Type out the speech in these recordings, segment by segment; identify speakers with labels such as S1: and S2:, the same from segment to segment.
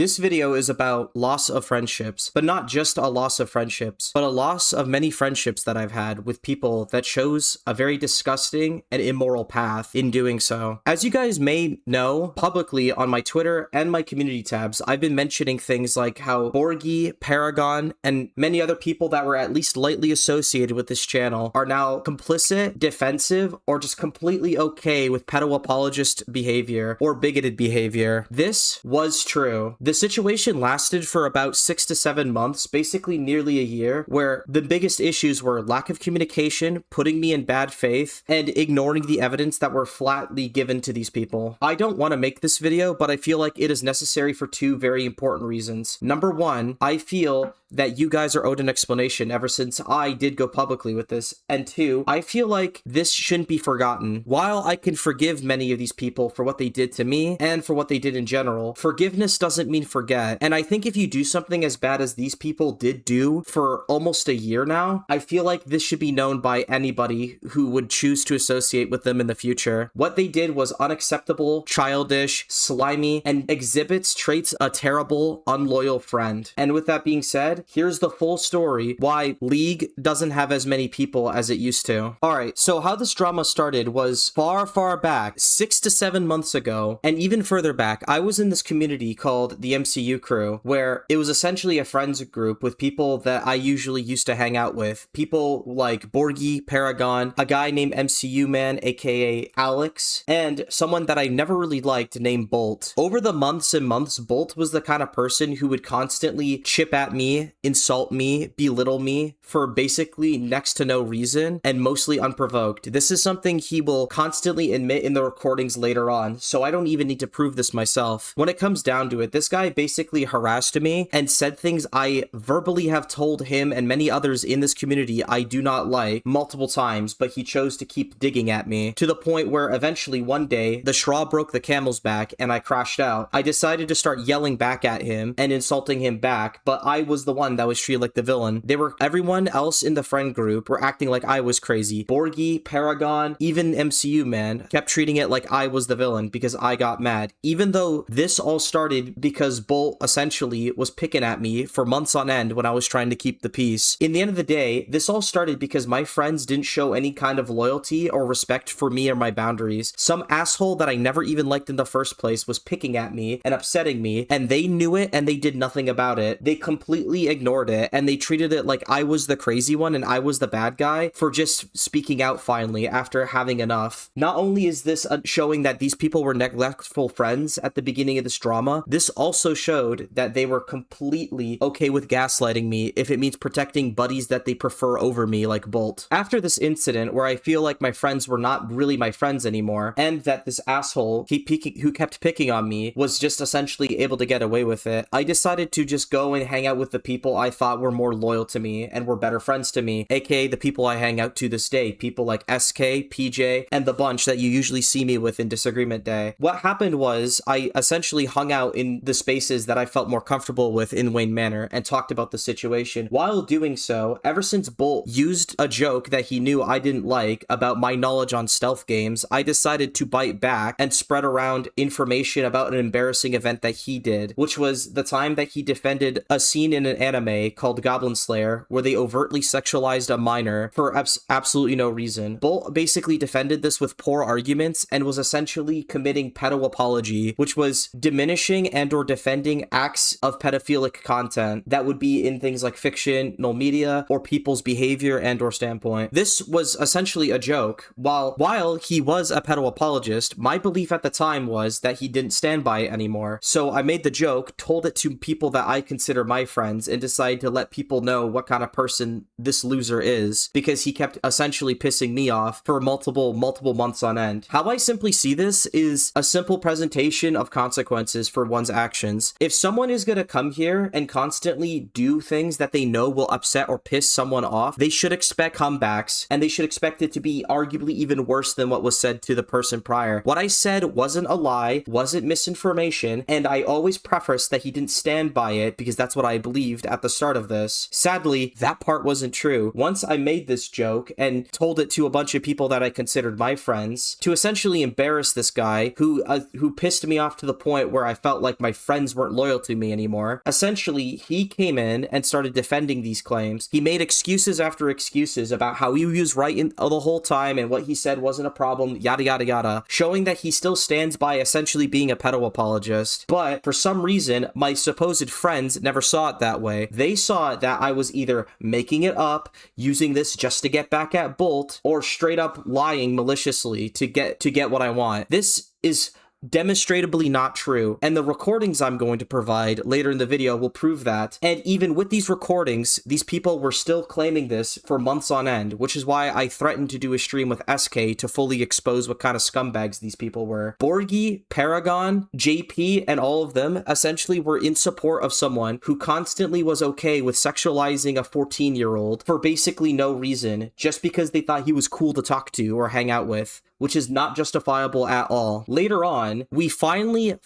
S1: This video is about loss of friendships, but not just a loss of friendships, but a loss of many friendships that I've had with people that chose a very disgusting and immoral path in doing so. As you guys may know, publicly on my Twitter and my community tabs, I've been mentioning things like how Borgie, Paragon, and many other people that were at least lightly associated with this channel are now complicit, defensive, or just completely okay with pedo-apologist behavior or bigoted behavior. This was true. The situation lasted for about 6 to 7 months, basically nearly a year, where the biggest issues were lack of communication, putting me in bad faith, and ignoring the evidence that were flatly given to these people. I don't want to make this video, but I feel like it is necessary for two very important reasons. Number one, I feel that you guys are owed an explanation ever since I did go publicly with this. And two, I feel like this shouldn't be forgotten. While I can forgive many of these people for what they did to me and for what they did in general, forgiveness doesn't mean forget. And I think if you do something as bad as these people did do for almost a year now, I feel like this should be known by anybody who would choose to associate with them in the future. What they did was unacceptable, childish, slimy, and exhibits traits a terrible, unloyal friend. And with that being said, here's the full story why League doesn't have as many people as it used to. Alright, so how this drama started was far back, 6 to 7 months ago, and even further back, I was in this community called the MCU Crew, where it was essentially a friends group with people that I usually used to hang out with. People like Borgie, Paragon, a guy named MCU Man, aka Alex, and someone that I never really liked named Bolt. Over the months and months, Bolt was the kind of person who would constantly chip at me, insult me, belittle me for basically next to no reason and mostly unprovoked. This is something he will constantly admit in the recordings later on, so I don't even need to prove this myself. When it comes down to it, this guy basically harassed me and said things I verbally have told him and many others in this community I do not like multiple times, but he chose to keep digging at me to the point where eventually one day the straw broke the camel's back and I crashed out. I decided to start yelling back at him and insulting him back, but I was the one that was treated like the villain. Everyone else in the friend group were acting like I was crazy. Borgie, Paragon, even MCU Man kept treating it like I was the villain because I got mad. Even though this all started because Bolt essentially was picking at me for months on end when I was trying to keep the peace. In the end of the day, this all started because my friends didn't show any kind of loyalty or respect for me or my boundaries. Some asshole that I never even liked in the first place was picking at me and upsetting me, and they knew it and they did nothing about it. They completely ignored it and they treated it like I was the crazy one and I was the bad guy for just speaking out finally after having enough. Not only is this showing that these people were neglectful friends at the beginning of this drama, this also showed that they were completely okay with gaslighting me if it means protecting buddies that they prefer over me, like Bolt. After this incident where I feel like my friends were not really my friends anymore and that this asshole who kept picking on me was just essentially able to get away with it, I decided to just go and hang out with the people I thought were more loyal to me and were better friends to me, aka the people I hang out to this day, people like SK, PJ, and the bunch that you usually see me with in Disagreement Day. What happened was I essentially hung out in the spaces that I felt more comfortable with in Wayne Manor and talked about the situation. While doing so, ever since Bolt used a joke that he knew I didn't like about my knowledge on stealth games, I decided to bite back and spread around information about an embarrassing event that he did, which was the time that he defended a scene in an anime called Goblin Slayer where they overtly sexualized a minor for absolutely no reason. Bolt basically defended this with poor arguments and was essentially committing pedo-apology, which was diminishing and or defending acts of pedophilic content that would be in things like fictional media or people's behavior and or standpoint. This was essentially a joke. While he was a pedo-apologist, my belief at the time was that he didn't stand by it anymore. So I made the joke, told it to people that I consider my friends, and decided to let people know what kind of person this loser is because he kept essentially pissing me off for multiple months on end. How I simply see this is a simple presentation of consequences for one's actions. If someone is going to come here and constantly do things that they know will upset or piss someone off, they should expect comebacks and they should expect it to be arguably even worse than what was said to the person prior. What I said wasn't a lie, wasn't misinformation, and I always preface that he didn't stand by it because that's what I believe believed at the start of this. Sadly, that part wasn't true. Once I made this joke and told it to a bunch of people that I considered my friends to essentially embarrass this guy who pissed me off to the point where I felt like my friends weren't loyal to me anymore. Essentially, he came in and started defending these claims. He made excuses after excuses about how he was right the whole time and what he said wasn't a problem, yada yada yada, showing that he still stands by essentially being a pedo apologist. But for some reason, my supposed friends never saw it that way. They saw it that I was either making it up, using this just to get back at Bolt, or straight up lying maliciously to get what I want. This is demonstrably not true, and the recordings I'm going to provide later in the video will prove that. And even with these recordings, these people were still claiming this for months on end, which is why I threatened to do a stream with SK to fully expose what kind of scumbags these people were. Borgie, Paragon, JP, and all of them essentially were in support of someone who constantly was okay with sexualizing a 14-year-old for basically no reason, just because they thought he was cool to talk to or hang out with, which is not justifiable at all. Later on, we finally,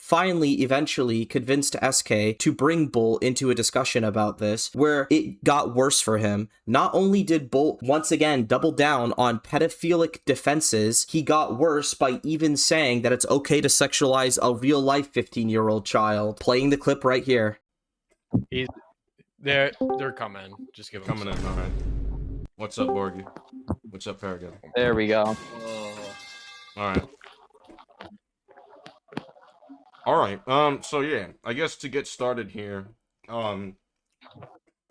S1: eventually convinced SK to bring Bolt into a discussion about this, where it got worse for him. Not only did Bolt once again double down on pedophilic defenses, he got worse by even saying that it's okay to sexualize a real-life 15-year-old child. Playing the clip right here.
S2: They're coming. Just give them
S3: coming in. All right. What's up, Borgie? What's up, Paragon?
S4: There we go.
S3: All right. All right. So yeah, I guess to get started here, I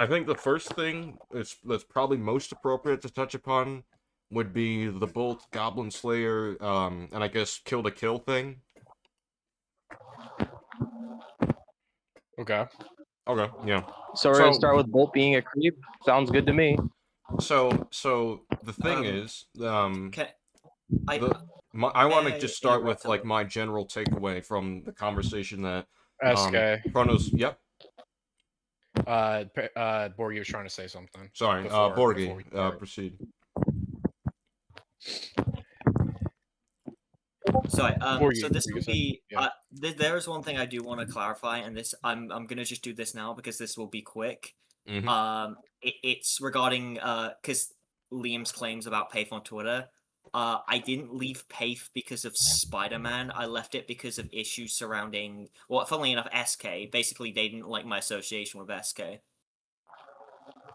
S3: think the first thing that's probably most appropriate to touch upon would be the Bolt Goblin Slayer, and I guess kill to kill thing.
S2: Okay.
S3: Okay. Yeah.
S4: So we're gonna start with Bolt being a creep. Sounds good to me.
S3: So the thing is, I want to just start with like my general takeaway from the conversation that
S2: SK.
S3: Chronos. Yep.
S2: Borgie was trying to say something.
S3: Sorry, Borgie. Proceed.
S5: Sorry.
S2: Borgie,
S5: so this will be. There is one thing I do want to clarify, and this I'm gonna just do this now because this will be quick.
S3: Mm-hmm.
S5: It's regarding because Liam's claims about Paith on Twitter. I didn't leave Paith because of Spider-Man. I left it because of issues surrounding, well, funnily enough, SK. Basically, they didn't like my association with SK.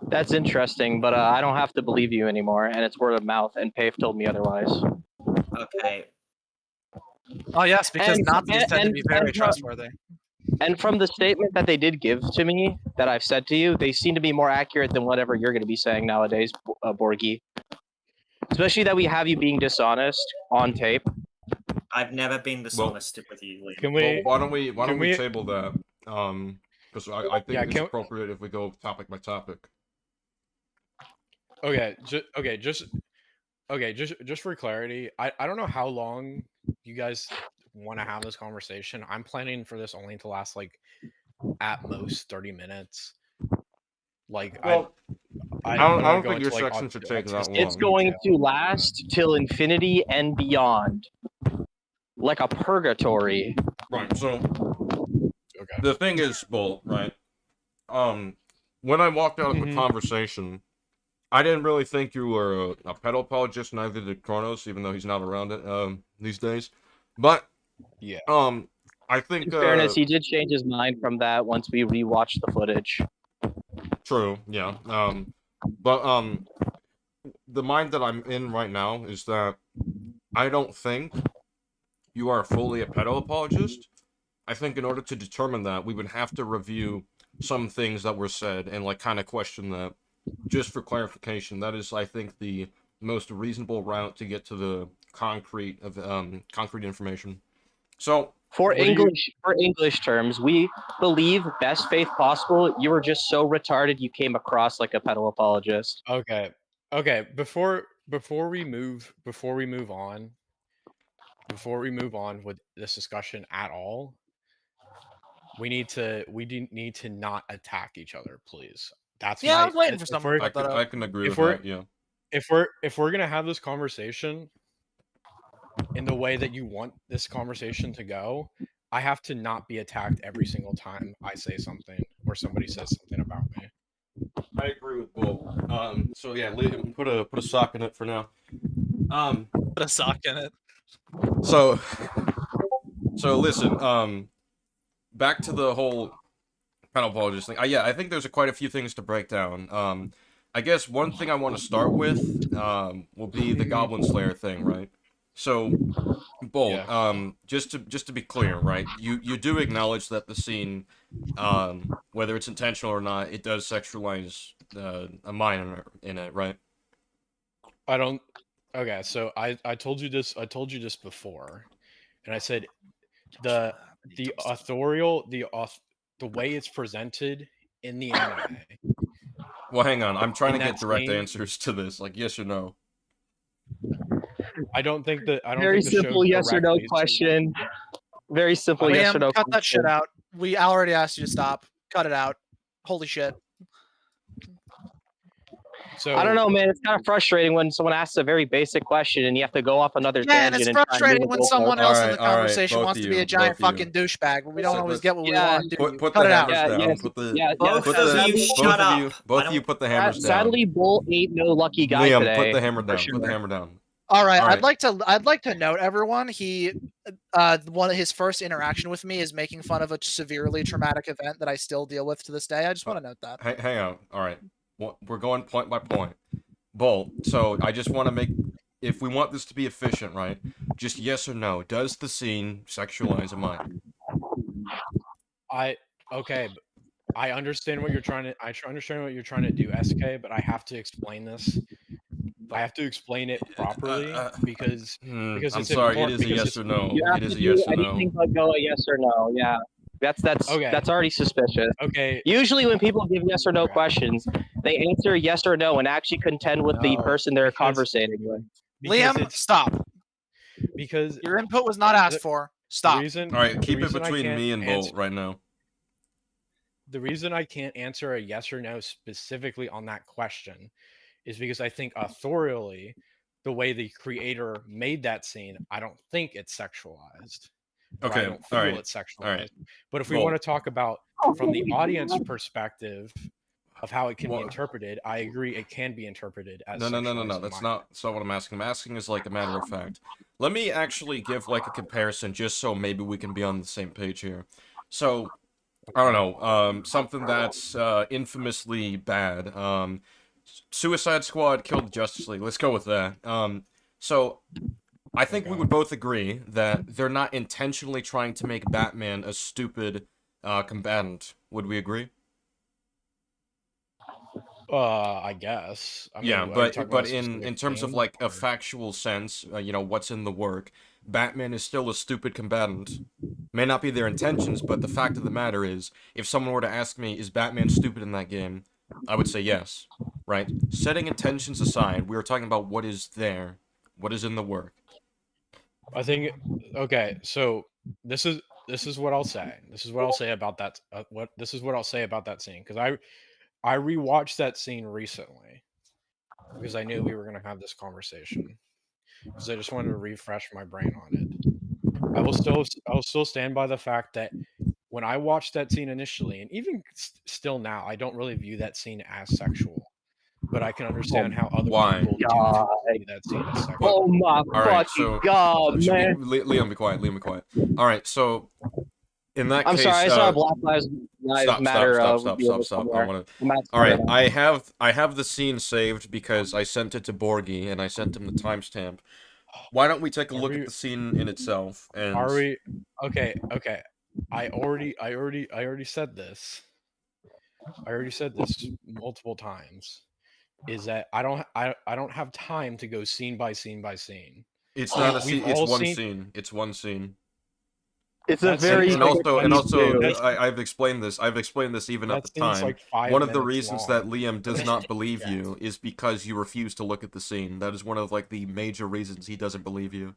S4: That's interesting, but I don't have to believe you anymore, and it's word of mouth, and Paith told me otherwise.
S5: Okay.
S6: Oh, yes, because Nazis tend to be very trustworthy.
S4: And from the statement that they did give to me, that I've said to you, they seem to be more accurate than whatever you're going to be saying nowadays, Borgie. Especially that we have you being dishonest on tape.
S5: I've never been dishonest with you, Liam.
S3: Why don't we table that? Because I think it's appropriate if we go topic by topic.
S2: Just for clarity, I don't know how long you guys want to have this conversation. I'm planning for this only to last like at most 30 minutes. Like,
S3: well, I don't think your section should take that long.
S4: It's going to last till infinity and beyond, like a purgatory.
S3: Right. So, the thing is, Bolt, right? When I walked out of the conversation, I didn't really think you were a pedo apologist. Neither did Chronos, even though he's not around it these days. But
S2: yeah,
S3: I think
S4: in fairness, he did change his mind from that once we rewatched the footage.
S3: True, yeah. But the mind that I'm in right now is that I don't think you are fully a pedo apologist. I think in order to determine that, we would have to review some things that were said and like kind of question that. Just for clarification, that is, I think, the most reasonable route to get to the concrete information. So,
S4: for English terms, we believe best faith possible. You were just so retarded you came across like a pedo apologist.
S2: Okay. Before we move on with this discussion at all, we need to not attack each other, please. That's
S6: I was waiting for someone.
S3: I can agree with that. Yeah.
S2: If we're gonna have this conversation in the way that you want this conversation to go, I have to not be attacked every single time I say something or somebody says something about me.
S3: I agree with Bull. So yeah, put a sock in it for now.
S6: Put a sock in it.
S3: So listen. Back to the whole pedo-apologist thing. Yeah, I think there's quite a few things to break down. I guess one thing I want to start with, will be the Goblin Slayer thing, right? So, Bull,
S2: Yeah.
S3: just to be clear, right? You do acknowledge that the scene, whether it's intentional or not, it does sexualize a minor in it, right?
S2: I don't. Okay, so I told you this. I told you this before, and I said the authorial the way it's presented in the anime.
S3: Well, hang on. I'm trying
S2: In
S3: to get
S2: that
S3: direct
S2: scene-
S3: answers to this, like yes or no.
S2: I don't think that. I don't
S4: Very
S2: think the show
S4: simple yes or no
S2: directly-
S4: question. Very simple yes or
S6: Liam,
S4: no
S6: cut that shit
S4: question.
S6: out. We already asked you to stop. Cut it out. Holy shit.
S2: So
S4: I don't know, man. It's kind of frustrating when someone asks a very basic question and you have to go off another
S6: Man,
S4: tangent
S6: it's
S4: and try and
S6: frustrating
S4: move
S6: when
S4: the goalpost.
S6: someone else in the
S3: All right,
S6: conversation
S3: both
S6: wants
S3: of
S6: to be
S3: you,
S6: a giant
S3: both of you.
S6: fucking douchebag, but we don't
S3: So
S6: always
S3: let's-
S6: get what we
S4: Yeah.
S6: want, do you?
S3: Put
S6: Cut
S3: the
S6: it out.
S3: hammers
S4: Yeah,
S3: down.
S4: yes,
S3: Put the
S4: yeah,
S5: Both
S3: put
S5: of
S3: the
S5: you
S3: both
S5: shut
S3: of
S5: up.
S3: you both
S5: I
S3: of you
S5: don't-
S3: put the hammers down.
S4: Sadly, Bull ain't no lucky guy
S3: Liam,
S4: today.
S3: put the hammer
S4: for
S3: down. Put the
S4: sure.
S3: hammer down.
S6: All right,
S3: All right.
S6: I'd like to note everyone. He, one of his first interaction with me is making fun of a severely traumatic event that I still deal with to this day. I just want to note that.
S3: Hang on. All right. We're going point by point. Bull. So I just want to make, if we want this to be efficient, right? Just yes or no. Does the scene sexualize a minor?
S2: okay. But I understand what you're trying to. Understand what you're trying to do, SK. But I have to explain this. I have to explain it properly because
S3: I'm
S2: it's
S3: sorry. It
S2: important.
S3: is a
S2: Because
S3: yes or no.
S4: You have
S3: It is
S4: to
S3: a
S4: do
S3: yes or
S4: anything
S3: no.
S4: but go a yes or no. Yeah, that's
S2: Okay.
S4: that's already suspicious.
S2: Okay.
S4: Usually, when people give yes or no
S2: Okay.
S4: questions, they answer yes or no and actually contend with the
S2: No,
S4: person they're
S2: because-
S4: conversating with.
S2: Because
S6: Liam,
S2: it's
S6: stop.
S2: because
S6: Your input was not asked for.
S2: the
S6: Stop.
S2: reason.
S3: All right.
S2: the
S3: Keep it
S2: reason I
S3: between
S2: can't
S3: me and
S2: answer-
S3: Bolt right now.
S2: The reason I can't answer a yes or no specifically on that question is because I think authorially, the way the creator made that scene, I don't think it's sexualized. Or
S3: Okay,
S2: I don't feel
S3: all right,
S2: it's sexualized.
S3: all right.
S2: But if we
S3: Well-
S2: want to talk about from the audience perspective of how it can
S3: Well-
S2: be interpreted, I agree it can be interpreted as
S3: No.
S2: sexualized
S3: That's
S2: minor.
S3: not what I'm asking. I'm asking is like a matter of fact. Let me actually give like a comparison, just so maybe we can be on the same page here. So, I don't know, something that's infamously bad. Suicide Squad killed Justice League. Let's go with that. So I think we would both agree that they're not intentionally trying to make Batman a stupid combatant. Would we agree?
S2: I guess. I mean,
S3: Yeah,
S2: are you
S3: but
S2: talking about a
S3: in
S2: specific
S3: terms of
S2: scene,
S3: like a
S2: or-
S3: factual sense, what's in the work, Batman is still a stupid combatant. May not be their intentions, but the fact of the matter is, if someone were to ask me, is Batman stupid in that game, I would say yes. Right? Setting intentions aside, we are talking about what is there, what is in the work.
S2: I think okay, so this is what I'll say. This is what I'll say about that. This is what I'll say about that scene because I rewatched that scene recently because I knew we were gonna have this conversation because I just wanted to refresh my brain on it. I will still stand by the fact that when I watched that scene initially, and even still now, I don't really view that scene as sexual. But I can understand how other
S3: Why?
S2: people
S4: God.
S2: do view that scene as sexual.
S4: Oh my
S3: right,
S4: fucking
S3: so-
S4: god, man!
S3: Liam, be quiet. Liam, be quiet. All right, so in that
S4: I'm
S3: case,
S4: sorry, I saw Black Lives Matter.
S3: Stop. I want to. All right, I have the scene saved because I sent it to Borgie and I sent him the timestamp. Why don't we take a look at the scene in itself? And
S2: Are we okay? I already said this. I already said this multiple times. Is that I don't have time to go scene by scene by scene.
S3: it's not a
S2: We've
S3: scene. It's
S2: all
S3: one
S2: seen-
S3: scene. It's one scene.
S4: It's a
S2: That's-
S4: very
S3: And also,
S2: That's-
S3: I've explained this. I've explained this even at
S2: That
S3: the
S2: scene's
S3: time.
S2: like 5
S3: One of the
S2: minutes
S3: reasons
S2: long.
S3: that Liam does not believe you is because you refuse to look at the scene. That is one of like the major reasons he doesn't believe you.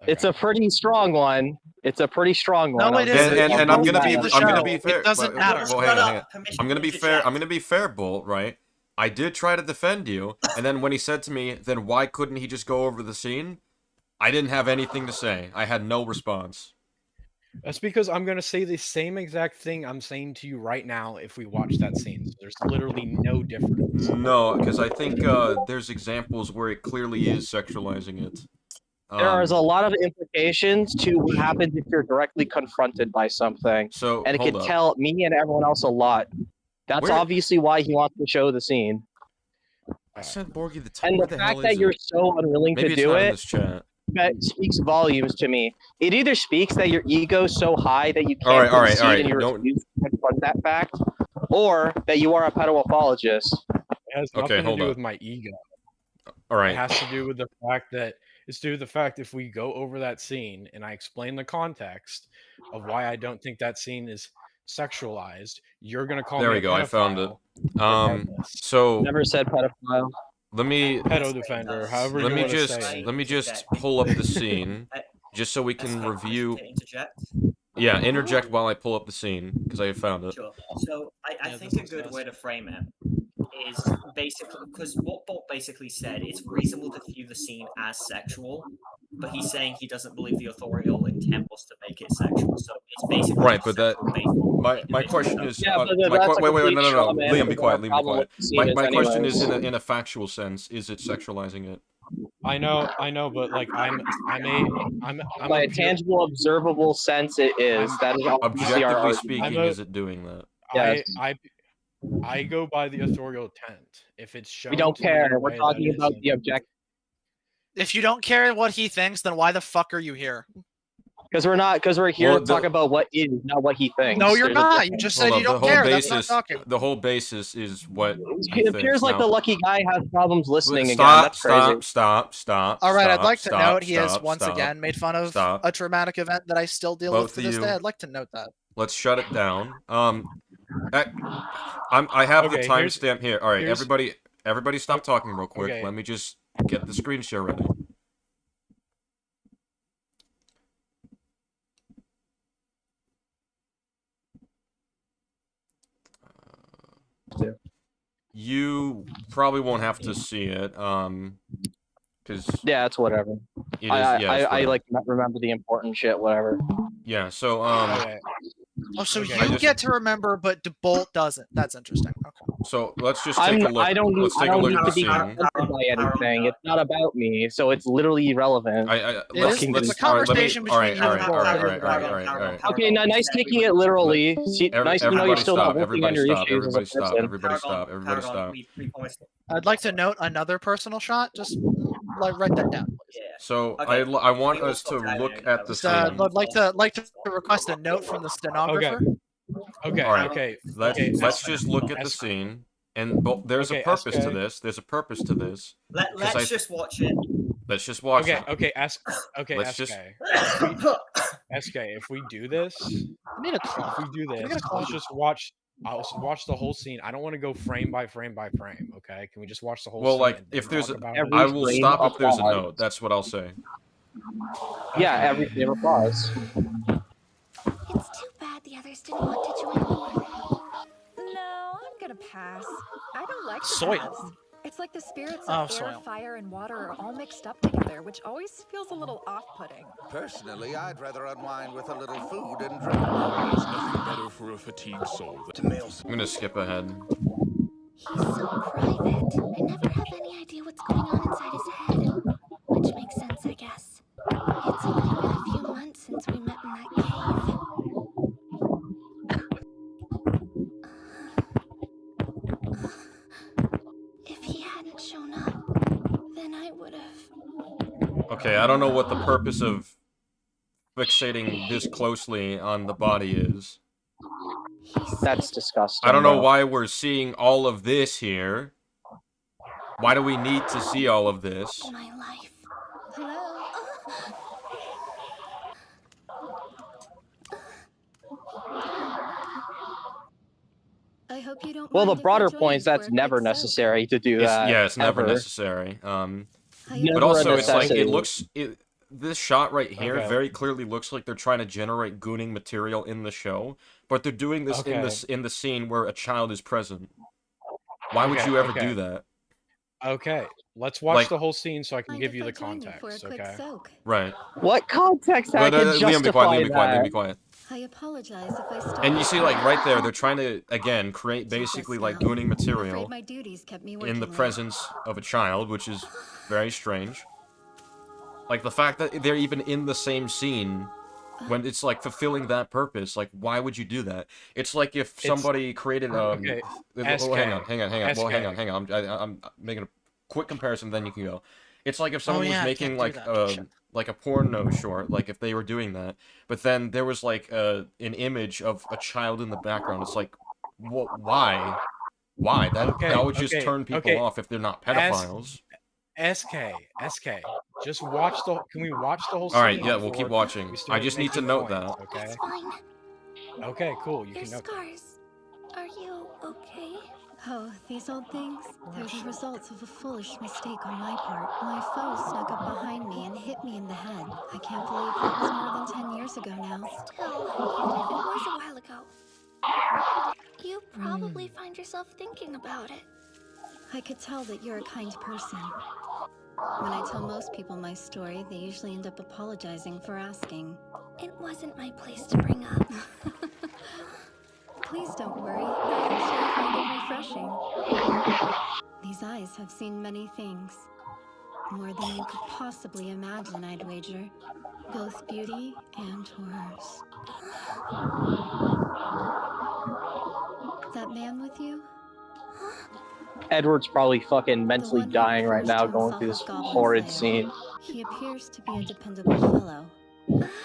S4: It's a pretty strong one. It's a pretty strong one.
S6: No, it isn't.
S3: And I'm gonna be
S6: The
S3: I'm gonna
S6: show.
S3: be fair.
S6: It doesn't
S3: but-
S6: matter.
S3: Well,
S5: Shut
S3: hang on,
S5: up.
S3: hang on.
S5: Permission
S3: I'm gonna be
S5: to
S3: fair.
S5: interject.
S3: I'm gonna be fair, Bolt. Right? I did try to defend you, and then when he said to me, "Then why couldn't he just go over the scene?" I didn't have anything to say. I had no response.
S2: That's because I'm gonna say the same exact thing I'm saying to you right now if we watch that scene. So there's literally no difference.
S3: No, because I think there's examples where it clearly is sexualizing it.
S4: There is a lot of implications to what happens if you're directly confronted by something,
S3: So
S4: and it
S3: hold
S4: could
S3: up.
S4: tell me and everyone else a lot. That's
S3: Where-
S4: obviously why he wants to show the scene.
S3: I said Borgie the time.
S4: And
S3: Where
S4: the
S3: the hell
S4: fact
S3: is
S4: that you're
S3: it?
S4: so unwilling
S3: Maybe
S4: to
S3: it's
S4: do
S3: not in
S4: it
S3: this chat.
S4: that speaks volumes to me. It either speaks that your ego's so high that you
S3: All
S4: can't
S3: right,
S4: concede and you
S3: don't-
S4: refuse to confront that fact, or that you are a pedo-apologist.
S2: It has
S3: Okay,
S2: nothing to
S3: hold
S2: do
S3: up.
S2: with my ego.
S3: All
S2: It
S3: right.
S2: has to do with the fact that if we go over that scene and I explain the context of why I don't think that scene is sexualized, you're gonna call
S3: There
S2: me
S3: we
S2: a
S3: go. I found it.
S2: pedophile regardless.
S3: So
S4: Never said pedophile.
S3: let me
S2: Pedo defender, however
S3: let
S2: you
S3: me
S2: want to
S3: just
S2: say it.
S3: let me just pull up the scene just so we can
S5: SK,
S3: review.
S5: can I interject?
S3: Yeah, interject while I pull up the scene because I found it.
S5: Sure. So I
S2: Yeah,
S5: think
S2: this
S5: a
S2: is
S5: good
S2: us.
S5: way to frame it is basically because what Bolt basically said, it's reasonable to view the scene as sexual, but he's saying he doesn't believe the authorial intent was to make it sexual. So it's basically
S3: Right,
S5: just
S3: but that
S5: sexual based on
S3: my
S5: individual
S3: question
S5: stuff.
S3: is
S4: Yeah, but
S3: my
S4: that's a
S3: wait
S4: complete
S3: no
S4: straw man
S3: Liam, be
S4: of what our
S3: quiet, Liam, be
S4: problem
S3: quiet.
S4: with the scene is
S3: My question is
S4: anyways.
S3: in a factual sense, is it sexualizing it?
S2: I know, but like I'm
S4: By
S2: a
S4: a tangible, observable sense, it is. That is obviously our
S3: Objectively
S4: argument.
S3: speaking, is it doing that?
S4: Yes.
S2: I go by the authorial intent. If it's shown
S4: We don't
S2: to me in
S4: care.
S2: a
S4: We're
S2: way
S4: talking
S2: that
S4: about
S2: isn't-
S4: the object.
S6: If you don't care what he thinks, then why the fuck are you here?
S4: Because we're here
S3: Well,
S4: to talk about what is, not what he thinks.
S6: No, you're
S4: There's a
S6: not.
S4: difference.
S6: You just
S3: Hold
S6: said
S3: up,
S6: you don't care. That's not talking.
S3: the whole basis is what he
S4: It
S3: thinks.
S4: appears like
S3: Now,
S4: the lucky guy has problems listening again.
S3: stop,
S4: That's crazy.
S3: stop.
S6: All right, I'd like to
S3: stop,
S6: note he has
S3: stop,
S6: once
S3: stop.
S6: again made fun of
S3: Stop.
S6: a traumatic event that I still deal
S3: Both
S6: with to
S3: of
S6: this
S3: you.
S6: day. I'd like to note that.
S3: Let's shut it down. I have the
S2: Okay,
S3: timestamp here. All right,
S2: here's-
S3: everybody, stop talking real quick.
S2: Okay.
S3: Let me just get the screen share ready. You probably won't have to see it, because
S4: Yeah, it's whatever.
S3: it is.
S4: I
S3: whatever.
S4: like remember the important shit. Whatever.
S3: Yeah. So
S2: Okay.
S6: Oh, so
S2: Okay.
S6: you
S3: just-
S6: get to remember, but DeBolt doesn't. That's interesting. Okay.
S3: So let's just take a look.
S4: I don't
S3: Let's
S4: need,
S3: take
S4: I
S3: a
S4: don't
S3: look
S4: need
S3: at
S4: to
S3: the
S4: be
S3: scene.
S4: confronted by anything. It's not about me, so it's literally irrelevant.
S3: Let's
S6: It's a
S3: all right,
S6: conversation between you and
S3: all right,
S6: Bolt.
S3: all right.
S4: Okay, nice taking it literally. See, nice to know you're
S3: Everybody
S4: still
S3: stop.
S4: not working on your issues as a
S3: Everybody stop.
S4: person.
S3: Everybody stop. Everybody stop.
S5: We promised.
S6: I'd like to note another personal shot. Just like write that down.
S5: Yeah.
S3: So
S5: Okay,
S3: I want
S5: we will
S3: us to
S5: stop dragging
S3: look
S5: it.
S3: at the
S6: Just,
S3: scene.
S6: I'd like to request a note from the stenographer.
S2: Okay.
S3: All right.
S2: Okay.
S3: Let's just look at the scene, and there's a
S2: Okay,
S3: purpose to
S2: SK.
S3: this. There's a purpose to this.
S5: Let's just watch it.
S3: Let's just watch
S2: Okay.
S3: it.
S2: Okay.
S3: Let's
S2: SK. SK. If we do this,
S6: I need a clock.
S2: if we do
S6: Can I
S2: this,
S6: get a clock?
S2: let's just watch. I'll watch the whole scene. I don't want to go frame by frame by frame. Okay, can we just watch the whole?
S3: Well,
S2: scene
S3: like
S2: and then
S3: if there's,
S2: talk about
S4: every
S3: I will
S4: frame
S3: stop if there's a
S4: applies.
S3: note. That's what I'll say.
S4: Yeah, every frame applies.
S7: It's too bad the others didn't want to join me.
S8: No, I'm gonna pass. I don't like the
S6: Soil.
S8: paths. It's like the spirits
S6: Oh,
S8: of air,
S6: soil.
S8: fire, and water are all mixed up together, which always feels a little off-putting.
S9: Personally, I'd rather unwind with a little food and drink.
S10: There's nothing better for a fatigued soul than
S3: I'm gonna skip ahead.
S7: He's so private. I never have any idea what's going on inside his head. Which makes sense, I guess. It's only been a few months since we met in that cave. If he hadn't shown up, then I would have...
S3: Okay, I don't know what the purpose of fixating this closely on the body is.
S4: That's disgusting.
S3: I don't know
S4: though.
S3: why we're seeing all of this here. Why do we need to see all of this?
S7: My life. Hello? I hope you don't
S4: Well, the
S7: mind if I
S4: broader
S7: join
S4: point
S7: you
S4: is that's
S7: for a
S4: never
S7: good soak.
S4: necessary to do
S3: It's,
S4: that.
S3: yeah, it's never
S4: ever.
S3: necessary.
S7: I
S3: But
S4: Never
S3: also,
S4: a
S3: it's like
S4: necessity.
S3: this shot right here
S2: Okay.
S3: very clearly looks like they're trying to generate gooning material in the show, but they're doing this in the scene where a child is present. Why would
S2: Okay,
S3: you ever
S2: okay.
S3: do that?
S2: Okay, let's watch
S3: Like-
S2: the whole scene so I can
S7: Mind
S2: give
S7: if
S2: you
S7: I
S2: the
S7: join you for a
S2: context.
S7: quick
S2: Okay.
S7: soak?
S3: Right.
S4: What context that can
S3: Liam, be
S4: justify
S3: quiet. Liam, be quiet. Liam,
S4: that?
S3: be quiet.
S7: I apologize if I started.
S3: And you see, like, right there, they're trying to, again, create
S7: Till
S3: basically,
S7: just
S3: like,
S7: now.
S3: gooning
S7: I'm
S3: material
S7: afraid my duties kept me
S3: in
S7: working
S3: the
S7: late.
S3: presence of a child, which is very strange. Like, the fact that they're even in the same scene when it's, like, fulfilling that purpose, like, why would you do that? It's like if somebody created,
S2: okay,
S3: oh, hang on. Well,
S2: SK.
S3: hang on. I'm making a quick comparison, then you can go. It's like if
S6: Oh
S3: someone was
S6: yeah, I
S3: making,
S6: can't do
S3: like,
S6: that. Shit.
S3: like a porno short, like, if they were doing that, but then there was, like, an image of a child in the background. It's like, why? Why? That would just turn people off if they're not pedophiles.
S2: SK. Just watch the. Can we watch the whole scene?
S3: Alright, yeah, we'll keep
S2: before
S3: watching.
S2: we
S3: I
S2: start
S3: just need to
S2: making
S3: note
S2: points,
S3: that.
S2: Okay.
S7: It's fine.
S2: Okay, cool. You
S7: Your
S2: can note that.
S7: scars. Are you okay? Oh, these old things? They're the results of a foolish mistake on my part. My foe snuck up behind me and hit me in the head. I can't believe that was more than 10 years ago now. Still, even if it was a while ago, you probably find yourself thinking about it. I could tell that you're a kind person. When I tell most people my story, they usually end up apologizing for asking. It wasn't my place to bring up. Please don't worry. I actually find it refreshing. These eyes have seen many things. More than you could possibly imagine, I'd wager. Both beauty and horrors. That man with you?
S4: Edward's probably fucking mentally
S7: The one who
S4: dying right
S7: refers
S4: now
S7: to
S4: going
S7: himself
S4: through
S7: as
S4: this
S7: Goblin
S4: horrid
S7: Slayer.
S4: scene.
S7: He appears to be a dependable fellow.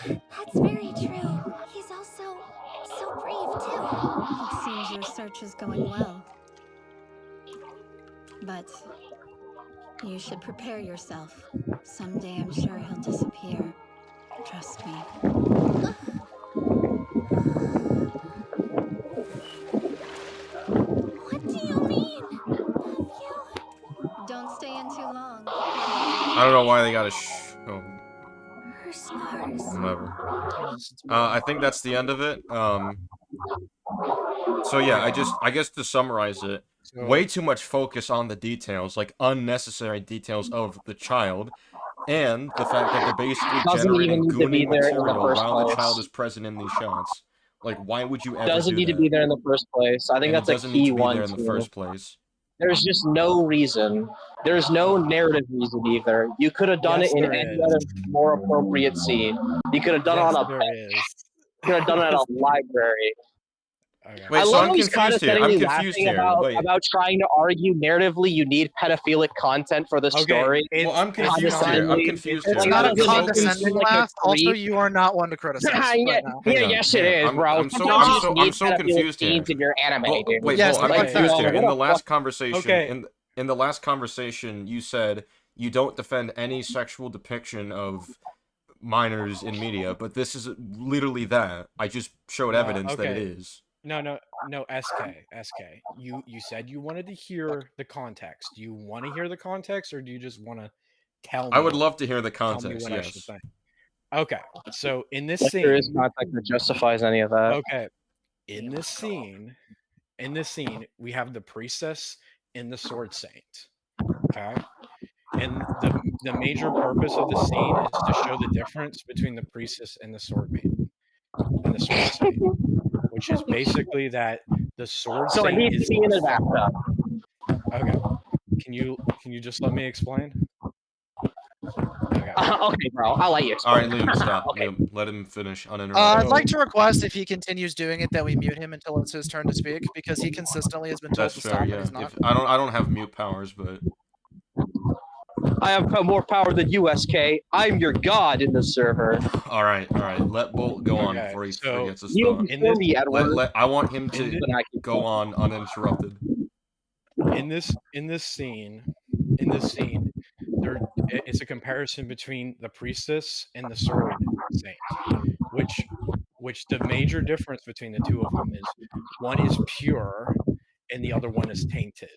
S7: That's very true. He's also so brave, too. It seems your search is going well. But you should prepare yourself. Someday I'm sure he'll disappear. Trust me. What do you mean? Don't stay in too long.
S3: I don't know why they gotta oh,
S7: Her scars.
S3: whatever. I think that's the end of it. So yeah, I guess to summarize it, way too much focus on the details, like unnecessary details of the child, and the fact that they're basically
S4: Doesn't even
S3: generating
S4: need to be
S3: gooning
S4: there in the
S3: material
S4: first
S3: while the
S4: place.
S3: child is present in these shots. Like, why would you ever
S4: Doesn't
S3: do
S4: need to
S3: that?
S4: be there in the first place. I think
S3: And it
S4: that's a
S3: doesn't need
S4: key
S3: to be
S4: one
S3: there in the
S4: too.
S3: first place.
S4: There's just no reason. There's no narrative reason either. You could have done
S2: Yes,
S4: it in
S2: there
S4: any
S2: is.
S4: other more appropriate scene. You could have done it on a
S2: there
S4: bench.
S2: is.
S4: You could have done it at a library.
S2: Okay.
S3: Wait,
S4: I
S3: so
S4: love
S3: I'm
S4: how he's kind of
S3: confused here.
S4: setting
S3: I'm
S4: me
S3: confused
S4: laughing
S3: here. Wait.
S4: about trying to argue narratively you need pedophilic content for the story.
S3: Well, I'm confused here. I'm
S4: Condescendingly.
S3: confused
S6: It's
S3: here.
S6: not a
S3: The focus.
S6: condescending
S4: like a
S6: laugh. Also,
S4: creep.
S6: you are not one to criticize right now.
S3: Hang on,
S4: Yes,
S3: hang
S4: it
S3: on.
S4: is, bro.
S3: I'm
S4: Sometimes you just
S3: so
S4: need pedophilic
S3: confused here.
S4: scenes in your anime, dude.
S3: Wait,
S6: Yes,
S3: Bull, I'm
S6: like
S3: confused
S6: that.
S3: here. In
S4: What
S3: the
S4: the
S3: last
S4: fuck?
S3: conversation, in the last conversation, you said you don't defend any sexual depiction of minors in media, but this is literally that. I just showed evidence that it is.
S2: No, SK. You said you wanted to hear the context. Do you want to hear the context, or do you just want to tell me?
S3: I would love to hear the
S2: Tell me
S3: context.
S2: what I should
S3: Yes.
S2: think. Okay, so in this
S4: Like,
S2: scene,
S4: there is context that justifies any of that.
S2: Okay, in this scene, we have the priestess and the sword saint. Okay, and the major purpose of the scene is to show the difference between the priestess and the sword maiden and the sword saint, which is basically that the sword
S4: So it
S2: saint
S4: needs
S2: is
S4: to be in the bathtub.
S2: Okay, can you just let me explain? Okay.
S4: Okay, bro. I'll let you
S3: All
S4: explain.
S3: right, Liam, stop.
S4: Okay.
S3: Liam, let him finish uninterrupted.
S6: I'd like to request if he continues doing it that we mute him until it's his turn to speak because he consistently has been told
S3: That's
S6: to
S3: fair.
S6: stop
S3: Yeah.
S6: and he's not.
S3: If I don't have mute powers, but
S4: I have more power than you, SK. I'm your god in the server.
S3: all right. Let Bolt go on
S2: Okay,
S3: before he
S2: so
S3: forgets his
S4: You
S3: thought.
S4: before me, Edward.
S3: I want him to
S4: Then I can
S3: go on uninterrupted.
S2: in this scene, it's a comparison between the priestess and the sword saint, which the major difference between the two of them is one is pure and the other one is tainted.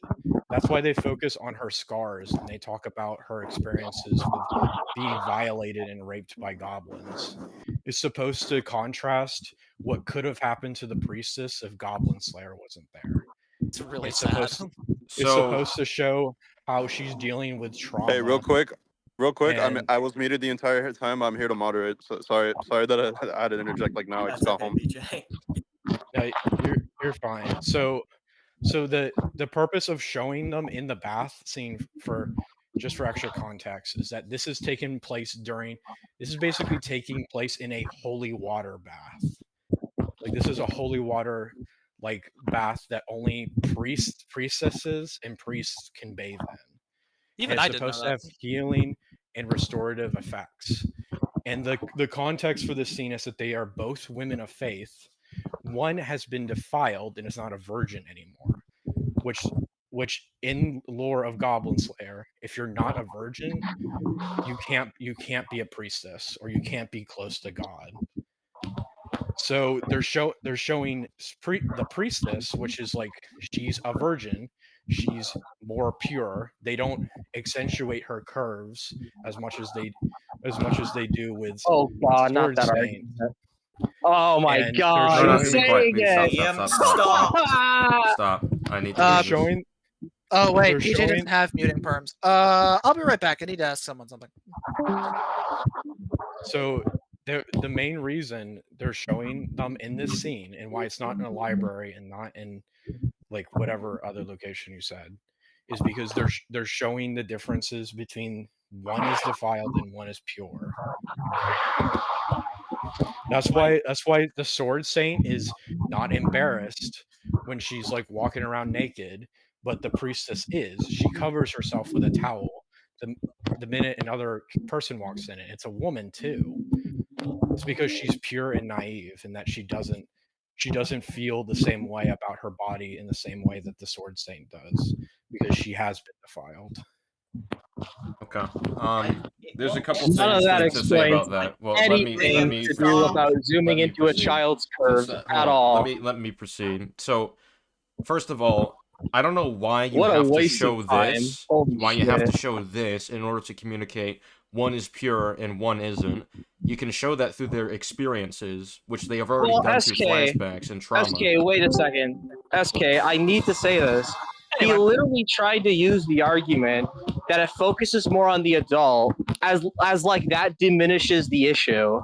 S2: That's why they focus on her scars and they talk about her experiences with being violated and raped by goblins. It's supposed to contrast what could have happened to the priestess if Goblin Slayer wasn't there.
S6: It's really
S2: It's
S6: sad.
S2: supposed to show how she's dealing with trauma.
S11: Hey, real quick, Real quick,
S2: And
S11: I was muted the entire time. I'm here to moderate. So sorry that I had to interject. Like now, I just got home.
S5: BJ.
S2: no, you're fine. So the purpose of showing them in the bath scene for extra context is that this is basically taking place in a holy water bath. Like this is a holy water like bath that only priestesses and priests can bathe in.
S6: Even
S2: And
S6: I
S2: it's
S6: didn't know
S2: supposed to
S6: that.
S2: have healing and restorative effects. And the context for this scene is that they are both women of faith. One has been defiled and is not a virgin anymore, which in lore of Goblin Slayer, if you're not a virgin, you can't be a priestess or you can't be close to God. So they're showing the priestess, which is like she's a virgin, she's more pure. They don't accentuate her curves as much as they do with
S4: Oh god, not
S2: Sword
S4: that
S2: Saint.
S4: argument. Oh my
S2: And they're
S4: god,
S3: No,
S4: he's
S3: be quiet.
S4: saying
S3: Please
S4: it.
S3: Stop. I need to
S2: They're
S3: do this.
S2: showing.
S6: Oh wait,
S2: They're
S6: PJ
S2: showing-
S6: doesn't have muting perms. I'll be right back. I need to ask someone something.
S2: So the main reason they're showing them in this scene and why it's not in a library and not in like whatever other location you said is because they're showing the differences between one is defiled and one is pure. That's why the Sword Saint is not embarrassed when she's like walking around naked, but the priestess is. She covers herself with a towel. The minute another person walks in, it's a woman too. It's because she's pure and naive, and that she doesn't feel the same way about her body in the same way that the Sword Saint does, because she has been defiled.
S3: Okay. There's a couple
S4: None of
S3: things
S4: that
S3: to say
S4: explains
S3: about that. Well,
S4: anything to do about zooming into a child's curves at all.
S3: Let me proceed. So, first of all, I don't know why you
S4: What a
S3: have to
S4: waste
S3: show
S4: of time.
S3: this.
S4: Holy
S3: Why you have to
S4: shit.
S3: show this in order to communicate one is pure and one isn't. You can show that through their experiences, which they have already done through flashbacks and trauma.
S4: SK, wait a second. SK, I need to say this. He literally tried to use the argument that it focuses more on the adult, as like that diminishes the issue.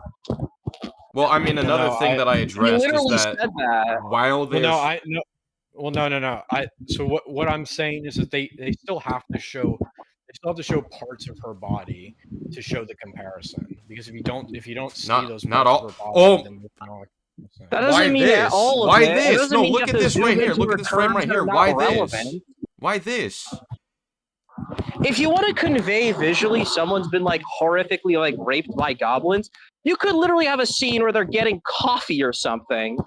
S3: Well, I mean, another thing that I addressed is that, while there's...
S2: No. So what I'm saying is that they still have to show parts of her body to show the comparison. Because if you don't see those parts of her body, then they're not.
S4: That doesn't mean that all of
S3: Why
S4: it.
S3: this?
S4: It doesn't
S3: No,
S4: mean
S3: look
S4: you
S3: at
S4: have to
S3: this right
S4: zoom
S3: here.
S4: into
S3: Look
S4: her
S3: at this frame right
S4: curves that
S3: here.
S4: are
S3: Why
S4: not
S3: this?
S4: relevant.
S3: Why this?
S4: If you want to convey visually someone's been like horrifically like raped by goblins, you could literally have a scene where they're getting coffee or something,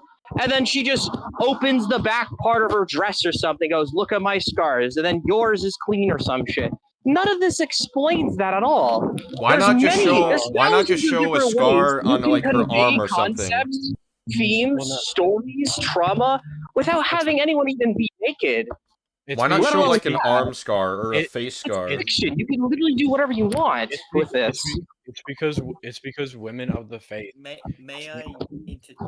S4: and then she just opens the back part of her dress or something, goes, "Look at my scars," and then yours is clean or some shit. None of this explains that at all.
S3: Why not just show a scar on like her arm or something?
S4: Concepts, themes, stories, trauma, without having anyone even be naked.
S3: Why not show like an arm scar or a face scar?
S4: Fiction. You can literally do whatever you want with this.
S2: It's because women of the faith.
S5: May I?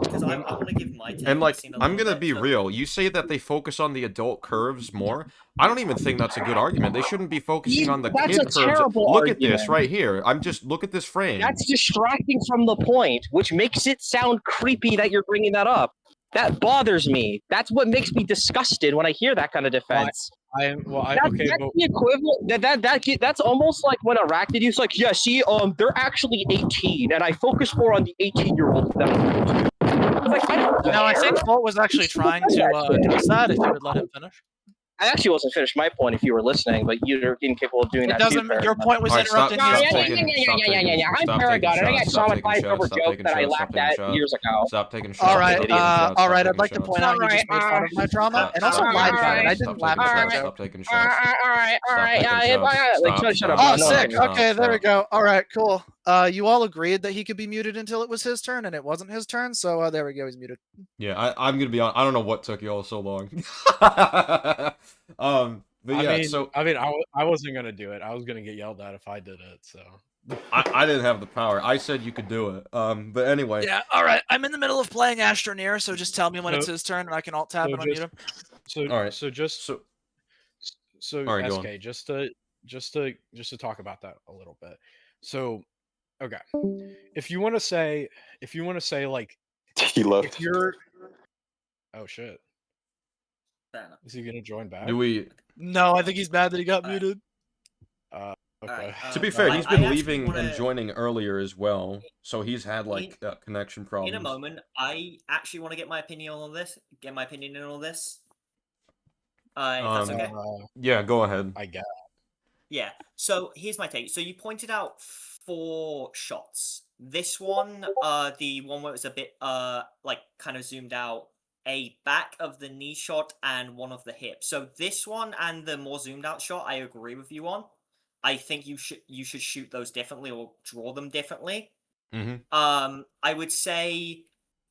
S5: Because I want to give my take.
S3: And like,
S5: on
S3: I'm gonna be real. You say that they focus on the adult curves more. I don't even think that's a good argument. They shouldn't be focusing on the kid curves. Look at this right here. Look at this frame.
S4: That's distracting from the point, which makes it sound creepy that you're bringing that up. That bothers me. That's what makes me disgusted when I hear that kind of defense.
S2: That's
S4: the equivalent. That's almost like when Arachnidu's like, yeah, see, they're actually 18, and I focus more on the 18-year-olds than on
S6: I think Bolt was actually trying to address that. If you would let him finish.
S4: I actually wasn't finished my point if you were listening, but you're incapable of doing that.
S6: Your point was interrupted.
S4: Yeah. I'm Paragon, and I got traumatized over jokes that I laughed at years ago.
S3: Stop taking shots.
S6: All right. I'd like to point out you just made fun of my trauma and also lied about it. I didn't laugh at that joke.
S3: Stop taking shots.
S4: Shut up.
S6: Oh, sick. Okay, there we go. All right, cool. You all agreed that he could be muted until it was his turn, and it wasn't his turn, so there we go, he's muted.
S3: Yeah, I'm gonna be honest, I don't know what took you all so long. But yeah,
S2: I wasn't gonna do it. I was gonna get yelled at if I did it, so.
S3: I didn't have the power. I said you could do it. But anyway.
S6: Yeah, alright. I'm in the middle of playing Astroneer, so just tell me when it's his turn, and I can alt-tab and unmute him.
S2: So SK, just to talk about that a little bit. So, okay, if you want to say like
S11: He left.
S2: if you're oh shit,
S5: Fair enough.
S2: is he gonna join back?
S3: Do we?
S6: No, I think he's mad that he got
S5: Alright.
S6: muted.
S2: Okay.
S3: To be
S2: No,
S3: fair,
S2: I-
S3: he's
S5: I
S3: been
S5: actually
S3: leaving and
S5: wanna-
S3: joining earlier as well, so he's had like connection problems.
S5: In a moment, I actually want to get my opinion on all this. Get my opinion on all this. If that's okay.
S3: Yeah, go ahead.
S2: I guess.
S5: Yeah. So here's my take. So you pointed out 4 shots. This one, the one where it was a bit, like kind of zoomed out, a back of the knee shot and one of the hips. So this one and the more zoomed out shot, I agree with you on. I think you should shoot those differently or draw them differently.
S3: Mm-hmm.
S5: I would say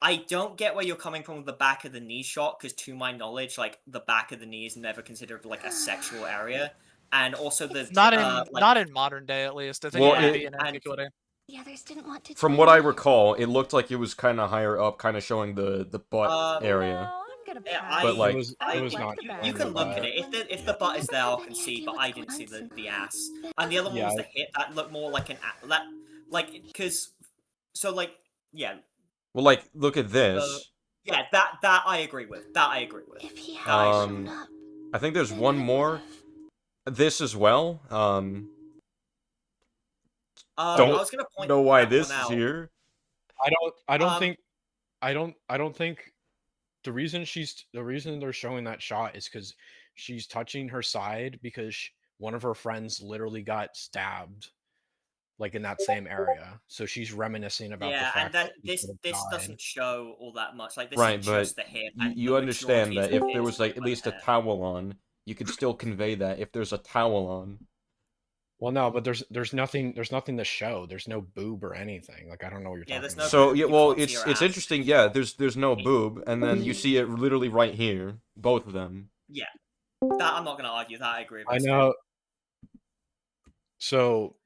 S5: I don't get where you're coming from with the back of the knee shot, because to my knowledge, like the back of the knee is never considered like a sexual area, and also the
S6: Not in modern day, at least. I think
S3: Well,
S6: it would be
S5: and-
S6: inarticulate.
S7: The others didn't want to
S3: From
S7: join
S3: what I
S7: me.
S3: recall, it looked like it was kind of higher up, kind of showing the butt area.
S8: No, I'm gonna
S5: Yeah,
S8: pass.
S3: But, like-
S2: it was
S8: I
S2: not.
S8: like the
S5: You
S8: back.
S5: can look
S2: but-
S5: at it. If the butt is there, I'll concede, but I didn't see the ass. And the other one was
S2: Yeah.
S5: the hip. That looked more like because yeah,
S3: Well, like, look at this.
S5: yeah. That I agree with. That I agree with.
S7: If he hadn't shown up,
S3: I think there's
S7: then
S3: one
S7: I
S3: more.
S7: would've.
S3: This as well.
S5: I
S3: Don't
S5: was gonna point
S3: know why
S5: that
S3: this
S5: one
S3: is
S5: out.
S3: here.
S2: I don't
S5: Um,
S2: think I don't think the reason they're showing that shot is because she's touching her side because one of her friends literally got stabbed, like in that same area. So she's reminiscing about the
S5: Yeah,
S2: fact
S5: and that
S2: he
S5: this
S2: could've
S5: this
S2: died.
S5: doesn't show all that much. Like this
S3: Right,
S5: is
S3: but
S5: just the hip. and the
S3: you understand
S5: majority
S3: that
S5: of
S3: if
S5: it
S3: there
S5: is
S3: was like at
S5: the
S3: least a
S5: hair.
S3: towel on, you could still convey that if there's a towel on.
S2: Well, no, but there's nothing to show. There's no boob or anything. Like I don't know what you're
S5: Yeah,
S2: talking
S5: there's no
S2: about.
S3: So
S5: boob,
S3: yeah,
S5: you
S3: well,
S5: can't see
S3: it's
S5: her ass.
S3: interesting. Yeah, there's no boob, and then you see it literally right here, both of them.
S5: Yeah, that I'm not gonna argue. That I agree with.
S2: I know. So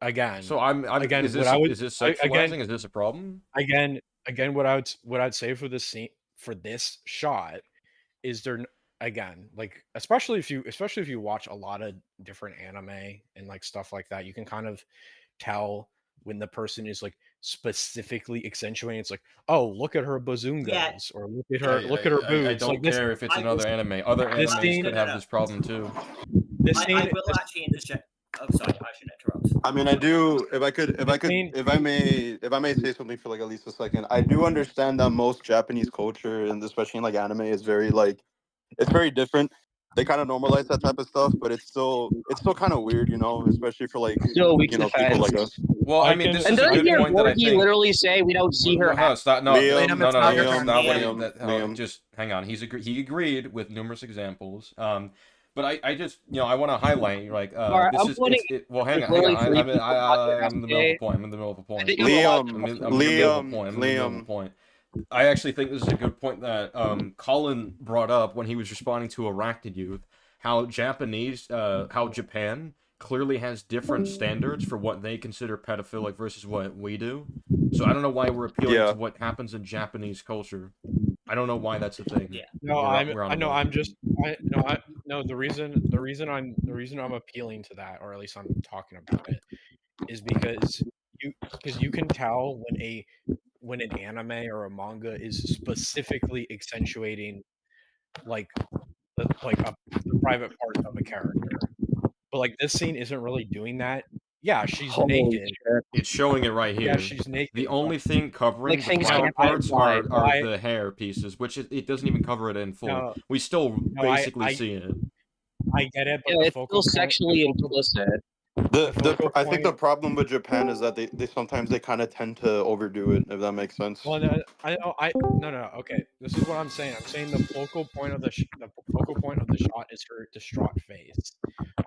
S2: again,
S3: So I'm
S2: again,
S3: is
S2: what
S3: this
S2: I would-
S3: is this
S2: I-
S3: sexualizing?
S2: again-
S3: Is this a problem?
S2: again, what I'd say for this scene, for this shot, is there again, like especially if you watch a lot of different anime and like stuff like that, you can kind of tell when the person is like specifically accentuating. It's like, oh, look at her bazungas, or look at her boobs.
S3: I don't
S2: like this,
S3: care if it's another anime. Other
S2: this
S3: animes
S2: scene-
S3: could have this problem too.
S2: this
S5: I
S2: scene,
S5: will actually interject. Oh, sorry, I shouldn't interrupt.
S11: I mean, I do. If I may say something for like at least a second, I do understand that most Japanese culture, and especially in like anime, is very like it's very different. They kind of normalize that type of stuff, but it's still kind of weird, you know, especially for like
S4: Still weak
S11: people
S4: defense.
S11: like us.
S3: Well, I mean, this
S4: And
S3: is a
S4: doesn't
S3: good
S4: hear
S3: point that I
S4: Borgie
S3: think.
S4: literally say we don't see her.
S3: No, stop. No,
S11: Liam,
S6: Liam, it's not your
S3: that's
S6: turn.
S3: not what
S11: Liam.
S3: just hang on. He agreed with numerous examples. But I just I want to highlight like
S4: Alright,
S3: this
S4: I'm
S3: is
S4: putting-
S3: well hang on.
S4: literally
S3: I'm
S4: three
S3: in
S4: people
S3: the middle of
S4: today.
S3: a point. I'm in the middle of a point.
S4: I think
S3: I'm in
S11: Liam,
S3: the middle of a point. I'm in the middle of a
S11: Liam.
S3: point. I actually think this is a good point that Colin brought up when he was responding to Arachnid Youth. How Japan clearly has different standards for what they consider pedophilic versus what we do. So I don't know why we're appealing
S11: Yeah.
S3: to what happens in Japanese culture. I don't know why that's a thing.
S5: Yeah.
S2: No,
S3: We're on a
S2: no,
S3: roll.
S2: I'm just, the reason I'm appealing to that, or at least I'm talking about it, is because you can tell when an anime or a manga is specifically accentuating like the private part of a character, but like this scene isn't really doing that. Yeah, she's
S4: Holy
S2: naked.
S4: shit.
S3: It's showing it right here.
S2: Yeah, she's naked.
S3: The only thing covering
S4: Like
S3: the
S4: things
S3: private
S4: can't
S3: parts
S4: hide.
S3: are the hair pieces, which it doesn't even cover it in full.
S2: No,
S3: we still
S2: no, I-
S3: basically see it.
S2: I get it, but
S4: Yeah,
S2: the
S4: it's
S2: focal
S4: still
S2: point,
S4: sexually implicit.
S11: I think the
S2: point-
S11: problem with Japan is that they sometimes they kind of tend to overdo it, if that makes sense.
S2: Well, no, no. Okay, this is what I'm saying. I'm saying the focal point of the shot is her distraught face.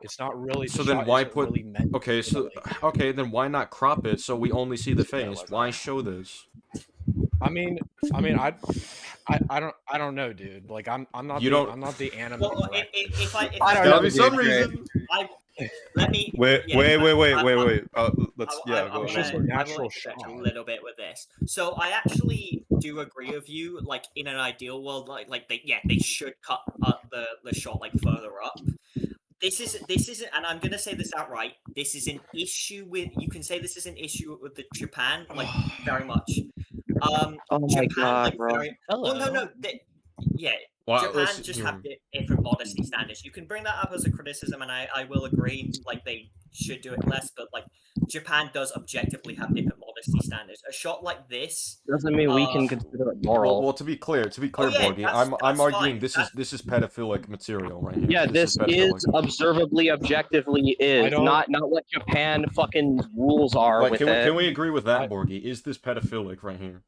S2: It's not really.
S3: So
S2: the
S3: then
S2: shot
S3: why
S2: isn't
S3: put?
S2: really meant
S3: Okay,
S2: to
S3: so
S2: really-
S3: then why not crop it so we only see the
S2: Yeah,
S3: face?
S2: like
S3: Why
S2: that.
S3: show this?
S2: I don't know, dude. Like I'm not.
S3: You
S2: the,
S3: don't-
S2: I'm not the anime.
S5: Well,
S2: director.
S5: if I
S4: don't
S3: Gotta
S4: know,
S3: be
S4: dude.
S3: some reason.
S5: let me
S11: Wait.
S5: yeah,
S11: Wait.
S5: Let's
S11: Yeah,
S5: I
S11: go
S5: will
S2: It's just a
S11: ahead.
S2: natural
S5: interject a
S2: shot.
S5: little bit with this. So I actually do agree with you. Like in an ideal world, like they should cut the shot like further up. this is and I'm gonna say this outright. This is an issue with. You can say this is an issue with the Japan, like very much.
S4: Oh my
S5: Japan,
S4: god,
S5: like
S4: bro.
S5: very. Well, no. Yeah,
S3: Well,
S5: Japan just have different modesty standards. You can bring that up as a criticism, and I will agree. Like they should do it less, but like Japan does objectively have different modesty standards. A shot like this
S4: doesn't mean we can consider it moral.
S3: Well, to be clear, Borgie, I'm arguing this is pedophilic material right here.
S4: Yeah, this is observably, objectively is not what Japan fucking rules are with it.
S3: Can we agree with that, Borgie? Is this pedophilic right here?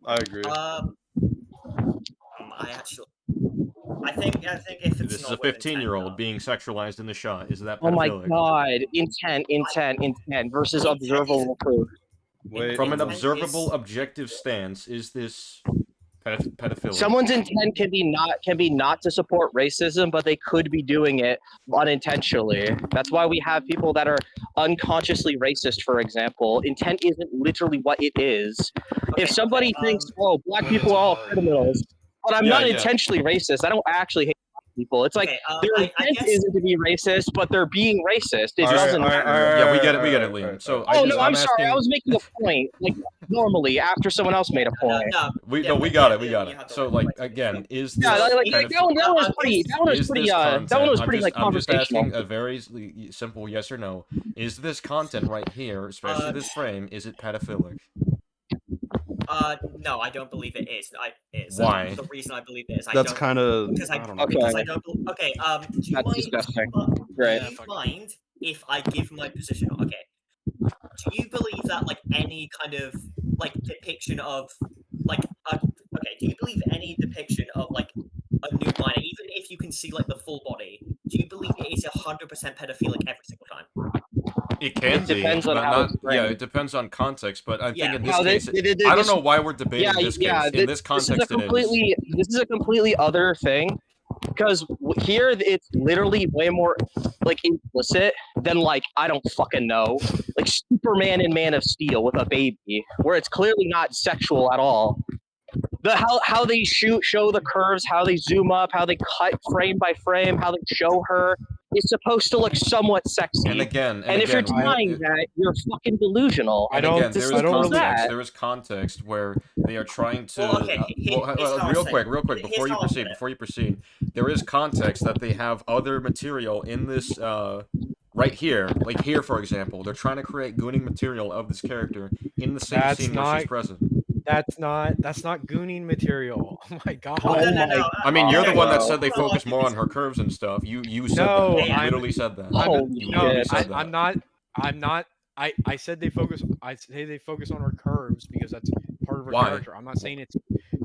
S11: I agree.
S5: I think if it's
S3: this is a 15-year-old being sexualized in the shot. Is that pedophilic?
S4: Oh my god! Intent versus observable proof.
S3: From an observable, objective stance, is this pedophilic?
S4: Someone's intent can be not to support racism, but they could be doing it unintentionally. That's why we have people that are unconsciously racist, for example. Intent isn't literally what it is. If somebody thinks, "Oh, black people are all criminals," but I'm not intentionally racist. I don't actually hate black people. It's like their intent isn't to be racist, but they're being racist. It doesn't matter.
S3: Yeah, we get it, Liam. So
S4: I'm sorry. I was making a point. Like normally, after someone else made a point.
S3: We got it. So like again, is this
S4: that one was pretty like
S3: I'm just
S4: conversational.
S3: asking a very simple yes or no. Is this content right here, especially this frame, is it pedophilic?
S5: No, I don't believe it is.
S3: Why?
S5: The reason I believe it is
S11: That's kind of
S5: because I don't believe. Okay. Do you
S4: That's
S5: mind?
S4: disgusting.
S5: Do you mind if I give my position? Okay. Do you believe that like any kind of like depiction of like okay? Do you believe any depiction of like a nude minor, even if you can see like the full body? Do you believe it is 100% pedophilic every single time?
S3: It can
S4: It depends
S3: be,
S4: on
S3: but
S4: how
S3: not.
S4: it's framed.
S3: Yeah, it depends on context. But I think in this
S4: No,
S3: case, I don't know why we're debating this case. In this context,
S4: this is a completely other thing. Because here it's literally way more like implicit than like I don't fucking know, like Superman and Man of Steel with a baby, where it's clearly not sexual at all. How they show the curves, how they zoom up, how they cut frame by frame, how they show her is supposed to look somewhat sexy.
S3: And
S4: if you're denying that, you're fucking delusional.
S3: There is context where they are trying to. Real quick, before you proceed, there is context that they have other material in this. Right here, like here, for example, they're trying to create gooning material of this character in the same scene where she's present.
S2: That's not gooning material. Oh my god.
S5: No.
S3: I mean, you're the one that said they focus more on her curves and stuff. You said that. You literally said that.
S2: I'm not. I said they focus. I say they focus on her curves because that's part of her character. I'm not saying it's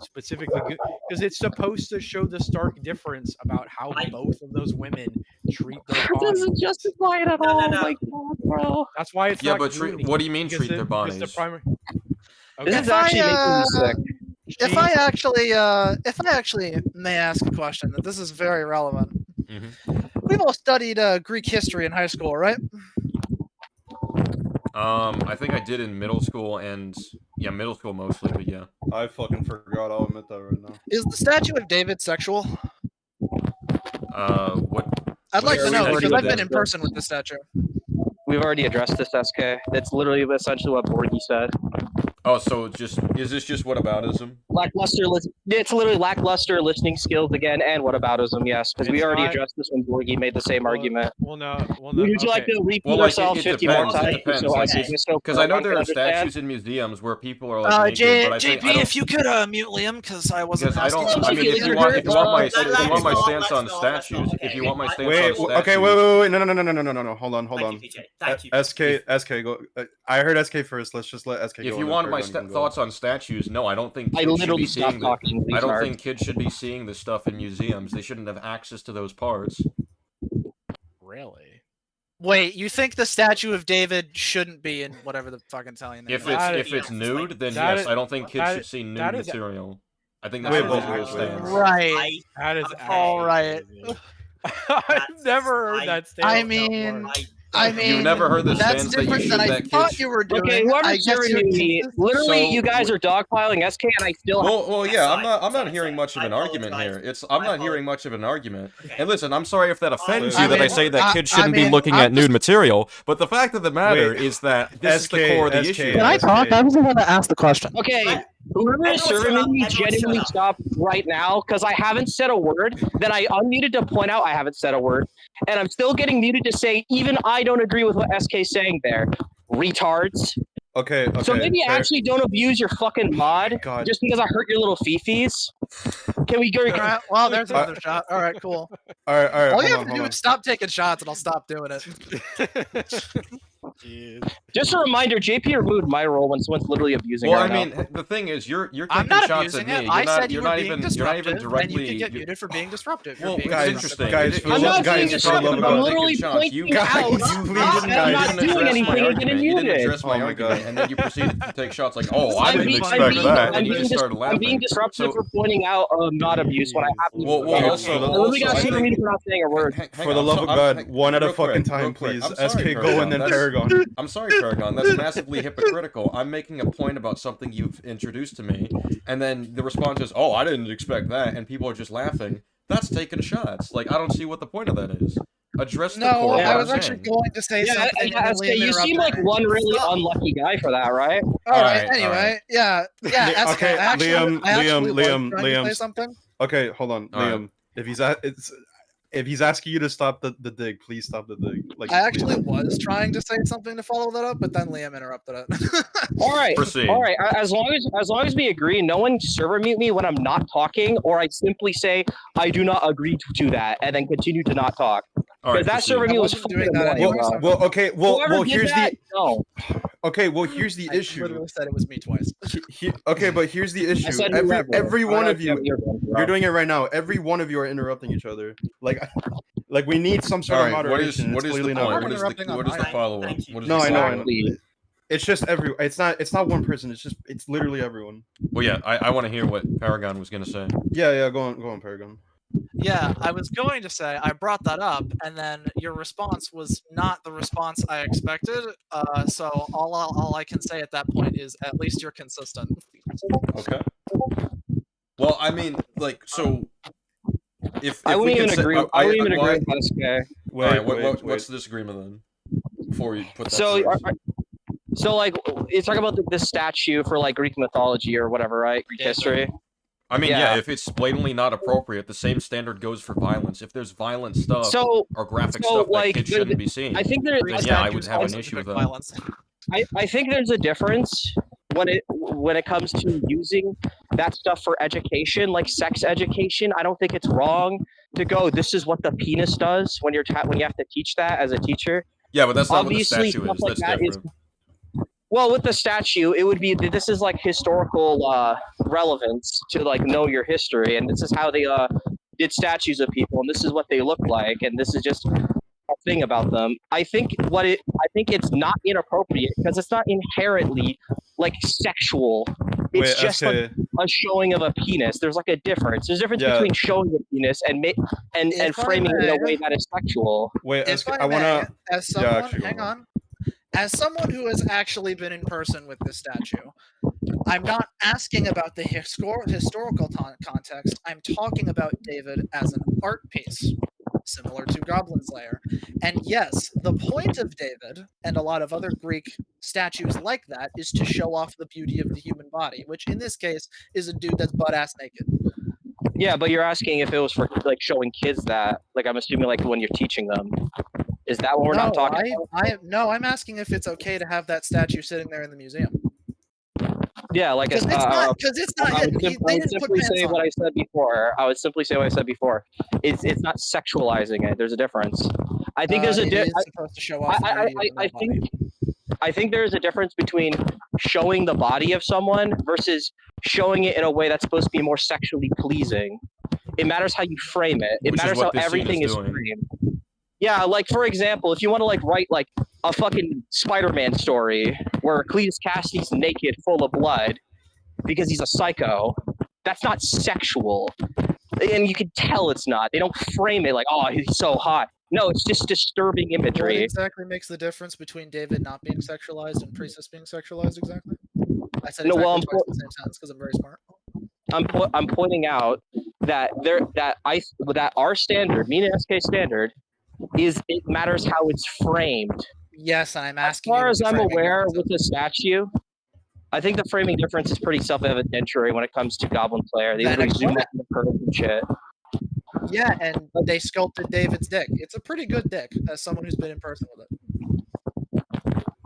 S2: specifically good because it's supposed to show the stark difference about how both of those women treat their bodies.
S4: That doesn't justify it at all. Oh my god, bro.
S2: That's why it's not gooning.
S3: What do you mean treat their bodies?
S4: This is actually making me sick.
S6: If I actually may ask a question, that this is very relevant. We've all studied Greek history in high school, right?
S3: I think I did in middle school and middle school mostly, but yeah.
S11: I fucking forgot. I'll admit that right now.
S6: Is the statue of David sexual?
S3: What?
S6: I'd like to know because I've been in person with the statue.
S4: We've already addressed this, SK. That's literally essentially what Borgie said.
S3: Oh, so is this just whataboutism?
S4: It's literally lackluster listening skills again, and whataboutism, yes, because we already addressed this when Borgie made the same argument.
S2: Well, no.
S4: Would you like to repeat ourselves 50 more times?
S3: Because I know there are statues in museums where people are like naked, but I think
S6: JP, if you could mute Liam, because I wasn't.
S3: I mean, if you want my stance on statues,
S11: Okay, wait, no, hold on. SK, go. I heard SK first. Let's just let SK go.
S3: If you want my thoughts on statues, no, I don't think
S4: I literally stopped talking.
S3: I don't think kids should be seeing this stuff in museums. They shouldn't have access to those parts.
S2: Really?
S6: Wait, you think the statue of David shouldn't be in whatever the fucking Italian name
S3: is? If it's nude, then yes, I don't think kids should see nude material. I think that's a reasonable stance.
S6: Right.
S2: That is
S6: all right.
S2: I've never heard that stance.
S6: I mean, I mean,
S3: You've never heard the
S6: that's
S3: stance that you
S6: different
S3: should
S6: than I
S3: that
S6: thought
S3: kids.
S6: you were doing.
S4: Okay,
S6: I
S4: whoever's
S6: guess
S4: serving
S6: you're
S4: me, literally,
S3: So-
S4: you guys are dogpiling SK, and I still.
S3: Well,
S5: Yes,
S3: yeah,
S5: I-
S3: I'm not
S5: sorry,
S3: hearing
S5: sorry.
S3: much of
S5: I
S3: an argument
S5: apologize.
S3: here. I'm
S5: I
S3: not hearing
S5: apologize.
S3: much of an argument.
S5: Okay.
S3: And listen, I'm sorry if that offends
S5: I
S3: you that I
S6: mean,
S3: say that kids shouldn't
S6: I
S3: be
S6: mean,
S3: looking
S6: I'm
S3: at nude
S6: just-
S3: material, but the fact of the matter
S10: Wait,
S3: is that this is the
S10: SK,
S3: core of the
S10: SK,
S3: issue.
S6: Can I talk? I was the one that asked the question.
S4: Okay,
S5: I-
S4: whoever is
S5: Everyone
S4: serving
S5: shut up,
S4: me,
S5: everyone
S4: genuinely
S5: shut up.
S4: stop right now, because I haven't said a word. Then I unmuted to point out I haven't said a word, and I'm still getting muted to say even I don't agree with what SK's saying there. Retards.
S10: Okay.
S4: So maybe
S10: fair.
S4: actually don't abuse your fucking mod
S10: God.
S4: just because I hurt your little fifis. Can we go?
S6: All right, well, there's another shot. All right, cool.
S10: All right.
S6: All you
S10: Hold
S6: have
S10: on,
S6: to
S10: hold
S6: do
S10: on.
S6: is stop taking shots, and I'll stop doing it.
S4: Just a reminder, JP removed my role when someone's literally abusing
S3: Well,
S4: her
S3: I
S4: now.
S3: mean, the thing is, you're
S6: I'm
S3: taking
S6: not
S3: shots at
S6: abusing
S3: me.
S6: it.
S3: You're
S6: I
S3: not,
S6: said you
S3: you're
S6: were
S3: not
S6: being
S3: even,
S6: disruptive,
S3: you're not even
S6: and you
S3: directly.
S6: could get muted for being disruptive. You're
S3: Well,
S6: being
S3: that's
S6: disruptive.
S3: interesting.
S10: Guys,
S3: It
S10: for
S4: I'm
S10: the
S4: not
S10: love-
S4: being
S10: guys, for the love
S4: disruptive.
S10: of
S4: I'm
S10: God.
S4: literally
S3: taking shots. You
S4: pointing
S3: guys,
S4: out.
S3: you
S4: I'm
S3: didn't
S4: not doing
S3: address
S4: anything
S3: my
S4: and
S3: argument.
S4: getting
S3: You didn't
S4: muted.
S3: address my
S10: Oh my
S3: argument,
S10: God.
S3: and then you proceeded to take shots like, "Oh, I
S4: I'm
S3: didn't
S4: being,
S3: expect that," and you
S4: being
S3: just started
S4: I'm being
S3: laughing.
S4: disruptive
S3: So,
S4: for pointing out not abuse when I haven't.
S3: well, also,
S4: I literally got
S3: I
S4: super
S3: think-
S4: muted for not saying a word.
S10: For the love of God, one at a fucking time, please. SK, go and then Paragon.
S3: I'm sorry, Paragon. That's massively hypocritical. I'm making a point about something you've introduced to me, and then the response is, "Oh, I didn't expect that," and people are just laughing. That's taking shots. Like, I don't see what the point of that is. Address the core of
S6: I
S3: what
S6: was
S3: I'm
S6: actually
S3: saying.
S6: going to say
S4: Yeah,
S6: something.
S4: yeah,
S6: and
S4: SK,
S6: Liam
S4: you seem like
S6: interrupted me.
S4: one really
S6: Stop.
S4: unlucky guy for that, right?
S6: All right.
S3: Alright,
S6: Anyway, yeah. SK,
S10: Okay,
S6: I actually,
S10: Liam,
S6: I actually
S10: Liam,
S6: was
S10: Liam,
S6: trying to say
S10: Liam.
S6: something.
S10: Okay, hold on,
S3: All right.
S10: Liam. If he's asking you to stop the dig, please stop the dig. Like,
S6: I actually
S10: please.
S6: was trying to say something to follow that up, but then Liam interrupted it.
S4: All right,
S3: Proceed.
S4: all right. As long as we agree, no one server mute me when I'm not talking, or I simply say I do not agree to that, and then continue to not talk.
S3: All right,
S4: Because that
S3: proceed.
S4: server
S6: I
S4: mute was
S6: wasn't
S4: fucking
S6: doing that
S4: annoying,
S6: anyway,
S4: bro.
S6: so-
S10: Well, okay,
S4: Whoever
S10: well,
S4: did
S10: here's
S4: that,
S10: the
S4: no.
S10: okay, well, here's the
S6: I
S10: issue.
S6: literally said it was me twice.
S10: Okay, but here's the
S4: I
S10: issue.
S4: said
S10: Every
S4: whoever.
S10: every one of you,
S4: You're
S10: you're doing it right now. Every one of you are interrupting each other. Like we need some sort
S3: All
S10: of
S3: right,
S10: moderation.
S3: what
S10: It's
S3: is the
S10: clearly
S3: point?
S10: not.
S6: I'm interrupting on
S3: What is the
S6: mine.
S3: follow-up?
S5: Thank you.
S3: What is
S10: No,
S3: the
S10: I know,
S3: follow-up?
S4: Exactly.
S10: It's just it's not one person. It's literally everyone.
S3: Well, yeah, I want to hear what Paragon was gonna say.
S10: Yeah, go on, Paragon.
S6: Yeah, I was going to say I brought that up, and then your response was not the response I expected. So all I can say at that point is at least you're consistent.
S3: Okay. Well, I mean, like, so if
S4: I
S3: we
S4: wouldn't
S3: can
S4: even
S3: say,
S4: agree. I wouldn't even agree with SK.
S3: All right, what's the disagreement then? Before we put that.
S4: So,
S3: to rest.
S4: so like, you're talking about the statue for like Greek mythology or whatever, right? Greek history.
S3: I mean,
S4: yeah.
S3: yeah, if it's blatantly not appropriate, the same standard goes for violence. If there's violent stuff
S4: So,
S3: or graphic
S4: so,
S3: stuff that
S4: like,
S3: kids
S4: the-
S3: shouldn't be seeing,
S4: I think there.
S3: then yeah, I would have an issue with that.
S6: Violence.
S4: I think there's a difference when it comes to using that stuff for education, like sex education. I don't think it's wrong to go, this is what the penis does when you have to teach that as a teacher.
S3: Yeah, but that's not
S4: Obviously,
S3: what the statue
S4: stuff
S3: is.
S4: like
S3: That's
S4: that is-
S3: different.
S4: Well, with the statue, it would be this is like historical relevance to like know your history, and this is how they did statues of people, and this is what they look like, and this is just a thing about them. I think it's not inappropriate because it's not inherently like sexual. It's
S10: Wait,
S4: just
S10: SK,
S4: like a showing of a penis. There's like a difference. There's a difference
S10: Yeah.
S4: between showing a penis and
S6: If I
S4: framing it in a
S6: may-
S4: way that is sexual.
S10: wait,
S6: If
S10: SK,
S6: I
S10: I wanna.
S6: may, as someone,
S10: actually,
S6: hang
S10: go on.
S6: on. As someone who has actually been in person with this statue, I'm not asking about the historical context. I'm talking about David as an art piece, similar to Goblin's Lair. And yes, the point of David and a lot of other Greek statues like that is to show off the beauty of the human body, which in this case is a dude that's butt-ass naked.
S4: Yeah, but you're asking if it was for like showing kids that. Like I'm assuming like when you're teaching them. Is that what we're not talking about?
S6: No, I'm asking if it's okay to have that statue sitting there in the museum.
S4: Yeah, like
S6: Because it's not.
S4: I
S6: It,
S4: would,
S6: they
S4: I would
S6: didn't put
S4: simply
S6: pants
S4: say
S6: on.
S4: what I said before. I would simply say what I said before. It's not sexualizing it. There's a difference. I think there's a
S6: It
S4: difference.
S6: is supposed to show off the beauty of the body.
S4: I think there is a difference between showing the body of someone versus showing it in a way that's supposed to be more sexually pleasing. It matters how you frame it. It
S3: Which is
S4: matters
S3: what
S4: how
S3: this scene
S4: everything
S3: is
S4: is
S3: doing.
S4: framed. Yeah, like for example, if you want to like write like a fucking Spider-Man story where Cletus Cassidy's naked, full of blood, because he's a psycho, that's not sexual, and you can tell it's not. They don't frame it like, oh, he's so hot. No, it's just disturbing
S6: What
S4: imagery.
S6: exactly makes the difference between David not being sexualized and Priestess being sexualized exactly? I said
S4: No,
S6: exactly
S4: well,
S6: twice in the same sentence because I'm very smart.
S4: I'm pointing out that that our standard, me and SK standard, is it matters how it's framed.
S6: Yes, and I'm
S4: As
S6: asking you
S4: far
S6: what
S4: as
S6: the
S4: I'm
S6: framing
S4: aware,
S6: difference
S4: with the statue, I think the framing difference is pretty self-evidentiary when it comes to Goblin Slayer. They
S6: Then
S4: literally zoom
S6: explain
S4: up the curves and shit.
S6: is. Yeah, and they sculpted David's dick. It's a pretty good dick, as someone who's been in person with it.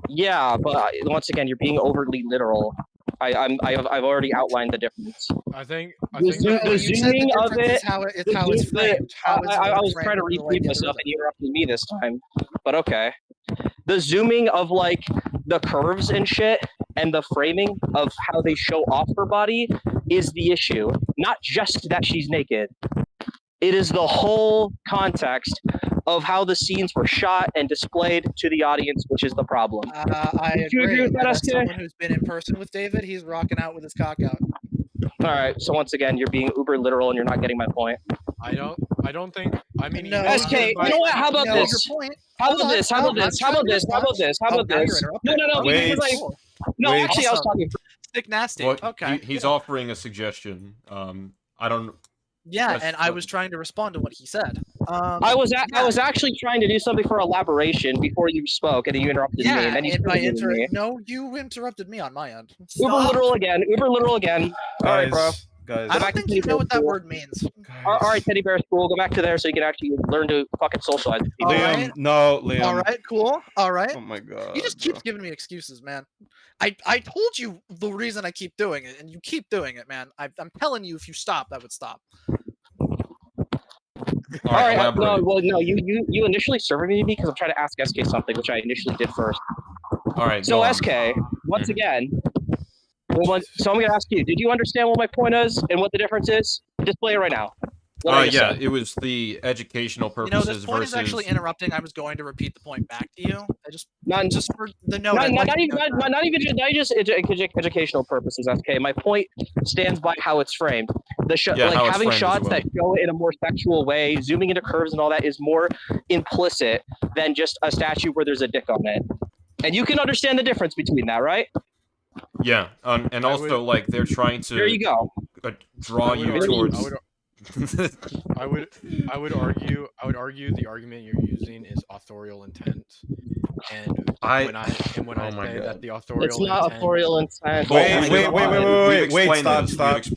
S4: Yeah, but once again, you're being overly literal. I've already outlined the difference.
S2: I think
S6: No,
S4: the
S6: you said
S4: zooming
S6: the
S4: of
S6: difference
S4: it.
S6: is how it's framed. How is
S4: I
S6: one
S4: was
S6: framed
S4: trying to
S6: the way
S4: repeat
S6: the other
S4: myself, and
S6: isn't?
S4: you interrupted me this time. But okay. The zooming of like the curves and shit, and the framing of how they show off her body is the issue. Not just that she's naked. It is the whole context of how the scenes were shot and displayed to the audience, which is the problem.
S6: I
S4: Would you
S6: agree.
S4: agree with that,
S6: As
S4: SK?
S6: someone who's been in person with David, he's rocking out with his cock out.
S4: All right. So once again, you're being uber literal, and you're not getting my point.
S2: I don't think. I mean,
S6: No,
S4: SK, you know what? How about
S6: no,
S4: this?
S6: your point.
S4: How
S6: Hold
S4: about
S6: on,
S4: this? How about
S6: no,
S4: this?
S6: I'm
S4: How about
S6: trying to
S4: this? How about
S6: respond.
S4: this? How about
S6: now you're
S4: this?
S6: interrupting.
S4: No,
S6: Okay,
S4: because I
S6: cool.
S4: no,
S10: Wait.
S4: actually, I was talking.
S6: Stick nasty.
S3: Well,
S6: Okay.
S3: he's offering a suggestion. I don't.
S6: Yeah,
S3: That's
S6: and I
S3: what-
S6: was trying to respond to what he said.
S4: I was actually trying to do something for elaboration before you spoke, and then you interrupted me, and then you interrupted me.
S6: No, you interrupted me on my end.
S4: Uber literal again. Uber literal again. All right, bro.
S10: Guys,
S6: I don't think you know what that word means.
S4: All right, Teddy Bear School. Go back to there so you can actually learn to fucking socialize with people.
S10: Liam, no, Liam.
S6: All right, cool. All right.
S10: Oh my god.
S6: You just keep giving me excuses, man. I told you the reason I keep doing it, and you keep doing it, man. I'm telling you, if you stopped, I would stop.
S4: All right, no, you initially served me because I'm trying to ask SK something, which I initially did first.
S3: All right.
S4: So SK, once again, so I'm gonna ask you: did you understand what my point is and what the difference is? Display it right now.
S3: Yeah, it was the educational purposes
S6: this point
S3: versus.
S6: is actually interrupting. I was going to repeat the point back to you. I just
S4: not
S6: for the note.
S4: Not even just educational purposes. SK, my point stands by how it's framed. The having shots that show it in a more sexual way, zooming into curves and all that is more implicit than just a statue where there's a dick on it. And you can understand the difference between that, right?
S3: Yeah, and also like they're trying to.
S4: There you go.
S3: Draw you towards.
S2: I would argue the argument you're using is authorial intent, and when I say that the authorial
S4: it's not
S2: intent,
S4: authorial intent.
S3: Wait,
S10: stop.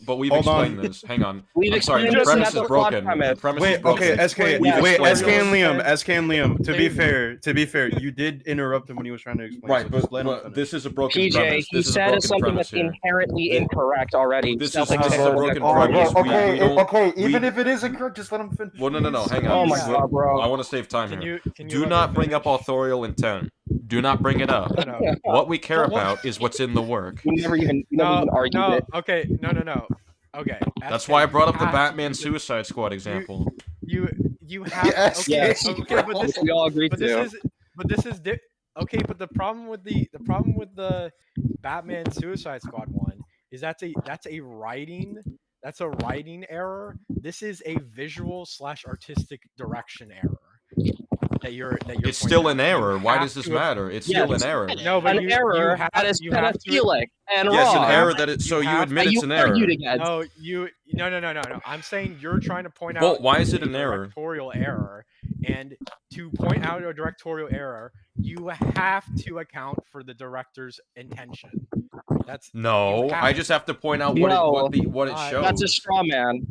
S3: But we've explained this. Hang on. I'm sorry, the
S4: this
S3: premise
S4: and
S3: is broken. The premise is broken.
S10: Okay, SK and Liam. To be fair, you did interrupt him when he was trying to explain.
S3: Right,
S10: so
S3: but this is a broken
S4: PJ,
S3: premise.
S4: he said something that's inherently incorrect already.
S3: This is a broken premise.
S10: Okay, even if it is incorrect, just let him finish.
S3: Well, no, hang on.
S4: Oh my god, bro.
S3: I want to save time here.
S2: Can
S3: Do not bring up authorial intent. Do not bring it up. What we care about is what's in the work.
S4: You never even argued it.
S2: Okay, no. Okay.
S3: That's why I brought up the Batman Suicide Squad example.
S2: You have
S4: yes.
S2: Okay, but this
S4: we all agree
S2: but this is okay, but the problem with the Batman Suicide Squad one is that's a writing error. This is a visual / artistic direction error. That you're
S3: it's still an error. Why does this matter? It's still an error.
S2: No, but
S4: an error that is pedophilic and
S3: yes,
S4: wrong.
S3: an error that it. So you admit it's an error.
S2: No, no. I'm saying you're trying to point out.
S3: Well, why is it an error?
S2: Directorial error, and to point out a directorial error, you have to account for the director's intention.
S3: I just have to point out what it shows.
S4: That's a straw man.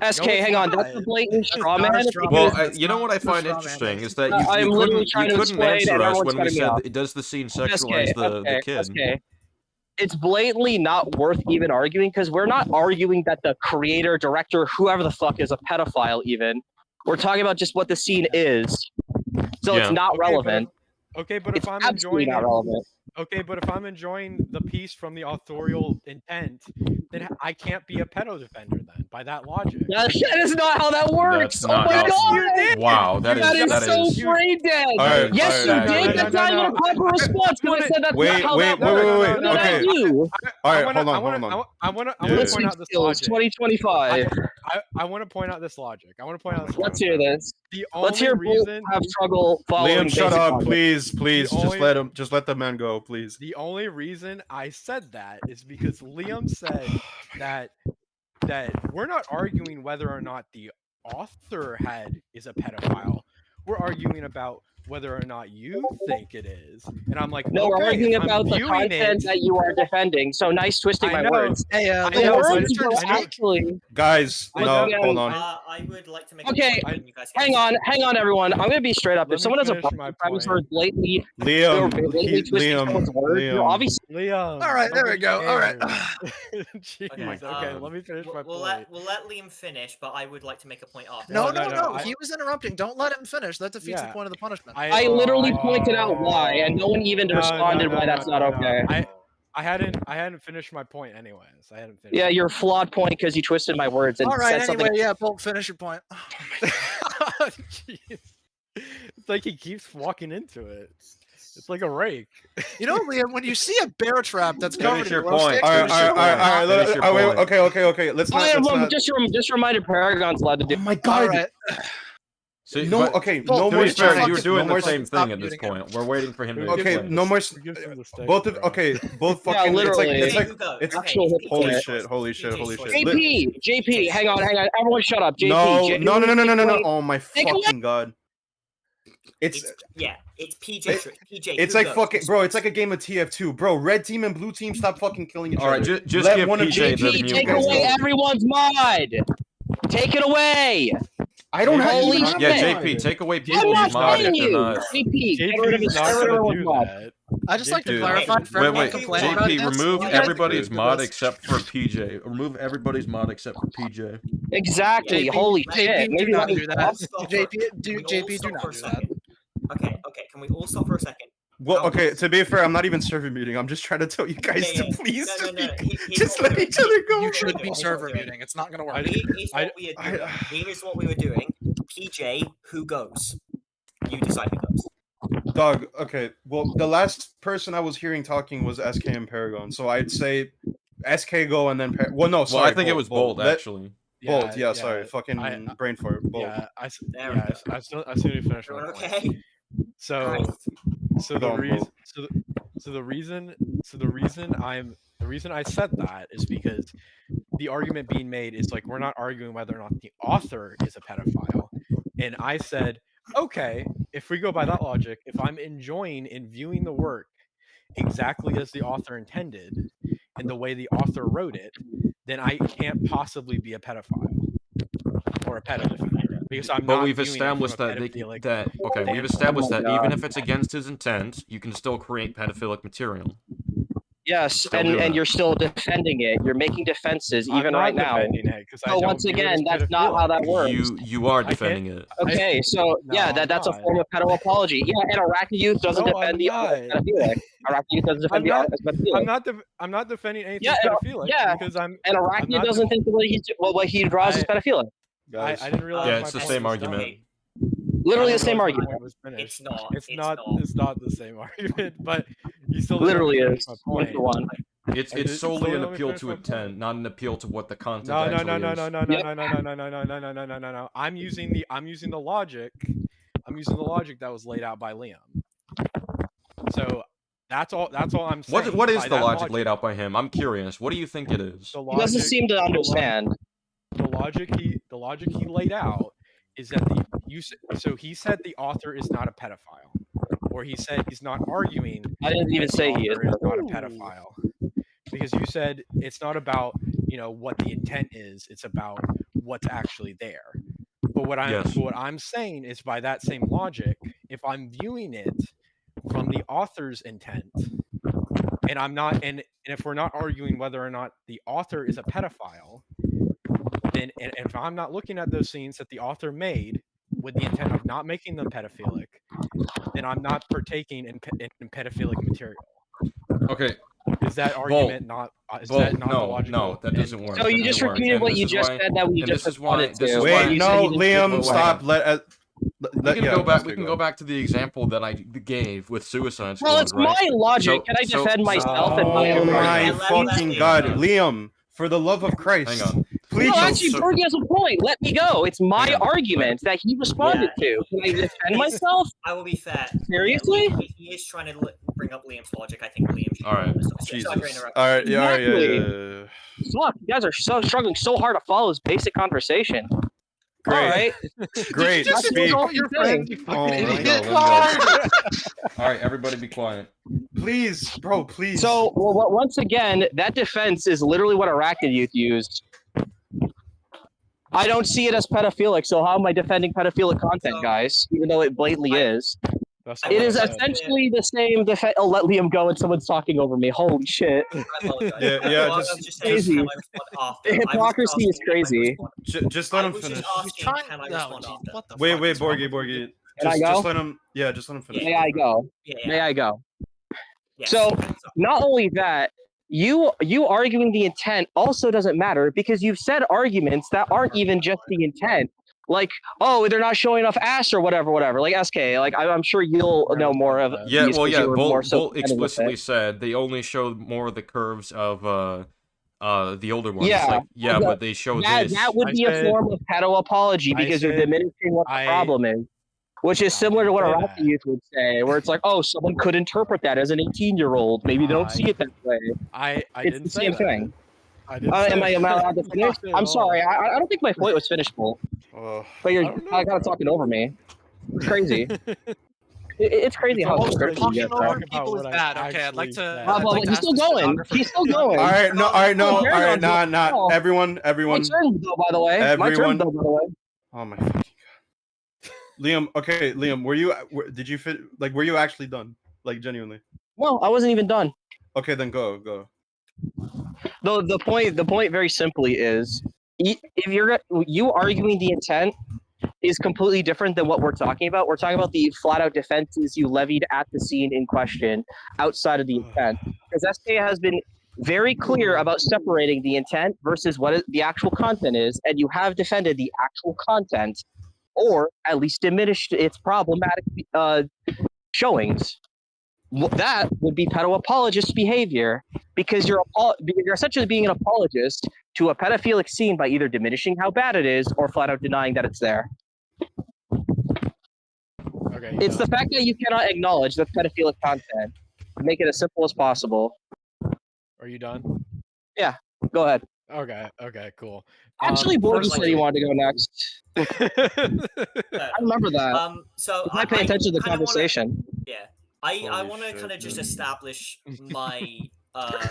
S4: SK, hang on, that's a blatant straw man.
S3: Well, you know what I find interesting is that you couldn't answer us when we said, does the scene sexualize the kid?
S4: SK. It's blatantly not worth even arguing because we're not arguing that the creator, director, whoever the fuck is a pedophile even. We're talking about just what the scene is. So it's not relevant.
S2: But
S4: it's
S2: if I'm
S4: absolutely
S2: enjoying
S4: not relevant.
S2: Okay, but if I'm enjoying the piece from the authorial intent, then I can't be a pedo defender then. by that logic.
S4: That is not how that works.
S3: That's
S4: Oh
S3: not
S4: my
S3: how-
S4: god!
S3: Wow, that
S4: is so brain dead.
S10: Alright,
S4: Yes, you
S10: alright.
S4: did. That's not even a proper response because I said that's
S10: Wait,
S4: not how
S10: wait,
S4: that
S10: wait,
S4: works.
S10: wait,
S4: What did I
S10: okay.
S4: do?
S10: Alright, hold on.
S2: I want to
S10: Yeah.
S2: point out this
S4: Skills,
S2: logic.
S4: 2025.
S2: I want to point out this logic.
S4: Let's hear this.
S2: The
S4: Let's
S2: only
S4: hear Bolt
S2: reason
S4: have struggle following
S10: Liam, shut
S4: basic
S10: up,
S4: logic.
S10: please.
S2: only-
S10: Just let the man go, please.
S2: The only reason I said that is because Liam said that we're not arguing whether or not the author is a pedophile. We're arguing about whether or not you think it is. And I'm like,
S4: No,
S2: okay,
S4: we're arguing
S2: if I'm
S4: about the
S2: viewing
S4: content that you are defending. So nice twisting
S2: I
S4: my
S2: know.
S4: words.
S6: Hey,
S2: I
S4: The
S2: know,
S4: words
S2: but-
S4: were
S2: I know-
S4: actually.
S10: Guys,
S2: I
S10: no,
S4: know.
S10: hold on.
S5: I would like to make
S4: Okay,
S5: a point when you guys get
S4: Hang on, everyone. I'm gonna be straight up.
S2: Let
S4: If
S2: me
S4: someone has a
S2: finish my
S4: premise
S2: point.
S4: or blatantly,
S10: Liam,
S4: twisting someone's words, you're
S10: Liam.
S4: obviously
S2: Liam.
S6: All right, there we
S2: nobody
S6: go. All right.
S2: cares. Jeez,
S5: Okay,
S2: okay, let me finish my
S5: we'll
S2: point.
S5: we'll let Liam finish, but I would like to make a point after.
S6: No,
S2: No,
S6: no,
S2: no,
S6: no. He was interrupting. Don't let him finish. That defeats the
S2: Yeah.
S6: point of the punishment.
S4: I literally pointed out why, and no one even responded why that's not okay.
S2: I hadn't finished my point anyways. I hadn't finished.
S4: Yeah, your flawed point because you twisted my words and
S6: All right.
S4: said
S6: Anyway,
S4: something.
S6: yeah, Bolt, finish your point.
S2: Jeez. It's like he keeps walking into it. It's like a rake.
S6: You know, Liam, when you see a bear trap that's
S3: Finish
S6: covered in
S3: your
S6: glow
S3: point.
S6: sticks,
S10: All
S6: you're
S10: right.
S3: Finish your point.
S10: Okay. Let's not.
S4: Just reminded Paragon's allowed to do.
S10: Oh my
S6: all
S10: god.
S6: right.
S3: See,
S10: No,
S3: but
S10: okay,
S6: Bolt,
S10: no
S3: to
S10: more
S3: be fair,
S6: fucking-
S3: you're doing
S10: no more
S3: the same
S6: stop
S3: thing at this
S6: muting him.
S3: point. We're waiting for him to
S10: Okay,
S3: explain.
S10: no more.
S2: Who gives him the stick,
S10: Both
S2: bro?
S10: both fucking.
S4: literally.
S10: It's like
S5: Who goes?
S10: it's
S5: Okay,
S4: actual
S5: PJ's
S10: holy
S5: choice.
S10: shit, holy shit,
S5: PJ's
S10: holy
S5: choice.
S10: shit.
S4: JP, hang on. Everyone shut up. JP.
S10: No. Oh my
S4: Take away-
S10: fucking god. It's
S5: It's PJ. PJ.
S10: it's
S5: who
S10: like
S5: goes?
S10: fucking bro. It's like a game of TF2, bro. Red team and blue team, stop fucking killing each
S3: All right,
S10: other.
S3: just
S10: Let
S3: give
S10: one of
S3: PJ the
S4: JP,
S3: mute.
S4: take
S10: guys
S4: away
S10: go.
S4: everyone's mod. Take it away.
S10: I don't have.
S4: Holy
S10: even-
S4: shit.
S3: Yeah, JP, take away
S4: I'm
S3: people's
S4: not
S3: mod if
S4: fighting
S3: they're
S4: you.
S3: not.
S4: JP, get rid of
S2: JP's
S4: his
S2: not gonna
S4: everyone's
S2: do
S4: mod.
S2: that.
S6: I just like to
S10: Dude.
S6: clarify.
S5: Wait,
S6: for everyone
S3: Wait,
S6: complaining about
S3: JP,
S6: this,
S3: remove
S6: you guys
S3: everybody's
S6: agree
S3: mod
S6: with this.
S3: except for PJ. Remove everybody's mod except for PJ.
S4: Exactly.
S6: JP,
S4: Holy
S6: JP,
S4: shit.
S6: do
S4: Maybe
S6: not
S4: let me
S6: do that.
S4: talk.
S6: JP, do not do that.
S5: Okay, can we all stop for a second?
S10: Well, okay. To be fair, I'm not even server muting. I'm just trying to tell you guys
S5: Yeah,
S10: to please
S5: No, no, no.
S10: just let each other go.
S6: You should
S5: Here's
S6: be
S5: what
S6: server
S5: we're doing.
S6: muting. It's not going to work.
S5: Here's what we are doing. Here is what we were doing. PJ, who goes? You decide who goes.
S10: Dog, okay. Well, the last person I was hearing talking was SK and Paragon, so I'd say SK go and then well, no, sorry.
S3: Well, I think it was Bolt actually.
S10: Bolt, yeah, sorry, fucking brain fart. Bolt.
S2: Yeah, I
S5: There
S2: still need to finish my
S5: Everyone
S2: point.
S5: okay?
S2: So
S10: Go
S2: the
S10: on,
S2: reason
S10: Bolt.
S2: the reason I said that is because the argument being made is like we're not arguing whether or not the author is a pedophile. And I said, okay, if we go by that logic, if I'm enjoying and viewing the work exactly as the author intended and the way the author wrote it, then I can't possibly be a pedophile or a pedophile because I'm
S3: But
S2: not
S3: we've
S2: viewing it
S3: established
S2: from a
S3: that
S2: pedophilic
S3: okay, we've established that even if it's against his intent, you can still create pedophilic material.
S4: Yes,
S3: Still do
S4: and
S3: that.
S4: you're still defending it. You're making defenses even
S2: I'm not
S4: right now.
S2: defending it 'cause I
S4: So
S2: don't
S4: once
S2: view it
S4: again,
S2: as
S4: that's not how that works.
S3: You are
S2: I can't-
S3: defending it.
S4: Okay, so
S2: No,
S4: yeah,
S2: I'm
S4: that's a
S2: not.
S4: form of pedo-apology. Yeah, and Iraqi youth doesn't
S2: No,
S4: defend
S2: I'm
S4: the
S2: not.
S4: pedophilic. Iraqi youth doesn't defend the pedophilic.
S2: I'm not defending anything
S4: Yeah,
S2: pedophilic
S4: yeah,
S2: because I'm
S4: and Iraqi
S2: I'm not
S4: doesn't think the way what he draws is pedophilic.
S2: I didn't realize
S3: Yeah,
S2: my
S3: it's the
S2: point
S3: same
S2: was
S3: argument.
S2: done.
S4: Literally
S2: I
S4: the
S2: didn't
S4: same
S2: realize my
S4: argument.
S2: point was finished.
S5: It's not.
S2: It's not the same argument, but you still didn't
S4: Literally
S2: let me finish
S4: is
S2: my
S4: one
S2: point.
S4: for one.
S3: It's
S2: I did-
S3: solely
S2: still
S3: an
S2: let me
S3: appeal
S2: finish
S3: to
S2: my
S3: intent, not an appeal to what the content
S2: No,
S3: actually
S2: no, no,
S3: is.
S2: no, no, no, no, no, no, no, no, no, no, no, no, no, no, no. I'm using the logic. I'm using the logic that was laid out by Liam. So that's all I'm saying.
S3: What is
S2: by
S3: the
S2: that
S3: logic laid out by him? I'm curious. What do you think it is?
S2: The
S4: He doesn't
S2: logic-
S4: seem to understand.
S2: The logic he laid out is that so he said the author is not a pedophile, or he said he's not arguing.
S4: I didn't even
S2: that the
S4: say he is.
S2: author not a pedophile, because you said it's not about what the intent is; it's about what's actually there. But what I'm saying is, by that same logic, if I'm viewing it from the author's intent, and I'm not, and if we're not arguing whether or not the author is a pedophile, then and if I'm not looking at those scenes that the author made with the intent of not making them pedophilic, then I'm not partaking in pedophilic material.
S3: Okay,
S2: Is that argument not? Is that not the logical?
S3: No, that doesn't work.
S4: So you
S3: That
S4: just
S3: doesn't work.
S4: repeated
S3: And
S4: what
S3: this
S4: you
S3: is
S4: just
S3: why-
S4: said that we
S3: and
S4: just
S3: this is why.
S4: responded
S3: This
S4: to.
S3: is
S10: Wait,
S3: why.
S4: You said
S10: no,
S4: you didn't-
S10: Liam,
S3: Wait,
S10: stop.
S3: We can go back. We can go back to the example that I gave with Suicide Squad.
S4: Well, it's
S3: right?
S4: my logic.
S3: So-
S4: Can I
S3: so-
S4: defend
S3: so-
S4: myself and my
S10: Oh
S4: own
S10: my
S4: argument?
S10: fucking god, Liam! For the love of Christ,
S3: Hang on.
S10: please.
S4: No, actually, Borgie has a point. Let me go. It's my
S3: Hang on.
S4: argument that he responded to. Can I defend myself?
S5: I will be fair.
S4: Seriously?
S5: Yeah, if he is trying to bring up Liam's logic, I think Liam should.
S3: All right.
S5: Sorry for interrupting.
S10: All right, yeah,
S4: Exactly. Fuck, you guys are so struggling so hard to follow this basic conversation.
S10: Great.
S4: All right.
S10: Great.
S6: Just
S10: Speak.
S6: insult your friend, you
S10: Oh
S6: fucking
S10: my
S6: idiot.
S10: god.
S3: All right, everybody, be quiet.
S10: Please, bro, please.
S4: So, well, once again, that defense is literally what Arachnid Youth used. I don't see it as pedophilic, so how am I defending pedophilic content, guys? Even though it blatantly is. It is essentially the same defense. Oh, let Liam go and someone's talking over me. Holy shit.
S5: I apologize.
S10: Yeah,
S5: Well,
S10: just-
S5: I was just saying,
S4: crazy.
S5: can I respond after?
S4: The
S5: I was
S4: hypocrisy is
S5: asking if I
S4: crazy.
S5: respond-
S10: Just let
S5: I
S10: him
S5: was
S10: finish.
S5: just asking, can I respond after?
S6: What the
S10: Wait,
S6: fuck
S10: wait,
S6: is wrong
S10: Borgie,
S6: with
S10: Borgie.
S6: you?
S4: Can I go?
S10: Just let him. Yeah, just let him finish.
S4: May I go?
S5: Yeah.
S4: May I go?
S5: Yes.
S4: So, not only that, you arguing the intent also doesn't matter because you've said arguments that aren't even just the intent. Like, oh, they're not showing enough ass or whatever. Like SK, like I'm sure you'll know more of.
S3: Yeah,
S4: these
S3: well,
S4: 'cause
S3: yeah.
S4: you were more
S3: Volt
S4: so defending with
S3: explicitly
S4: it.
S3: said they only showed more of the curves of the older ones.
S4: Yeah,
S3: Like, yeah,
S4: that-
S3: but they show
S4: That
S3: this.
S4: would be a form of pedo-apology because you're diminishing what the problem is. Which is similar to what a Rappi youth would say, where it's like, oh, someone could interpret that as an 18-year-old. Maybe they don't see it that way.
S2: I
S4: It's
S2: didn't
S4: the
S2: say
S4: same
S2: that.
S4: thing.
S2: I didn't
S4: Am
S2: say
S4: I allowed to
S2: that.
S4: finish?
S2: Not at
S4: I'm
S2: all.
S4: sorry. I don't think my point was finished, Bull. But you're kind of talking over me. It's crazy. It's crazy how
S6: Most
S4: descriptive you
S6: talking
S4: get
S6: over
S4: there.
S6: people is bad. Okay, I'd like to.
S4: Well,
S6: I'd like to
S4: he's
S6: ask
S4: still
S6: the
S4: going.
S6: stenographer
S4: He's
S6: to
S4: still
S6: sit down.
S4: going.
S10: All right, no, all right, no, all
S4: Turn
S10: right,
S4: on,
S10: nah,
S4: Bull.
S10: nah.
S4: No.
S10: Everyone.
S4: My turn, though, by the way. My turn,
S10: Everyone.
S4: though, by the way.
S10: Oh my fucking god. Liam, okay, Liam, did you fit? Like, were you actually done? Like, genuinely?
S4: No, I wasn't even done.
S10: Okay, then go.
S4: Though the point very simply is, if you arguing the intent is completely different than what we're talking about. We're talking about the flat out defenses you levied at the scene in question outside of the intent. Because SK has been very clear about separating the intent versus what the actual content is, and you have defended the actual content, or at least diminished its problematic showings. That would be pedo-apologist behavior because you're essentially being an apologist to a pedophilic scene by either diminishing how bad it is or flat out denying that it's there.
S2: Okay.
S4: It's the fact that you cannot acknowledge the pedophilic content. Make it as simple as possible.
S2: Are you done?
S4: Yeah, go ahead.
S2: Okay, cool.
S4: Actually, Borgie
S5: first,
S4: said he wanted to go next. I remember that.
S5: So
S4: I pay attention to the
S5: kinda
S4: conversation.
S5: I
S10: Holy
S5: want to
S10: shit,
S5: kind of just
S10: dude.
S5: establish my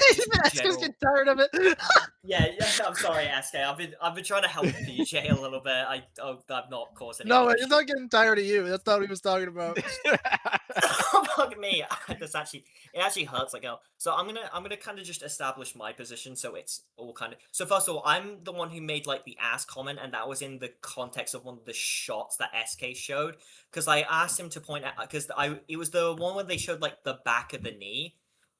S6: He's
S5: general...
S6: getting tired of it.
S5: yeah, I'm sorry, SK. I've been trying to help DJ a little bit. I've not caused any.
S6: No, he's not getting tired of you. That's not what he was talking about.
S5: Fuck me. It actually hurts like hell. So I'm gonna kind of just establish my position so it's all kind of. So first of all, I'm the one who made like the ass comment, and that was in the context of one of the shots that SK showed, because I asked him to point out, because it was the one where they showed like the back of the knee.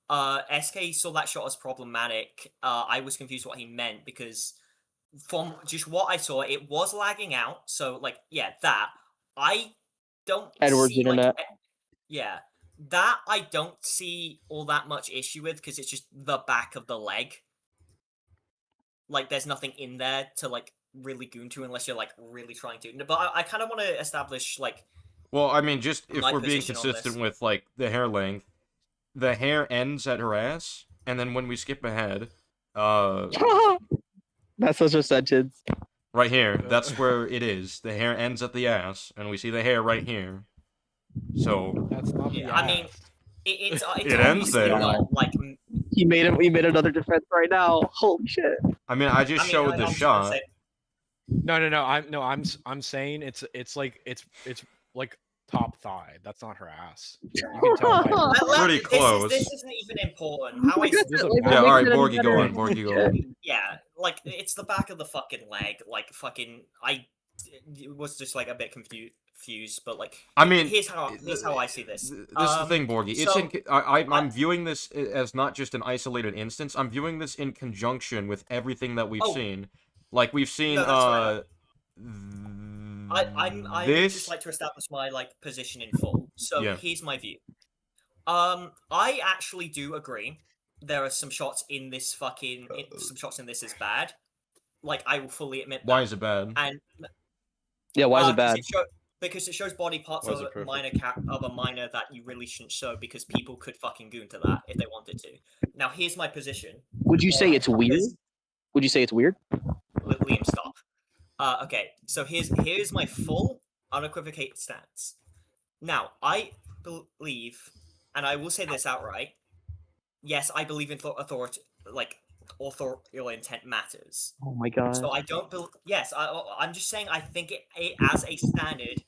S5: SK saw that shot as problematic. I was confused what he meant because from just what I saw, it was lagging out. So like, yeah, that I don't
S4: Edward's
S5: see,
S4: internet.
S5: yeah, that I don't see all that much issue with because it's just the back of the leg. Like, there's nothing in there to like really goon to unless you're like really trying to. But I kind of want to establish like.
S3: Well, I mean, just if
S5: my
S3: we're being
S5: position on
S3: consistent
S5: this.
S3: with like the hair length, the hair ends at her ass, and then when we skip ahead,
S4: That's such a sentence.
S3: right here, that's where it is. The hair ends at the ass, and we see the hair right here. So
S2: That's not the
S5: Yeah, I mean,
S2: ass.
S5: it's
S3: It ends
S5: obviously
S3: there.
S5: not like.
S4: He made another defense right now. Holy shit.
S3: I mean, I just showed the
S5: I'm just gonna
S3: shot.
S5: say-
S2: I'm saying it's like top thigh. That's not her ass. You can tell.
S3: Pretty close.
S5: This isn't even important. How I
S3: Yeah, all right, Borgie, go on. Borgie, go on.
S5: Yeah, like it's the back of the fucking leg. Like fucking, I was just like a bit confused, but like,
S3: I mean,
S5: here's how I see this.
S3: This is the thing, Borgie. It's
S5: so-
S3: I'm viewing this as not just an isolated instance. I'm viewing this in conjunction with everything that we've seen. Like we've seen,
S5: No, that's fair I would
S3: this.
S5: just like to establish my position in full. So
S3: Yeah.
S5: here's my view. I actually do agree. There are some shots in this some shots in this is bad. Like, I will fully admit that.
S3: Why is it bad?
S5: And
S4: Yeah, why is it bad?
S5: Because it shows body parts
S10: Why
S5: of
S10: is it
S5: a
S10: perfect?
S5: minor that you really shouldn't show because people could fucking goon to that if they wanted to. Now, here's my position.
S4: Would you say it's weird? Would you say it's weird?
S5: Liam, stop. Okay, so here's my full, unequivocated stance. Now, I believe, and I will say this outright, yes, I believe in authorial intent matters.
S4: Oh my god.
S5: So I don't believe. Yes, I'm just saying I think it as a standard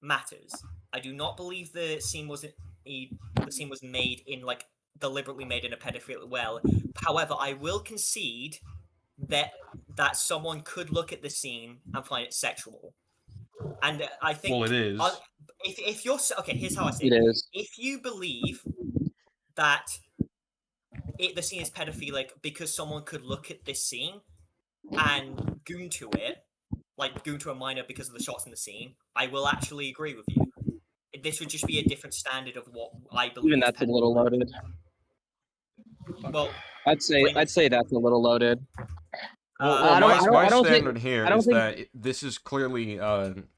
S5: matters. I do not believe the scene was made in deliberately made in a pedophilic way. However, I will concede that someone could look at the scene and find it sexual. And I think,
S3: well, it is.
S5: If you're okay, here's how I say
S4: it is.
S5: If you believe that the scene is pedophilic because someone could look at this scene and goon to it, like goon to a minor because of the shots in the scene, I will actually agree with you. This would just be a different standard of what I believe.
S4: Even that's a little loaded.
S5: Well,
S4: I'd say that's a little loaded.
S3: My standard here is that this is clearly,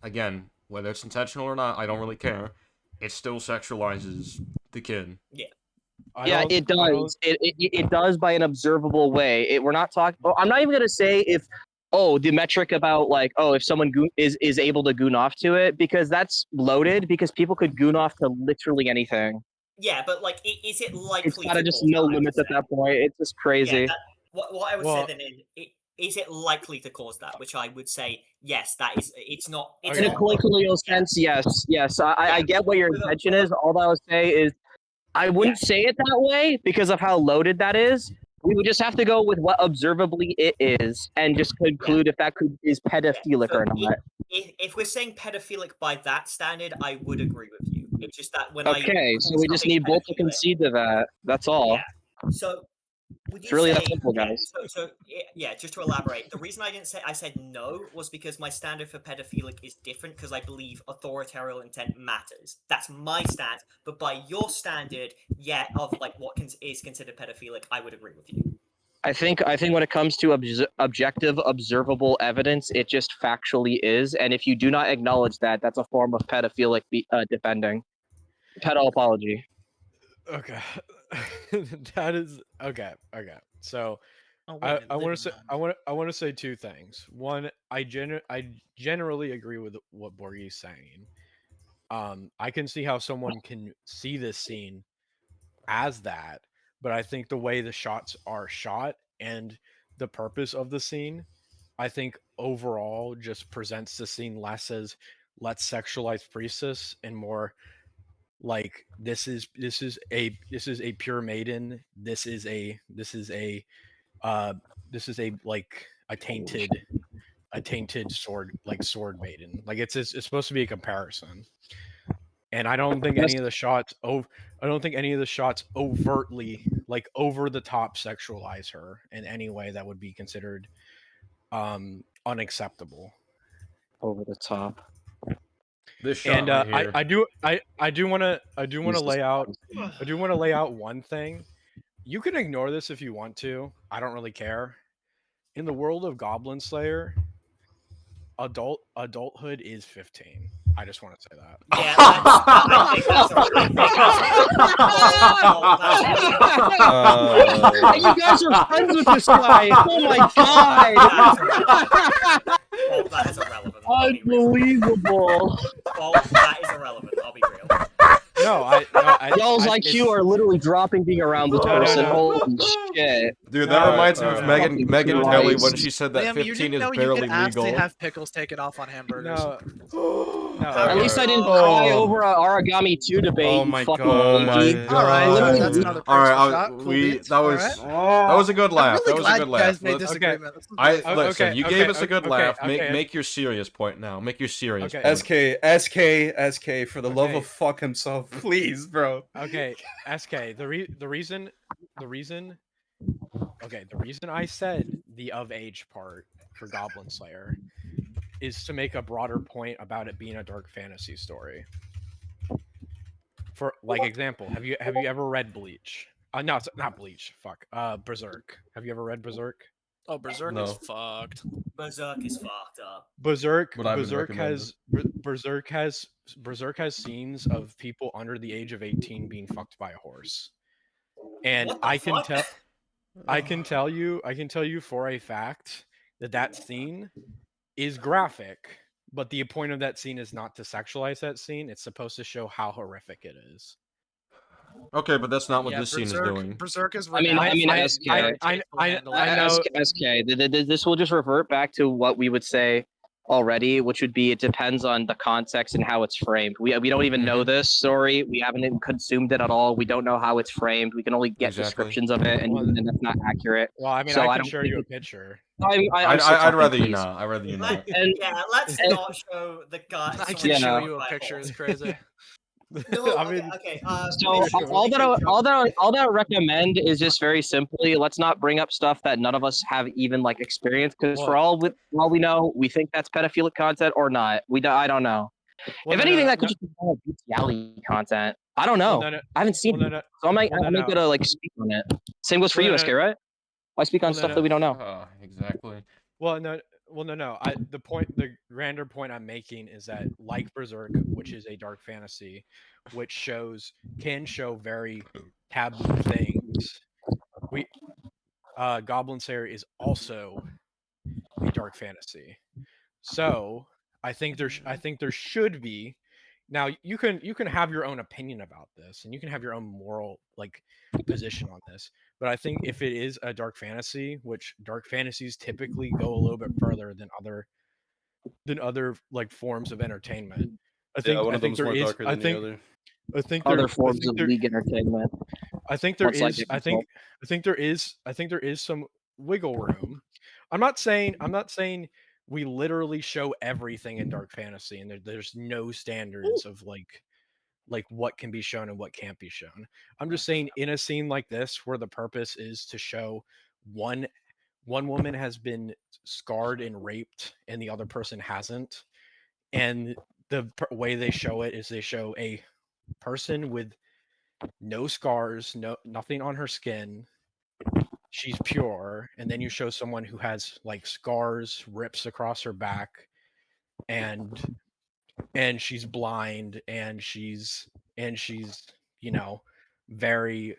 S3: again, whether it's intentional or not, I don't really care. It still sexualizes the kid.
S5: Yeah.
S4: Yeah, it does. It does by an observable way. We're not talking. I'm not even gonna say if the metric about if someone is able to goon off to it, because that's loaded, because people could goon off to literally anything.
S5: Yeah, but is it likely?
S4: It's gotta just no limits at that point. It's just crazy.
S5: Yeah, what I would say then is it likely to cause that? Which I would say yes. That is. It's not. It's
S4: in a
S5: not
S4: colloquial sense, yes. I get what your intention is. All I would say is I wouldn't say it that way because of how loaded that is. We would just have to go with what observably it is and just conclude if that is pedophilic or not.
S5: If we're saying pedophilic by that standard, I would agree with you. It's just that when
S4: so we just need both to concede to that. That's all.
S5: Yeah. So
S4: it's really that simple, guys.
S5: So yeah, just to elaborate, the reason I said no was because my standard for pedophilic is different because I believe authoritarian intent matters. That's my stance. But by your standard, of what is considered pedophilic, I would agree with you.
S4: I think when it comes to objective, observable evidence, it just factually is, and if you do not acknowledge that, that's a form of pedophilic defending. Pedo-apology.
S2: Okay, that is okay. So I want to say two things. One, I generally agree with what Borgie's saying. I can see how someone can see this scene as that, but I think the way the shots are shot and the purpose of the scene, I think overall just presents the scene less as let's sexualize priestess and more like this is a pure maiden. This is a tainted sword maiden. Like it's supposed to be a comparison. And I don't think any of the shots overtly over the top sexualize her in any way that would be considered unacceptable.
S4: Over the top.
S3: This shot
S2: And
S3: right here.
S2: I do want to lay out one thing. You can ignore this if you want to. I don't really care. In the world of Goblin Slayer, adulthood is 15. I just want to say that.
S5: Yeah, I think that's
S4: you guys are friends with this guy. Oh my god!
S5: Well, that is irrelevant.
S4: Unbelievable.
S5: Well, that is irrelevant. I'll be real.
S4: Y'all's IQ are literally dropping being around this person. Holy shit.
S3: Dude, that reminds me of
S4: Megan
S3: Kelly when she said that
S6: Liam, you
S3: 15
S6: didn't
S3: is
S6: know you
S3: barely
S6: could ask
S3: legal.
S6: to have pickles taken off on hamburgers.
S4: At least I didn't cry over a Origami 2 debate.
S10: Oh
S4: you
S10: my
S4: fucking
S10: god.
S4: monkey.
S6: All right,
S4: Literally-
S6: that's another
S3: All right,
S6: personal shot. Cool beans.
S3: that was a good laugh.
S6: I'm really
S3: that was
S6: glad
S3: a good
S6: you guys
S3: laugh.
S6: made
S3: Let's-
S6: disagreement. This is
S3: I
S6: really fun.
S3: listen. You gave us a good laugh.
S2: okay.
S3: Make your serious point now. Make your serious point.
S10: SK, for the love of fuck himself, please, bro.
S2: Okay, SK. The reason I said the of age part for Goblin Slayer is to make a broader point about it being a dark fantasy story. For example, have you ever read Bleach? No, it's not Bleach. Fuck. Berserk. Have you ever read Berserk?
S6: Oh, Berserk
S3: No.
S6: is fucked.
S5: Berserk is fucked up.
S2: Berserk
S3: What I've been
S2: Berserk has scenes of people under the age of 18 being fucked by a horse. And
S5: What the
S2: I can
S5: fuck?
S2: tell you for a fact that scene is graphic, but the point of that scene is not to sexualize that scene. It's supposed to show how horrific it is.
S3: Okay, but that's not what
S6: Yeah,
S3: this scene is doing.
S6: Berserk is.
S4: I mean, SK.
S2: I know.
S4: SK. This will just revert back to what we would say already, which would be it depends on the context and how it's framed. We don't even know this story. We haven't even consumed it at all. We don't know how it's framed. We can only get descriptions of it, and that's not accurate.
S2: Well, I mean,
S4: so
S2: I
S4: I
S2: can
S4: don't
S2: show
S4: think
S2: you a
S4: it-
S2: picture.
S3: I'd rather you not. I'd rather you not.
S5: Let's not show the guy.
S6: I can show you a picture. It's crazy.
S5: No,
S2: I mean,
S5: okay.
S4: So all that I recommend is just very simply, let's not bring up stuff that none of us have even like experienced, because for all we know, we think that's pedophilic content or not. I don't know.
S2: Well,
S4: if
S2: no,
S4: anything,
S2: no,
S4: that could just be bestiality content. I don't know. I haven't seen it, so I'm not gonna like speak on it. Same goes for you, SK, right? Why speak on stuff that we don't know?
S3: Exactly.
S2: Well, no. The grander point I'm making is that, like Berserk, which is a dark fantasy, which can show very taboo things. Goblin Slayer is also a dark fantasy, so I think there should be. Now you can have your own opinion about this, and you can have your own moral position on this. But I think if it is a dark fantasy, which dark fantasies typically go a little bit further than other forms of entertainment. I think there is. I think
S4: other forms of league entertainment.
S2: I think there is some wiggle room. I'm not saying we literally show everything in dark fantasy, and there's no standards of what can be shown and what can't be shown. I'm just saying, in a scene like this where the purpose is to show one woman has been scarred and raped and the other person hasn't, and the way they show it is they show a person with no scars, nothing on her skin, she's pure, and then you show someone who has scars, rips across her back, and she's blind, and she's very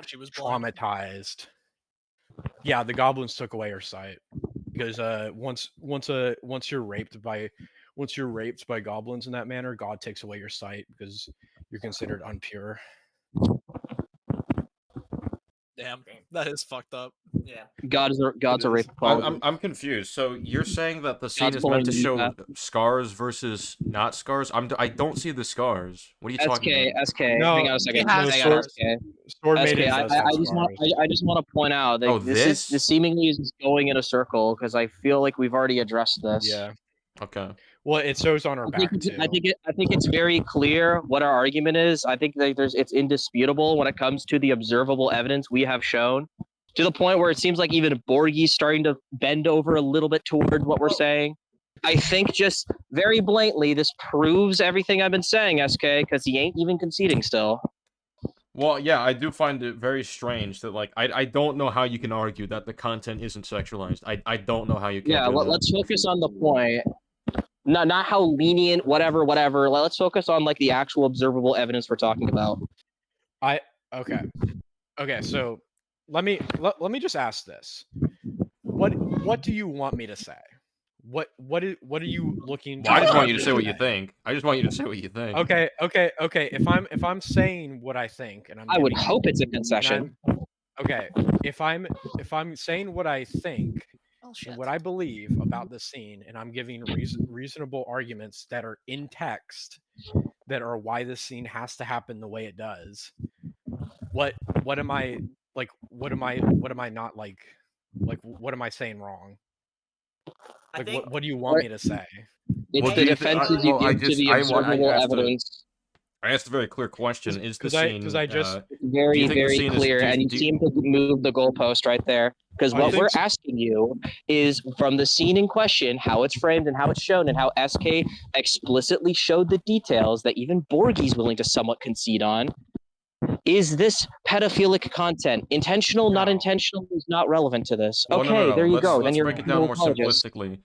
S6: she was blind.
S2: traumatized. Yeah, the goblins took away her sight because once you're raped by goblins in that manner, God takes away your sight because you're considered unpure.
S6: Damn, that is fucked up.
S5: Yeah.
S4: God's a rape apology.
S3: I'm confused. So you're saying that the scene
S4: God's
S3: is meant to
S4: pulling
S3: show
S4: that.
S3: scars versus not scars? I don't see the scars. What are you talking about?
S4: SK, hang on a second.
S2: Sword Maiden does have
S4: I just want to point out that this seemingly is going in a circle because I feel like we've already addressed this.
S2: Yeah.
S3: Okay.
S2: Well, it shows on her back too.
S4: I think it's very clear what our argument is. I think that it's indisputable when it comes to the observable evidence we have shown, to the point where it seems like even Borgie's starting to bend over a little bit toward what we're saying. I think just very blatantly, this proves everything I've been saying, SK, because he ain't even conceding still.
S3: Well, yeah, I do find it very strange that I don't know how you can argue that the content isn't sexualized. I don't know how you can.
S4: Yeah, let's focus on the point. Not how lenient, whatever. Let's focus on the actual observable evidence we're talking about.
S2: Okay. So let me just ask this: what do you want me to say? what are you looking?
S3: Well, I just
S2: to
S3: want you to say what you
S2: say?
S3: think. I just want you to say what you think.
S2: Okay. If I'm saying what I think, and I'm
S4: I would
S2: giving,
S4: hope it's a
S2: and
S4: concession.
S2: okay, if I'm saying what I think
S6: Oh shit.
S2: and what I believe about the scene, and I'm giving reasonable arguments that are in text that are why this scene has to happen the way it does. What am I like? What am I not like? Like, what am I saying wrong?
S5: I
S2: Like,
S5: think
S2: what do you want me to say?
S4: It's
S3: Well,
S4: the
S3: do you
S4: defenses you
S3: well, I
S4: give to
S3: just
S4: the
S3: I
S4: observable
S3: asked
S4: evidence.
S3: I asked a very clear question. Is the scene?
S2: Because I just
S4: Very,
S3: think the
S4: very
S3: scene is-
S4: clear,
S3: do you-
S4: and you
S3: do you-
S4: seem to move the goalpost right there. Because
S2: I
S4: what
S2: think
S4: we're asking you is from the scene in question, how it's framed and how it's shown, and how SK explicitly showed the details that even Borgie's willing to somewhat concede on. Is this pedophilic content? Intentional, not
S2: No.
S4: intentional, is not relevant to this.
S3: Well,
S4: Okay,
S3: no.
S4: there you go.
S3: Let's
S4: Then you're
S3: break it down more
S4: apologist.
S3: simplistically.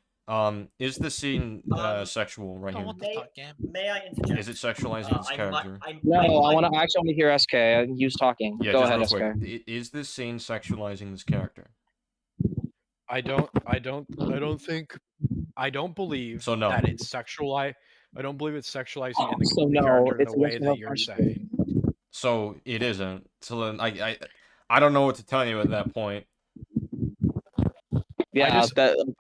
S3: Is the scene sexual right
S6: Oh,
S3: here?
S6: what the fuck, game?
S5: may I interject?
S3: Is it sexualizing this character?
S4: No, I want to actually hear SK. Use talking.
S3: Yeah,
S4: Go
S3: just
S4: ahead,
S3: real
S4: SK.
S3: quick. Is this scene sexualizing this character?
S2: I don't think I don't believe
S3: So no.
S2: that it's sexualized. I don't believe it's sexualizing in the,
S4: So
S2: the
S4: no,
S2: character in
S4: it's
S2: the
S4: a
S2: way
S4: yes or
S2: that
S4: no
S2: you're
S4: question.
S2: saying.
S3: So it isn't. So then I don't know what to tell you at that point.
S4: Yeah,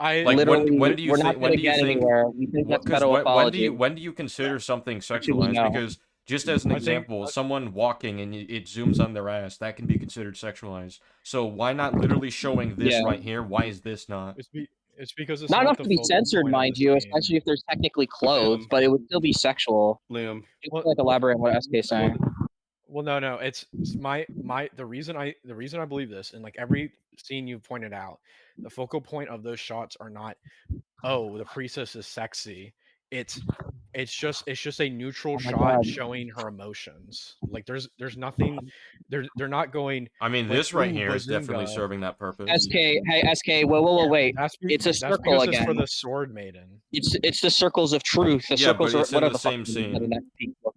S2: I
S3: Like
S4: literally,
S3: when do you
S4: we're
S3: think
S4: not going to get anywhere. We think that's
S3: because
S4: pedo-apology.
S3: when do you consider something
S4: Actually, we
S3: sexualized?
S4: know.
S3: Because just as an
S2: I think-
S3: example, someone walking and it zooms on their ass, that can be considered sexualized. So why not literally showing this
S4: Yeah.
S3: right here? Why is this not?
S2: It's because it's
S4: Not
S2: not
S4: enough
S2: the
S4: to be
S2: focal
S4: censored,
S2: point of
S4: mind
S2: the
S4: you,
S2: scene.
S4: especially if there's technically clothes, but it would still be sexual.
S10: Liam.
S4: Just to, like elaborate on what SK is saying.
S2: Well, no. It's the reason I believe this, and like every scene you've pointed out, the focal point of those shots are not, oh, the priestess is sexy. It's just a neutral
S4: my
S2: shot
S4: God.
S2: showing her emotions. Like there's nothing. They're not going.
S3: I mean,
S2: like,
S3: this right
S2: "Ooh,
S3: here is definitely
S2: Bazinga."
S3: serving that purpose.
S4: SK, hey SK, whoa, wait. It's a
S2: That's
S4: circle
S2: because it's
S4: again.
S2: for the sword maiden.
S4: It's the circles of truth. The
S3: Yeah,
S4: circles
S3: but
S4: are
S3: it's in
S4: whatever
S3: the
S4: the fuck
S3: same
S4: it is
S3: scene.
S4: in that pink book.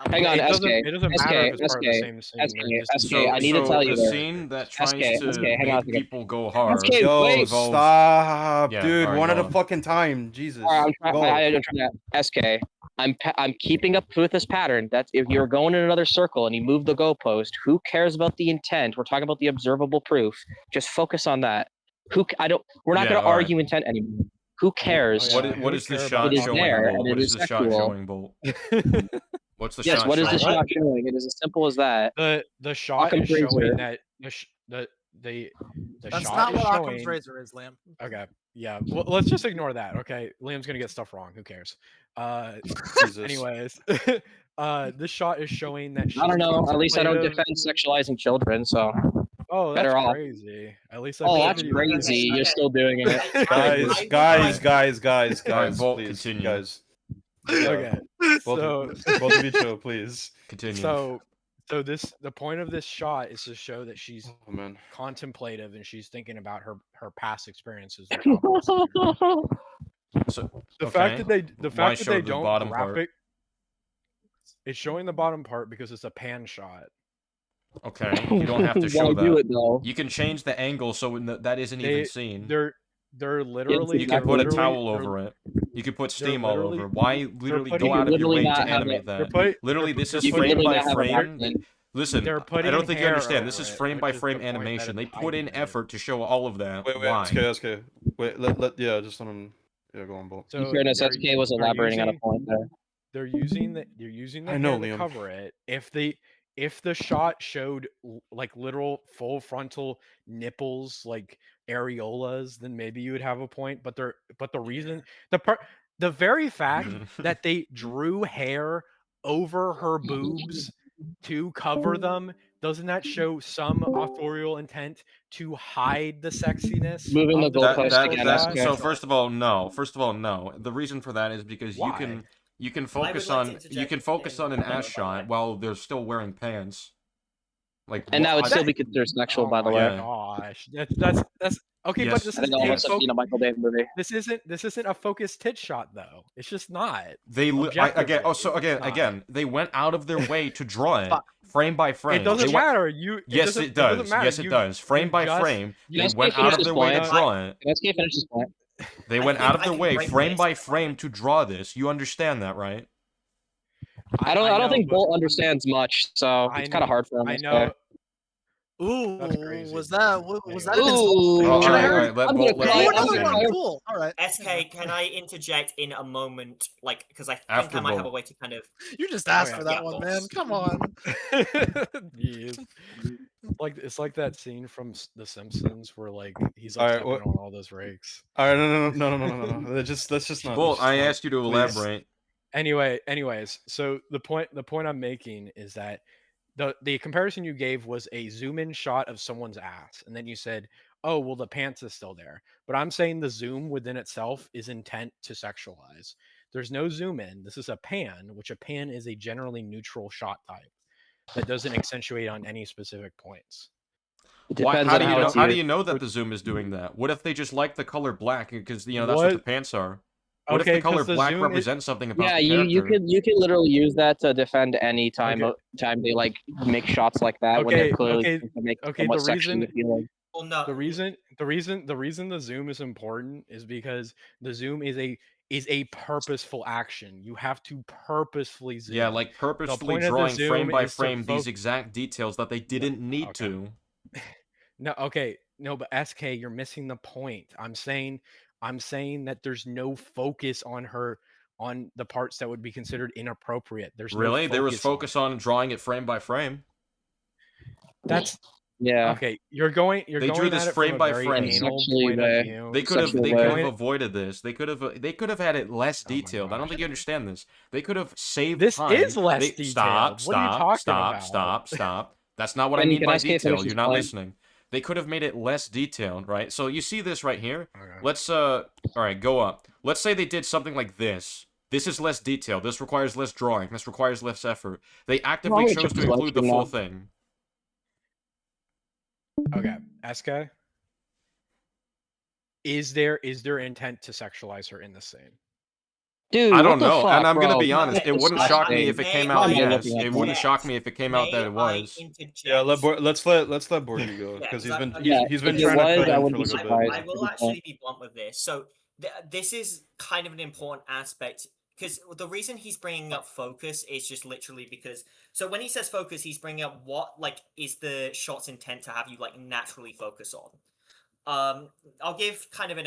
S4: Hang on,
S2: It
S4: SK.
S2: doesn't matter if it's part of the
S4: SK,
S2: same scene. They're just
S4: SK, I need to tell you
S3: a
S4: there.
S3: scene that
S4: SK,
S3: tries to
S4: SK, hang on a
S3: make
S4: second.
S3: people go hard.
S4: SK,
S10: Yo,
S4: wait.
S3: involves-
S10: stop,
S3: Yeah,
S10: dude.
S3: alright,
S10: One
S3: go
S10: at a
S3: on.
S10: fucking time. Jesus.
S4: All right,
S10: Go.
S4: I'm trying to. SK, I'm keeping up with this pattern. That's if you're going in another circle and you move the goalpost. Who cares about the intent? We're talking about the observable proof. Just focus on that. We're not
S3: Yeah,
S4: going to
S3: alright.
S4: argue intent anymore. Who cares?
S2: Oh, yeah.
S3: What is
S2: Who
S3: this
S2: care
S3: shot
S2: about
S4: It is
S3: showing,
S4: there,
S3: Bolt?
S4: and
S3: What
S4: it
S3: is
S4: is
S3: this shot
S4: sexual.
S3: showing, Bolt? What's the
S4: Yes,
S3: shot
S4: what is
S3: showing?
S4: the shot showing? It is as simple as that.
S2: The shot
S4: Occam's
S2: is showing
S4: razor.
S2: that the
S6: That's
S2: shot
S6: not
S2: is
S6: what
S2: showing.
S6: Occam's razor is, Liam.
S2: Okay, yeah. Well, let's just ignore that. Okay, Liam's gonna get stuff wrong. Who cares?
S10: Jesus.
S2: Anyways, this shot is showing that she's
S4: I don't know. At least I don't
S2: contemplative.
S4: defend sexualizing children, so
S2: Oh, that's
S4: better off.
S2: crazy. At least I
S4: Oh,
S2: played
S4: that's
S2: video games.
S4: crazy. You're still doing it.
S10: Guys,
S3: Bolt,
S10: please,
S3: continue.
S10: guys.
S2: Okay,
S10: Both,
S2: so
S10: both of you chill, please.
S3: Continue.
S2: so the point of this shot is to show that she's
S10: Oh man.
S2: contemplative and she's thinking about her past experiences with doppelgangers.
S3: So
S2: The
S3: okay.
S2: fact that they
S3: Why show the
S2: don't
S3: bottom part?
S2: graphic, it's showing the bottom part because it's a pan shot.
S3: Okay, you don't have to show
S4: Why do
S3: that.
S4: it though?
S3: You can change the angle so that isn't even seen.
S2: They're literally.
S3: You can
S2: they're
S3: put a
S2: literally-
S3: towel
S2: they're-
S3: over it. You can put
S2: they're
S3: steam all
S2: literally-
S3: over. Why literally
S2: putting-
S3: go out of your
S4: literally
S3: way to
S4: not have
S3: animate
S4: it.
S3: that? Literally, this is
S4: You could
S3: frame
S4: literally
S3: by
S4: not have a
S3: frame.
S4: backplate.
S3: Listen,
S2: They're
S3: I
S2: putting
S3: don't think you
S2: hair
S3: understand.
S2: over
S3: This is
S2: it,
S3: frame
S2: which
S3: by
S2: is the
S3: frame
S2: point that
S3: animation. They
S2: it's
S3: put in
S2: hiding it.
S3: effort to show all of that.
S10: Wait,
S3: Why?
S10: SK. Wait, yeah, just let him. Yeah, go on, Bolt.
S2: So
S4: In fairness,
S2: they're-
S4: SK was
S2: they're
S4: elaborating on a
S2: using-
S4: point there.
S2: They're using the
S10: I know,
S2: hair to
S10: Liam.
S2: cover it. If the shot showed like literal full frontal nipples, like areolas, then maybe you would have a point. But the reason the very fact that they drew hair over her boobs to cover them, doesn't that show some authorial intent to hide the sexiness?
S4: Moving the
S2: of the
S4: goalpost
S2: sexual
S4: again,
S2: shot?
S4: SK.
S3: So first of all, no. First of all, no. The reason for that is because
S2: Why?
S3: you can focus
S5: like to
S3: on
S5: interject
S3: an
S5: in-
S3: ass shot while they're still wearing pants. Like
S4: And that would
S3: I-
S4: still be considered sexual,
S2: Oh
S4: by the
S2: my
S4: way.
S3: Yeah.
S2: gosh, that's okay.
S3: Yes.
S2: But this
S4: I think
S2: isn't
S4: all of
S2: a
S4: us have seen a Michael Bay movie.
S2: this isn't a focused tit shot though. It's just not.
S3: They
S2: Objectively,
S3: they went out of their way to draw it
S6: Fuck.
S3: frame by frame.
S2: It doesn't
S3: They went-
S2: matter.
S3: Yes,
S2: doesn't-
S3: it does.
S2: doesn't matter.
S3: Yes, it does. Frame by
S2: just-
S3: frame,
S2: you
S3: they
S4: just
S3: went
S4: can't
S3: out of
S4: finish
S3: their
S4: this
S3: way to
S4: point.
S3: draw it.
S4: SK finish this point.
S3: They
S5: I
S3: went
S5: think
S3: out of
S5: I
S3: their
S5: can
S3: way,
S5: break
S3: frame
S5: this
S3: by
S5: down.
S3: frame, to draw this. You understand that, right?
S4: I don't
S2: know,
S4: think
S2: but
S4: Bolt understands much, so it's kind of hard for him
S2: I
S4: to
S2: know.
S4: say.
S6: Ooh,
S2: That's crazy,
S6: was
S2: bro.
S6: that was that an
S2: Anyways.
S6: insult to the
S3: Oh, all
S6: culture
S3: right,
S6: there?
S3: all right. Let
S4: I'm
S3: Bolt.
S4: gonna
S3: Let
S6: Oh,
S3: Bolt
S6: another
S3: say
S6: one.
S3: it.
S6: Cool. All right.
S5: SK, can I interject in a moment? Like, because I think
S3: After
S5: I might have a
S3: Bolt.
S5: way to kind of.
S6: You just asked
S2: yeah.
S6: for that
S5: Yeah,
S6: one,
S5: boss.
S6: man. Come on.
S2: Yes. It's like that scene from The Simpsons where like he's
S10: All
S2: like
S10: right,
S2: stepping
S10: what-
S2: on all those rakes.
S10: All right, no. Let's just not.
S3: Bolt,
S10: let's just
S3: I
S10: not,
S3: asked you to
S10: please.
S3: elaborate.
S2: Anyways, so the point I'm making is that the comparison you gave was a zoom in shot of someone's ass, and then you said, "Oh, well, the pants is still there." But I'm saying the zoom within itself is intent to sexualize. There's no zoom in. This is a pan, which a pan is a generally neutral shot type that doesn't accentuate on any specific points.
S4: It depends
S3: How
S4: on
S3: do you
S4: how
S3: know?
S4: it's
S3: How do
S4: used.
S3: you know that the zoom is doing that? What if they just like the color black because that's what the
S2: What?
S3: pants are? What if
S2: Okay,
S3: the color
S2: 'cause the
S3: black
S2: zoom is-
S3: represents something about
S4: Yeah,
S3: the
S4: you
S3: character?
S4: could literally use that to defend any time
S2: Okay.
S4: time they like make shots like that when they're clearly
S2: Okay,
S4: supposed to make
S2: okay.
S4: somewhat
S2: The
S4: sexually
S2: reason
S4: appealing.
S5: Well, no.
S2: the reason the zoom is important is because the zoom is a purposeful action. You have to purposefully zoom.
S3: Yeah, like
S2: The
S3: purposefully
S2: point of the
S3: drawing frame
S2: zoom
S3: by
S2: is to
S3: frame these exact details that they didn't need
S2: okay.
S3: to.
S2: No, okay. No, but SK, you're missing the point. I'm saying that there's no focus on the parts that would be considered inappropriate. There's
S3: Really?
S2: no
S3: There was
S2: focus
S3: focus on drawing it frame by frame.
S2: That's
S4: Yeah.
S2: okay. You're going
S3: They drew this
S2: at it
S3: frame
S2: from a
S3: by
S2: very
S3: frame.
S2: anal
S4: Sexually
S2: point of
S4: way.
S2: view.
S3: They could have
S4: Sexual way.
S3: avoided this. They could have had it less
S2: Oh my
S3: detailed. I don't
S2: gosh.
S3: think you understand this. They could have saved
S2: This
S3: time.
S2: is less detailed. What are you talking about?
S3: Stop. That's not what I
S4: Benny,
S3: mean
S4: can
S3: by
S4: SK finish
S3: detail.
S4: his
S3: You're not
S4: point?
S3: listening. They could have made it less detailed, right? So you see this right here.
S2: Okay.
S3: Let's all right, go up. Let's say they did something like this. This is less detailed. This requires less drawing. This requires less effort. They actively
S4: Well,
S3: chose to
S4: just
S3: include the
S4: like,
S3: full
S4: you know.
S3: thing.
S2: Okay, SK. Is there intent to sexualize her in this scene?
S4: Dude,
S3: I
S4: what
S3: don't
S4: the
S3: know,
S4: fuck,
S3: and I'm gonna
S4: bro?
S3: be honest.
S4: Not
S3: It wouldn't shock me
S4: disgusting.
S3: if it came
S5: May
S3: out
S5: I
S3: yes.
S4: interject?
S3: It wouldn't shock me if it came out that it was.
S10: Yeah, let's let Borgie go
S5: Yeah,
S10: because
S5: 'cause
S10: he's been
S4: if it
S10: trying to
S4: was,
S10: cut
S4: I
S10: in
S4: would
S10: for
S4: be
S10: like a
S4: surprised.
S10: bit.
S5: I will actually be blunt with this. So this is kind of an important aspect because the reason he's bringing up focus is just literally because. So when he says focus, he's bringing up what like is the shot's intent to have you like naturally focus on. I'll give kind of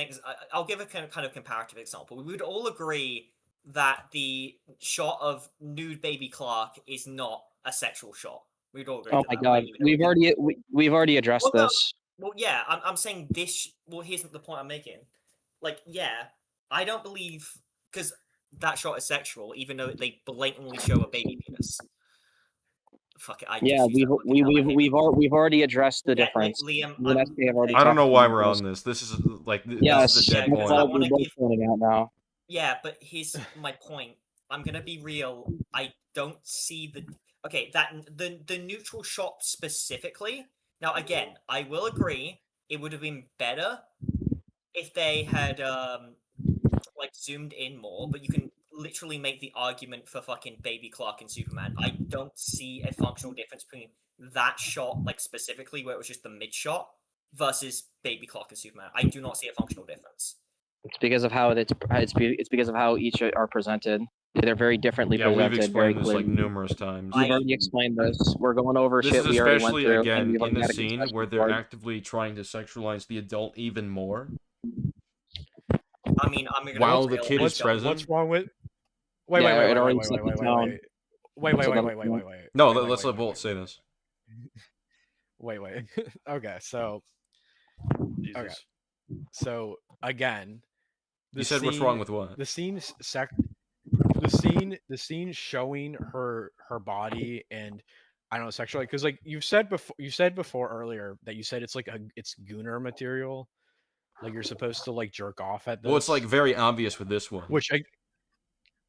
S5: I'll give a kind of comparative example. We would all agree that the shot of nude baby Clark is not a sexual shot. We'd all agree.
S4: Oh
S5: to
S4: my
S5: that,
S4: god,
S5: right? Even though
S4: we've already addressed
S5: Well, no.
S4: this.
S5: Well, yeah, I'm saying this. Well, here's the point I'm making. Like, yeah, I don't believe because that shot is sexual, even though they blatantly show a baby penis. Fuck it, I
S4: Yeah,
S5: just use that fucking term, I hate it.
S4: we've already addressed the
S5: Yeah,
S4: difference.
S5: Liam,
S4: You and SK have already
S3: I don't
S4: talked
S3: know why
S4: about
S3: we're
S4: this.
S3: on this. This is like
S4: Yes,
S3: this is the dead
S5: Yeah,
S4: that's
S5: I
S4: all
S3: point.
S5: wanna
S4: we're both
S5: give-
S4: pointing out now.
S5: Yeah, but here's my point. I'm gonna be real. I don't see the okay that the neutral shot specifically. Now, again, I will agree it would have been better if they had like zoomed in more. But you can literally make the argument for fucking Baby Clark and Superman. I don't see a functional difference between that shot, like specifically where it was just the mid shot, versus Baby Clark and Superman. I do not see a functional difference.
S4: It's because of how it's because of how each are presented. They're very differently
S3: Yeah,
S4: presented.
S3: we've explained
S4: very
S3: this like
S4: clearly.
S3: numerous times.
S4: We've already explained this. We're going over
S3: This
S4: shit
S3: is
S4: we already went
S3: especially
S4: through. and
S3: again
S4: we've
S3: in
S4: already
S3: the
S4: had a
S3: scene
S4: discussion
S3: where they're
S4: for it.
S3: actively trying to sexualize the adult even more.
S5: I mean, I'm gonna
S3: While
S5: be
S3: the
S5: real,
S3: kid
S5: I
S3: is
S5: don't-
S3: present.
S2: What's wrong with? Wait,
S4: Yeah,
S2: wait,
S4: it
S2: wait,
S4: already
S2: wait,
S4: set
S2: wait,
S4: the
S2: wait,
S4: tone.
S2: wait, wait,
S4: So
S2: wait,
S4: that-
S2: wait, wait, wait, wait.
S3: No,
S2: wait,
S3: let's
S2: wait,
S3: let Bolt say this.
S2: Wait. Okay, so
S10: Jesus.
S2: okay, so again,
S3: You said what's wrong with what?
S2: the scene showing her body and I don't know sexually because like you said before earlier that you said it's like it's gooner material, like you're supposed to like jerk off at this.
S3: Well, it's like very obvious with this one.
S2: Which I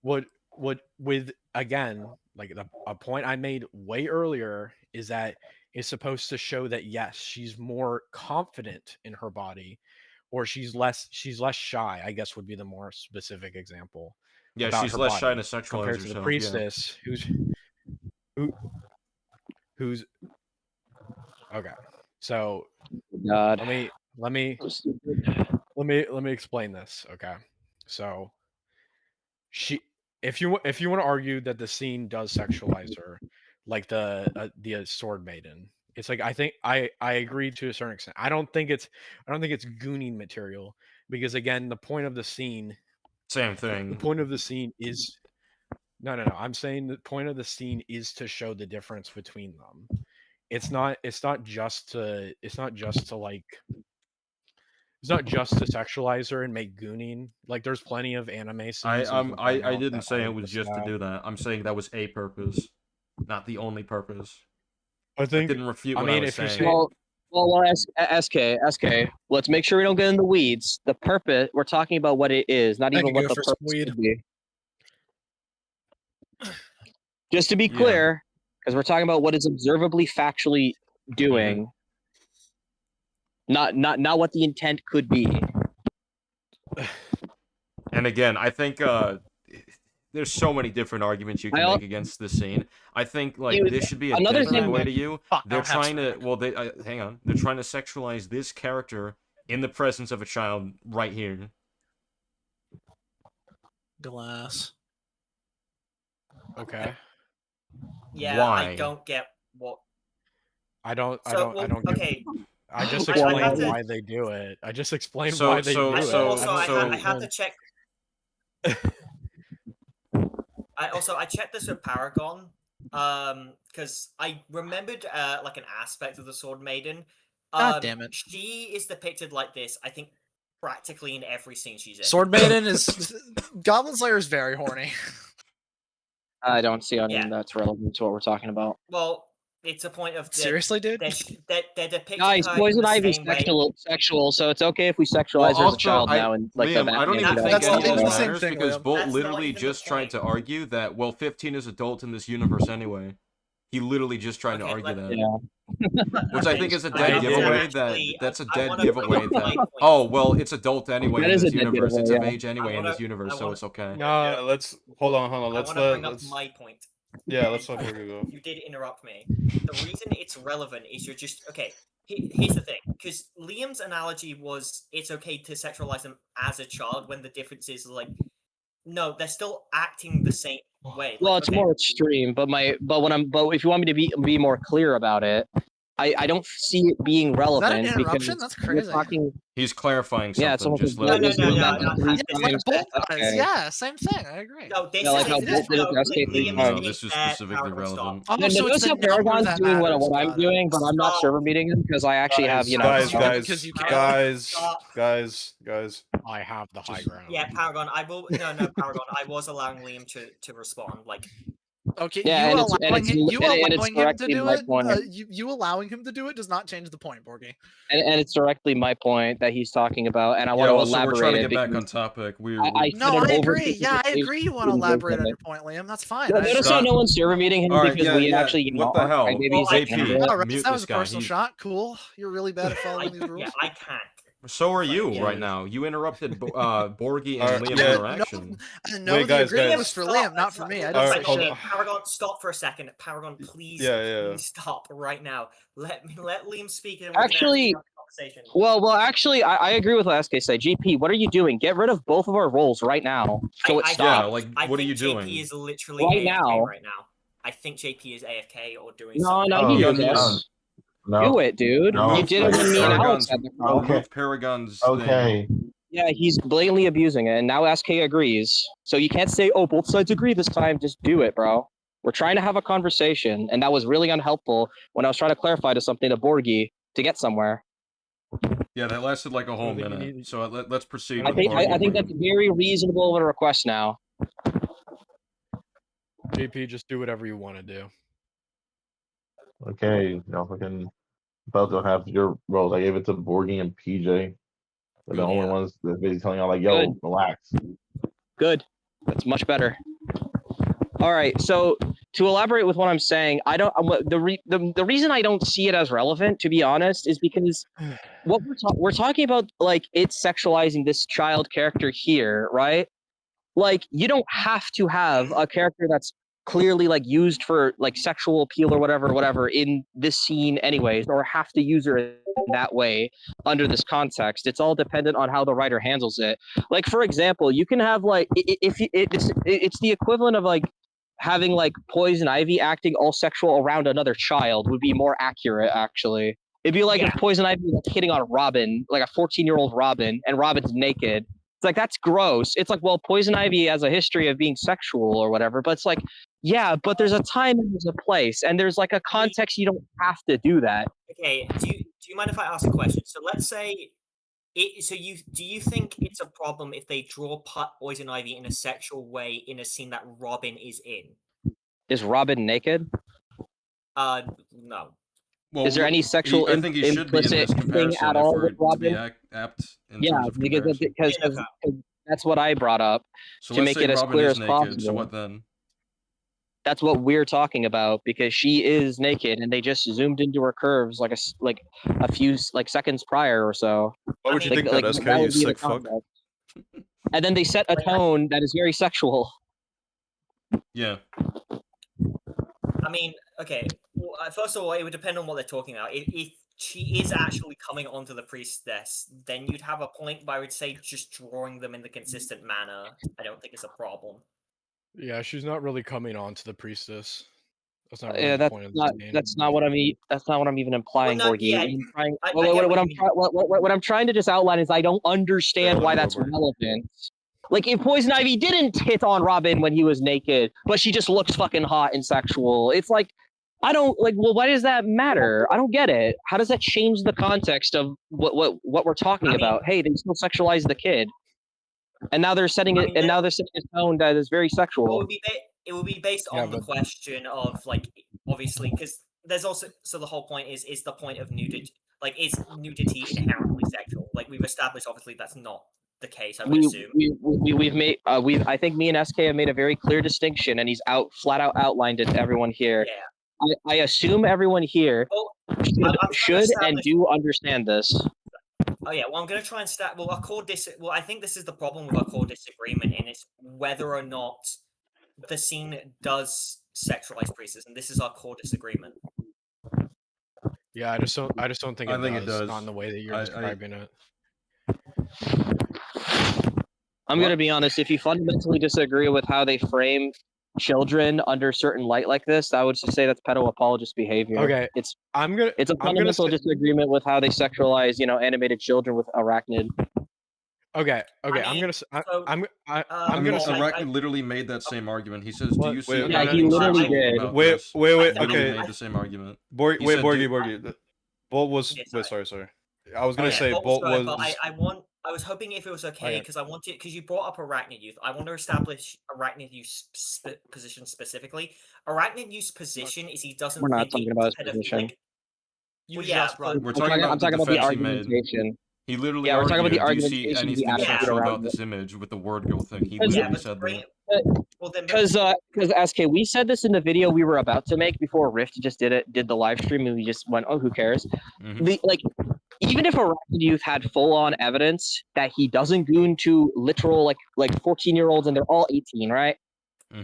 S2: would with again like a point I made way earlier is that it's supposed to show that yes she's more confident in her body or she's less shy, I guess would be the more specific example.
S3: Yeah,
S2: about
S3: she's
S2: her
S3: less
S2: body
S3: shy to sexualize
S2: compared to the
S3: herself.
S2: priestess who's okay. So
S4: God.
S2: let me let me explain this. Okay, so if you want to argue that the scene does sexualize her, like the sword maiden, it's like I agree to a certain extent. I don't think it's gooning material, because again, the point of the scene
S3: Same
S2: the
S3: thing.
S2: point of the scene is no. I'm saying the point of the scene is to show the difference between them. It's not just to sexualize her and make gooning. Like, there's plenty of anime scenes we can point
S3: I
S2: out
S3: didn't
S2: that
S3: say it
S2: aren't
S3: was just to
S2: that.
S3: do that. I'm saying that was a purpose, not the only purpose.
S2: I
S3: That
S2: think.
S3: didn't refute
S2: I
S3: what I
S2: mean,
S3: was
S2: if you're
S3: saying.
S2: saying,
S4: Well, SK. Let's make sure we don't get in the weeds. The purpose, we're talking about what it is, not
S6: Thank
S4: even
S6: you,
S4: what
S6: Go
S4: the
S6: for
S4: purpose
S6: Squeed.
S4: could be. Just to be
S3: Yeah.
S4: clear, because we're talking about what is observably factually doing, not what the intent could be.
S3: And again, I think there's so many different arguments you can make against this scene. I think like
S4: Dude,
S3: this should be a
S4: another
S3: dead
S4: thing-
S3: giveaway to you.
S6: Fuck, I
S3: They're
S6: don't have
S3: trying to
S6: ceramic.
S3: well they hang on. They're trying to sexualize this character in the presence of a child right here.
S6: Glass.
S2: okay,
S5: Yeah,
S3: Why?
S5: I don't get what.
S2: I don't get.
S5: Okay.
S2: I just
S5: I
S2: explained
S5: had to-
S2: why they do it. I just explained
S3: So-
S2: why they
S3: so-
S2: do it.
S3: so-
S5: Also, I
S3: so-
S5: had to check. I checked this with Paragon, because I remembered like an aspect of the Sword Maiden.
S6: God damn it.
S5: She is depicted like this, I think, practically in every scene she's in.
S6: Sword Maiden is Goblin Slayer is very horny.
S4: I don't see anything
S5: Yeah.
S4: that's relevant to what we're talking about.
S5: Well, it's a point of
S6: Seriously, dude?
S5: They're depicting
S4: Guys,
S5: her
S4: Poison
S5: in the
S4: Ivy's
S5: same way.
S4: sexual, so it's okay if we sexualize
S3: Well,
S4: her as a
S3: also,
S4: child now. And like
S3: Liam,
S4: the
S3: I don't
S4: Batman
S3: even
S4: does.
S3: think
S6: That's
S3: any
S6: not
S3: of
S6: even
S3: this
S6: the same
S3: matters
S6: thing,
S3: because
S6: Liam.
S3: Bolt
S5: That's not
S3: literally
S5: even the
S3: just tried
S5: point.
S3: to argue that 15 is adult in this universe anyway. He literally just tried to
S5: Okay,
S3: argue
S5: let-
S3: that.
S4: Yeah.
S3: Which I think is a
S2: I
S3: dead
S2: did
S3: giveaway.
S5: actually-
S3: That's a
S5: I
S3: dead
S5: wanna bring
S3: giveaway.
S5: up my
S3: That
S5: point.
S3: oh well, it's adult anyway
S4: That
S3: in
S4: is
S3: this
S4: a dead
S3: universe. It's
S4: giveaway,
S3: of
S4: yeah.
S3: age anyway in this
S5: wanna-
S3: universe,
S5: I
S3: so
S5: wanna-
S3: it's okay.
S10: Yeah, let's hold on.
S5: I
S10: Let's
S5: want to bring up
S10: let's
S5: my point.
S10: yeah, let's let Borgia go.
S5: You did interrupt me. The reason it's relevant is you're just okay. Here's the thing, because Liam's analogy was it's okay to sexualize them as a child when the difference is like, no, they're still acting the same way.
S4: Well,
S5: Like,
S4: it's
S5: okay,
S4: more extreme, but if you want me to be more clear about it, I don't see it being relevant
S6: interruption?
S4: because
S6: That's
S4: we're
S6: crazy.
S4: talking.
S3: He's clarifying something.
S4: Yeah, it's almost
S3: just
S4: like
S3: let
S5: No,
S3: him
S5: no, no,
S3: do
S5: no,
S3: that.
S5: no,
S4: three
S6: Yeah, like
S4: times.
S6: Bolt does.
S4: Okay.
S6: Yeah, same thing. I agree.
S5: no, this
S4: Yeah, like
S5: is
S4: how
S5: this,
S4: Bolt did
S5: no,
S4: with SK3
S5: Liam's
S4: times.
S5: doing
S3: This is
S5: fair,
S3: specifically
S5: Paragon, stop.
S3: relevant.
S6: Oh,
S4: No,
S6: so
S4: notice
S6: it's the
S4: how
S6: number
S4: Paragon's
S6: that
S4: doing
S6: matters.
S4: what I'm
S6: Got it.
S4: doing, but I'm not
S5: Stop.
S4: server meeting him because I actually have, you know.
S10: guys,
S5: Stop.
S10: guys,
S6: Because you can't.
S10: guys,
S5: Stop.
S10: guys.
S2: I have the high ground.
S5: Yeah, Paragon. I will. No, Paragon. I was allowing Liam to respond. Like,
S6: Okay,
S4: Yeah,
S6: you
S4: and
S6: allowing him to
S4: directly
S6: do
S4: my
S6: it.
S4: point.
S6: You allowing him to do it does not change the point, Borgie.
S4: And it's directly my point that he's talking about, and I
S3: Yeah,
S4: want to
S3: also, we're
S4: elaborate
S3: trying to
S4: it
S3: get back on
S4: because
S3: topic.
S4: I
S6: No,
S4: said it
S6: I
S4: over
S6: agree. Yeah, I
S4: 50
S6: agree. You want to
S4: times.
S6: elaborate on your point, Liam. That's fine. I
S4: Notice
S6: agree.
S4: how no one's server meeting him
S3: All right,
S4: because
S3: yeah,
S4: we
S3: yeah.
S4: actually, you
S3: What
S4: know,
S3: the hell?
S4: maybe
S5: Well,
S4: he's
S5: I
S4: like,
S5: can't.
S6: All right,
S3: mute
S6: that was
S3: this
S6: a
S3: guy.
S6: personal shot. Cool. You're really bad at following these rules.
S5: yeah, I can't.
S3: So are you
S5: Yeah.
S3: right now. You interrupted Borgie and
S10: Alright,
S3: Liam's
S10: yeah.
S3: interaction.
S6: No,
S10: Wait,
S6: the
S10: guys,
S6: agreement
S10: guys.
S6: was for
S5: Stop,
S6: Liam, not
S5: that's
S6: for me. I
S5: not-
S6: didn't
S10: Alright,
S6: say
S10: hold
S6: shit.
S10: on.
S5: Paragon, stop for a second. Paragon, please,
S10: Yeah.
S5: please stop right now. Let Liam speak and we can
S4: Actually,
S5: have a conversation.
S4: well, actually, I agree with what SK said. GP, what are you doing? Get rid of both of our roles right now, so it
S5: I-
S3: Yeah,
S4: stops.
S3: like,
S5: I
S3: what are
S5: think
S3: you doing?
S5: JP is literally
S4: Right
S5: AFK
S4: now.
S5: right now. I think JP is AFK or doing
S4: No,
S5: something.
S4: no,
S3: He
S4: you do
S3: unmuted.
S4: this. Do it, dude.
S12: No.
S4: You did it when me and Alex
S3: Paragon's,
S4: had the call.
S3: remove Paragon's thing.
S12: Okay.
S4: Yeah, he's blatantly abusing it, and now SK agrees. So you can't say, "Oh, both sides agree this time." Just do it, bro. We're trying to have a conversation, and that was really unhelpful when I was trying to clarify to something to Borgie to get somewhere.
S3: Yeah, that lasted like a whole
S2: think you
S3: minute.
S2: need-
S3: So let's proceed.
S4: I
S3: with
S4: think
S3: Borgie.
S4: I think that's very reasonable of a request now.
S2: JP, just do whatever you want to do.
S12: Okay. Fucking about to have your roles. I gave it to Borgie and PJ. They're the only
S5: Yeah.
S12: ones that basically telling y'all like, yo,
S4: Good.
S12: relax.
S4: Good. That's much better. All right. So to elaborate with what I'm saying, I don't. The reason I don't see it as relevant, to be honest, is because what we're talking about, like, it's sexualizing this child character here, right? Like, you don't have to have a character that's clearly like used for like sexual appeal or whatever in this scene anyways, or have to use her that way under this context. It's all dependent on how the writer handles it. Like, for example, you can have like it's the equivalent of like having like Poison Ivy acting all sexual around another child would be more accurate, actually. It'd be like if Poison Ivy was hitting on Robin, like a 14-year-old Robin, and Robin's naked. It's like, that's gross. It's like, well, Poison Ivy has a history of being sexual or whatever, but it's like, yeah, but there's a time and there's a place, and there's like a context. You don't have to do that.
S5: Okay, do you mind if I ask a question? So let's say, do you think it's a problem if they draw Poison Ivy in a sexual way in a scene that Robin is in?
S4: Is Robin naked?
S5: No.
S3: Well,
S4: is there any sexual
S3: I think he should be in this comparison
S4: at all
S3: for
S4: with Robin?
S3: to be apt in terms of comparison.
S4: because that's what I brought up
S3: So
S4: to
S3: let's
S4: make
S3: say
S4: it as
S3: Robin
S4: clear
S3: is
S4: as
S3: naked,
S4: possible.
S3: so what then?
S4: That's what we're talking about, because she is naked, and they just zoomed into her curves like a few seconds prior or so.
S10: Why would you think that, SK, you sick fuck?
S4: And then they set a tone that is very sexual.
S3: Yeah.
S5: I mean, okay. Well, first of all, it would depend on what they're talking about. If she is actually coming onto the priestess, then you'd have a point. But I would say just drawing them in the consistent manner, I don't think is a problem.
S2: Yeah, she's not really coming on to the priestess. That's not really the point of the scene.
S4: That's not what I'm even implying,
S5: Well, no,
S4: Borgie.
S5: yeah,
S4: What I'm trying to just outline is I don't understand why that's relevant. Like, if Poison Ivy didn't hit on Robin when he was naked, but she just looks fucking hot and sexual, it's like, I don't like. Well, why does that matter? I don't get it. How does that change the context of what we're talking about? Hey, they still sexualize the kid, and now they're setting it. And now they're setting a tone that is very sexual.
S5: It would be based on the question of, like, obviously, because there's also, so the whole point is the point of nudity, like, is nudity inherently sexual? Like, we've established, obviously, that's not the case. I would assume
S4: we've made I think me and SK have made a very clear distinction, and he's flat out outlined it to everyone here.
S5: Yeah.
S4: I assume everyone here should and do understand this.
S5: Oh yeah, well, I'm going to try and well, I think this is the problem with our core disagreement, and it's whether or not the scene does sexualize priestess, and this is our core disagreement.
S2: Yeah, I just don't think it does. Not in the way that you're describing it.
S4: I'm going to be honest. If you fundamentally disagree with how they frame children under certain light like this, I would just say that's pedo-apologist behavior.
S2: Okay,
S4: it's
S2: a
S4: fundamental disagreement with how they sexualize, animated children with arachnid.
S2: Okay.
S3: Arachnid literally made that same argument. He says, "Do you see?"
S4: Yeah, he literally did.
S3: Wait.
S10: Okay.
S3: Made the same argument.
S10: Borgie. Bolt was. Wait, sorry. I was gonna say Bolt was.
S5: But I was hoping if it was okay, because because you brought up Arachnid Youth. I want to establish Arachnid Youth's position specifically. Arachnid Youth's position is he doesn't.
S4: We're not
S5: think
S4: talking about his position.
S5: We're
S3: talking about the
S4: the
S3: argumentation.
S4: argumentation.
S3: He literally
S4: we're talking about the
S3: argued,
S4: argumentation.
S3: do you see anything sexual about this image with the word girl thing? He literally said that.
S4: Because SK, we said this in the video we were about to make before Rift just did the live stream, and we just went, oh, who cares? Even if Arachnid Youth had full-on evidence that he doesn't go into literal like 14-year-olds and they're all 18, right?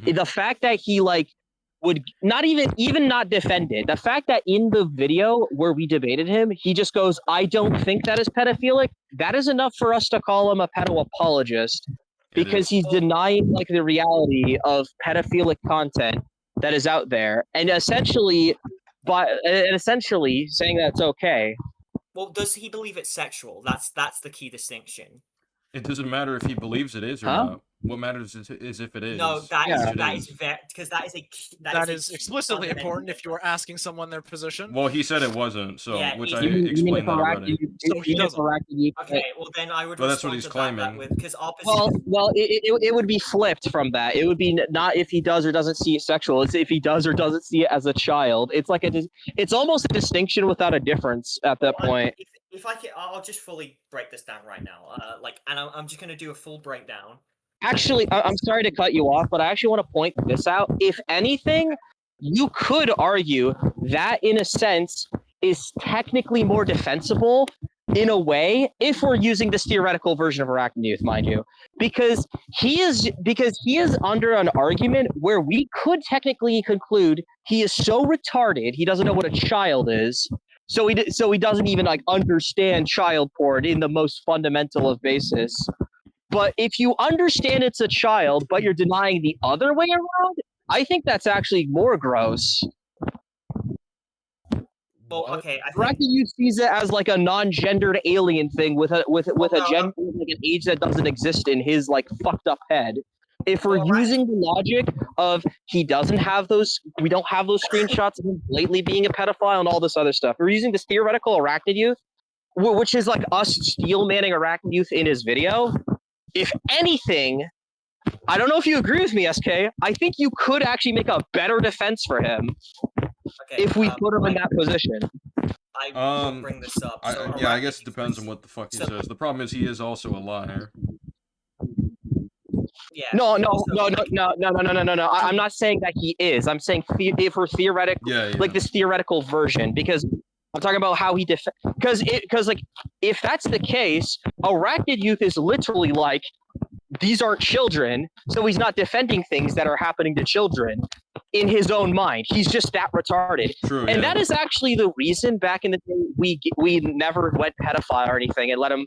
S4: The fact that he would not even not defend it. The fact that in the video where we debated him, he just goes, I don't think that is pedophilic. That is enough for us to call him a pedo-apologist, because he's denying the reality of pedophilic content that is out there, and essentially saying that's okay.
S5: Well, does he believe it's sexual? That's the key distinction.
S3: It doesn't matter if he believes it is or not. What matters is if it is.
S5: No, that is because that
S6: is explicitly important if you are asking someone their position.
S3: Well, he said it wasn't, so
S5: Yeah,
S3: which I explained that already.
S6: So he doesn't.
S5: Okay, well then I would.
S3: Well, that's what he's claiming.
S5: Because
S4: well, it would be flipped from that. It would be not if he does or doesn't see it sexual. It's if he does or doesn't see it as a child. It's like it's almost a distinction without a difference at that point.
S5: If I can, I'll just fully break this down right now. And I'm just gonna do a full breakdown.
S4: Actually, I'm sorry to cut you off, but I actually want to point this out. If anything, you could argue that, in a sense, is technically more defensible in a way, if we're using this theoretical version of Arachnid Youth, mind you, because he is under an argument where we could technically conclude he is so retarded he doesn't know what a child is, So he doesn't even like understand child porn in the most fundamental of basis. But if you understand it's a child, but you're denying the other way around, I think that's actually more gross.
S5: Well, okay, I
S4: Bracken you sees it as like a non-gendered alien thing with a gender, like an age that doesn't exist in his like fucked up head. If we're using the logic of he doesn't have those, we don't have those screenshots of him blatantly being a pedophile and all this other stuff. We're using this theoretical arachnid youth, which is like us steel manning arachnid youth in his video. If anything, I don't know if you agree with me, SK. I think you could actually make a better defense for him if we put him in that position.
S5: I will bring this up.
S3: Yeah, I guess it depends on what the fuck he says. The problem is he is also a liar.
S5: Yeah.
S4: No. I'm not saying that he is. I'm saying if we're theoretical, like this theoretical version, because I'm talking about how he because like if that's the case, arachnid youth is literally like these aren't children, so he's not defending things that are happening to children in his own mind. He's just that retarded.
S3: True,
S4: and that is actually the reason back in the day we never went pedophile or anything and let him,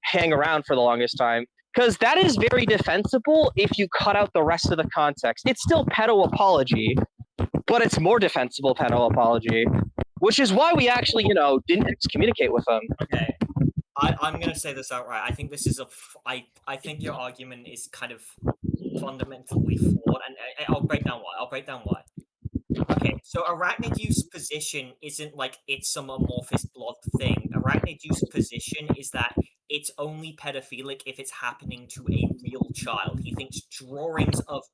S4: hang around for the longest time. Because that is very defensible if you cut out the rest of the context. It's still pedo-apology, but it's more defensible pedo-apology, which is why we actually, didn't excommunicate with him.
S5: Okay. I'm going to say this outright. I think this is I think your argument is kind of fundamentally flawed, and I'll break down why. Okay, so arachnid youth's position isn't like it's some amorphous blob thing. Arachnid youth's position is that it's only pedophilic if it's happening to a real child. He thinks drawings of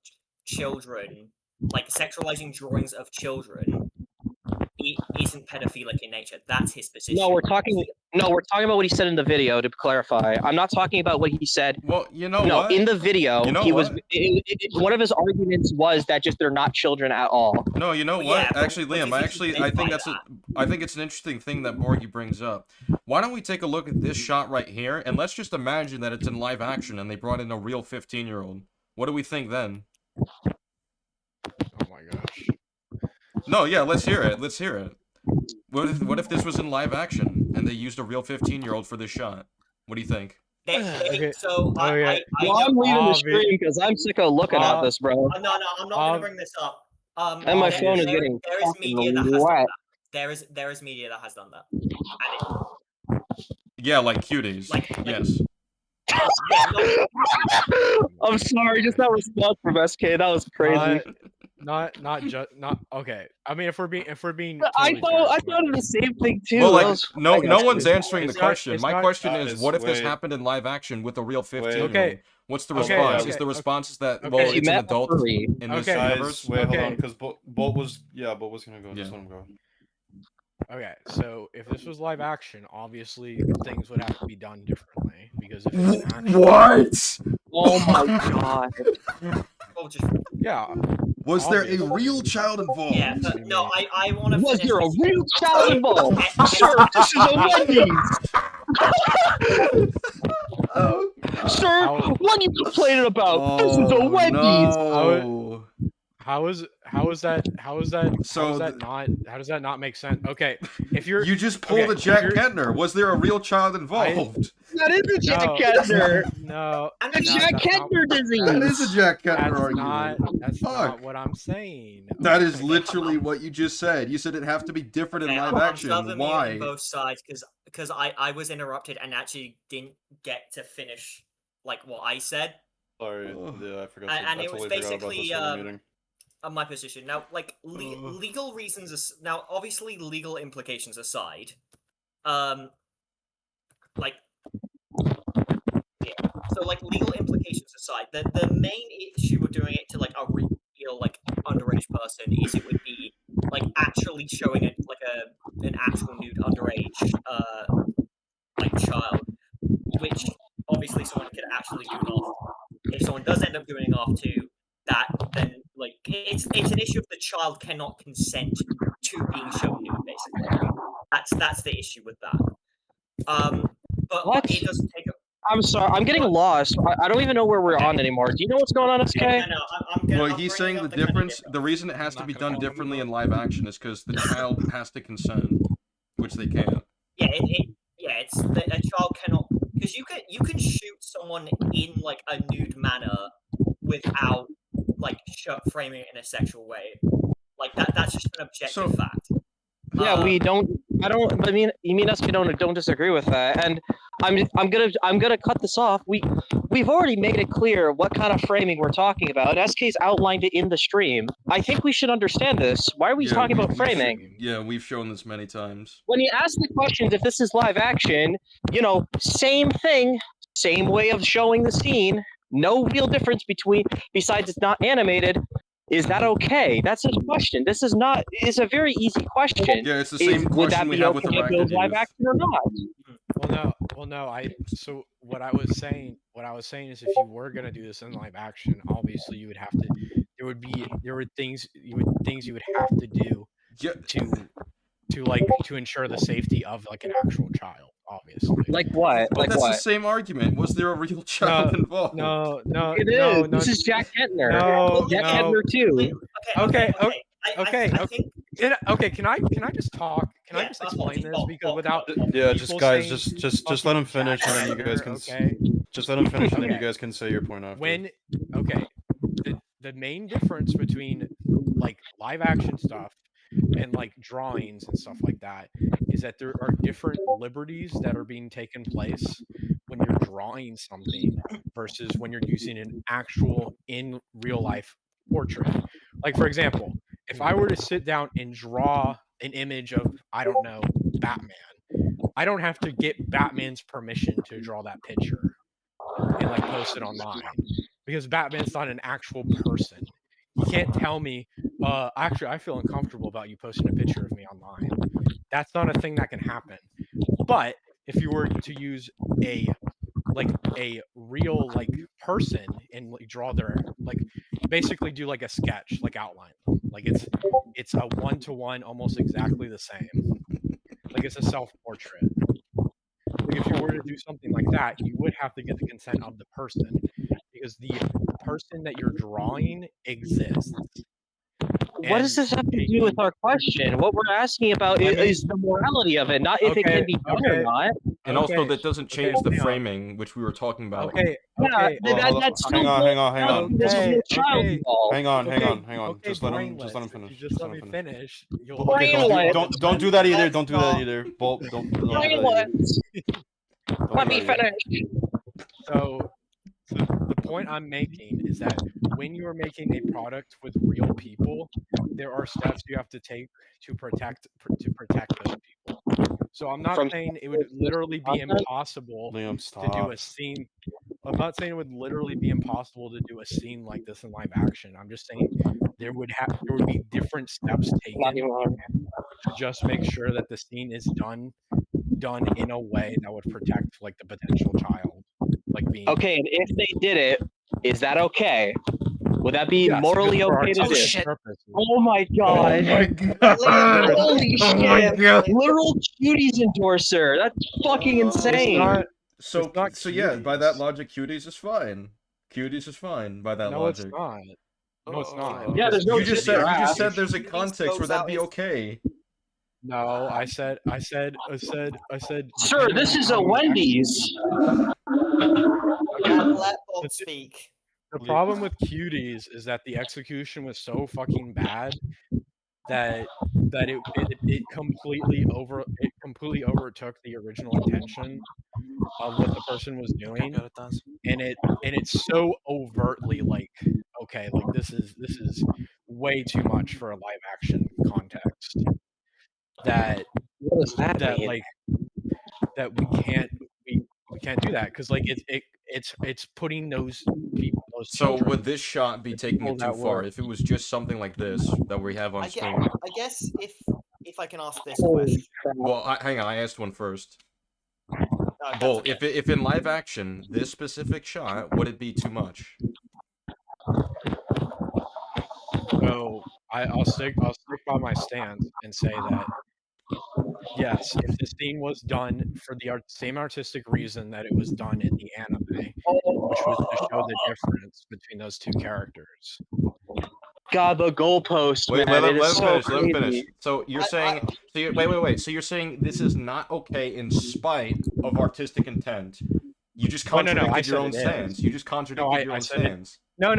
S5: children, like sexualizing drawings of children, isn't pedophilic in nature. That's his position.
S4: No, we're talking about what he said in the video. To clarify, I'm not talking about what he said.
S3: Well, what?
S4: In the video, he was one of his arguments was that just they're not children at all.
S3: No, you know what? Yeah, actually, Liam, I think it's an interesting thing that Borgie brings up. Why don't we take a look at this shot right here, and let's just imagine that it's in live action and they brought in a real 15-year-old. What do we think then?
S2: Oh my gosh.
S3: No, yeah, let's hear it. What if this was in live action and they used a real 15-year-old for this shot? What do you think?
S5: So
S4: I'm leaving the stream because I'm sick of looking at this, bro.
S5: No, I'm not going to bring this up.
S4: And my phone is getting
S5: there is media that has done
S4: wet.
S5: that. There is media that has done that.
S3: Yeah, like cuties. Yes.
S4: I'm sorry, just that response from SK. That was crazy.
S2: Okay. I mean, if we're being
S4: I thought of the same thing too.
S3: Well, no one's answering the question. My question is, what if this happened in live action with a real 15-year-old?
S2: Okay.
S3: What's the response? Is the response that it's an adult in this universe?
S10: Wait, hold on, because Bolt was gonna go. Just let him go.
S2: Okay, so if this was live action, obviously things would have to be done differently because if it's an action.
S3: What?
S4: Oh my god.
S2: Yeah.
S3: Was there a real child involved?
S5: Yeah, no, I want to.
S4: Was there a real child involved? Sir, this is a Wendy's. Sir, what are you complaining about? This is a Wendy's.
S3: No.
S2: How does that not make sense? Okay, if you
S3: just pulled a Jack Kentner. Was there a real child involved?
S4: That is a Jack Kentner.
S2: No,
S4: Jack Kentner disease.
S3: That is a Jack Kentner argument.
S2: That's not what I'm saying.
S3: That is literally what you just said. You said it'd have to be different in live action. Why?
S5: On both sides, because I was interrupted and actually didn't get to finish like what I said.
S11: Sorry, yeah, I forgot.
S5: And it was basically my position. Now, like legal reasons. Now, obviously, legal implications aside, like. Yeah. So, like, legal implications aside, the main issue with doing it to, like, a real, like, underage person is it would be, like, actually showing it, like, an actual nude underage, like, child, which, obviously, someone could actually do off. If someone does end up doing off to that, then, like, it's an issue if the child cannot consent to being shown nude, basically. That's the issue with that. But
S4: what?
S5: It doesn't take a...
S4: I'm sorry, I'm getting lost. I don't even know where we're on anymore. Do you know what's going on, SK?
S3: Well, he's saying the difference, the reason it has to be done differently in live action is because the child has to consent. which they can't.
S5: Yeah, it's that a child cannot, because you can shoot someone in like a nude manner without like framing it in a sexual way. Like that's just an objective fact.
S4: Yeah, we don't. I don't. I mean, you mean us? We don't disagree with that. And I'm gonna cut this off. We've already made it clear what kind of framing we're talking about. And SK's outlined it in the stream. I think we should understand this. Why are we talking about framing?
S3: Yeah, we've shown this many times.
S4: When you ask the questions, if this is live action, same thing, same way of showing the scene. No real difference besides it's not animated. Is that okay? That's his question. This is not. It's a very easy question.
S3: Yeah, it's the same question we have with Arachnid
S4: live
S3: Youth.
S4: action or not?
S2: Well, no. So what I was saying is, if you were gonna do this in live action, obviously you would have to. There were things you would have to do to ensure the safety of like an actual child, obviously.
S4: Like what?
S3: But that's the same argument. Was there a real child involved?
S2: No.
S4: It is. This is Jack Kentner. Jack Kentner too.
S2: Okay.
S5: I
S2: Can I just talk? Can I just explain this? Because without
S10: just let him finish, and then you guys can. Just let him finish, and then you guys can say your point after.
S2: The main difference between like live action stuff and like drawings and stuff like that is that there are different liberties that are being taken place when you're drawing something versus when you're using an actual in real life portrait. Like, for example, if I were to sit down and draw an image of, I don't know, Batman, I don't have to get Batman's permission to draw that picture and like post it online, because Batman's not an actual person. You can't tell me, actually, I feel uncomfortable about you posting a picture of me online. That's not a thing that can happen. But if you were to use a real like person and like draw their, like, basically do like a sketch, like outline, like it's a 1-to-1, almost exactly the same. Like it's a self-portrait. Like if you were to do something like that, you would have to get the consent of the person, because the person that you're drawing exists.
S4: What does this have to do with our question? What we're asking about is the morality of it, not if it can be done or not.
S3: And also, that doesn't change the framing, which we were talking about.
S4: That's still
S10: hang on.
S4: There's no child involved.
S10: Hang on. Just let him finish.
S2: Just let me finish.
S10: Don't do that either. Don't do that either. Bolt, don't do that either.
S4: Let me finish.
S2: So the point I'm making is that when you are making a product with real people, there are steps you have to take to protect those people. So I'm not saying it would literally be impossible to do a scene. I'm not saying it would literally be impossible to do a scene like this in live action. I'm just saying there would be different steps taken to just make sure that the scene is done in a way that would protect like the potential child.
S4: Okay, and if they did it, is that okay? Would that be morally okay to do? Oh my god!
S3: Oh my god!
S4: Holy shit! Literal cuties endorser. That's fucking insane.
S3: So yeah, by that logic, cuties is fine. Cuties is fine by that logic.
S2: No, it's not. No, it's not.
S4: Yeah, there's no.
S3: You just said there's a context where that'd be okay.
S2: No, I said.
S4: Sir, this is a Wendy's.
S5: Let Bolt speak.
S2: The problem with cuties is that the execution was so fucking bad that it completely overtook the original intention of what the person was doing, and it's so overtly like, okay, like this is way too much for a live action context. That
S4: what does that mean?
S2: Like that we can't do that, because like it's putting those people.
S3: So would this shot be taking it too far if it was just something like this that we have on screen?
S5: I guess if I can ask this question.
S3: Well, hang on, I asked one first. Bull, if in live action this specific shot, would it be too much?
S2: So I'll stick by my stance and say that yes, if the scene was done for the same artistic reason that it was done in the anime, which was to show the difference between those two characters.
S4: God, the goalpost.
S3: Wait,
S4: man,
S3: let him
S4: so
S3: finish. So you're saying wait. So you're saying this is not okay in spite of artistic intent? You just
S2: Oh, no,
S3: contradicted
S2: I
S3: your
S2: said
S3: own
S2: it is.
S3: stance. You just contradicted your
S2: I
S3: own
S2: said it.
S3: stance.
S2: No.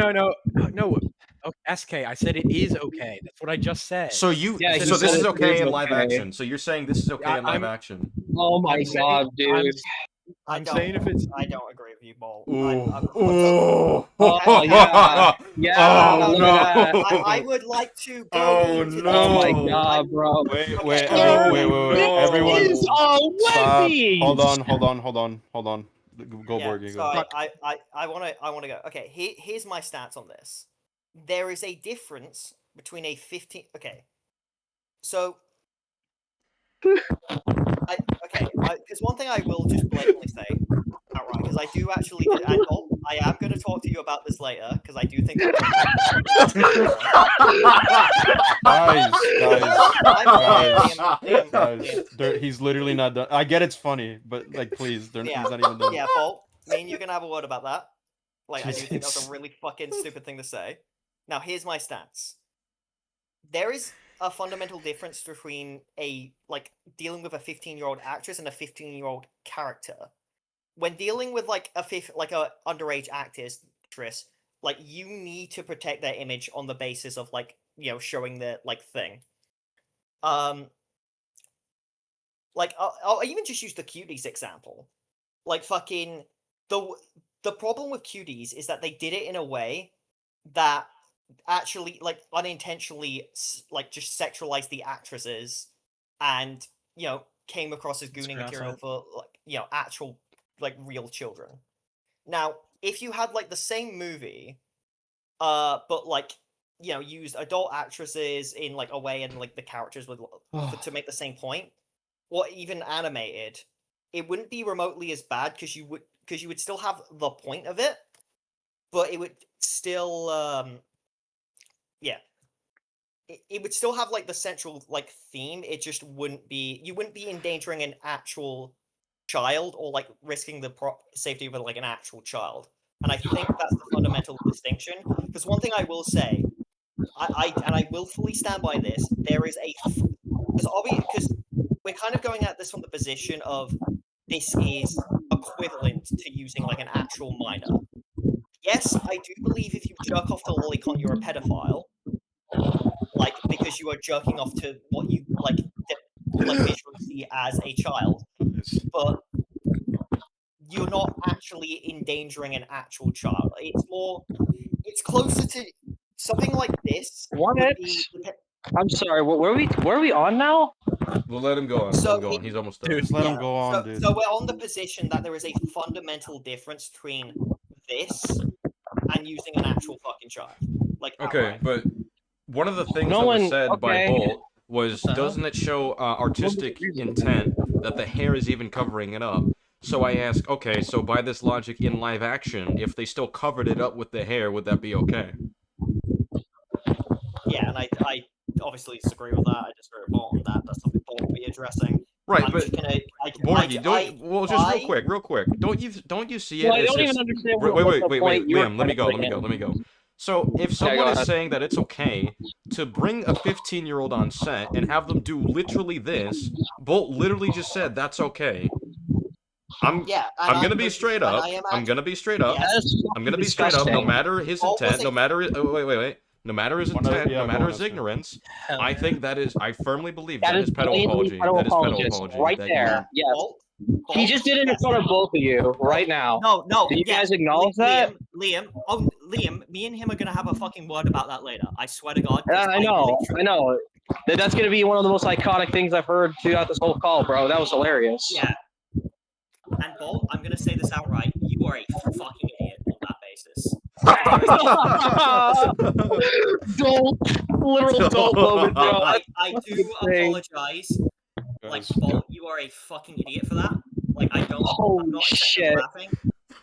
S2: Oh, SK, I said it is okay. That's what I just said.
S3: So
S4: Yeah,
S3: so
S4: he
S3: this
S4: said
S3: is
S4: it
S3: okay
S4: is
S3: in live
S4: okay.
S3: action. So you're saying this is okay in live action.
S4: Oh my
S2: I'm saying-
S4: god, dude.
S2: I'm saying if it's
S5: I don't agree with you, Bolt.
S3: Ooh.
S4: Oh yeah. Yeah,
S3: Oh
S4: look
S3: no.
S4: at that.
S5: I would like to go
S3: Oh,
S5: into
S3: no.
S4: Oh my
S5: this.
S4: god, bro.
S10: Wait,
S5: Okay,
S10: wait,
S3: Oh,
S10: wait.
S3: no.
S10: Everyone,
S4: Is a
S10: stop.
S4: Wendy's!
S10: Hold on. Go,
S5: Yeah,
S10: Borgie,
S5: so
S10: go.
S5: I wanna go. Okay, here's my stats on this. There is a difference between a 15. Okay, so because one thing I will just blatantly say outright, because I do actually, and Bolt, I am going to talk to you about this later, because I do think that was a really
S10: guys, he's literally not done. I get it's funny, but like, please, he's not even done.
S5: Yeah, Bolt, me and you're gonna have a word about that. Like, I do think that's a really fucking stupid thing to say. Now, here's my stats. There is a fundamental difference between dealing with a 15-year-old actress and a 15-year-old character. When dealing with a underage actress, like, you need to protect their image on the basis of showing their thing. I'll even just use the cuties example. Like, fucking the problem with cuties is that they did it in a way that actually unintentionally just sexualized the actresses and came across as gooning material for actual real children. Now, if you had the same movie but used adult actresses in a way and the characters would to make the same point, or even animated, it wouldn't be remotely as bad because you would still have the point of it, but it would still it would still have the central theme. It just wouldn't be, you wouldn't be endangering an actual child or risking the safety of an actual child. And I think that's the fundamental distinction. Because one thing I will say, I will fully stand by this. There is because we're kind of going at this from the position of this is equivalent to using an actual minor. Yes, I do believe if you jerk off to lolicon, you're a pedophile. Because you are jerking off to what you visually see as a child, but you're not actually endangering an actual child. It's closer to something like this.
S4: What? I'm sorry. Where are we on now?
S3: We'll let him go on.
S5: So
S3: let him go on. He's almost done.
S10: Just let him go on, dude.
S5: So we're on the position that there is a fundamental difference between this and using an actual fucking child.
S3: Okay, but one of the things that was said by Bolt was, doesn't it show artistic intent that the hair is even covering it up? So I ask, okay, so by this logic in live action, if they still covered it up with the hair, would that be okay?
S5: Yeah, and I obviously disagree with that. I disagree with Bolt on that. That's something Bolt will be addressing.
S3: Right,
S5: I'm
S3: but
S5: just gonna,
S3: Borgie, real quick. Don't you see it?
S4: I don't even understand.
S3: Wait, Liam, let me go. So if someone is saying that it's okay to bring a 15-year-old on set and have them do literally this, Bolt literally just said that's okay. I'm gonna be straight up. I'm gonna be straight up. I'm gonna be straight up. No matter his intent, no matter no matter his intent, no matter his ignorance, I think that is. I firmly believe that is pedo-apology. That is pedo-apology.
S4: Right there. Yes. He just did it in front of both of you right now.
S5: No.
S4: Do you guys acknowledge that?
S5: Liam, me and him are gonna have a fucking word about that later. I swear to God.
S4: I know. That's gonna be one of the most iconic things I've heard throughout this whole call, bro. That was hilarious.
S5: Yeah. And Bolt, I'm gonna say this outright. You are a fucking idiot on that basis.
S4: Literal dolt moment, bro.
S5: I do apologize. Bolt, you are a fucking idiot for that. I'm not laughing.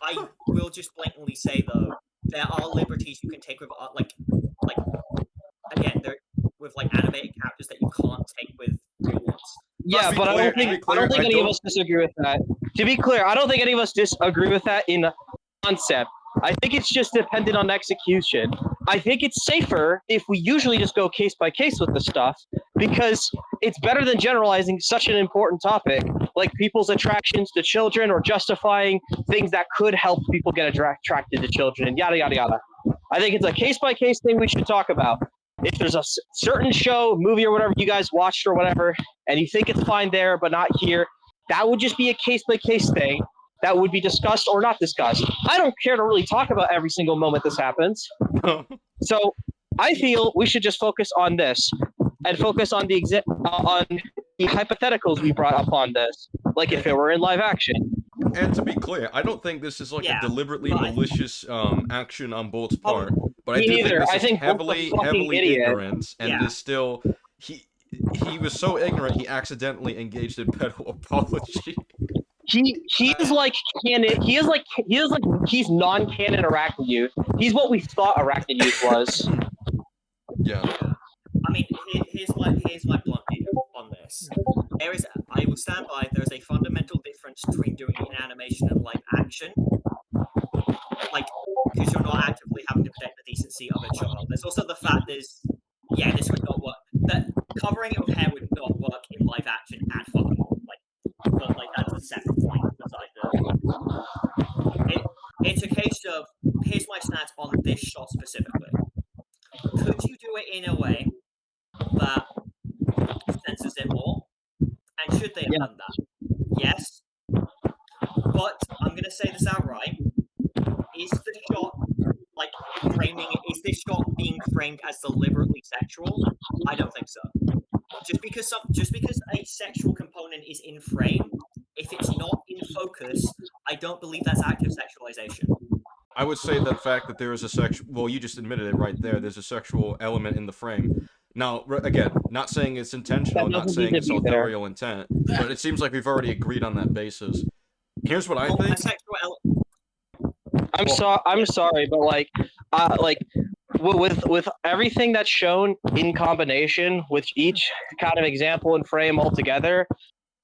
S5: I will just blatantly say though, there are liberties you can take with again, they're with animated characters that you can't take with real ones.
S4: Yeah, but I don't think any of us disagree with that. To be clear, I don't think any of us disagree with that in concept. I think it's just dependent on execution. I think it's safer if we usually just go case by case with the stuff, because it's better than generalizing such an important topic like people's attractions to children or justifying things that could help people get attracted to children and yada, yada, yada. I think it's a case by case thing we should talk about. If there's a certain show, movie, or whatever you guys watched or whatever, and you think it's fine there but not here, that would just be a case by case thing that would be discussed or not discussed. I don't care to really talk about every single moment this happens. So I feel we should just focus on this and focus on the hypotheticals we brought up on this, like if it were in live action.
S3: And to be clear, I don't think this is like a deliberately malicious action on Bolt's part, but I do think this is heavily ignorant, and this still he was so ignorant he accidentally engaged in pedo-apology.
S4: He is like canon. He's non-canon arachnid youth. He's what we thought arachnid youth was.
S3: Yeah.
S5: I mean, here's my blunt view on this. I will stand by. There's a fundamental difference between doing it in animation and live action. Like, because you're not actively having to protect the decency of a child. There's also the fact this would not work. That covering it with hair would not work in live action at fucking all. But that's a separate point besides that. It's a case of, here's my stance on this shot specifically. Could you do it in a way that censors it more? And should they have done that? Yes. But I'm going to say this outright. Is the shot, is this shot being framed as deliberately sexual? I don't think so. Just because a sexual component is in frame, if it's not in focus, I don't believe that's active sexualization.
S3: I would say the fact that there is a sexual... Well, you just admitted it right there. There's a sexual element in the frame. Now, again, not saying it's intentional, not saying it's authorial intent, but it seems like we've already agreed on that basis. Here's what I think.
S4: I'm sorry, but with everything that's shown in combination with each kind of example and frame altogether,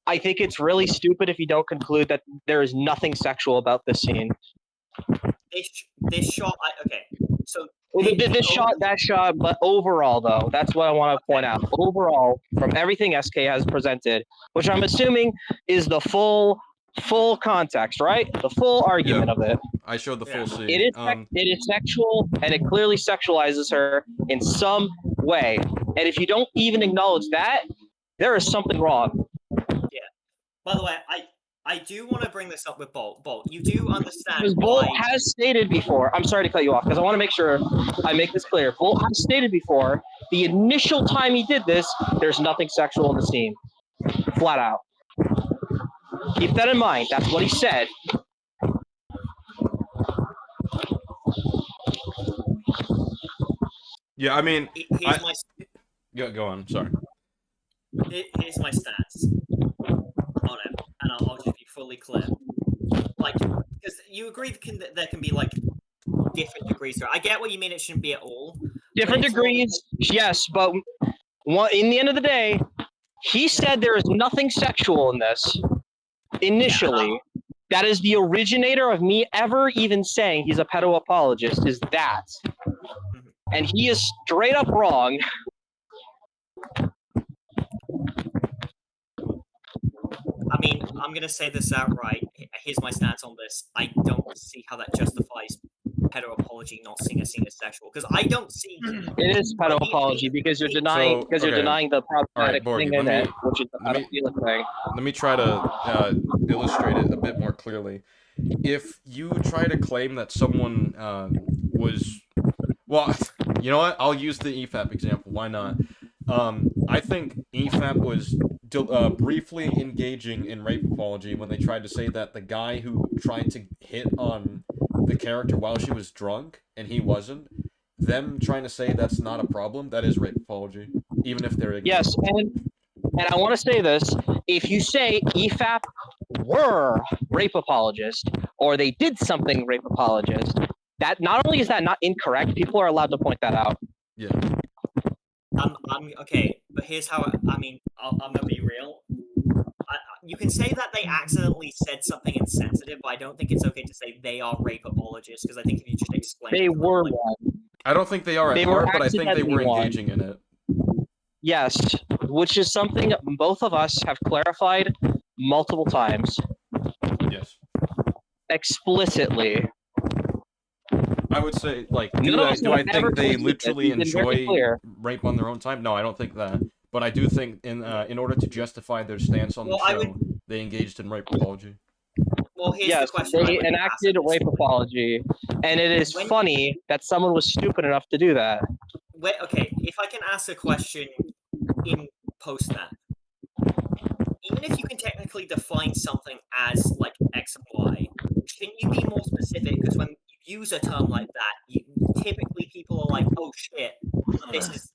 S4: I think it's really stupid if you don't conclude that there is nothing sexual about this scene.
S5: This shot, so
S4: this shot, that shot, but overall though, that's what I want to point out. Overall, from everything SK has presented, which I'm assuming is the full context, right? The full argument of it.
S3: I showed the full scene.
S4: It is sexual, and it clearly sexualizes her in some way. And if you don't even acknowledge that, there is something wrong.
S5: Yeah. By the way, I do want to bring this up with Bolt. Bolt, you do understand
S4: because Bolt has stated before, I'm sorry to cut you off, because I want to make sure I make this clear. Bolt has stated before, the initial time he did this, there's nothing sexual in the scene. Flat out. Keep that in mind. That's what he said.
S3: Yeah, I mean... Go on, sorry.
S5: Here's my stats on it, and I'll just be fully clear. Because you agree that there can be, different degrees to it. I get what you mean, it shouldn't be at all.
S4: Different degrees, yes, but in the end of the day, he said there is nothing sexual in this. Initially, that is the originator of me ever even saying he's a pedo-apologist, is that. And he is straight up wrong.
S5: I mean, I'm going to say this outright. Here's my stance on this. I don't see how that justifies pedo-apology not seeing a scene as sexual, because I don't see...
S4: It is pedo-apology because you're denying the problematic thing in it, which is the pedophilic thing.
S3: Let me try to illustrate it a bit more clearly. If you try to claim that someone was... Well, you know what? I'll use the EFAP example. Why not? I think EFAP was briefly engaging in rape apology when they tried to say that the guy who tried to hit on the character while she was drunk and he wasn't, them trying to say that's not a problem, that is rape apology, even if they're ignorant.
S4: Yes, and I want to say this. If you say EFAP were rape apologists or they did something rape apologist, that not only is that not incorrect, people are allowed to point that out.
S3: Yeah.
S5: Okay, but here's how I'm gonna be real. You can say that they accidentally said something insensitive, but I don't think it's okay to say they are rape apologists, because I think if you just explain...
S4: They were one.
S3: I don't think they are
S4: They
S3: at
S4: were
S3: heart, but I think they
S4: accidentally
S3: were
S4: one.
S3: engaging in it.
S4: Yes, which is something both of us have clarified multiple times.
S3: Yes.
S4: Explicitly.
S3: I would say, like,
S4: None of us
S3: do
S4: have
S3: I
S4: ever
S3: think they
S4: twisted this.
S3: literally
S4: We've been very
S3: enjoy
S4: clear.
S3: rape on their own time? No, I don't think that. But I do think in order to justify their stance on the
S5: Well, I
S3: show,
S5: would-
S3: they engaged in rape apology.
S5: Well, here's
S4: Yes,
S5: the question I
S4: they
S5: would ask
S4: enacted
S5: at this
S4: rape
S5: point.
S4: apology, and it is
S5: When-
S4: funny that someone was stupid enough to do that.
S5: Okay, if I can ask a question in post that, even if you can technically define something as like X and Y, shouldn't you be more specific? Because when you use a term like that, typically people are like, "Oh shit, this is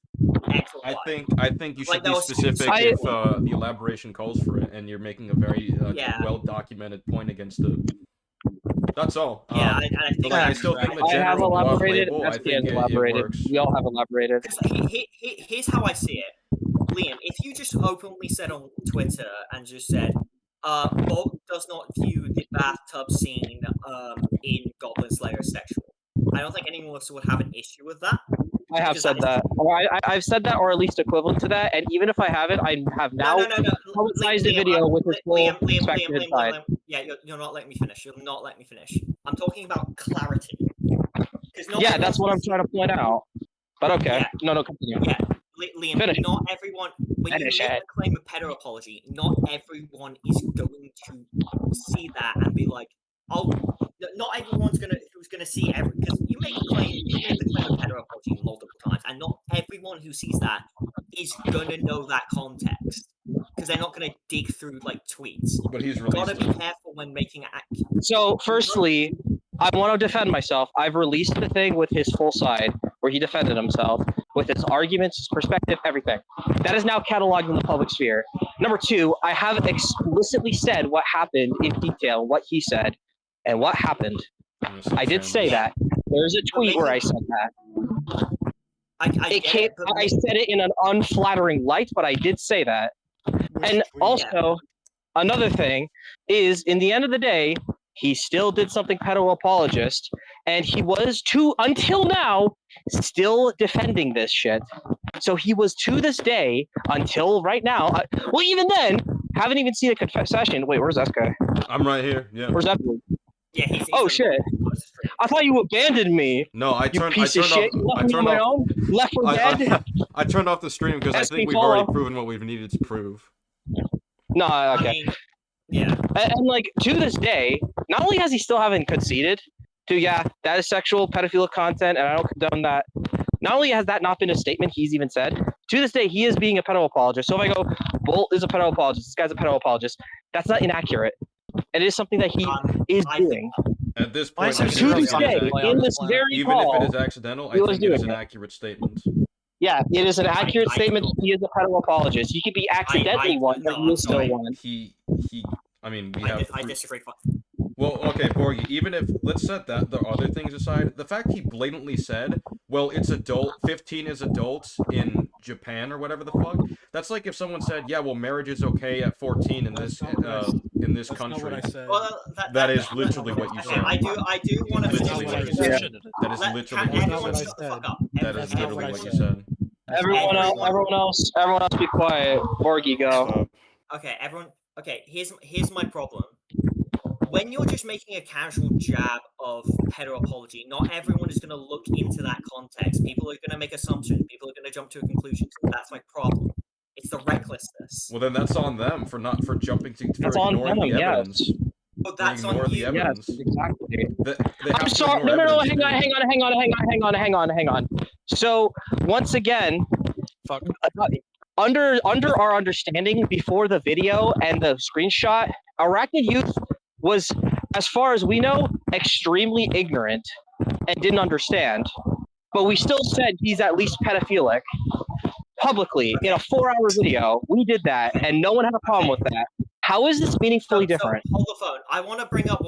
S5: X or Y."
S3: I think you should
S5: Like,
S3: be
S5: that was
S3: specific
S4: I-
S3: if the elaboration calls for it, and you're making a very
S5: Yeah.
S3: well documented point against it. That's all.
S5: Yeah, and I think
S3: But like, I
S5: that's
S3: still think the
S4: I have
S3: general broad
S4: elaborated.
S3: label, I
S4: SK
S3: think
S4: has
S3: it
S4: elaborated.
S3: works.
S4: We all have elaborated.
S5: Because here's how I see it. Liam, if you just openly said on Twitter and just said, Bolt does not view the bathtub scene in Goblin Slayer as sexual, I don't think anyone else would have an issue with that.
S4: I have
S5: Because
S4: said that. I've said that, or at least equivalent to that. And even if I haven't, I have now
S5: No.
S4: publicized a video with this full spectrum inside.
S5: Yeah, you're not letting me finish. You're not letting me finish. I'm talking about clarity.
S4: Yeah, that's what I'm trying to point out. But okay,
S5: Yeah.
S4: no, continue.
S5: Yeah, Liam,
S4: Finish.
S5: not everyone. When you
S4: Finish
S5: make
S4: it.
S5: a claim of pedo-apology, not everyone is going to see that and be like, "Oh, not everyone's who's gonna see every." Because you made the claim of pedo-apology multiple times, and not everyone who sees that is gonna know that context because they're not gonna dig through like tweets.
S3: But he's
S5: You gotta
S3: released
S5: be
S3: it.
S5: careful when making it.
S4: So, firstly, I want to defend myself. I've released the thing with his full side, where he defended himself, with his arguments, his perspective, everything. That is now cataloged in the public sphere. Number two, I have explicitly said what happened in detail, what he said, and what happened. I did say that. There's a tweet where I said that. I said it in an unflattering light, but I did say that. And also, another thing is, in the end of the day, he still did something pedo-apologist, and he was until now still defending this shit. So he was to this day until right now. Well, even then, haven't even seen a confession. Wait, where's that guy?
S3: I'm right here. Yeah.
S4: Where's that dude?
S5: Yeah, he's
S4: oh shit! I thought you abandoned me.
S3: No, I turned.
S4: You piece
S3: I
S4: of
S3: turned
S4: shit. You
S3: off.
S4: left
S3: I
S4: me
S3: turned
S4: on my
S3: off.
S4: own. Left for dead.
S3: I turned off the stream because I think we've already proven what we've needed to prove.
S4: No, okay.
S5: I mean, yeah.
S4: And like to this day, not only has he still haven't conceded to that is sexual pedophilic content, and I don't condone that. Not only has that not been a statement he's even said, to this day he is being a pedo apologist. So if I go, Bolt is a pedo apologist, this guy's a pedo apologist, that's not inaccurate. It is something that he is doing.
S3: At this point,
S4: to this day, in this very
S3: even
S4: call,
S3: if it is accidental, I
S4: he was
S3: think it is
S4: doing
S3: an
S4: it.
S3: accurate statement.
S4: Yeah, it is an accurate statement. He is a pedo apologist. He could be accidentally one, but he is still one.
S3: I mean, we have.
S5: I disagree.
S3: Well, okay, Borgie, even if, let's set that, the other things aside, the fact he blatantly said, well, it's adult, 15 is adults in Japan or whatever the fuck, that's like if someone said, yeah, well, marriage is okay at 14 in this country.
S5: Well,
S3: that is literally what you said.
S5: I do want to finish
S3: Literally what you
S5: this.
S3: said. That is literally what you said. That is literally what you said.
S4: Everyone else, be quiet. Borgie, go.
S5: Okay, everyone. Okay, here's my problem. When you're just making a casual jab of pedo-apology, not everyone is going to look into that context. People are going to make assumptions. People are going to jump to a conclusion. That's my problem. It's the recklessness.
S3: Well, then that's on them for jumping to
S4: ignoring
S3: the evidence.
S5: Well, that's on
S3: the
S5: you.
S3: evidence.
S4: Yes, exactly.
S3: I'm
S4: sorry. No. Hang on. So once again, under our understanding before the video and the screenshot, Arachnid Youth was, as far as we know, extremely ignorant and didn't understand. But we still said he's at least pedophilic publicly in a 4-hour video. We did that, and no one had a problem with that. How is this meaningfully different?
S5: Hold the phone. I want to bring up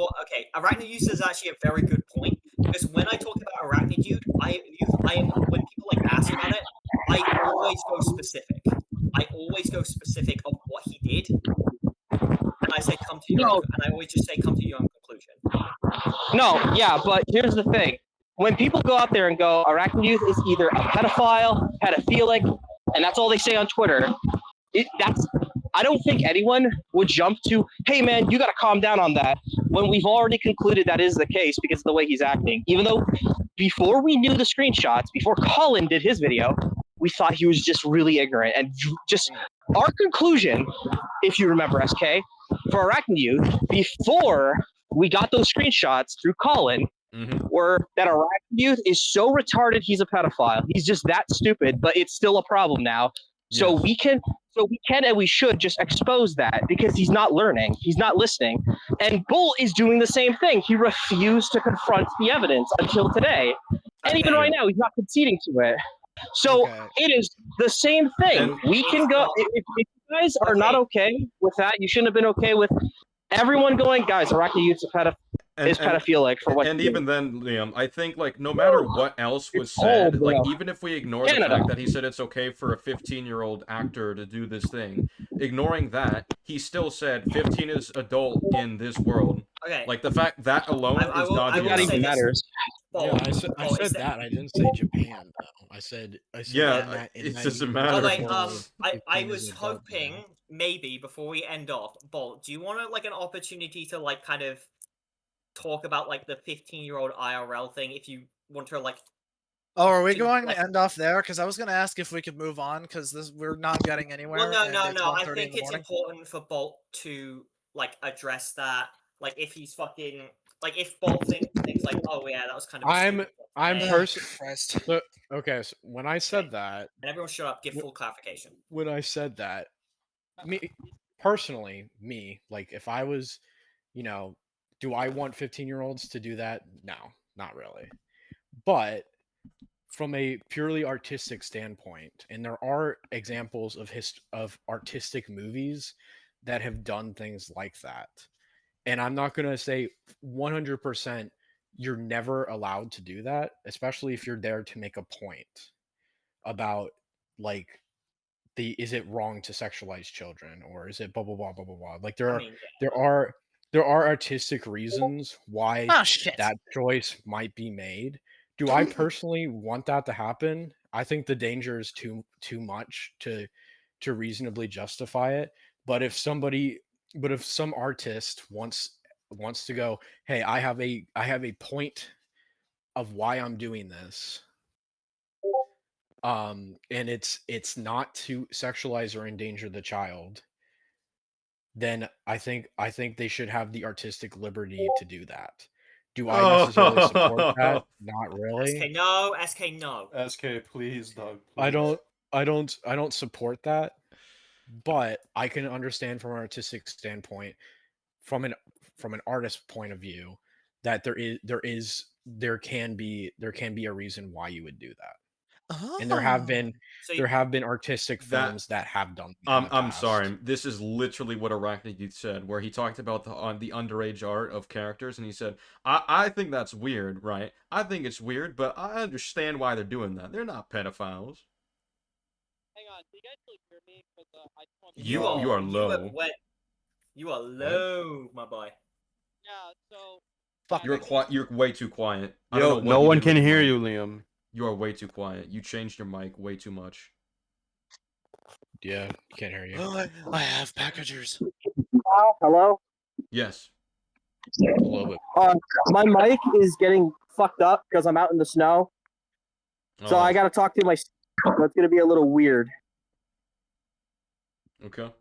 S5: Arachnid Youth is actually a very good point, because when I talk about Arachnid Youth, when people ask about it, I always go specific. I always go specific of what he did. And I say come to your own, and I always just say come to your own conclusion.
S4: No, yeah, but here's the thing. when people go out there and go, Arachnid Youth is either a pedophile, pedophilic, and that's all they say on Twitter, I don't think anyone would jump to, hey man, you got to calm down on that, when we've already concluded that is the case because of the way he's acting. Even though before we knew the screenshots, before Colin did his video, we thought he was just really ignorant. And just our conclusion, if you remember SK, for Arachnid Youth, before we got those screenshots through Colin, were that Arachnid Youth is so retarded he's a pedophile. He's just that stupid, but it's still a problem now. So we can and we should just expose that because he's not learning, he's not listening. And Bull is doing the same thing. He refused to confront the evidence until today. And even right now, he's not conceding to it. So it is the same thing. We can go, if you guys are not okay with that, you shouldn't have been okay with everyone going, guys, Arachnid Youth's pedophilic for what.
S3: And even then, Liam, I think like no matter what else was said, like even if we ignore the fact that he said it's okay for a 15-year-old actor to do this thing, ignoring that, he still said 15 is adult in this world.
S5: Okay.
S3: Like the fact that alone is not
S4: even matters.
S2: Yeah, I said that. I didn't say Japan though. I said
S3: yeah, it doesn't matter.
S5: I was hoping maybe before we end off, Bolt, do you want like an opportunity to like kind of talk about like the 15-year-old IRL thing if you want to like.
S6: Oh, are we going to end off there? Because I was going to ask if we could move on because we're not getting anywhere.
S5: Well, no. I think it's important for Bolt to like address that. Like if he's fucking like if Bolt thinks like, oh yeah, that was kind of.
S2: I'm personally. Okay, so when I said that,
S5: and everyone shut up. Give full clarification.
S2: When I said that, me personally, like if I was, do I want 15-year-olds to do that? No, not really. But from a purely artistic standpoint, and there are examples of artistic movies that have done things like that. And I'm not going to say 100% you're never allowed to do that, especially if you're there to make a point about like is it wrong to sexualize children or is it blah blah blah blah blah blah. Like there are artistic reasons why that choice might be made. Do I personally want that to happen? I think the danger is too much to reasonably justify it. But if some artist wants to go, hey, I have a point of why I'm doing this, and it's not to sexualize or endanger the child, then I think they should have the artistic liberty to do that. Do I necessarily support that? Not really.
S5: SK no.
S10: SK, please, Doug.
S2: Please. I don't support that, but I can understand from an artistic standpoint, from an artist point of view, that there can be a reason why you would do that. Oh. And there have been artistic films that have done that.
S3: I'm sorry. This is literally what Arachnid Youth said, where he talked about the underage art of characters, and he said, I think that's weird, right? I think it's weird, but I understand why they're doing that. They're not pedophiles.
S13: Hang on, do you guys still hear me? I just want to
S3: you are low.
S5: You are low, my boy.
S13: Yeah, so.
S3: Fuck. You're way too quiet.
S10: Yo, no one can hear you, Liam.
S3: You are way too quiet. You changed your mic way too much.
S2: Yeah, can't hear you.
S6: I have packagers.
S4: Hello?
S3: Yes.
S2: A little bit.
S4: My mic is getting fucked up because I'm out in the snow. So I got to talk to my... So it's going to be a little weird.
S3: Okay.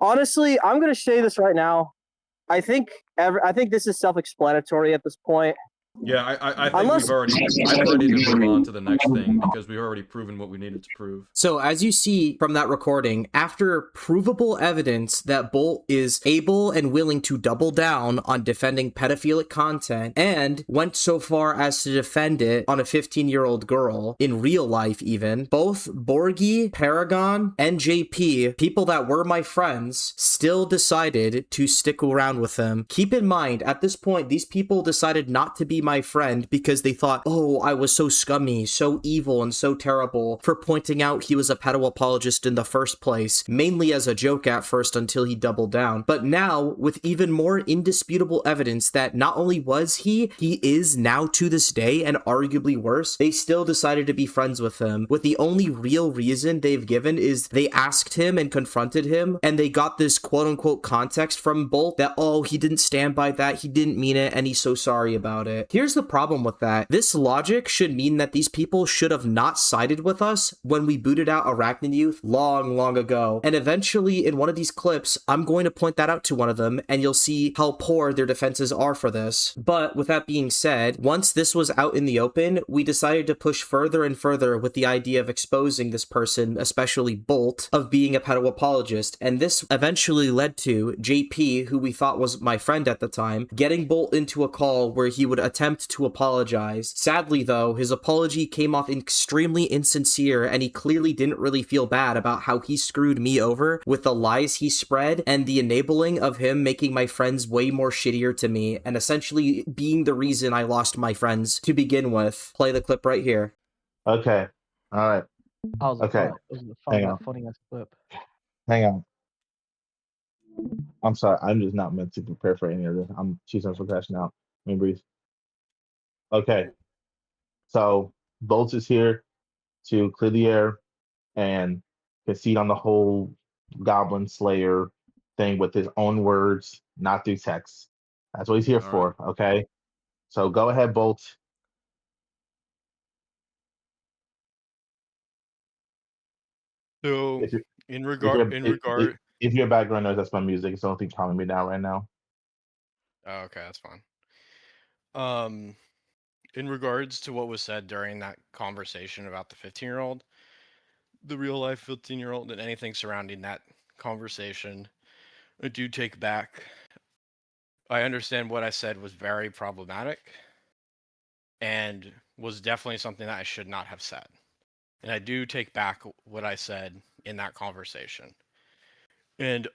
S4: Honestly, I'm going to say this right now. I think this is self-explanatory at this point.
S3: Yeah, I think I'm ready to move on to the next thing because we've already proven what we needed to prove.
S1: So as you see from that recording, after provable evidence that Bolt is able and willing to double down on defending pedophilic content and went so far as to defend it on a 15-year-old girl in real life even, both Borgie, Paragon, and JP, people that were my friends, still decided to stick around with him. Keep in mind, at this point, these people decided not to be my friend because they thought, oh, I was so scummy, so evil, and so terrible for pointing out he was a pedo apologist in the first place, mainly as a joke at first until he doubled down. But now, with even more indisputable evidence that not only was he is now to this day, and arguably worse, they still decided to be friends with him, with the only real reason they've given is they asked him and confronted him, and they got this quote-unquote context from Bolt that, oh, he didn't stand by that, he didn't mean it, and he's so sorry about it. Here's the problem with that. This logic should mean that these people should have not sided with us when we booted out Arachnid Youth long ago. And eventually, in one of these clips, I'm going to point that out to one of them, and you'll see how poor their defenses are for this. But with that being said, once this was out in the open, we decided to push further and further with the idea of exposing this person, especially Bolt, of being a pedo apologist. And this eventually led to JP, who we thought was my friend at the time, getting Bolt into a call where he would attempt to apologize. Sadly, though, his apology came off extremely insincere, and he clearly didn't really feel bad about how he screwed me over with the lies he spread and the enabling of him making my friends way more shittier to me, and essentially being the reason I lost my friends to begin with. Play the clip right here.
S12: Okay. All right. Okay. Hang on.
S4: Funny ass clip.
S12: Hang on. I'm sorry. I'm just not meant to prepare for any of this. I'm choosing for crashing out. Let me breathe. Okay. So Bolts is here to clear the air and concede on the whole Goblin Slayer thing with his own words, not through text. That's what he's here for. Okay. So go ahead, Bolt.
S2: So
S12: If you're,
S2: in
S12: if
S2: regard
S12: if your background noise, that's my music. It's the only thing calming me down right now.
S2: Oh, okay, that's fine. In regards to what was said during that conversation about the 15-year-old, the real life 15-year-old, and anything surrounding that conversation, I do take back. I understand what I said was very problematic and was definitely something that I should not have said. And I do take back what I said in that conversation. And,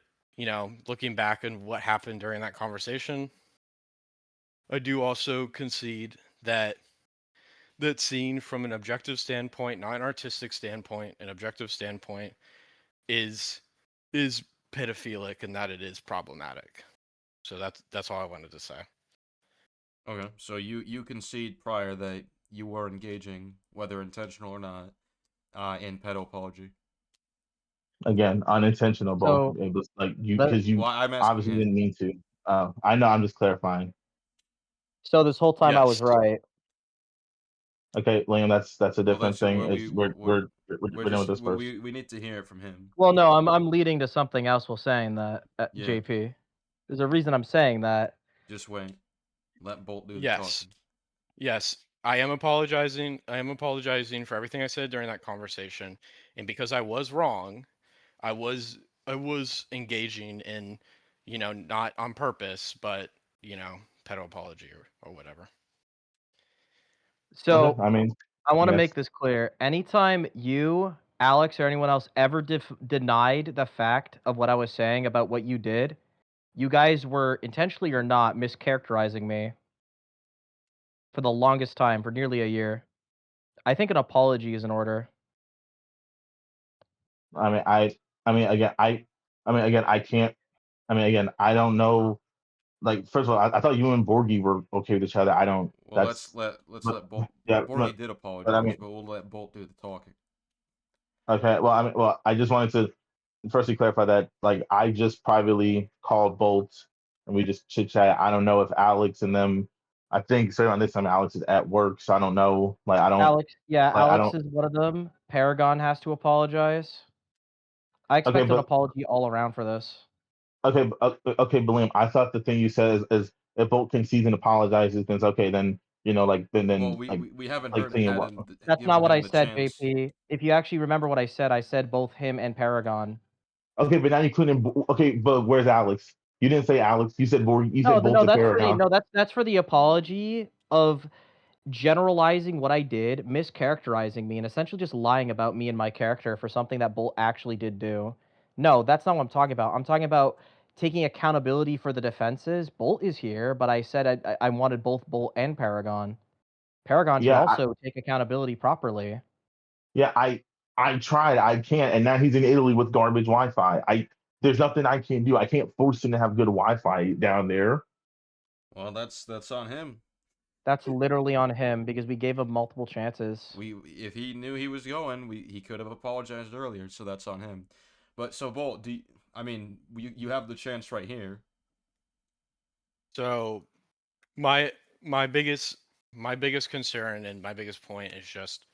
S2: looking back on what happened during that conversation, I do also concede that that scene from an objective standpoint, not an artistic standpoint, an objective standpoint, is pedophilic and that it is problematic. So that's all I wanted to say.
S3: Okay, so you concede prior that you were engaging, whether intentional or not, in pedo-apology.
S12: Again, unintentional, bro.
S4: So
S12: It was like because you
S3: Well, I'm asking
S12: obviously
S3: him.
S12: didn't mean to. I know. I'm just clarifying.
S4: So this whole time I was
S2: Yes.
S4: right.
S12: Okay, Liam, that's a different thing.
S3: We're
S12: We're done with this first.
S3: we need to hear it from him.
S4: Well, no, I'm leading to something else while saying that,
S3: Yeah.
S4: JP. There's a reason I'm saying that.
S3: Just wait. Let Bolt do the
S2: Yes.
S3: talking.
S2: Yes. I am apologizing. I am apologizing for everything I said during that conversation. And because I was wrong, I was engaging in, not on purpose, but, pedo apology or whatever.
S4: So
S12: Okay, I mean,
S4: I want to
S12: yes.
S4: make this clear. Anytime you, Alex, or anyone else ever denied the fact of what I was saying about what you did, you guys were intentionally or not mischaracterizing me for the longest time, for nearly a year. I think an apology is in order.
S12: I mean, again, I can't. I mean, again, I don't know. Like, first of all, I thought you and Borgie were okay with each other. I don't.
S3: Well,
S12: That's
S3: let's let Bolt.
S12: yeah,
S3: Borgie did apologize,
S12: I mean,
S3: but we'll let Bolt do the talking.
S12: okay. Well, I just wanted to firstly clarify that, like, I just privately called Bolt and we just chit chat. I don't know if Alex and them. I think certainly on this time Alex is at work, so I don't know. Like, I don't.
S4: Alex, yeah,
S12: like, I
S4: Alex
S12: don't.
S4: is one of them. Paragon has to apologize. I
S12: Okay,
S4: expect an
S12: but
S4: apology all around for this.
S12: okay, okay, but Liam, I thought the thing you said is if Bolt concedes and apologizes, then it's okay. Then like
S3: Well,
S12: like
S3: we haven't
S12: like
S3: heard
S12: thinking
S3: had
S12: what?
S3: him
S4: That's not
S3: given
S4: what I
S3: him the
S4: said,
S3: chance.
S4: JP. If you actually remember what I said both him and Paragon.
S12: Okay, but now you couldn't. Okay, but where's Alex? You didn't say Alex. You said Bolt. You said Bolt to Paragon.
S4: That's for the apology of generalizing what I did, mischaracterizing me, and essentially just lying about me and my character for something that Bolt actually did do. No, that's not what I'm talking about. I'm talking about taking accountability for the defenses, Bolt is here, but I said I wanted both Bolt and Paragon. Paragon should
S12: Yeah,
S4: also take accountability properly.
S12: yeah, I tried. I can't, and now he's in Italy with garbage Wi-Fi. There's nothing I can do. I can't force him to have good Wi-Fi down there.
S3: Well, that's on him.
S4: That's literally on him because we gave him multiple chances.
S3: If he knew he was going, he could have apologized earlier. So that's on him. But so Bolt, you have the chance right here.
S2: So my biggest concern and my biggest point is just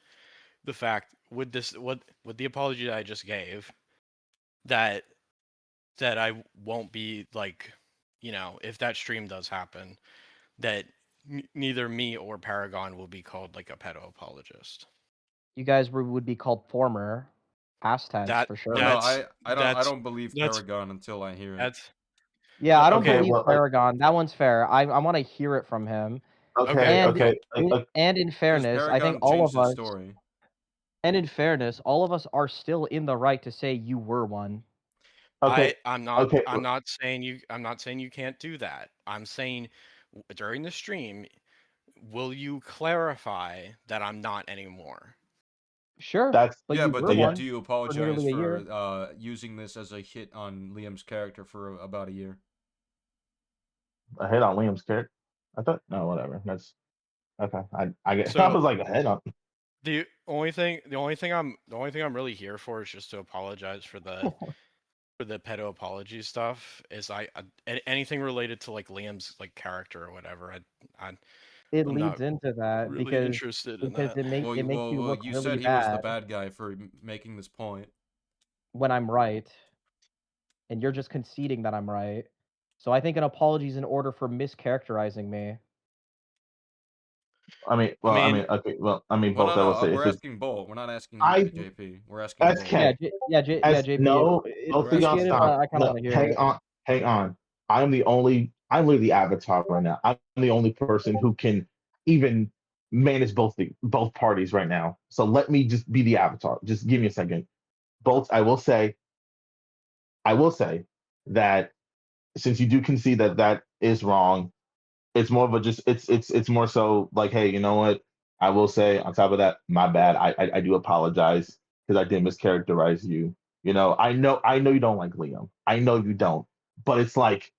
S2: the fact with the apology that I just gave that I won't be like, if that stream does happen, that neither me or Paragon will be called like a pedo apologist.
S4: You guys would be called former, past tense for sure.
S3: No, I don't believe Paragon until I hear it.
S4: Yeah, I don't
S12: Okay,
S4: believe
S12: well,
S4: Paragon. That one's fair. I want to hear it from him.
S12: Okay, okay.
S4: And in fairness, I think
S3: Paragon
S4: all
S3: changed
S4: of
S3: his
S4: us.
S3: story.
S4: And in fairness, all of us are still in the right to say you were one.
S12: Okay.
S2: I'm not.
S12: Okay.
S2: I'm not saying you. I'm not saying you can't do that. I'm saying during the stream, will you clarify that I'm not anymore?
S4: Sure.
S12: That's
S3: Yeah, but do you apologize
S4: nearly a
S3: for using this as a hit on Liam's character for about a year?
S12: A hit on Liam's character? I thought no, whatever. That's okay. I guess
S2: So-
S12: I was like a hit on.
S2: The only thing I'm really here for is just to apologize for the pedo apology stuff. Is anything related to like Liam's like character or whatever.
S4: It
S2: I'm
S4: leads
S2: not
S4: into that
S2: really
S4: because
S2: interested in that.
S4: it makes you look
S3: you
S4: really
S3: said he
S4: bad
S3: was the bad guy for making this point.
S4: when I'm right, and you're just conceding that I'm right. So I think an apology is in order for mischaracterizing me.
S12: Okay. Well, both. I will say
S3: we're
S12: if it's
S3: asking Bolt. We're not asking JP. We're asking
S12: SK.
S3: Bolt.
S4: Yeah, JP.
S12: No, both of y'all
S4: Appreciate it,
S12: stop.
S4: but I kind of
S12: No,
S4: want to hear
S12: hang
S4: it.
S12: on, hang on. I'm literally the avatar right now. I'm the only person who can even manage both parties right now. So let me just be the avatar. Just give me a second. Both, I will say that since you do concede that that is wrong, it's more of a just it's more so like, hey, you know what? I will say on top of that, my bad. I do apologize because I did mischaracterize you. You know, I know you don't like Liam. I know you don't. But it's like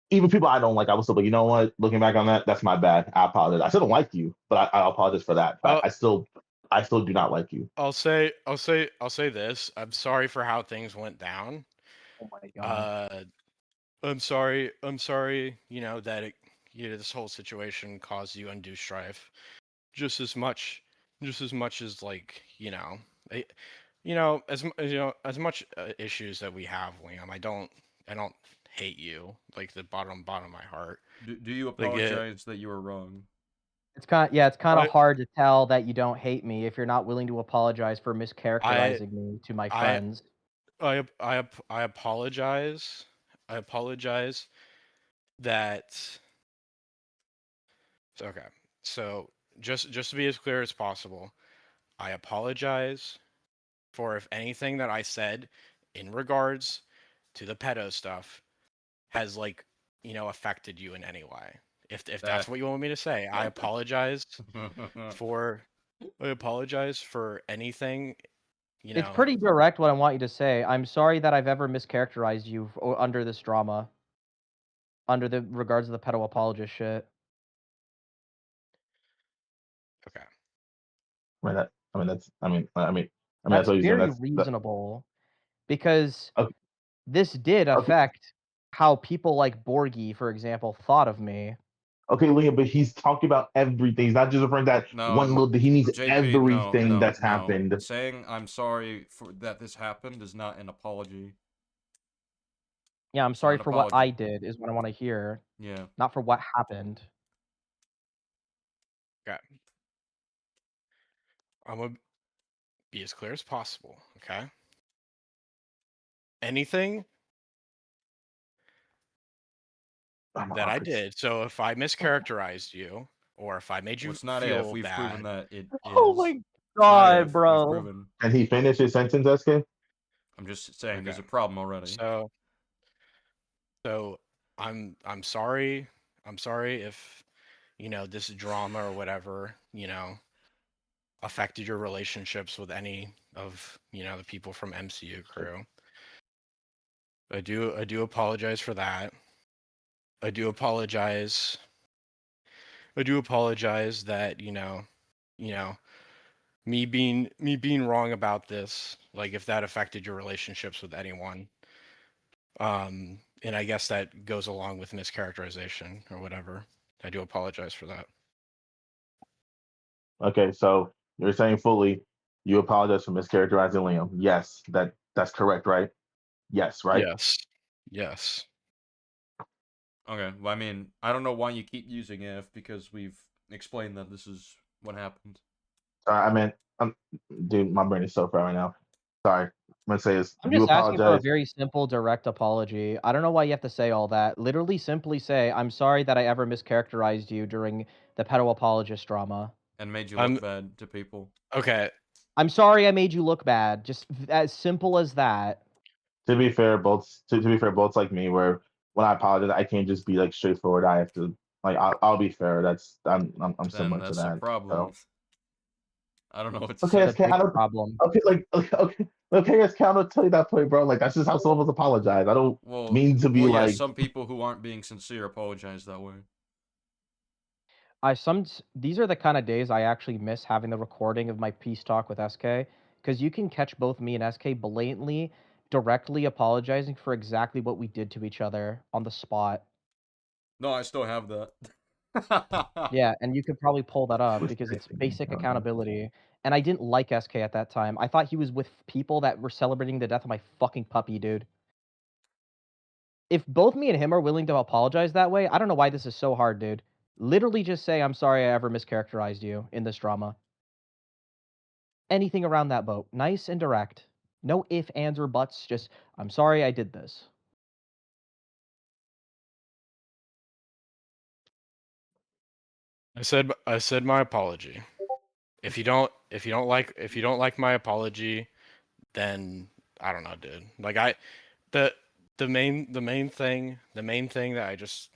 S12: even people I don't like, I will still be, you know what? Looking back on that, that's my bad. I apologize. I still don't like you, but I apologize for that. But I still do not like you.
S2: I'll say this. I'm sorry for how things went down.
S4: Oh my god.
S2: I'm sorry. That this whole situation caused you undue strife, just as much as like as much issues that we have, Liam. I don't hate you like the bottom of my heart.
S3: Do you apologize that you were wrong?
S4: It's kind of hard to tell that you don't hate me if you're not willing to apologize for mischaracterizing me to my friends.
S2: I apologize. I apologize that. Okay, so just to be as clear as possible, I apologize for if anything that I said in regards to the pedo stuff has affected you in any way. If that's what you want me to say, I apologize for anything.
S4: It's pretty direct what I want you to say. I'm sorry that I've ever mischaracterized you under this drama. Under the regards of the pedo apologist shit.
S2: Okay.
S12: That's
S4: That's
S12: what you're saying.
S4: very
S12: That's
S4: reasonable because
S12: Okay.
S4: this did affect how people like Borgie, for example, thought of me.
S12: Okay, Liam, but he's talking about everything. He's not just referring to that one little. He needs
S3: JP,
S12: everything that's happened.
S3: Saying I'm sorry for that this happened is not an apology.
S4: Yeah, I'm sorry for what I did is what I want to hear.
S3: Yeah.
S4: Not for what happened.
S2: Okay. I'm gonna be as clear as possible, okay? Anything that I did. So if I mischaracterized you, or if I made you
S3: it's not
S2: feel
S3: if we've
S2: bad,
S3: proven that it is.
S4: Oh my god, bro!
S12: Can he finish his sentence, SK?
S3: I'm just saying there's a problem already.
S2: So So I'm sorry. I'm sorry if this drama or whatever affected your relationships with any of the people from MCU crew. I do apologize for that. I do apologize. I do apologize that me being wrong about this, like if that affected your relationships with anyone. And I guess that goes along with mischaracterization or whatever. I do apologize for that.
S12: Okay, so you're saying fully you apologize for mischaracterizing Liam. Yes, that's correct, right? Yes, right?
S2: Yes. Yes.
S3: Okay, well, I mean, I don't know why you keep using if, because we've explained that this is what happened.
S12: I meant, dude, my brain is so fried right now. Sorry. I'm gonna say is
S4: I'm
S12: you
S4: just asking for a
S12: apologize
S4: very simple, direct apology. I don't know why you have to say all that. Literally, simply say, "I'm sorry that I ever mischaracterized you during the pedo apologist drama."
S3: And made you
S2: I'm
S3: look bad to people.
S2: okay.
S4: I'm sorry I made you look bad. Just as simple as that.
S12: to be fair, to be fair, both like me, where when I apologize, I can't just be like straightforward. I have to like I'll be fair. That's I'm
S3: Then
S12: similar to
S3: that's a
S12: that.
S3: problem.
S12: So
S3: I don't know what to
S12: okay,
S3: say.
S4: It's a
S12: SK, I
S4: big
S12: don't
S4: problem.
S12: okay, like okay, SK, I don't tell you that point, bro. Like that's just how some of us apologize. I don't mean to be
S3: Well, yeah,
S12: like
S3: some people who aren't being sincere apologize that way.
S4: These are the kind of days I actually miss having the recording of my peace talk with SK, because you can catch both me and SK blatantly, directly apologizing for exactly what we did to each other on the spot.
S3: No, I still have that.
S4: Yeah, and you could probably pull that up because it's basic accountability. And I didn't like SK at that time. I thought he was with people that were celebrating the death of my fucking puppy, dude. If both me and him are willing to apologize that way, I don't know why this is so hard, dude. Literally just say, "I'm sorry I ever mischaracterized you in this drama." Anything around that boat. Nice and direct. No if, ands, or buts. Just, "I'm sorry I did this."
S2: I said my apology. If you don't like my apology, then I don't know, dude. Like the main thing that main thing I just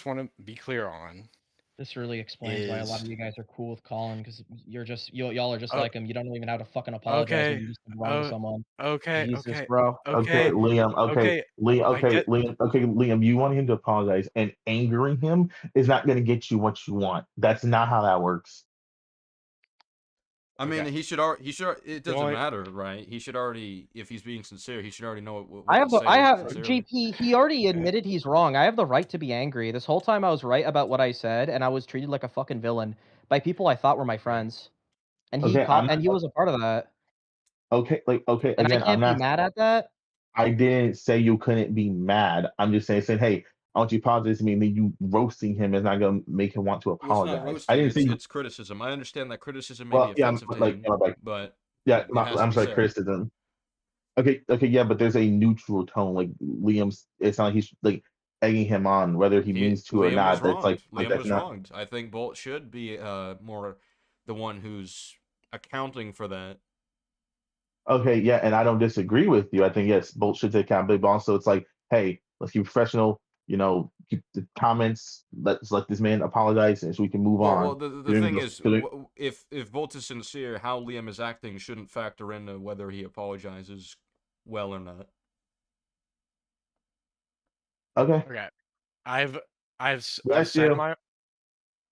S2: want to be clear on
S4: This really explains why a lot
S2: is
S4: of you guys are cool with Colin, because y'all are just
S2: oh,
S4: like him. You don't even know how to fucking apologize when
S2: okay,
S4: you do something wrong to
S2: oh,
S4: someone.
S2: okay,
S4: Jesus,
S2: okay,
S4: bro.
S12: okay,
S2: okay,
S12: Liam,
S2: okay. I get
S12: Okay, Liam, you want him to apologize, and angering him is not going to get you what you want. That's not how that works.
S3: I mean,
S2: okay.
S3: it
S2: The
S3: doesn't
S2: only
S3: matter, right? He should already, if he's being sincere, he should already know
S4: I
S3: what to
S4: have the
S3: say
S4: I have
S3: sincerely.
S4: JP. He already admitted he's wrong. I have the right to be angry. This whole time I was right about what I said, and I was treated like a fucking villain by people I thought were my friends. And
S12: Okay, I'm not
S4: he was a part of that.
S12: okay. Like okay,
S4: And I
S12: again, I'm
S4: can't be
S12: not.
S4: mad at that.
S12: I didn't say you couldn't be mad. I'm just saying, hey, I want you to apologize to me, and then you roasting him is not gonna make him want to
S3: Well, it's not
S12: apologize. I
S3: roasting.
S12: didn't say you.
S3: It's criticism. I understand that criticism may be
S12: Well, yeah,
S3: offensive to
S12: like
S3: him,
S12: you know, like
S3: but
S12: yeah,
S3: it has to
S12: I'm
S3: be
S12: sorry,
S3: said.
S12: criticism. Okay, yeah, but there's a neutral tone. Like Liam's, it's not like he's like egging him on, whether he means to or
S3: Liam was
S12: not. That's
S3: wronged.
S12: like
S3: Liam
S12: that's
S3: was
S12: not
S3: wronged. I think Bolt should be more the one who's accounting for that.
S12: okay. Yeah, and I don't disagree with you. I think yes, both should take accountability, but also it's like, hey, let's keep professional. You know, keep the comments. Let's let this man apologize, and so we can move
S3: Well,
S12: on.
S3: the thing is, if Bolt is sincere, how Liam is acting shouldn't factor into whether he apologizes well or not.
S12: Okay,
S2: okay. I've
S12: bless you.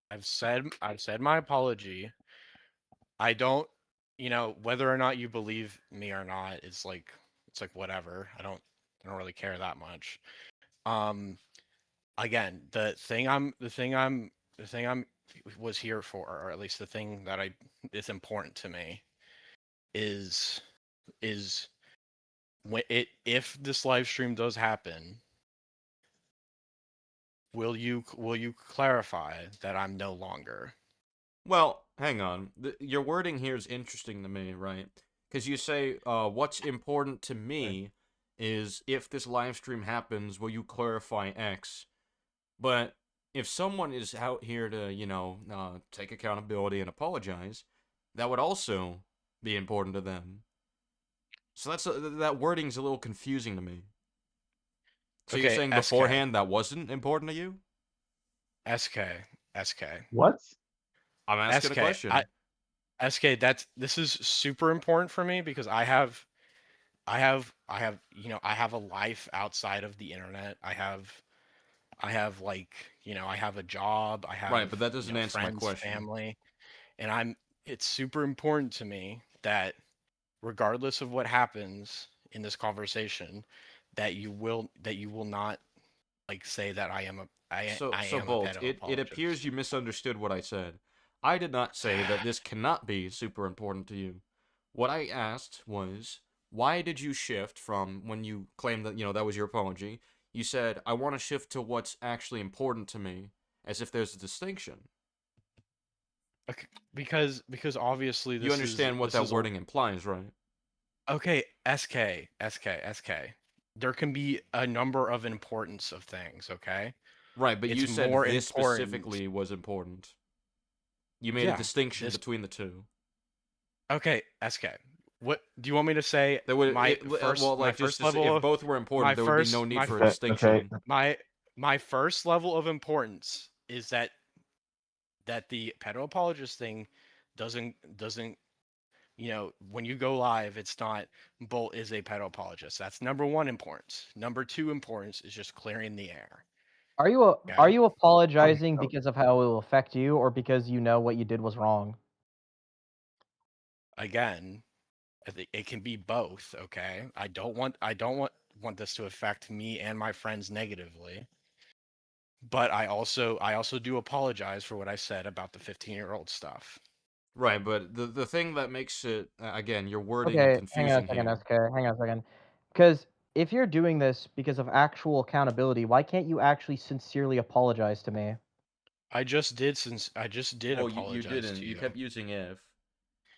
S2: I've said my apology. I don't, whether or not you believe me or not, it's like whatever. I don't really care that much. Um, again, the thing I'm was here for, or at least the thing that is important to me, is when if this live stream does happen, will you clarify that I'm no longer?
S3: Well, hang on. Your wording here is interesting to me, right? Because you say, what's important to me is if this live stream happens, will you clarify X? But if someone is out here to, take accountability and apologize, that would also be important to them. So that wording's a little confusing to me. So
S2: Okay,
S3: you're saying
S2: SK.
S3: beforehand that wasn't important to you?
S2: SK.
S12: What?
S3: I'm asking a question.
S2: SK, this is super important for me because I have I have a life outside of the internet. I have like, I have a job, I
S3: Right,
S2: have,
S3: but that doesn't answer my
S2: friends,
S3: question.
S2: family, and it's super important to me that regardless of what happens in this conversation, that you will not like say that I
S3: So
S2: am a
S3: Bolt,
S2: pedo
S3: it appears
S2: apologist.
S3: you misunderstood what I said. I did not say that this cannot be super important to you. What I asked was, why did you shift from when you claimed that, that was your apology? You said, I want to shift to what's actually important to me, as if there's a distinction.
S2: Okay, because obviously
S3: You understand what
S2: this
S3: that
S2: is a
S3: wording implies, right?
S2: okay, SK. There can be a number of importance of things, okay?
S3: Right, but you
S2: It's
S3: said
S2: more
S3: this
S2: important.
S3: specifically was important. You made a
S2: Yeah,
S3: distinction
S2: this
S3: between the two.
S2: okay, SK. What do you want me to say?
S3: There would
S2: My
S3: well,
S2: first my
S3: like just
S2: first
S3: to say,
S2: level
S3: if
S2: of
S3: both were important,
S2: my
S3: there would be no
S2: first
S3: need
S2: my
S3: for a
S2: fir-
S12: Okay.
S3: distinction.
S2: my first level of importance is that the pedo apologist thing doesn't when you go live, it's not Bolt is a pedo apologist. That's number one importance. Number two importance is just clearing the air.
S4: Are you
S2: Okay.
S4: apologizing because of how it will affect you, or because you know what you did was wrong?
S2: Again, I think it can be both. Okay. I don't want this to affect me and my friends negatively. But I also do apologize for what I said about the 15-year-old stuff.
S3: Right, but the thing that makes it again, your wording
S4: Okay, hang on a
S3: confusing
S4: second,
S3: here.
S4: SK. Hang on a second. Because if you're doing this because of actual accountability, why can't you actually sincerely apologize to me?
S2: I just did
S3: Well, you
S2: apologize
S3: didn't.
S2: to
S3: You
S2: you.
S3: kept using if.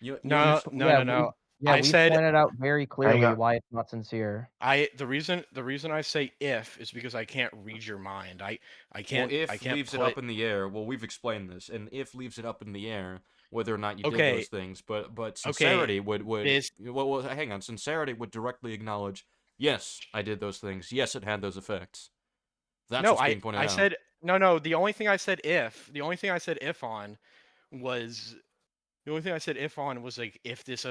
S3: You
S2: No,
S3: understand?
S2: no, no, no. I
S4: We've
S2: said
S4: pointed out very
S12: Hang
S4: clearly
S12: on.
S4: why it's not sincere.
S2: the reason I say if is because I can't read your mind. I
S3: Well,
S2: can't
S3: if leaves it
S2: put
S3: up in the air. Well, we've explained this, and if leaves it up in the air whether or not you did
S2: okay,
S3: those things. But
S2: okay,
S3: sincerity would
S2: this
S3: well, hang on. Sincerity would directly acknowledge, yes, I did those things. Yes, it had those effects. That's
S2: no,
S3: what's being pointed
S2: I
S3: out.
S2: said no. The only thing I said if on was the only thing I said if on was like if this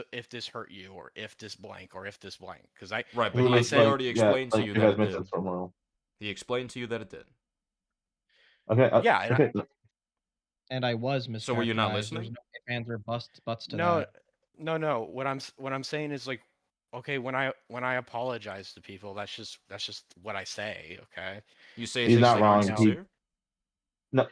S2: hurt you or if this blank or if this blank because
S3: Right,
S12: He
S3: but
S2: I
S12: was
S3: he
S2: said
S12: like,
S3: already
S12: yeah,
S3: explained to
S12: like
S3: you
S12: you
S3: that
S12: guys
S3: it
S12: missed
S3: did.
S12: it from wrong.
S3: He explained to you that it did.
S12: Okay.
S2: yeah and
S12: Okay.
S4: And I was
S3: So were you not
S4: mischaracterized. There's
S3: listening?
S4: no ifs, ands, or buts to
S2: no
S4: that.
S2: no what I'm saying is like okay when I apologize to people that's just what I say okay
S3: You say
S12: He's
S3: things
S12: not
S3: that aren't
S12: wrong. He
S3: sincere?
S12: no.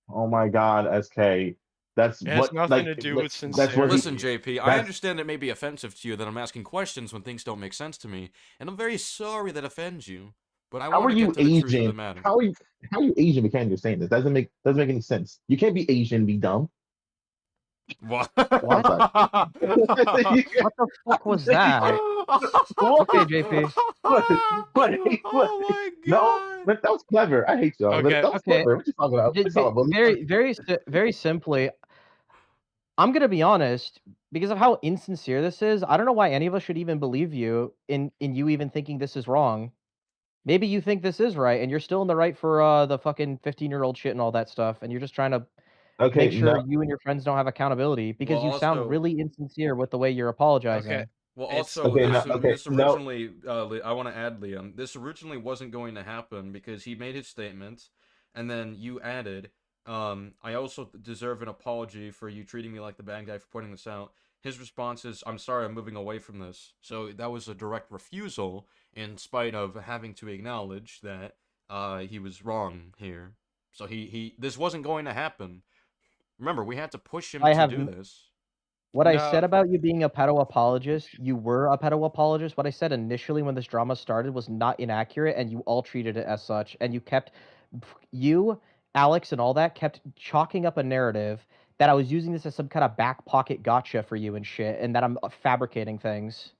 S12: Oh my God, SK. That's
S2: it has
S12: what
S2: nothing to do with
S12: that's where he.
S3: Listen,
S2: sincerity.
S3: JP, I
S12: That's
S3: understand it may be offensive to you that I'm asking questions when things don't make sense to me, and I'm very sorry that offends you, but I
S12: how
S3: want
S12: are
S3: to get
S12: you
S3: to the truth of the
S12: Asian?
S3: matter.
S12: How are you Asian? We can't understand this. Doesn't make any sense. You can't be Asian and be dumb.
S3: What?
S12: I'm
S4: What?
S12: sorry.
S4: What the fuck was that? Okay, JP.
S12: But
S3: Oh my
S12: no,
S3: god!
S12: but that was clever. I hate y'all. But
S2: Okay,
S12: that was
S4: Okay.
S12: clever. What you talking about? What you talking about, bully?
S4: Very simply, I'm gonna be honest, because of how insincere this is, I don't know why any of us should even believe you in you even thinking this is wrong. Maybe you think this is right, and you're still in the right for the fucking 15-year-old shit and all that stuff, and you're just trying to
S12: Okay,
S4: make sure
S12: no.
S4: you and your friends don't have accountability
S3: Well,
S4: because you sound
S3: also,
S4: really insincere with the way you're
S2: okay,
S4: apologizing.
S3: Well,
S2: it's
S3: also,
S12: Okay, no. Okay,
S3: this
S12: no.
S3: originally, I want to add, Liam. This originally wasn't going to happen because he made his statement, and then you added, I also deserve an apology for you treating me like the bad guy for pointing this out. His response is, I'm sorry, I'm moving away from this. So that was a direct refusal, in spite of having to acknowledge that he was wrong here. So this wasn't going to happen. Remember, we had to push him
S4: I
S3: to
S4: have
S3: do this.
S4: What I
S2: no
S4: said about you being a pedo apologist, you were a pedo apologist. What I said initially when this drama started was not inaccurate, and you all treated it as such. And you, Alex, and all that kept chalking up a narrative that I was using this as some kind of back pocket gotcha for you and shit, and that I'm fabricating things.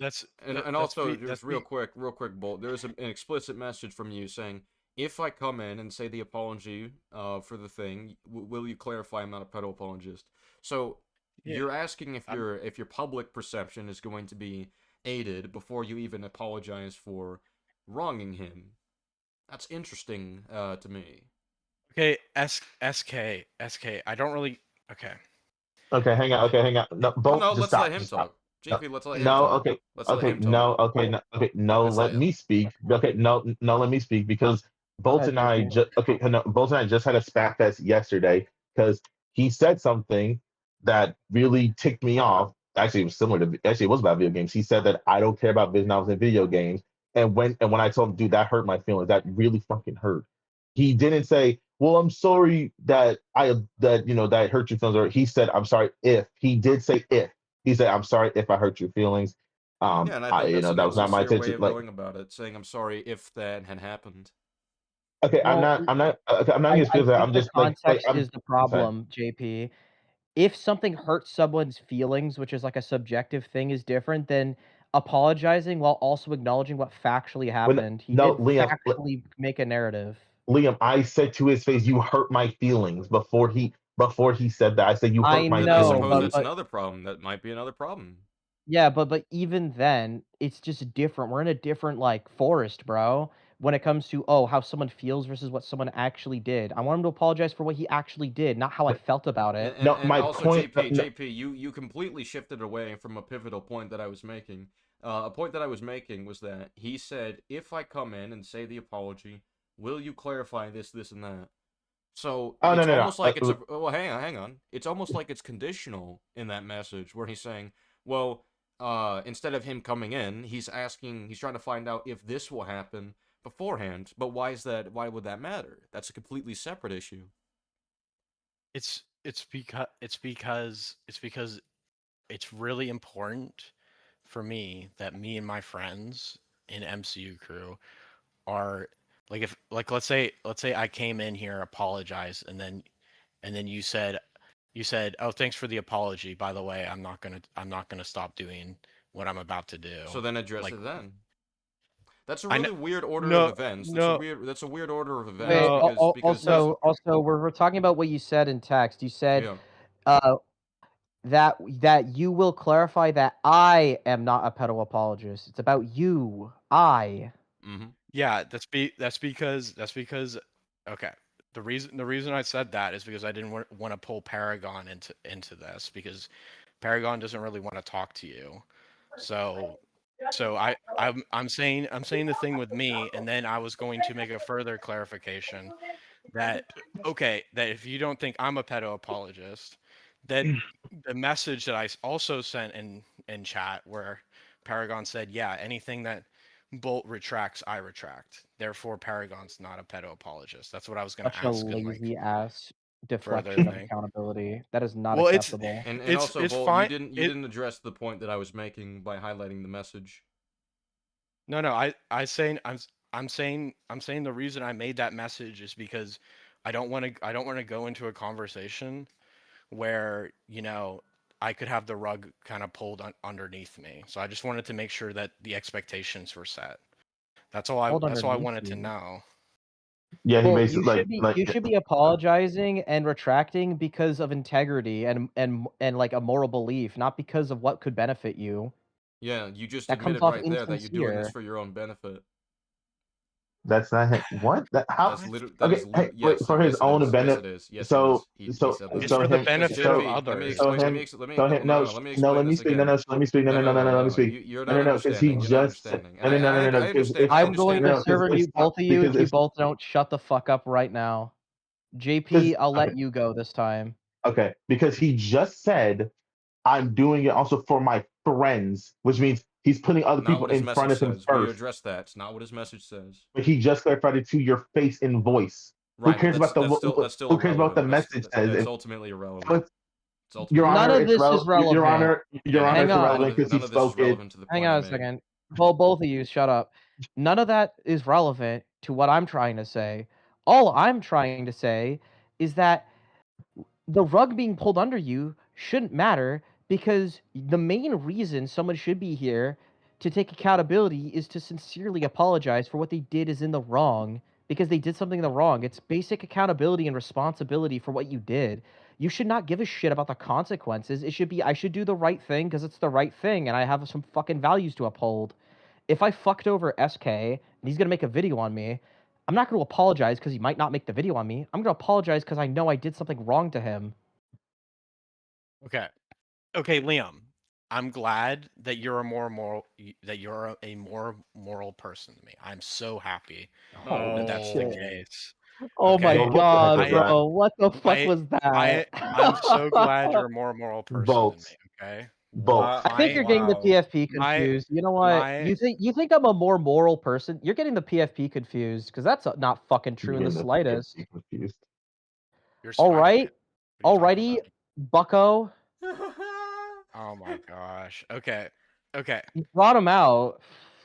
S3: And also, just real quick, Bolt. There's an explicit message from you saying, if I come in and say the apology for the thing, will you clarify I'm not a pedo apologist? So
S2: yeah,
S3: you're asking if
S2: I'm,
S3: your public perception is going to be aided before you even apologize for wronging him. That's interesting to me.
S2: Okay, SK. I don't really. Okay.
S12: Okay, hang on. Okay, hang on. No,
S3: Well,
S12: both
S3: no,
S12: just
S3: let's
S12: stop.
S3: let him
S12: Just stop.
S3: talk.
S12: No,
S3: JP, let's let him
S12: no.
S3: talk.
S12: Okay,
S3: Let's let
S12: okay.
S3: him
S12: No.
S3: talk.
S12: Okay. No. Okay. No.
S3: Let's
S12: Let me speak. Okay. No. No. Let me speak because
S4: Go
S12: Bolt
S4: ahead,
S12: and I
S4: JP.
S12: just okay. No, Bolt and I just had a spat fest yesterday because he said something that really ticked me off. Actually, it was similar to actually it was about video games. He said that I don't care about visual novels and video games, and when I told him, dude, that hurt my feelings. That really fucking hurt. He didn't say, "Well, I'm sorry that that hurt your feelings," or he said, "I'm sorry if." He did say if. He said, "I'm sorry if I hurt your feelings."
S3: Yeah, and I think
S12: That
S3: that's
S12: was
S3: a
S12: not my
S3: sincere way
S12: intention.
S3: of
S12: Like,
S3: going about it, saying I'm sorry if that had happened.
S12: okay,
S14: Well,
S12: I'm not, okay, I'm not
S14: I
S12: against feelings.
S14: think
S12: I'm
S14: the
S12: just like,
S14: context is the
S12: okay.
S14: problem, JP. If something hurts someone's feelings, which is like a subjective thing, is different than apologizing while also acknowledging what factually
S12: When
S14: happened. He
S12: no,
S14: did
S12: Liam,
S14: factually make a narrative.
S12: Liam, I said to his face, "You hurt my feelings." Before he said that, I said, "You hurt
S14: I
S12: my
S3: Then I
S14: know,
S3: suppose
S12: feelings."
S3: that's another problem. That might be another problem.
S14: yeah, but even then, it's just different. We're in a different like forest, bro. When it comes to how someone feels versus what someone actually did. I want him to apologize for what he actually did, not how I felt about
S3: And,
S14: it.
S3: and,
S12: No,
S3: and
S12: my
S3: also,
S12: point.
S3: JP, you completely shifted away from a pivotal point that I was making. A point that I was making was that he said, if I come in and say the apology, will you clarify this, this, and that? So
S12: Oh no,
S3: it's
S12: no, no.
S3: almost like it's a well, hang on. It's almost like it's conditional in that message where he's saying, well, instead of him coming in, he's trying to find out if this will happen beforehand. But why is that? Why would that matter? That's a completely separate issue.
S2: It's because it's really important for me that me and my friends in MCU crew are like, if like let's say I came in here, apologized, and then you said, oh, thanks for the apology, by the way, I'm not gonna stop doing what I'm about to do.
S3: So then address
S2: Like,
S3: it then. That's a
S2: I
S3: really
S2: know.
S3: weird order of
S2: No,
S3: events.
S2: no,
S3: That's a weird order of events
S14: Wait,
S2: no,
S3: because
S2: no.
S3: he's
S14: also, we're talking about what you said in text. You said,
S3: yeah.
S14: uh, that you will clarify that I am not a pedo apologist. It's about you. I.
S3: Mm-hmm.
S2: Yeah, that's because okay. The reason I said that is because I didn't want to pull Paragon into this, because Paragon doesn't really want to talk to you. So I'm saying the thing with me, and then I was going to make a further clarification that, okay, that if you don't think I'm a pedo apologist, that the message that I also sent in chat, where Paragon said, yeah, anything that Bolt retracts, I retract. Therefore, Paragon's not a pedo apologist. That's what I was going to
S14: Such a
S2: ask in like
S14: lazy ass
S2: further
S14: deflection of
S2: thing.
S14: accountability. That is not
S2: Well, it's
S14: acceptable.
S3: And
S2: it's
S3: also,
S2: it's
S3: Bolt, you
S2: fine.
S3: didn't address the point that I was making by highlighting the message.
S2: No, I'm saying the reason I made that message is because I don't want to go into a conversation where, I could have the rug kind of pulled underneath me. So I just wanted to make sure that the expectations were set. That's all I
S14: Hold
S2: that's all I
S14: underneath
S2: wanted to
S14: you.
S2: know.
S12: Yeah, he
S14: Well,
S12: basically
S14: you should be apologizing and retracting because of integrity and like a moral belief, not because of what could benefit you.
S3: Yeah, you just
S14: That comes
S3: admitted
S14: off
S3: right there that you're doing this
S14: insincere.
S3: for your own benefit.
S12: that's not him. What? How?
S3: That's literally
S12: Okay, hey, wait,
S3: yes,
S12: for his
S3: yes it
S12: own
S3: is. Yes
S12: benefit.
S3: it is. Yes it
S12: So,
S3: is. He
S12: so,
S3: said that.
S2: It's
S12: so
S2: for the
S12: him,
S3: Because
S2: benefit of
S12: so,
S3: JP,
S2: others.
S12: so him,
S3: let me
S12: so him. No,
S3: no, let me
S12: no,
S3: explain
S12: let me
S3: this
S12: speak. No,
S3: again.
S12: no, let me speak. No,
S3: No,
S12: no, no,
S3: no,
S12: no, no,
S3: no,
S12: let me
S3: no.
S12: speak.
S3: You're
S12: No,
S3: not
S12: no, no, because he
S3: understanding. You're not
S12: just said,
S3: understanding.
S12: no, no, no, no, no,
S3: I
S12: because
S3: understand.
S12: if
S3: I
S14: I'm
S12: no,
S14: going
S3: understand
S14: to
S12: no,
S3: that.
S12: because
S14: serve
S12: it's
S14: you,
S12: not
S14: both of you,
S12: because
S14: if you
S12: it's
S14: both don't shut the fuck up right now.
S12: because
S14: JP, I'll
S12: okay,
S14: let you go this time.
S12: okay, because he just said I'm doing it also for my friends, which means he's putting other
S3: Not
S12: people
S3: what his
S12: in front
S3: message
S12: of him
S3: says. We
S12: first.
S3: addressed that. It's not what his message says.
S12: But he just clarified it to your face and voice. Who
S3: Right, but
S12: cares about the
S3: that's still
S12: who cares about the
S3: irrelevant.
S12: message says?
S3: That's
S12: If
S3: ultimately irrelevant.
S12: so
S3: It's
S12: Your
S3: ultimately
S14: None
S12: Honor,
S14: of
S12: it's
S3: irrelevant.
S14: this is
S12: relevant.
S14: relevant.
S12: Your
S3: Yeah,
S12: Honor,
S14: Hang
S12: it's
S14: on.
S12: irrelevant because he
S3: none of this is
S12: spoke it.
S3: relevant to the
S14: Hang
S3: point I
S14: on a
S3: made.
S14: second. Well, both of you, shut up. None of that is relevant to what I'm trying to say. All I'm trying to say is that the rug being pulled under you shouldn't matter, because the main reason someone should be here to take accountability is to sincerely apologize for what they did is in the wrong, because they did something in the wrong. It's basic accountability and responsibility for what you did. You should not give a shit about the consequences. It should be, I should do the right thing because it's the right thing and I have some fucking values to uphold. If I fucked over SK and he's gonna make a video on me, I'm not going to apologize because he might not make the video on me. I'm going to apologize because I know I did something wrong to him.
S2: Okay. Okay, Liam. I'm glad that you're a more moral person than me. I'm so happy that that's the
S12: shit.
S2: case.
S14: Oh my
S2: Okay.
S12: Yo, what the heck was
S14: god,
S12: that?
S14: bro. What the fuck was that?
S2: I'm so glad you're a more moral person than me.
S12: Votes.
S2: Okay.
S12: Votes.
S14: I think you're getting the PFP
S2: My
S14: confused. You know what?
S2: my
S14: You think I'm a more moral person? You're getting the PFP confused because that's not fucking true in the
S12: Getting the
S14: slightest.
S12: PFP confused.
S2: you're
S14: All
S2: Spider-Man.
S14: right,
S2: What are you talking
S14: alrighty,
S2: about?
S14: Bucko.
S2: Oh my gosh. Okay. Okay.
S14: You brought him out.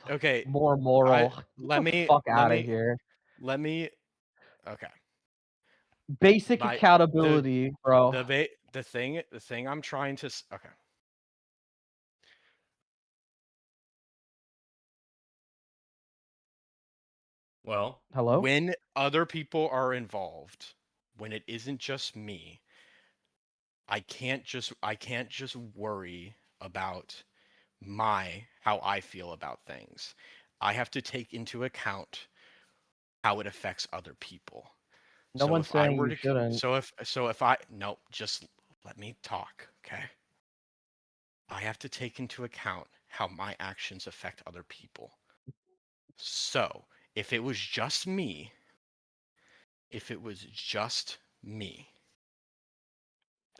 S2: Okay.
S14: More moral. Get
S2: Let
S14: the
S2: me
S14: fuck
S2: let
S14: out of
S2: me
S14: here.
S2: let me okay.
S14: Basic
S2: My
S14: accountability, bro.
S2: the thing I'm trying to okay.
S3: Well,
S14: Hello?
S2: When other people are involved, when it isn't just me, I can't just worry about how I feel about things. I have to take into account how it affects other people.
S14: No
S2: So
S14: one's
S2: if I
S14: saying
S2: were
S14: you
S2: to
S14: shouldn't.
S2: so if I no, just let me talk, okay? I have to take into account how my actions affect other people. So, if it was just me,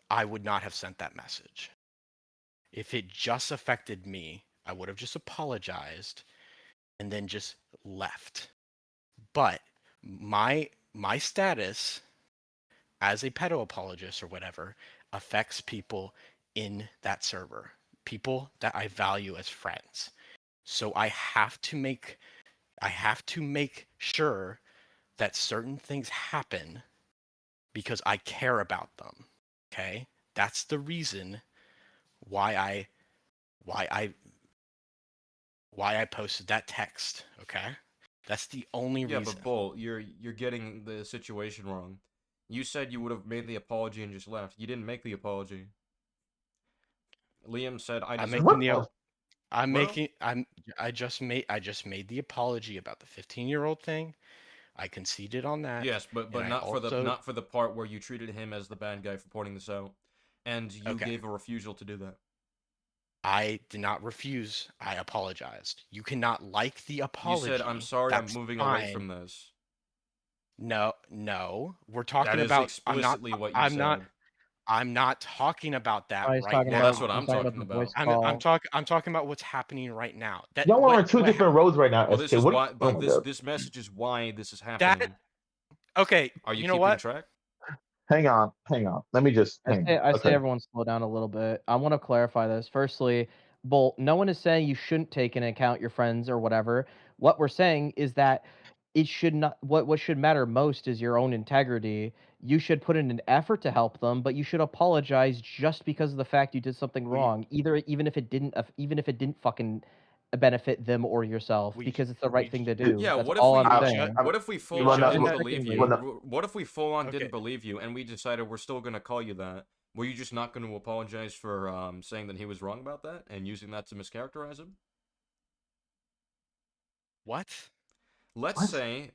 S2: I would not have sent that message. If it just affected me, I would have just apologized and then just left. But my status as a pedo apologist or whatever affects people in that server, people that I value as friends. So I have to make sure that certain things happen because I care about them. Okay? That's the reason why I posted that text, okay? That's the only
S3: yeah,
S2: reason.
S3: but Bull, you're getting the situation wrong. You said you would have made the apology and just left. You didn't make the apology. Liam said I
S2: I'm
S3: deserve
S2: making
S3: it.
S2: the I'm
S3: Well,
S2: making I'm I just made the apology about the 15-year-old thing. I conceded on that.
S3: yes, but
S2: And I
S3: not for the
S2: also
S3: not for the part where you treated him as the bad guy for pointing this out, and you
S2: okay.
S3: gave a refusal to do that.
S2: I did not refuse. I apologized. You cannot like the
S3: You said I'm
S2: apology.
S3: sorry, I'm
S2: That's
S3: moving away
S2: fine.
S3: from this.
S2: No. We're
S3: That
S2: talking
S3: is
S2: about
S3: explicitly what you said.
S2: I'm not talking about that
S14: Oh,
S2: right
S3: Well, that's what
S14: he's
S3: I'm
S14: talking about
S3: talking
S14: the voice
S3: about.
S14: call.
S2: I'm talking about what's happening right now. That
S12: Y'all are on two different roads right now,
S3: Well,
S12: SK.
S3: this is
S12: What?
S3: why.
S12: Oh
S3: But
S12: my god.
S3: this message is why this is
S2: that
S3: happening.
S2: okay,
S3: Are you
S2: you know
S3: keeping
S2: what?
S3: track?
S12: Hang on. Let me just hang on.
S14: I say
S12: Okay.
S14: everyone slow down a little bit. I want to clarify this. Firstly, Bolt, no one is saying you shouldn't take into account your friends or whatever. What we're saying is that it should not what should matter most is your own integrity. You should put in an effort to help them, but you should apologize just because of the fact you did something wrong. Even if it didn't fucking benefit them or yourself,
S2: We
S14: because it's the right thing to do.
S3: Yeah.
S14: That's
S3: What if
S14: all
S3: we?
S14: I'm
S12: I,
S14: saying.
S3: What if we full
S2: we
S3: on
S2: just
S3: didn't
S12: look,
S3: believe
S14: Secondly,
S3: you?
S12: no,
S3: What if we full on
S2: Okay.
S3: didn't believe you, and we decided we're still gonna call you that? Were you just not going to apologize for saying that he was wrong about that and using that to mischaracterize him?
S2: What?
S3: Let's
S12: what?
S3: say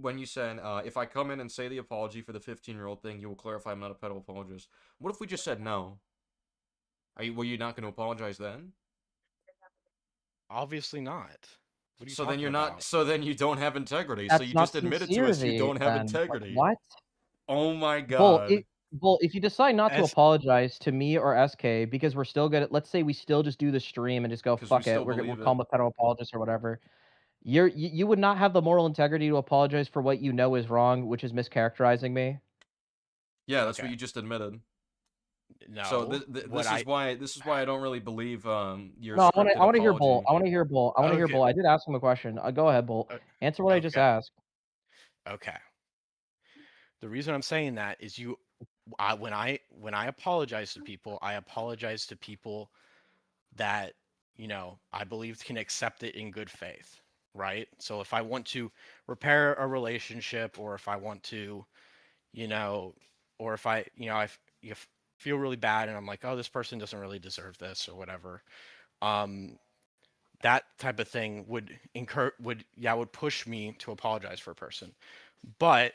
S3: when you said, if I come in and say the apology for the 15-year-old thing, you will clarify I'm not a pedo apologist. What if we just said no? Were you not going to apologize then?
S2: Obviously not. What are you
S3: So then
S2: talking
S3: you're not.
S2: about?
S3: So then you don't have integrity. So
S14: that's
S3: you
S14: not
S3: just admitted to us you
S14: sincerity
S3: don't have
S14: then. Like,
S3: integrity.
S14: what?
S3: Oh my
S14: Bull,
S3: god.
S14: if you decide not to
S2: S
S14: apologize to me or SK because we're still good at, let's say we still just do the stream and just go
S3: Because we
S14: fuck it,
S3: still
S14: we'll
S3: believe
S14: call
S3: it.
S14: him a pedo apologist or whatever. You would not have the moral integrity to apologize for what you know is wrong, which is mischaracterizing me.
S3: Yeah, that's
S2: okay.
S3: what you just admitted.
S2: No.
S3: So this is why I don't really believe your
S14: No,
S3: scripted
S14: I want to hear Bull.
S3: apology.
S14: I want to hear Bull. I want to hear
S2: Okay.
S14: Bull. I did ask him a question. Go ahead, Bull. Answer what I just
S2: Okay.
S14: asked.
S2: Okay. The reason I'm saying that is when I apologize to people, I apologize to people that, I believe can accept it in good faith, right? So if I want to repair a relationship, or if I want to, or if I, you feel really bad and I'm like, oh, this person doesn't really deserve this or whatever. Um, that type of thing would push me to apologize for a person. But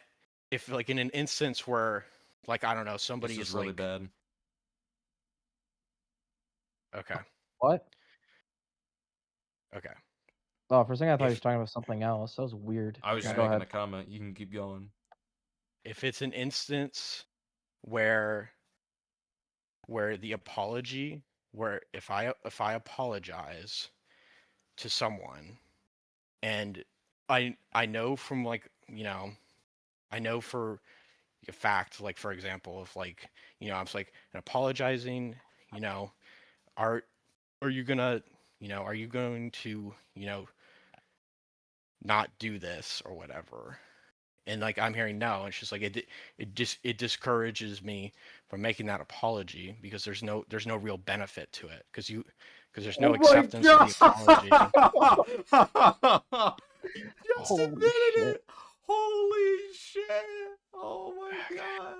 S2: if like in an instance where like I don't know, somebody
S3: This is
S2: is
S3: really
S2: like
S3: bad.
S2: Okay.
S14: What?
S2: Okay.
S14: Oh, for a second I thought he
S2: If
S14: was talking about something else. That was weird.
S3: I was
S14: Yeah,
S3: just
S14: go
S3: making
S14: ahead.
S3: a comment. You can keep going.
S2: if it's an instance where the apology, where if I apologize to someone and I know from like, you know, I know for a fact, like for example, if like, you know, I was like apologizing, you know, are you gonna, you know, are you going to, you know, not do this or whatever? And like I'm hearing no, and it's just like it discourages me from making that apology because there's no real benefit to it because there's no
S3: Oh my
S2: acceptance of the apology.
S3: He just
S14: Holy
S3: admitted
S14: shit.
S3: it. Holy shit. Oh my god.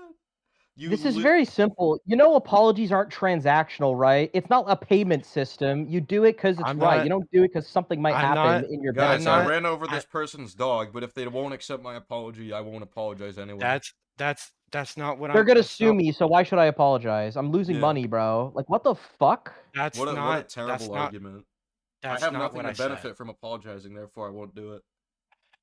S14: This is very simple. You know, apologies aren't transactional, right? It's not a payment system. You do it because it's
S2: I'm
S14: right.
S2: not-
S14: You don't do it because something might
S2: I'm
S14: happen
S2: not-
S14: in your
S3: Guys,
S14: benefit.
S3: I ran over this person's dog, but if they won't accept my apology, I won't apologize anyway.
S2: That's not what
S14: They're
S2: I'm.
S14: gonna
S2: that's
S14: sue
S2: not-
S14: me, so why should I apologize? I'm losing
S3: Yeah.
S14: money, bro. Like, what the fuck?
S2: That's
S3: What a
S2: not.
S3: terrible
S2: that's not.
S3: argument.
S2: That's
S3: I have
S2: not
S3: nothing
S2: what
S3: to
S2: I said.
S3: benefit from apologizing, therefore I won't do it.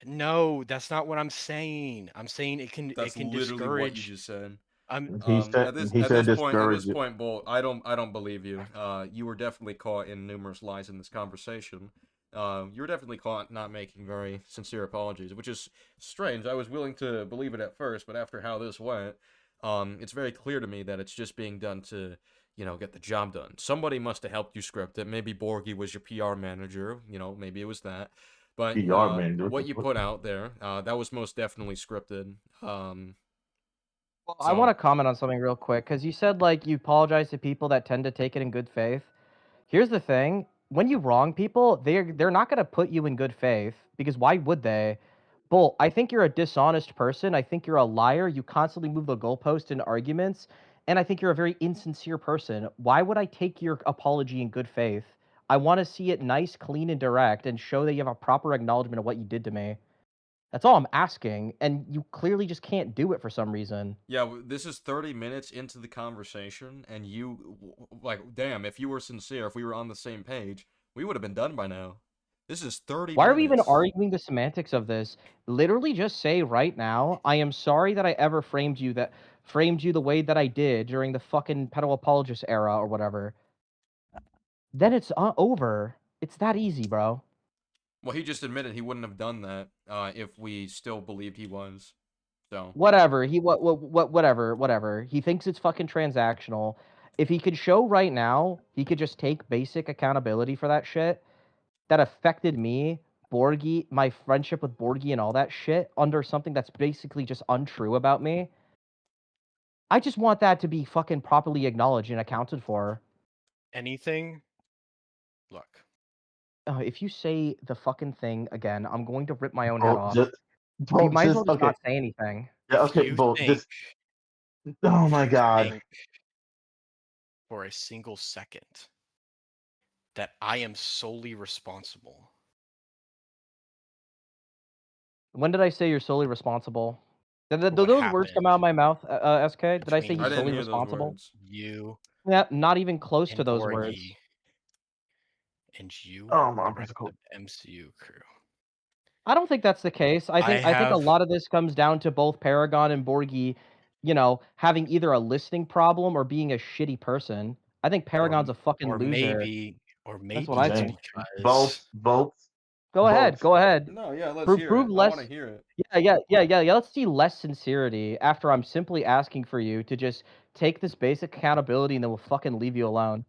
S2: No, that's not what I'm saying. I'm saying it can.
S3: That's
S2: it can
S3: literally
S2: discourage.
S3: what you just said.
S12: He said
S3: At this
S12: discourage it.
S3: point, Bolt, I don't believe you. You were definitely caught in numerous lies in this conversation. You were definitely caught not making very sincere apologies, which is strange. I was willing to believe it at first, but after how this went, it's very clear to me that it's just being done to, you know, get the job done. Somebody must have helped you script it. Maybe Borgie was your PR manager. You know, maybe it was that. But
S12: PR manager.
S3: what you put out there, that was most definitely scripted.
S14: Well, I want to comment on something real quick because you said like you apologize to people that tend to take it in good faith. Here's the thing: when you wrong people, they're not gonna put you in good faith because why would they? Bull, I think you're a dishonest person. I think you're a liar. You constantly move the goalpost in arguments, and I think you're a very insincere person. Why would I take your apology in good faith? I want to see it nice, clean, and direct, and show that you have a proper acknowledgement of what you did to me. That's all I'm asking, and you clearly just can't do it for some reason.
S3: Yeah, this is 30 minutes into the conversation, and you, like, damn, if you were sincere, if we were on the same page, we would have been done by now. This is 30
S14: Why
S3: minutes.
S14: are we even arguing the semantics of this? Literally just say right now, I am sorry that I ever framed you the way that I did during the fucking pedo-apologist era or whatever. Then it's over. It's that easy, bro.
S3: Well, he just admitted he wouldn't have done that if we still believed he was. So
S14: Whatever. Whatever. He thinks it's fucking transactional. If he could show right now, he could just take basic accountability for that shit that affected me, Borgie, my friendship with Borgie and all that shit under something that's basically just untrue about me. I just want that to be fucking properly acknowledged and accounted for.
S2: Anything. Look.
S14: If you say the fucking thing again, I'm going to rip my own head off. You
S12: Bolt,
S14: might as well just
S12: okay.
S14: not say anything.
S12: Yeah, okay, Bolt, just. Oh my god.
S2: For a single second that I am solely responsible.
S14: When did I say you're solely responsible? Did
S2: what
S14: those words come out of my mouth, SK? Did I say
S2: Between
S14: he's solely
S3: hear those
S14: responsible?
S3: words.
S2: You
S14: Yeah, not even close
S2: and
S14: to those
S2: Borgie
S14: words.
S2: and you,
S12: my
S2: the rest of the MCU crew.
S14: I don't think that's the case. I think a
S2: have-
S14: lot of this comes down to both Paragon and Borgie, you know, having either a listening problem or being a shitty person. I think Paragon's a fucking
S2: or
S14: loser.
S2: maybe
S14: That's what I think.
S12: Bolt.
S14: Go ahead. Go ahead.
S3: No, yeah, let's
S14: Prove
S3: hear it.
S14: less.
S3: I want to hear it.
S14: Yeah. Let's see less sincerity after I'm simply asking for you to just take this basic accountability and then we'll fucking leave you alone.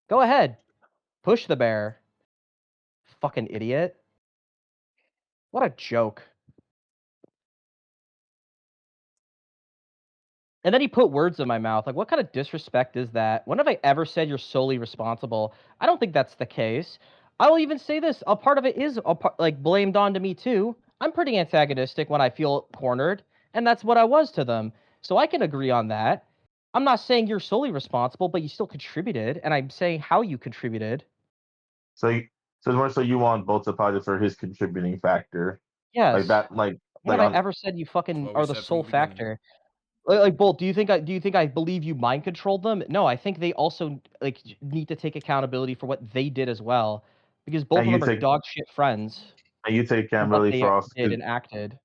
S14: Go ahead. Push the bear. Fucking idiot. What a joke. And then he put words in my mouth. Like, what kind of disrespect is that? When have I ever said you're solely responsible? I don't think that's the case. I will even say this. A part of it is like blamed onto me too. I'm pretty antagonistic when I feel cornered, and that's what I was to them. So I can agree on that. I'm not saying you're solely responsible, but you still contributed, and I'm saying how you contributed.
S12: So So more so you want Bolt to apologize for his contributing factor.
S14: Yes.
S12: Like that, like
S14: When
S12: like
S14: have I ever said you fucking
S3: what we
S14: are the
S3: said from
S14: sole
S3: the beginning.
S14: factor? Like Bolt, do you think I believe you mind controlled them? No, I think they also like need to take accountability for what they did as well, because both
S12: and
S14: of
S12: you
S14: them are
S12: take
S14: dog shit friends
S12: and you take
S14: for what
S12: accountability
S14: they
S12: for also
S14: did and acted.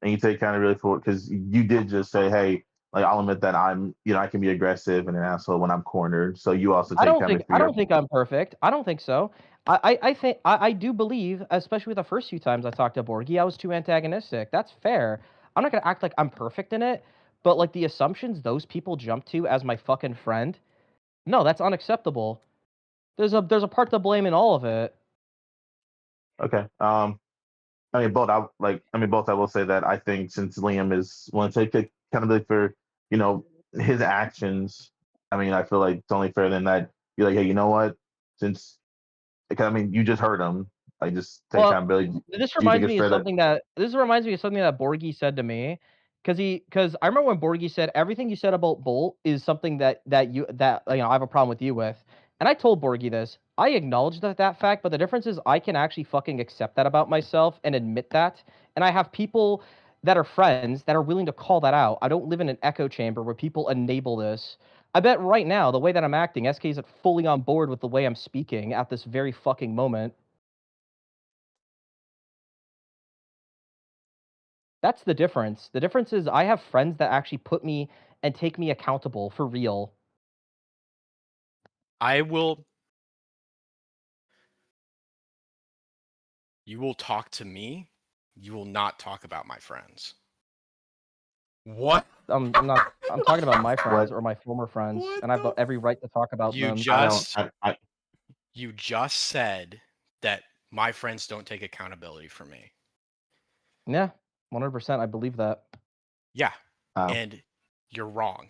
S12: and you take accountability for because you did just say, hey, like I'll admit that I'm I can be aggressive and an asshole when I'm cornered. So you also take accountability for
S14: I
S12: your
S14: don't think I'm perfect. I don't think so. I think I do believe, especially with the first few times I talked to Borgie, I was too antagonistic. That's fair. I'm not gonna act like I'm perfect in it, but like the assumptions those people jump to as my fucking friend, no, that's unacceptable. There's a part to blame in all of it.
S12: okay. Both. I will say that I think since Liam is willing to take accountability for his actions, I feel like it's only fair then that you're like, hey, you know what? Since you just heard him, like just take
S14: Well,
S12: accountability. Do
S14: this
S12: you think
S14: reminds
S12: it's
S14: me of
S12: fair that
S14: something that Borgie said to me, because I remember when Borgie said everything you said about Bolt is something that I have a problem with you with, and I told Borgie this. I acknowledge that fact, but the difference is I can actually fucking accept that about myself and admit that, and I have people that are friends that are willing to call that out. I don't live in an echo chamber where people enable this. I bet right now the way that I'm acting, SK is fully on board with the way I'm speaking at this very fucking moment. That's the difference. The difference is I have friends that actually put me and take me accountable for real.
S2: You will talk to me. You will not talk about my friends.
S3: What?
S14: I'm talking about my friends
S12: What?
S14: or my former friends,
S3: What
S14: and I have every right to talk about
S2: You
S14: them.
S2: you just said that my friends don't take accountability for me.
S14: Yeah, 100%. I believe that.
S2: Yeah, and you're wrong.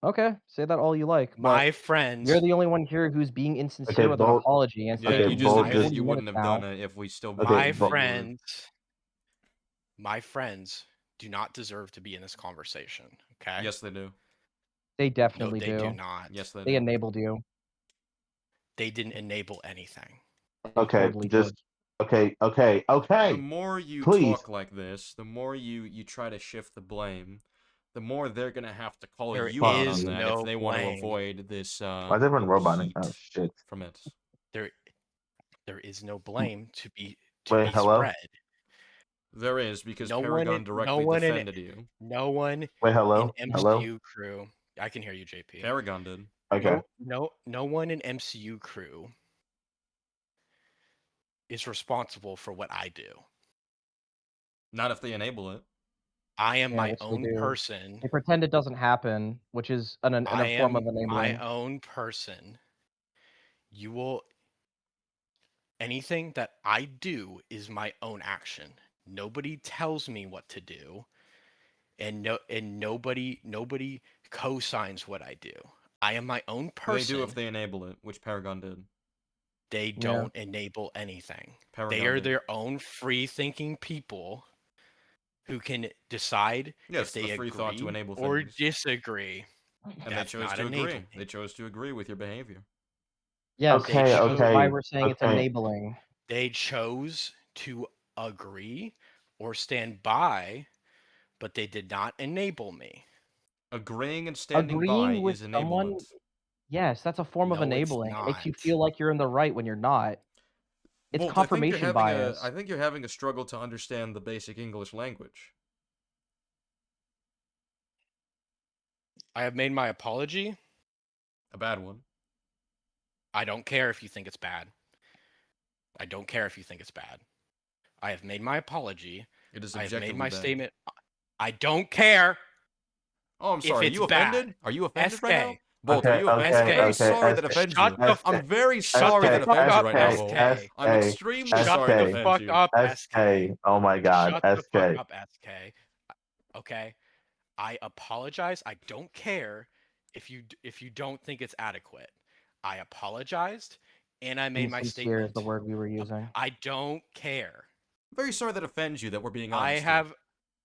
S14: Okay, say that all you like.
S2: My
S14: but
S2: friends.
S14: You're the only one here who's being insincere
S12: Okay,
S14: with an
S12: Bolt.
S14: apology. And
S3: Yeah, you just
S12: Bolt,
S3: admitted
S14: just
S3: you wouldn't have
S14: now.
S3: done it if we still
S12: Okay,
S3: believed
S2: My friends do not deserve to be in this conversation. Okay.
S3: Yes, they do.
S14: They definitely
S2: No, they do not.
S3: Yes, they
S14: They
S3: do.
S14: enabled you.
S2: They didn't enable anything.
S12: Okay,
S14: Totally
S12: just
S14: did.
S12: okay.
S3: The more you
S12: Please.
S3: talk like this, the more you try to shift the blame, the more they're gonna have to call
S2: There
S3: you out
S2: is
S3: on that
S2: no
S3: if they want to
S2: blame.
S3: avoid this.
S12: Why is everyone roboting?
S3: heat
S12: Oh shit.
S3: from it.
S2: There is no blame to be
S12: Wait, hello?
S2: spread.
S3: There is because
S2: No
S3: Paragon
S2: one,
S3: directly defended you.
S2: No one
S12: Wait, hello?
S2: in
S12: Hello?
S2: MCU crew. I can hear you, JP.
S3: Paragon did.
S12: Okay.
S2: No one in MCU crew is responsible for what I do.
S3: Not if they enable it.
S2: I am my
S14: which they
S2: own
S14: do.
S2: person.
S14: They pretend it doesn't happen, which is a form of enabling.
S2: My own person. Anything that I do is my own action. Nobody tells me what to do, and nobody co-signs what I do. I am my own person.
S3: They do if they enable it, which Paragon did.
S2: They don't enable anything.
S3: Paragon
S2: they are
S3: did.
S2: their own free-thinking people who can decide if they
S3: the free
S2: agree
S3: thought to enable
S2: or
S3: things.
S2: disagree.
S3: And they chose to agree. They chose to agree with your behavior.
S14: Yes.
S12: Okay.
S14: Why we're saying it's enabling.
S2: They chose to agree or stand by, but they did not enable me.
S3: Agreeing and standing by
S14: with
S3: is
S14: someone,
S3: enablement.
S14: yes, that's a form of
S2: No, it's
S14: enabling. It makes you
S2: not.
S14: feel like you're in the right when you're not. It's confirmation bias.
S3: I think you're having a struggle to understand the basic English language.
S2: I have made my apology.
S3: A bad one.
S2: I don't care if you think it's bad. I don't care if you think it's bad. I have made my apology.
S3: It is
S2: I have
S3: objectively
S2: made my
S3: bad.
S2: statement. I don't care.
S3: Oh, I'm sorry. Are you offended?
S2: Bad.
S3: Are you offended
S2: SK.
S3: right now? Bolt, are you offended? I'm very sorry that offends you. I'm very sorry that offends you right now, Bolt. I'm extremely sorry that offends you.
S2: Shut the fuck up, SK.
S12: Oh my god,
S2: Shut
S12: SK.
S2: the fuck up, SK. Okay? I apologize. I don't care if you don't think it's adequate. I apologized and I made my
S14: Insincere
S2: statement.
S14: is the word we were using.
S2: I don't care.
S3: I'm very sorry that offends you that we're being honest.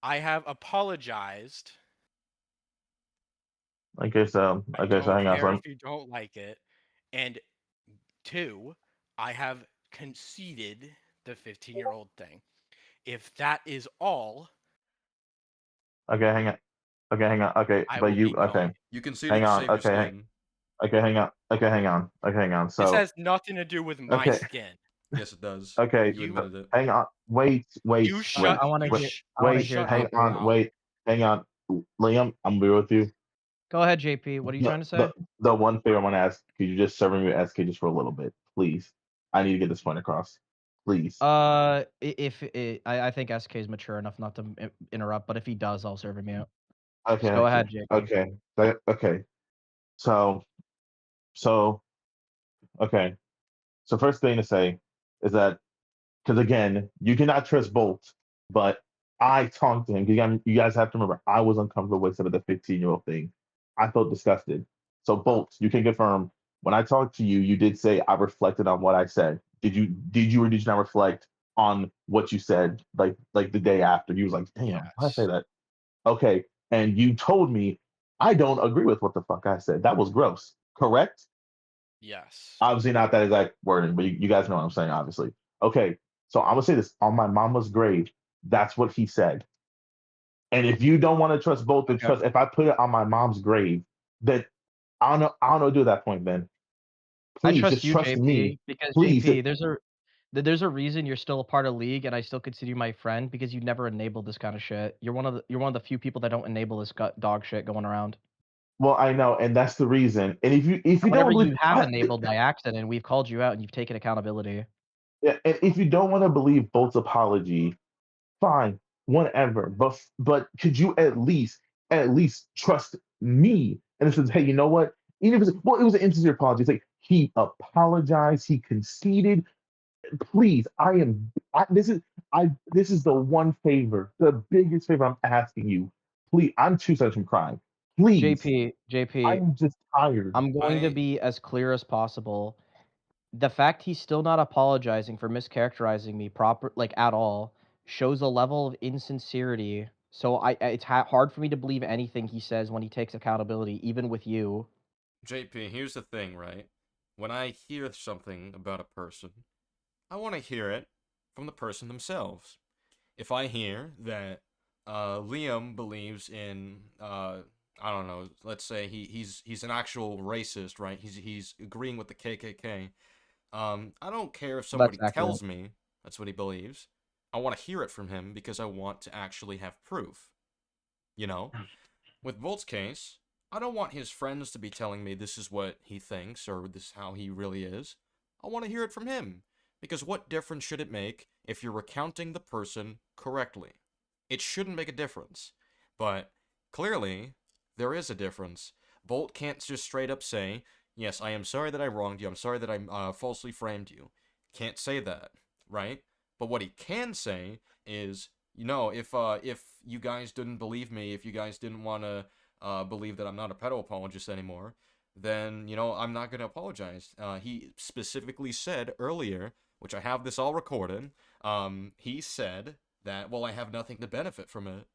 S2: I have apologized.
S12: Okay, so hang on.
S2: Care if you don't like it. And 2, I have conceded the 15-year-old thing. If that is all,
S12: Okay, hang on. Okay, hang on. Okay,
S2: I
S12: but
S2: will
S12: you
S2: be
S12: okay?
S2: going.
S3: You conceded
S12: Hang
S3: to
S12: on.
S3: save your
S12: Okay,
S3: skin.
S12: okay, hang on. Okay, hang on. Okay, hang on.
S2: This
S12: So
S2: has nothing to do with my
S12: okay,
S2: skin.
S3: Yes, it does.
S12: okay.
S3: You
S2: You
S3: admitted it.
S12: Hang on. Wait, wait,
S2: you
S12: wait,
S2: shut
S14: I want to
S2: you
S12: wait,
S14: hear.
S2: sh-
S14: I want to
S12: wait.
S14: hear
S2: shut
S12: Hang
S2: up your
S14: JP.
S12: on.
S2: mouth.
S12: Wait. Hang on. Liam, I'm be with you.
S14: Go ahead, JP. What are you
S12: The,
S14: trying to say?
S12: the one favor I want to ask, could you just serve me with SK just for a little bit, please? I need to get this point across, please.
S14: I think SK is mature enough not to interrupt, but if he does, I'll serve him out.
S12: Okay,
S14: Just go
S12: thank
S14: ahead,
S12: you.
S14: JP.
S12: Okay, okay. So, so, okay. So first thing to say is that because again, you cannot trust Bolt, but I talked to him. You guys have to remember, I was uncomfortable with some of the 15-year-old thing. I felt disgusted. So Bolt, you can confirm when I talked to you, you did say I reflected on what I said. Did you or did you not reflect on what you said like the day after? You was like, damn, why I say
S2: Yes.
S12: that? Okay. And you told me I don't agree with what the fuck I said. That was gross. Correct?
S2: Yes.
S12: Obviously not that exact wording, but you guys know what I'm saying, obviously. Okay, so I'm gonna say this on my mama's grave. That's what he said. And if you don't want to trust both, and
S14: Okay.
S12: trust if I put it on my mom's grave, then I don't know. I don't know. Do that point then.
S14: I
S12: Please
S14: trust
S12: just
S14: you,
S12: trust me.
S14: JP, because
S12: Please.
S14: JP, there's a reason you're still a part of League, and I still consider you my friend because you never enabled this kind of shit. You're one of the few people that don't enable this dog shit going around.
S12: Well, I know, and that's the reason. And if you
S14: And
S12: don't
S14: whatever
S12: believe,
S14: you have enabled by accident, we've called you out and you've taken accountability.
S12: yeah, and if you don't want to believe Bolt's apology, fine, whatever. But could you at least trust me? And it says, hey, you know what? Even if it was an insincere apology. It's like he apologized, he conceded. Please, this is the one favor, the biggest favor I'm asking you. Please, I'm 2 seconds from crying. Please,
S14: JP,
S12: I'm just tired.
S14: I'm going to be as clear as possible. The fact he's still not apologizing for mischaracterizing me at all shows a level of insincerity. So it's hard for me to believe anything he says when he takes accountability, even with you.
S3: JP, here's the thing, right? When I hear something about a person, I want to hear it from the person themselves. If I hear that Liam believes in I don't know, let's say he's an actual racist, right? He's agreeing with the KKK. I don't care if
S14: That's
S3: somebody
S14: accurate.
S3: tells me that's what he believes. I want to hear it from him because I want to actually have proof. You know? With Volt's case, I don't want his friends to be telling me this is what he thinks or this is how he really is. I want to hear it from him. Because what difference should it make if you're recounting the person correctly? It shouldn't make a difference. But clearly, there is a difference. Bolt can't just straight up say, yes, I am sorry that I wronged you. I'm sorry that I falsely framed you. Can't say that, right? But what he can say is, if you guys didn't believe me, if you guys didn't want to believe that I'm not a pedo apologist anymore, then, I'm not going to apologize. He specifically said earlier, which I have this all recorded, he said that, well, I have nothing to benefit from it.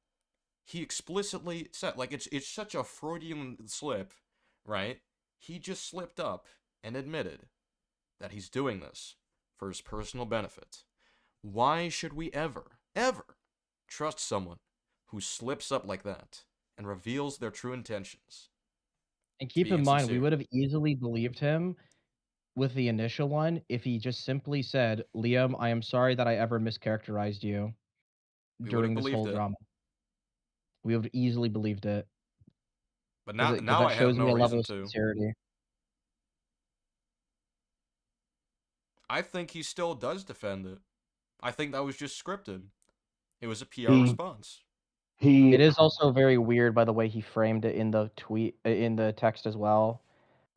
S3: He explicitly said, like, it's such a Freudian slip, right? He just slipped up and admitted that he's doing this for his personal benefit. Why should we ever trust someone who slips up like that and reveals their true intentions?
S14: And
S3: To
S14: keep
S3: be
S14: in mind, we
S3: insincere.
S14: would have easily believed him with the initial one if he just simply said, Liam, I am sorry that I ever mischaracterized you
S3: We would have
S14: during this
S3: believed
S14: whole
S3: it.
S14: drama. We would have easily believed it.
S3: But
S14: Because
S3: now
S14: that
S3: I have
S14: shows
S3: no
S14: me a level
S3: reason
S14: of
S3: to.
S14: sincerity.
S3: I think he still does defend it. I think that was just scripted. It was a PR
S12: He
S3: response.
S14: It
S12: he
S14: is also very weird, by the way, he framed it in the in the text as well,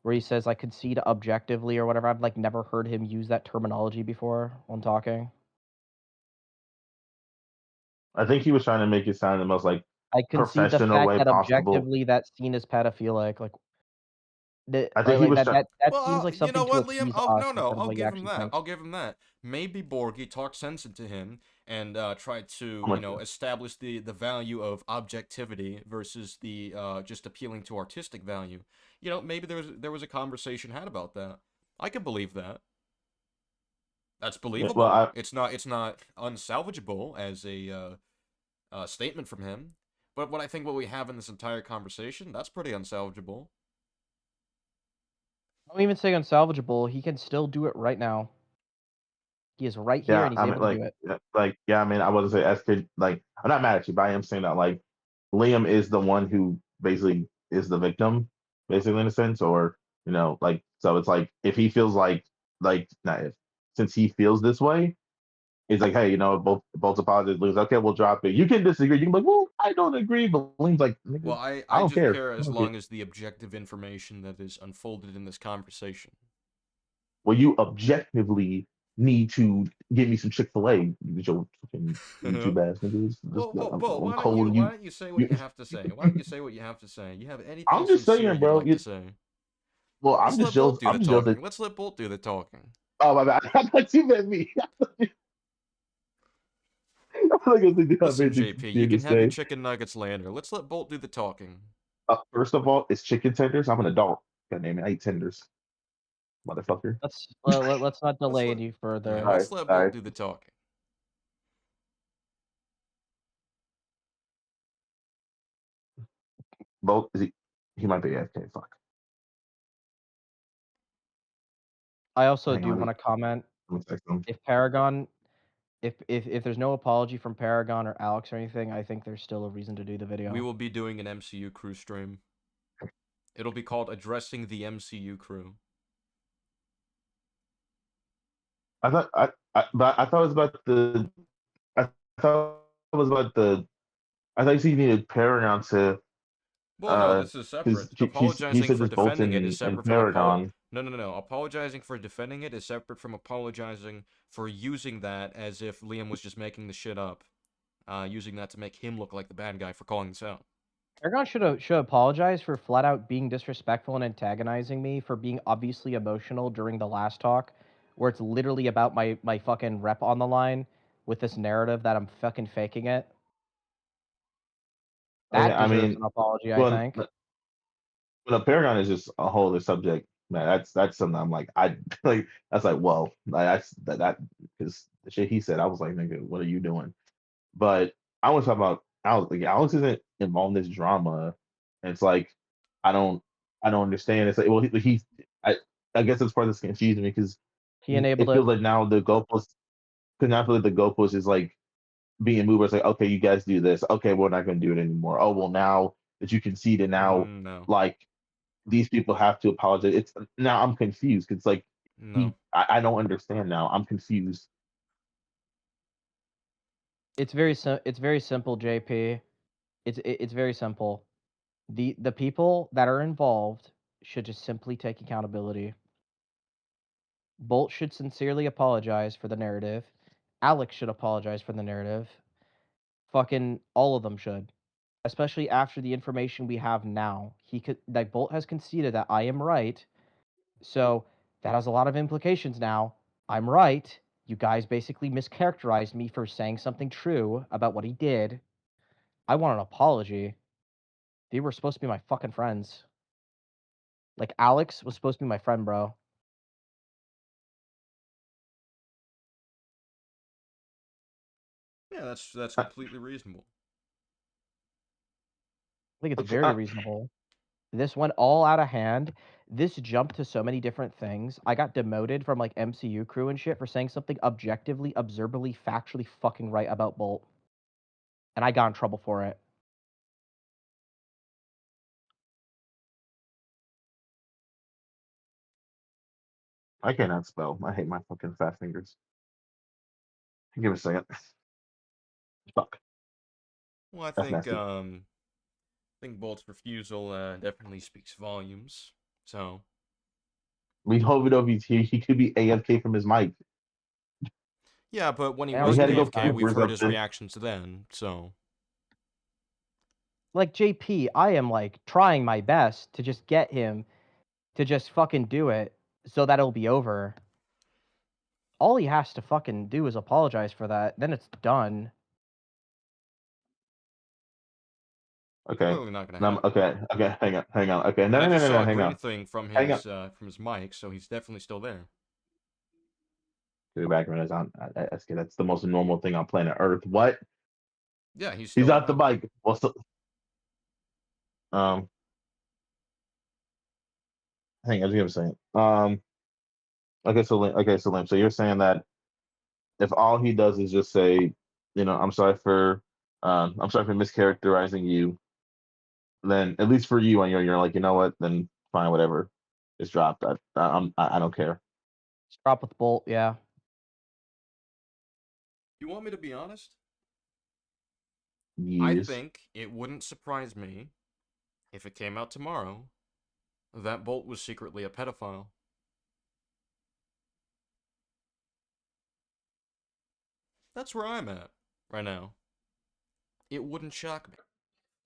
S14: where he says, I concede objectively or whatever. I've never heard him use that terminology before when talking.
S12: I think he was trying to make it sound the most
S14: I concede the
S12: professional
S14: fact
S12: way
S14: that
S12: possible.
S14: objectively that's seen as pedophilic.
S12: I think he was trying.
S14: That seems
S3: Well,
S14: like
S3: you know
S14: something to
S3: what, Liam?
S14: appease us
S3: No,
S14: instead of
S3: I'll
S14: what you
S3: give him
S14: actually
S3: that.
S14: think.
S3: I'll give him that. Maybe Borgie talked sense into him and tried to,
S12: I'm with you.
S3: establish the value of objectivity versus the just appealing to artistic value. Maybe there was a conversation had about that. I can believe that. That's
S12: Yeah,
S3: believable.
S12: well,
S3: It's not unsalvageable as a statement from him. But what I think what we have in this entire conversation, that's pretty unsalvageable.
S14: Don't even say unsalvageable. He can still do it right now. He is right here,
S12: yeah,
S14: and he's
S12: I mean,
S14: able to do it.
S12: yeah, I mean, I wouldn't say SK, like, I'm not mad at you, but I am saying that, like, Liam is the one who basically is the victim, basically, in a sense, or, like, so it's like, if he feels not if, since he feels this way, it's like, hey, both apologies, Liam's okay, we'll drop it. You can disagree. You can be like, well, I don't agree, but Liam's like, nigga,
S3: Well, I,
S12: I
S3: I
S12: don't
S3: just
S12: care.
S3: care
S12: I
S3: as
S12: don't care.
S3: long as the objective information that is unfolded in this conversation.
S12: Well, you objectively need to give me some Chick-fil-A. You get your fucking YouTube ass niggas.
S3: Well,
S12: I'm
S3: why don't
S12: cold.
S3: you say what you have to say? Why don't you say what you have to say? You have anything
S12: I'm just
S3: sincere
S12: saying,
S3: you'd
S12: bro.
S3: like to say?
S12: Well,
S3: Let's
S12: I'm just
S3: let Bolt
S12: jealous.
S3: do the
S12: I'm just jealous that.
S3: talking. Let's let Bolt do the talking.
S12: Oh my bad. I thought you meant me. I feel like I think I have
S3: Listen,
S12: anything
S3: JP, you
S12: sincere to
S3: can have your
S12: say.
S3: chicken nuggets later. Let's let Bolt do the talking.
S12: First of all, it's chicken tenders. I'm an adult. God damn it, I eat tenders, motherfucker.
S14: Let's not
S3: Let's
S14: delay
S3: let,
S14: any
S3: yeah,
S14: further.
S3: let's let Bolt do the talking.
S12: Both is he might be AFK. Fuck.
S14: I also
S12: Hang
S14: do
S12: on,
S14: want to comment.
S12: let me text him.
S14: If Paragon, if there's no apology from Paragon or Alex or anything, I think there's still a reason to do the video.
S3: We will be doing an MCU crew stream. It'll be called Addressing the MCU Crew.
S12: But I thought it was about the. I thought it was about the. I thought you needed Paragon to.
S3: Well, no, this is
S12: Because
S3: separate.
S12: he
S3: Apologizing
S12: said
S3: for
S12: this both
S3: defending it is
S12: in
S3: separate from
S12: Paragon.
S3: No. Apologizing for defending it is separate from apologizing for using that as if Liam was just making the shit up. Using that to make him look like the bad guy for calling this out.
S14: Paragon should apologize for flat out being disrespectful and antagonizing me for being obviously emotional during the last talk, where it's literally about my fucking rep on the line with this narrative that I'm fucking faking it.
S12: Okay,
S14: That
S12: I
S14: deserves
S12: mean,
S14: an apology, I
S12: well,
S14: think.
S12: Paragon is just a whole other subject, man. That's something I'm like, I like. That's like, whoa, like that because the shit he said, I was like, nigga, what are you doing? But I was talking about Alex. Like, Alex isn't involved in this drama. And it's like, I don't, I don't understand. It's like, well, I guess it's part of this confusing me because
S14: He enabled
S12: it
S14: it.
S12: feels like now the goalpost, because now I feel like the goalpost is like being moved. It's like, okay, you guys do this. Okay, we're not going to do it anymore. Oh well, now that you conceded, now
S3: No.
S12: like these people have to apologize. It's now I'm confused. It's like
S3: No.
S12: I don't understand now. I'm confused.
S14: It's very simple, JP. It's very simple. The people that are involved should just simply take accountability. Bolt should sincerely apologize for the narrative. Alex should apologize for the narrative. Fucking all of them should. Especially after the information we have now. Bolt has conceded that I am right. So that has a lot of implications now. I'm right. You guys basically mischaracterized me for saying something true about what he did. I want an apology. They were supposed to be my fucking friends. Like Alex was supposed to be my friend, bro.
S3: Yeah, that's completely reasonable.
S14: I think it's very reasonable. This went all out of hand. This jumped to so many different things. I got demoted from like MCU crew and shit for saying something objectively, observably, factually fucking right about Bolt. And I got in trouble for it.
S12: I cannot spell. I hate my fucking fat fingers. Give me a second. Fuck.
S3: Well,
S12: That's nasty.
S3: I think Bolt's refusal definitely speaks volumes. So
S12: We hope it over he could be AFK from his mic.
S3: yeah, but when he
S14: Yeah,
S3: wasn't
S12: had to go
S3: AFK, we've
S12: Cooper's
S3: heard
S12: up
S3: his
S12: there.
S3: reactions then. So
S14: like JP, I am like trying my best to just get him to just fucking do it so that it'll be over. All he has to fucking do is apologize for that. Then it's done.
S12: Okay.
S3: clearly not gonna happen.
S12: Okay. Hang on. Okay.
S3: And I just saw a
S12: Hang
S3: green
S12: on.
S3: thing from
S12: Hang
S3: his mic, so he's definitely still there.
S12: the background is on SK. That's the most normal thing on planet Earth. What?
S3: Yeah, he's
S12: He's
S3: still
S12: at the
S3: around.
S12: bike. What's the I think I was gonna say. Okay, so Lim, so you're saying that if all he does is just say, I'm sorry for mischaracterizing you, then at least for you, and you're like, you know what, then fine, whatever, it's dropped. I don't care.
S14: Drop with Bolt, yeah.
S3: You want me to be honest? I
S12: Yes.
S3: think it wouldn't surprise me if it came out tomorrow that Bolt was secretly a pedophile. That's where I'm at right now. It wouldn't shock me.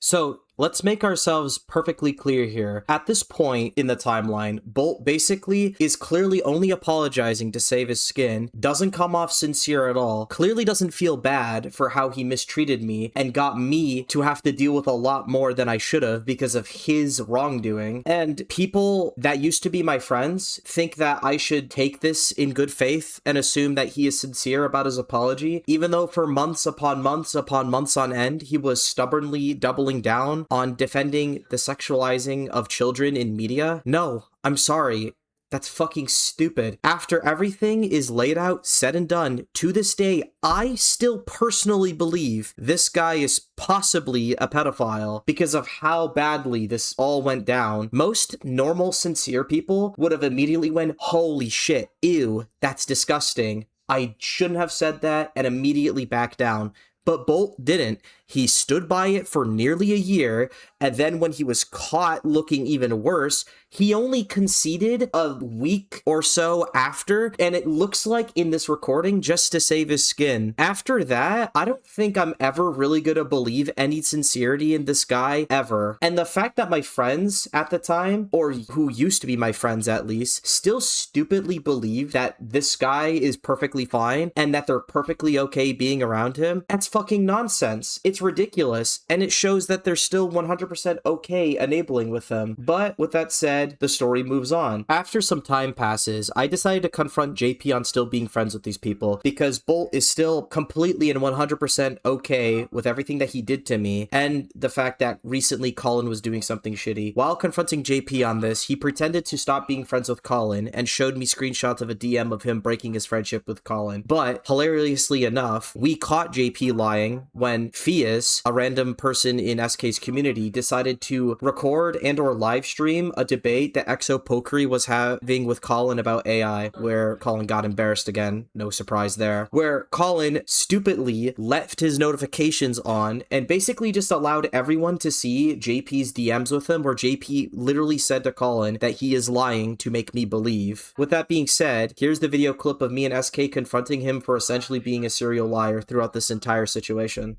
S1: So let's make ourselves perfectly clear here. At this point in the timeline, Bolt basically is clearly only apologizing to save his skin, doesn't come off sincere at all, clearly doesn't feel bad for how he mistreated me and got me to have to deal with a lot more than I should have because of his wrongdoing. And people that used to be my friends think that I should take this in good faith and assume that he is sincere about his apology, even though for months upon months upon months on end, he was stubbornly doubling down on defending the sexualizing of children in media. No, I'm sorry. That's fucking stupid. After everything is laid out, said and done, to this day, I still personally believe this guy is possibly a pedophile because of how badly this all went down. Most normal, sincere people would have immediately went, holy shit, ew, that's disgusting. I shouldn't have said that, and immediately backed down. But Bolt didn't. He stood by it for nearly a year, and then when he was caught looking even worse, he only conceded a week or so after, and it looks like in this recording just to save his skin. After that, I don't think I'm ever really gonna believe any sincerity in this guy ever. And the fact that my friends at the time, or who used to be my friends at least, still stupidly believe that this guy is perfectly fine and that they're perfectly okay being around him, that's fucking nonsense. It's ridiculous, and it shows that they're still 100% okay enabling with them. But with that said, the story moves on. After some time passes, I decided to confront JP on still being friends with these people because Bolt is still completely and 100% okay with everything that he did to me and the fact that recently Colin was doing something shitty. While confronting JP on this, he pretended to stop being friends with Colin and showed me screenshots of a DM of him breaking his friendship with Colin. But hilariously enough, we caught JP lying when Fias, a random person in SK's community, decided to record and or live stream a debate that Exo Pokery was having with Colin about AI, where Colin got embarrassed again, no surprise there, where Colin stupidly left his notifications on and basically just allowed everyone to see JP's DMs with him, where JP literally said to Colin that he is lying to make me believe. With that being said, here's the video clip of me and SK confronting him for essentially being a serial liar throughout this entire situation.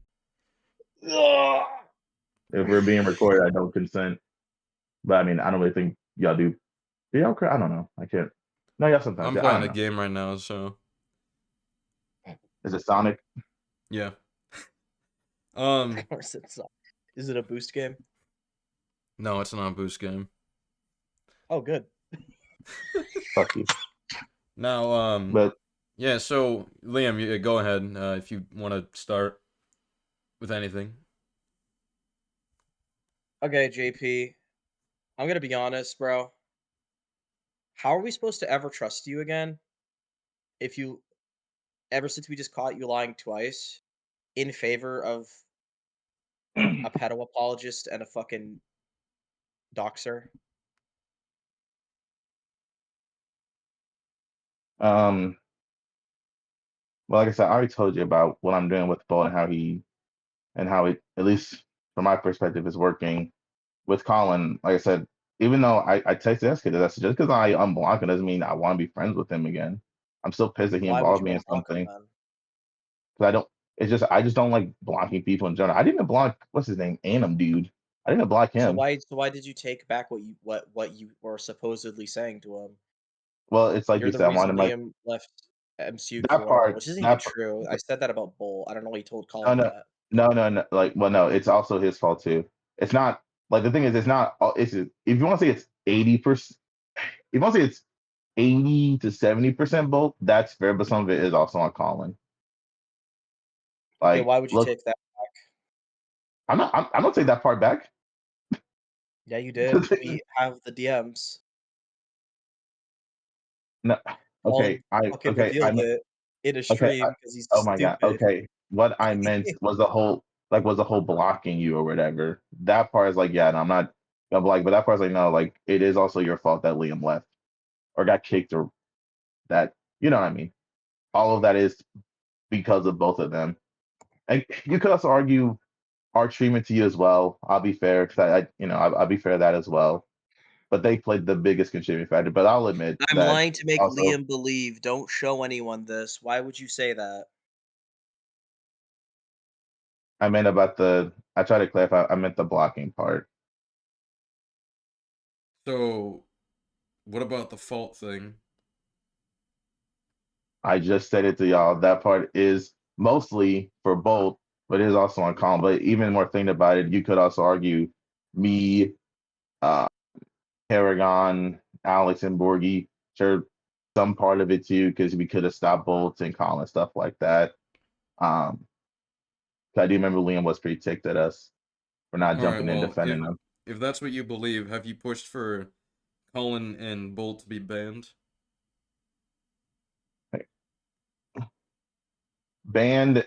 S12: If we're being recorded, I don't consent. But I mean, I don't really think y'all do. Do y'all cry? I don't know. I can't. No, y'all sometimes.
S3: I'm
S12: I
S3: playing
S12: don't
S3: a
S12: know.
S3: game right now, so
S12: Is it Sonic?
S3: yeah.
S4: Is it a boost game?
S3: No, it's not a boost game.
S4: Oh, good.
S12: Fuck you.
S3: Now,
S12: But
S3: yeah. So Liam, you go ahead if you want to start with anything.
S4: Okay, JP. I'm gonna be honest, bro. How are we supposed to ever trust you again if you, ever since we just caught you lying twice in favor of a pedo apologist and a fucking doxer?
S12: well, like I said, I already told you about what I'm doing with Bo and how it, at least from my perspective, is working with Colin. Like I said, even though I texted SK, that's just because I unblock it doesn't mean I want to be friends with him again. I'm still pissed that he
S4: Why would
S12: involved
S4: you
S12: me in
S4: unblock him
S12: something
S4: then?
S12: because I don't. It's just I just don't like blocking people in general. I didn't even block what's his name, Anim dude. I didn't block
S4: So
S12: him.
S4: why did you take back what you were supposedly saying to him?
S12: Well, it's like
S4: You're
S12: you
S4: the
S12: said. I wanted
S4: reason
S12: my
S4: Liam left MCU
S12: that
S4: Core,
S12: part.
S4: which isn't even
S12: That part.
S4: true. I said that about Bull. I don't know why you told
S12: No,
S4: Colin
S12: no,
S4: that.
S12: no. Like, well, no, it's also his fault too. It's not like the thing is, it's not. It's if you want to say it's 80%. If you want to say it's 80 to 70% Bolt, that's fair, but some of it is also on Colin.
S15: Okay,
S12: Like,
S15: why would you
S12: look,
S15: take that?
S12: I'm not take that part back.
S15: Yeah, you did. We have the DMs.
S12: No, okay,
S15: Paul fucking revealed it in a
S12: okay,
S15: stream because he's
S12: oh my god,
S15: stupid.
S12: okay. What I meant was the whole blocking you or whatever. That part is like, yeah, no, I'm not like, but that part's like, no, like it is also your fault that Liam left or got kicked or that, you know what I mean? All of that is because of both of them. And you could also argue our treatment to you as well. I'll be fair because I'll be fair to that as well. But they played the biggest contributing factor. But I'll admit
S15: I'm
S12: that
S15: lying to make
S12: also
S15: Liam believe. Don't show anyone this. Why would you say that?
S12: I meant about I tried to clarify. I meant the blocking part.
S3: So, what about the fault thing?
S12: I just said it to y'all. That part is mostly for both, but it is also on Colin. But even more thing about it, you could also argue me, uh, Paragon, Alex, and Borgie. Sure, some part of it too, because we could have stopped Bolt and Colin, stuff like that. Um, I do remember Liam was pretty ticked at us for not
S3: All right,
S12: jumping in
S3: well,
S12: defending them.
S3: if that's what you believe, have you pushed for Colin and Bolt to be banned?
S12: Banned,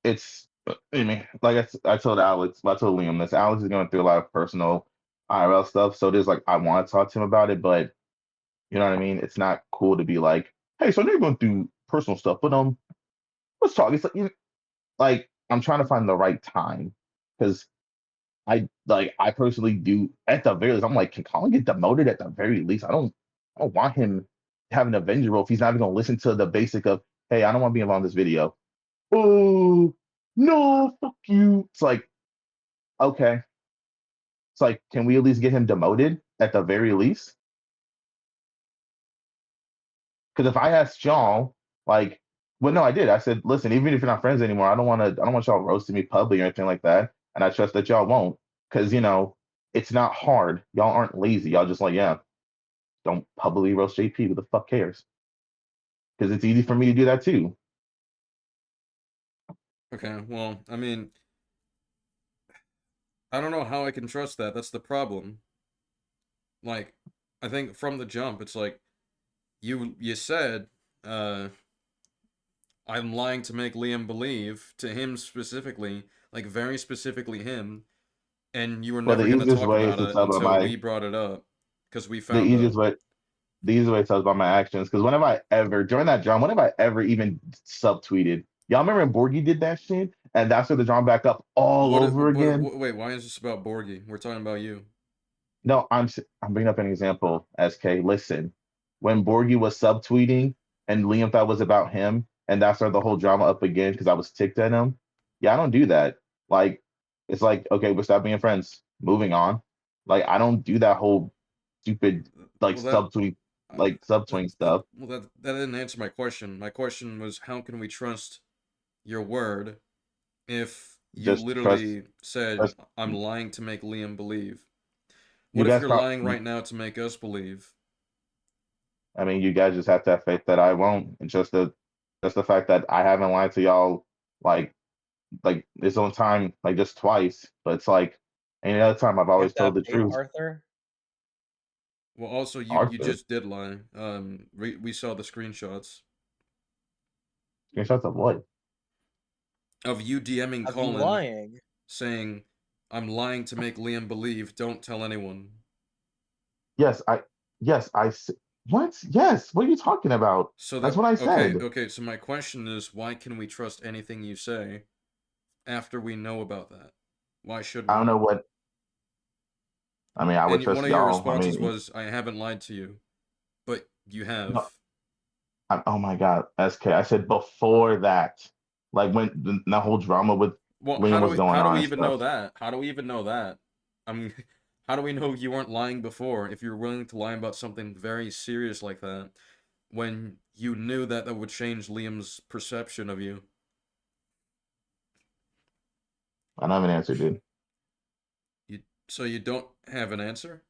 S12: it's, I mean, like I told Alex, I told Liam this. Alex is going through a lot of personal IRL stuff, so there's like I want to talk to him about it, but you know what I mean. It's not cool to be like, hey, so I know you're going through personal stuff, but let's talk. It's like like I'm trying to find the right time because I personally do at the very least. I'm like, can Colin get demoted at the very least? I don't want him having a Avenger role if he's not even gonna listen to the basic of, hey, I don't want to be involved in this video. Oh no, fuck you. It's like, okay. It's like, can we at least get him demoted at the very least? Because if I asked y'all, like, well, no, I did. I said, listen, even if you're not friends anymore, I don't want y'all roasting me publicly or anything like that. And I trust that y'all won't. Because, it's not hard. Y'all aren't lazy. Y'all just like, yeah, don't publicly roast JP. Who the fuck cares? Because it's easy for me to do that too.
S3: Okay, well, I mean, I don't know how I can trust that. That's the problem. Like, I think from the jump, it's like you said, I'm lying to make Liam believe to him specifically, like very specifically him, and you were
S12: Well,
S3: never gonna talk about it until we brought it up because we
S12: the
S3: found
S12: easiest
S3: out.
S12: way the easiest way to tell is by my actions. Because whenever I ever during that drum, whenever I ever even subtweeted, y'all remember when Borgie did that shit, and that's where the drum back up all over again.
S3: Wait, why is this about Borgie? We're talking about you.
S12: No, I'm bringing up an example. SK, listen, when Borgie was subtweeting and Liam thought it was about him, and that's where the whole drama up again because I was ticked at him. Yeah, I don't do that. Like, it's like okay, we'll stop being friends. Moving on. Like, I don't do that whole stupid like
S3: Well, that
S12: subtweet stuff.
S3: that didn't answer my question. My question was, how can we trust your word if you
S12: Just trust.
S3: literally said
S12: trust
S3: I'm lying to make Liam believe?
S12: you
S3: What if
S12: guys
S3: you're
S12: probably.
S3: lying right now to make us believe?
S12: I mean, you guys just have to have faith that I won't. It's just the fact that I haven't lied to y'all like this own time like just twice, but it's like any other time I've
S15: You
S12: always
S15: have to
S12: told
S15: have
S12: the
S15: faith,
S12: truth.
S15: Arthur.
S3: Well, also you
S12: Arthur,
S3: just did lie. We saw the screenshots
S12: screenshots of what?
S3: of you DMing
S15: Of you
S3: Colin
S15: lying.
S3: saying I'm lying to make Liam believe. Don't tell anyone.
S12: Yes, what? Yes, what are you talking about?
S3: So
S12: That's
S3: that
S12: what I
S3: okay,
S12: said.
S3: okay. So my question is, why can we trust anything you say after we know about that? Why should
S12: I don't
S3: we?
S12: know what. I mean, I would
S3: And one
S12: trust
S3: of your
S12: y'all. I
S3: responses
S12: mean,
S3: was, "I haven't lied to you," but you
S12: no,
S3: have.
S12: oh my God, SK. I said before that, like when the whole drama with
S3: Well,
S12: Liam was going
S3: how do
S12: on
S3: we
S12: and
S3: even know
S12: stuff.
S3: that? How do we even know that? I'm how do we know you weren't lying before if you're willing to lie about something very serious like that when you knew that that would change Liam's perception of you?
S12: I don't have an answer, dude.
S3: You so you don't have an answer?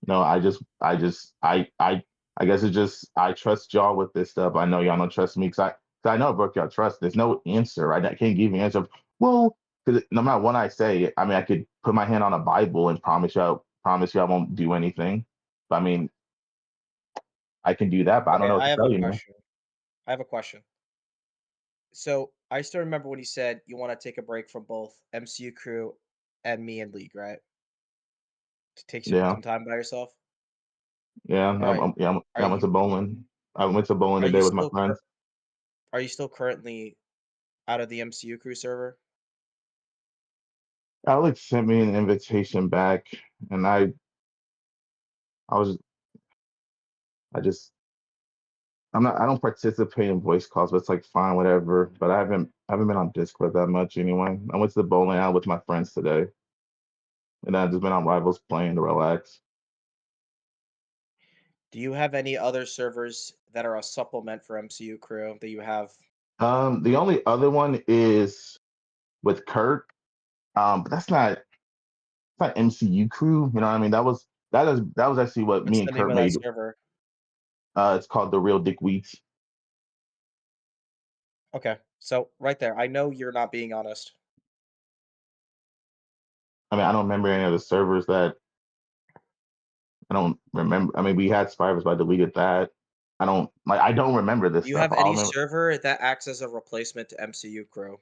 S12: No, I guess it's just I trust y'all with this stuff. I know y'all don't trust me because I know I broke y'all trust. There's no answer. I can't give you an answer of, well, because no matter what I say, I mean, I could put my hand on a Bible and promise you I won't do anything. But I mean, I can do that, but I don't
S15: Okay,
S12: know what
S15: I
S12: to
S15: have
S12: tell
S15: a
S12: you, man.
S15: question. I have a question. So I still remember when you said you want to take a break from both MCU crew and me and League, right? To take
S12: Yeah,
S15: some time by yourself.
S12: yeah,
S15: All right.
S12: I
S15: Are
S12: went to
S15: you
S12: bowling. I went to bowling
S15: are you
S12: today with my
S15: still
S12: friends.
S15: are you still currently out of the MCU crew server?
S12: Alex sent me an invitation back, and I was I just I don't participate in voice calls, but it's like fine, whatever. But I haven't been on Discord that much anyway. I went to the bowling alley with my friends today, and I've just been on Rivals playing to relax.
S15: Do you have any other servers that are a supplement for MCU crew that you have?
S12: The only other one is with Kurt. But it's not MCU crew. You know what I mean? That was actually what
S15: What's
S12: me and
S15: the name
S12: Kurt
S15: of that
S12: made.
S15: server?
S12: It's called the Real Dick Wheats.
S15: Okay. So right there, I know you're not being honest.
S12: I mean, I don't remember any of the servers that I don't remember. I mean, we had Spivers, but I deleted that. I don't remember this
S15: Do you
S12: stuff.
S15: have
S12: All I
S15: any
S12: remember,
S15: server that acts as a replacement to MCU crew?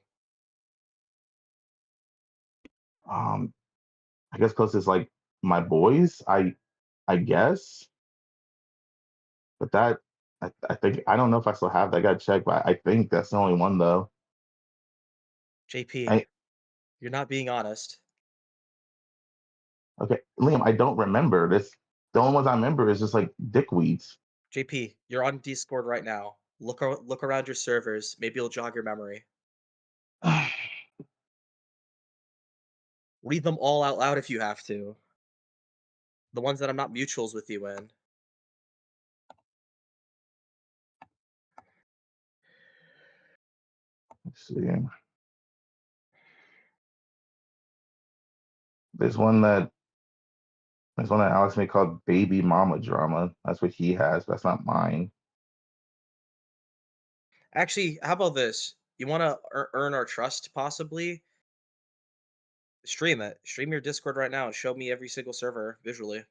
S12: um, I guess because it's like my boys. I guess, but I think I don't know if I still have that. I got to check, but I think that's the only one though.
S15: JP,
S12: I
S15: you're not being honest.
S12: Okay, Liam, I don't remember this. The only ones I remember is just like dickweeds.
S15: JP, you're on Discord right now. Look around your servers. Maybe it'll jog your memory. Read them all out loud if you have to. The ones that I'm not mutuals with you in.
S12: Let's see. There's one that there's one that Alex made called Baby Mama Drama. That's what he has. That's not mine.
S15: Actually, how about this? You want to earn our trust, possibly? Stream it. Stream your Discord right now and show me every single server visually.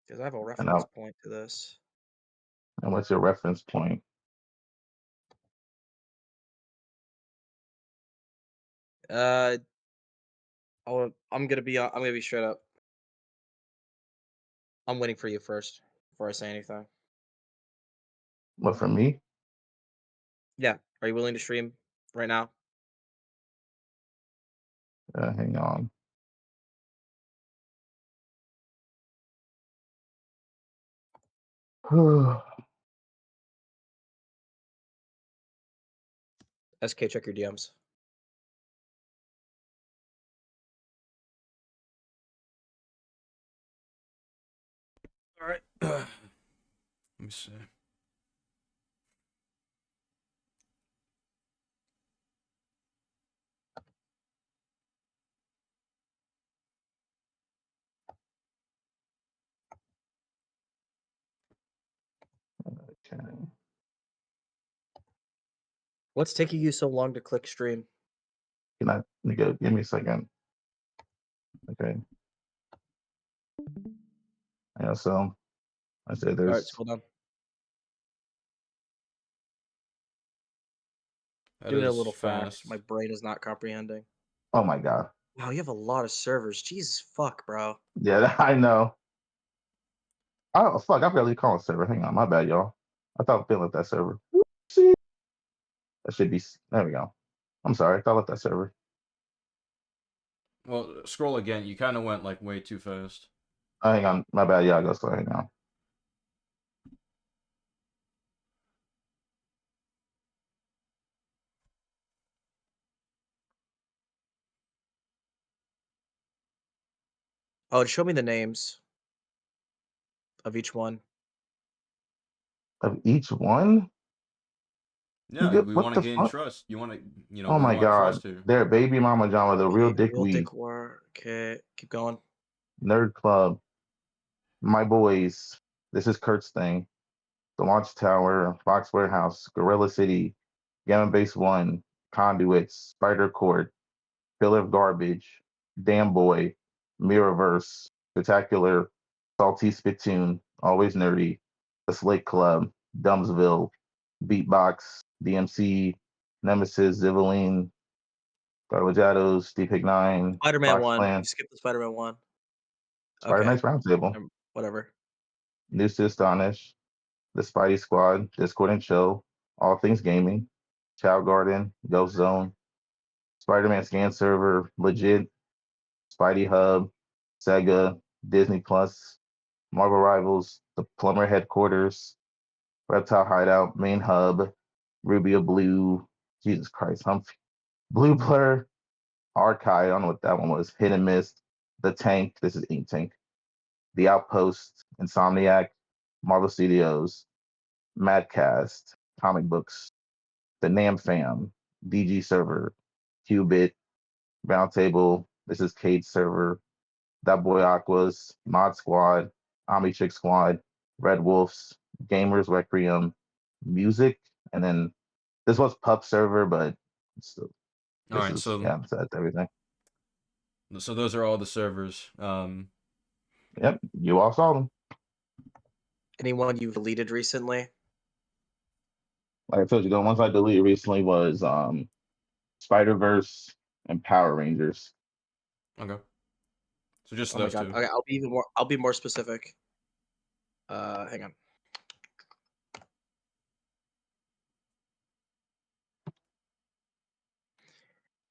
S15: Because I have a
S12: And
S15: reference point to this.
S12: what's your reference point?
S15: Uh, I'm gonna be straight up. I'm waiting for you first before I say anything.
S12: What for me?
S15: Yeah. Are you willing to stream right now?
S12: Hang on.
S15: SK, check your DMs.
S3: All right. Let me see.
S12: Okay.
S15: What's taking you so long to click stream?
S12: Give me a second? Okay. Yeah, so I say
S15: All right,
S12: there's
S15: scroll down.
S3: That
S15: Doing it a
S3: is
S15: little fast.
S3: fast.
S15: My brain is not comprehending.
S12: oh my god.
S15: Wow, you have a lot of servers. Jesus fuck, bro.
S12: Yeah, I know. Oh fuck, I barely call it server. Hang on, my bad, y'all. I thought I left that server. See? That should be there we go. I'm sorry, I thought I left that server.
S3: Well, scroll again. You kind of went like way too fast.
S12: Hang on, my bad, y'all. Go slow. Hang on.
S15: Oh, show me the names of each one.
S12: Of each one?
S3: Yeah, we
S12: What
S3: want
S12: the
S3: to gain
S12: fuck?
S3: trust. You want to,
S12: Oh
S3: we
S12: my
S3: want trust
S12: god.
S3: here.
S12: They're baby mama John with a real dick
S15: Real
S12: weed.
S15: dick war. Okay, keep going.
S12: Nerd Club. My boys. This is Kurt's thing. The Watchtower, Fox Warehouse, Gorilla City, Gamma Base 1, Conduits, Spider Court, Pillar of Garbage, Damn Boy, Mirrorverse, Spectacular, Salty Spittoon, Always Nerdy, The Slate Club, Dumbsville, Beatbox, DMC, Nemesis, Zivaline, Garlajados, Steve Pick 9,
S15: Spider-Man
S12: Fox
S15: 1. You
S12: Clan,
S15: skipped the Spider-Man 1.
S12: Spider
S15: Okay.
S12: Knight's Roundtable,
S15: Whatever.
S12: News to Astonish, The Spidey Squad, Discord and Chill, All Things Gaming, Chow Garden, Ghost Zone, Spider-Man Scan Server, Legit, Spidey Hub, Sega, Disney Plus, Marvel Rivals, The Plumber Headquarters, Reptile Hideout, Main Hub, Rubio Blue, Jesus Christ, Blue Blur, Archive, I don't know what that one was, Hit and Miss, The Tank, this is Ink Tank, The Outpost, Insomniac, Marvel Studios, Madcast, Comic Books, The Nam Fam, DG Server, Qubit, Roundtable, this is Cade Server, That Boy Aquas, Mod Squad, Omni Chick Squad, Red Wolves, Gamers Requiem, Music, and then this was Pup Server, but still,
S3: All
S12: this
S3: right,
S12: is that's everything.
S3: So those are all the servers.
S12: Yep, you all saw them.
S15: Anyone you've deleted recently?
S12: Like I told you, the ones I deleted recently was Spider Verse and Power Rangers.
S3: Okay. So just
S15: Oh my
S3: those
S15: god.
S3: two.
S15: Okay, I'll be more specific. Hang on.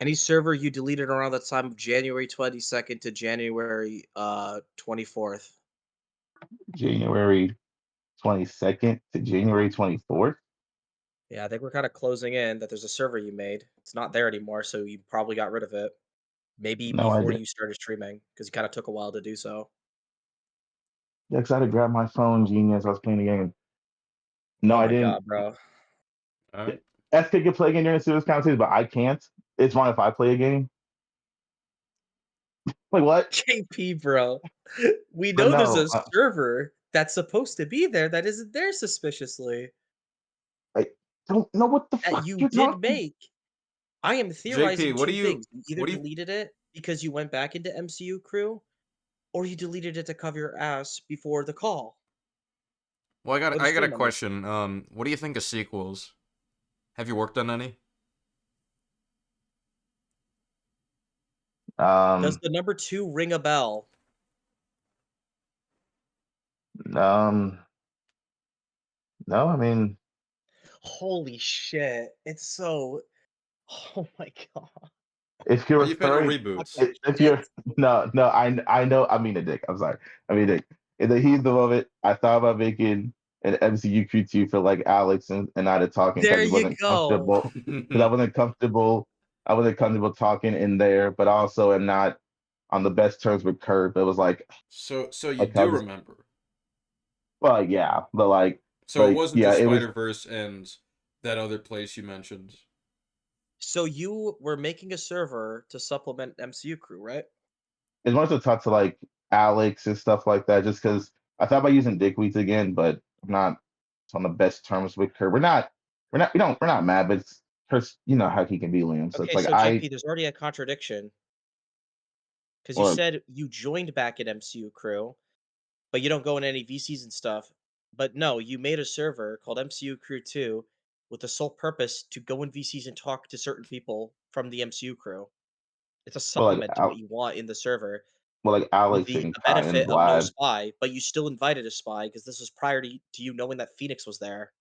S15: Any server you deleted around the time of January 22nd to January 24th.
S12: January 22nd to January 24th.
S15: Yeah, I think we're kind of closing in that there's a server you made. It's not there anymore, so you probably got rid of it. Maybe
S12: No, I
S15: before
S12: did.
S15: you started streaming, because it kind of took a while to do so.
S12: Yeah, because I had to grab my phone, genius. I was playing the game. No,
S15: Oh
S12: I
S15: my
S12: didn't.
S15: god, bro.
S3: All right.
S12: SK can play a game during the serious conversations, but I can't. It's fine if I play a game. Like what?
S15: JP, bro. We
S12: But
S15: know there's
S12: no,
S15: a server that's supposed to be there that isn't there suspiciously.
S12: I don't know what the
S15: That
S12: fuck
S15: you
S12: you're
S15: did
S12: talking.
S15: make. I am
S3: JP,
S15: theorizing
S3: what do
S15: two
S3: you
S15: things. You either
S3: what do you
S15: deleted it because you went back into MCU crew, or you deleted it to cover your ass before the call.
S3: Well,
S15: Or the
S3: I got a
S15: stream, I mean.
S3: question. What do you think of sequels? Have you worked on any?
S15: Does the number 2 ring a bell?
S12: No, I mean,
S15: Holy shit. It's so oh my god.
S12: if you're
S3: Are you fan of
S12: referring,
S3: reboots?
S12: if you're no, I know, I mean a dick. I'm sorry, I mean dick. In the heat of the moment, I thought about making an MCU Q2 for like Alex and I to talking
S15: There
S12: because it
S15: you
S12: wasn't
S15: go.
S12: comfortable. Because I wasn't comfortable. I wasn't comfortable talking in there, but also am not on the best terms with Kurt. But it was like,
S3: So you
S12: I
S3: do
S12: was,
S3: remember.
S12: well, yeah,
S3: So it
S12: but
S3: wasn't
S12: yeah,
S3: just
S12: it was.
S3: Spider-Verse and that other place you mentioned.
S15: So you were making a server to supplement MCU crew, right?
S12: It's more to talk to like Alex and stuff like that, just because I thought about using dickweeds again, but I'm not on the best terms with Kurt. We're not mad, but it's Kurt's, you know how he can be, Liam. So it's
S15: Okay,
S12: like
S15: so JP, there's already a contradiction. Because you
S12: or
S15: said you joined back at MCU crew, but you don't go in any VCs and stuff. But no, you made a server called MCU Crew 2 with the sole purpose to go in VCs and talk to certain people from the MCU crew. It's a
S12: well,
S15: supplement to what you want in the server
S12: like
S15: with
S12: Alex
S15: the
S12: and Kai and
S15: benefit of no
S12: Vlad.
S15: spy, but you still invited a spy because this was prior to you knowing that Phoenix was there.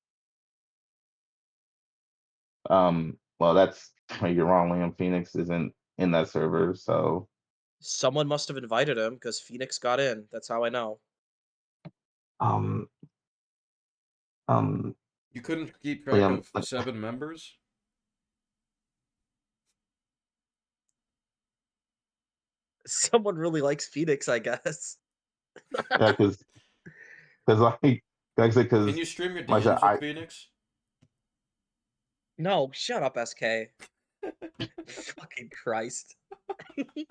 S12: Well, that's you're wrong. Liam Phoenix isn't in that server, so
S15: Someone must have invited him because Phoenix got in. That's how I know.
S12: um um
S3: You couldn't keep track
S12: Liam,
S3: of 7 members?
S15: Someone really likes Phoenix, I guess.
S12: yeah, because like I said,
S3: Can
S12: because
S3: you stream your
S12: like I said,
S3: DMs with Phoenix?
S15: No, shut up, SK. Fucking Christ. It'd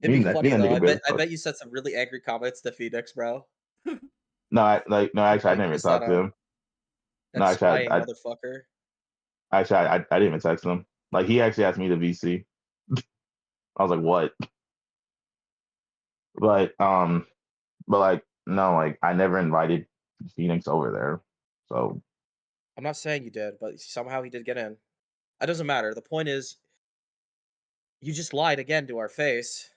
S15: be funny though. I bet you said some really angry comments to Phoenix, bro.
S12: No, actually, I
S15: Fucking
S12: didn't even
S15: pissed at
S12: talk to
S15: him.
S12: him.
S15: That
S12: No, actually,
S15: spying motherfucker.
S12: I didn't even text him. Like, he actually asked me to VC. I was like, what? But like, no, like, I never invited Phoenix over there. So
S15: I'm not saying you did, but somehow he did get in. That doesn't matter. The point is, you just lied again to our face.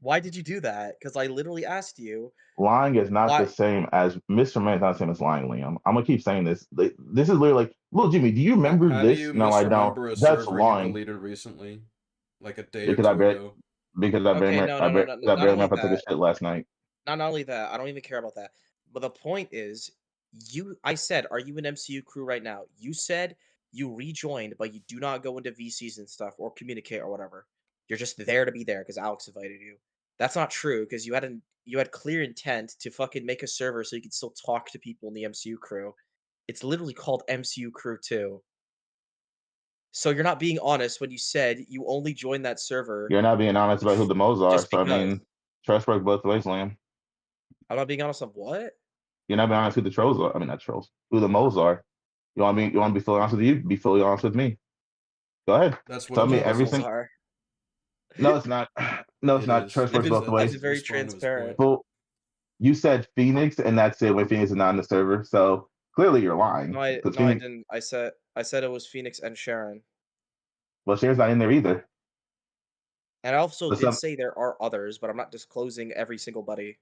S15: Why did you do that? Because I literally asked you.
S12: lying is not
S15: Why?
S12: the same as misremembering is not the same as lying, Liam. I'm gonna keep saying this. This is literally like, little Jimmy, do you remember
S3: How do
S12: this?
S3: you
S12: No, I don't.
S3: misremember a
S12: That's
S3: server you
S12: lying.
S3: deleted recently, like a day or
S12: Because I
S3: two
S12: bet
S3: ago?
S12: because I
S15: Okay,
S12: barely
S15: no,
S12: I,
S15: no, no,
S12: bar-
S15: no.
S12: I
S15: Not
S12: barely
S15: only
S12: remember I took a
S15: that.
S12: shit last night.
S15: Not only that. I don't even care about that. But the point is, I said, are you an MCU crew right now? You said you rejoined, but you do not go into VCs and stuff or communicate or whatever. You're just there to be there because Alex invited you. That's not true because you had clear intent to fucking make a server so you could still talk to people in the MCU crew. It's literally called MCU Crew 2. So you're not being honest when you said you only joined that server.
S12: You're not being honest about who the moles are.
S15: Just
S12: So I
S15: because.
S12: mean, trust works both ways, Liam.
S15: I'm not being honest on what?
S12: You're not being honest who the trolls are. I mean, not trolls. Who the moles are. You want to be fully honest with you? Be fully honest with me. Go ahead.
S3: That's what
S12: Tell
S3: a
S12: me
S15: You know the moles
S12: everything.
S15: are.
S12: No, it's not. No, it's
S3: It
S12: not.
S3: is.
S12: Trust
S15: They've
S12: works
S3: He
S15: been
S12: both
S3: said
S15: they've
S3: that
S15: been
S12: ways.
S3: to
S15: very
S3: respond to his
S15: transparent.
S3: point.
S12: Well, you said Phoenix, and that's it. When Phoenix is not in the server, so clearly you're lying.
S15: No, I
S12: Because
S15: no, I
S12: Phoenix,
S15: didn't. I said it was Phoenix and Sharon.
S12: well, Sharon's not in there either.
S15: And I also
S12: But
S15: did
S12: some,
S15: say there are others, but I'm not disclosing every single buddy.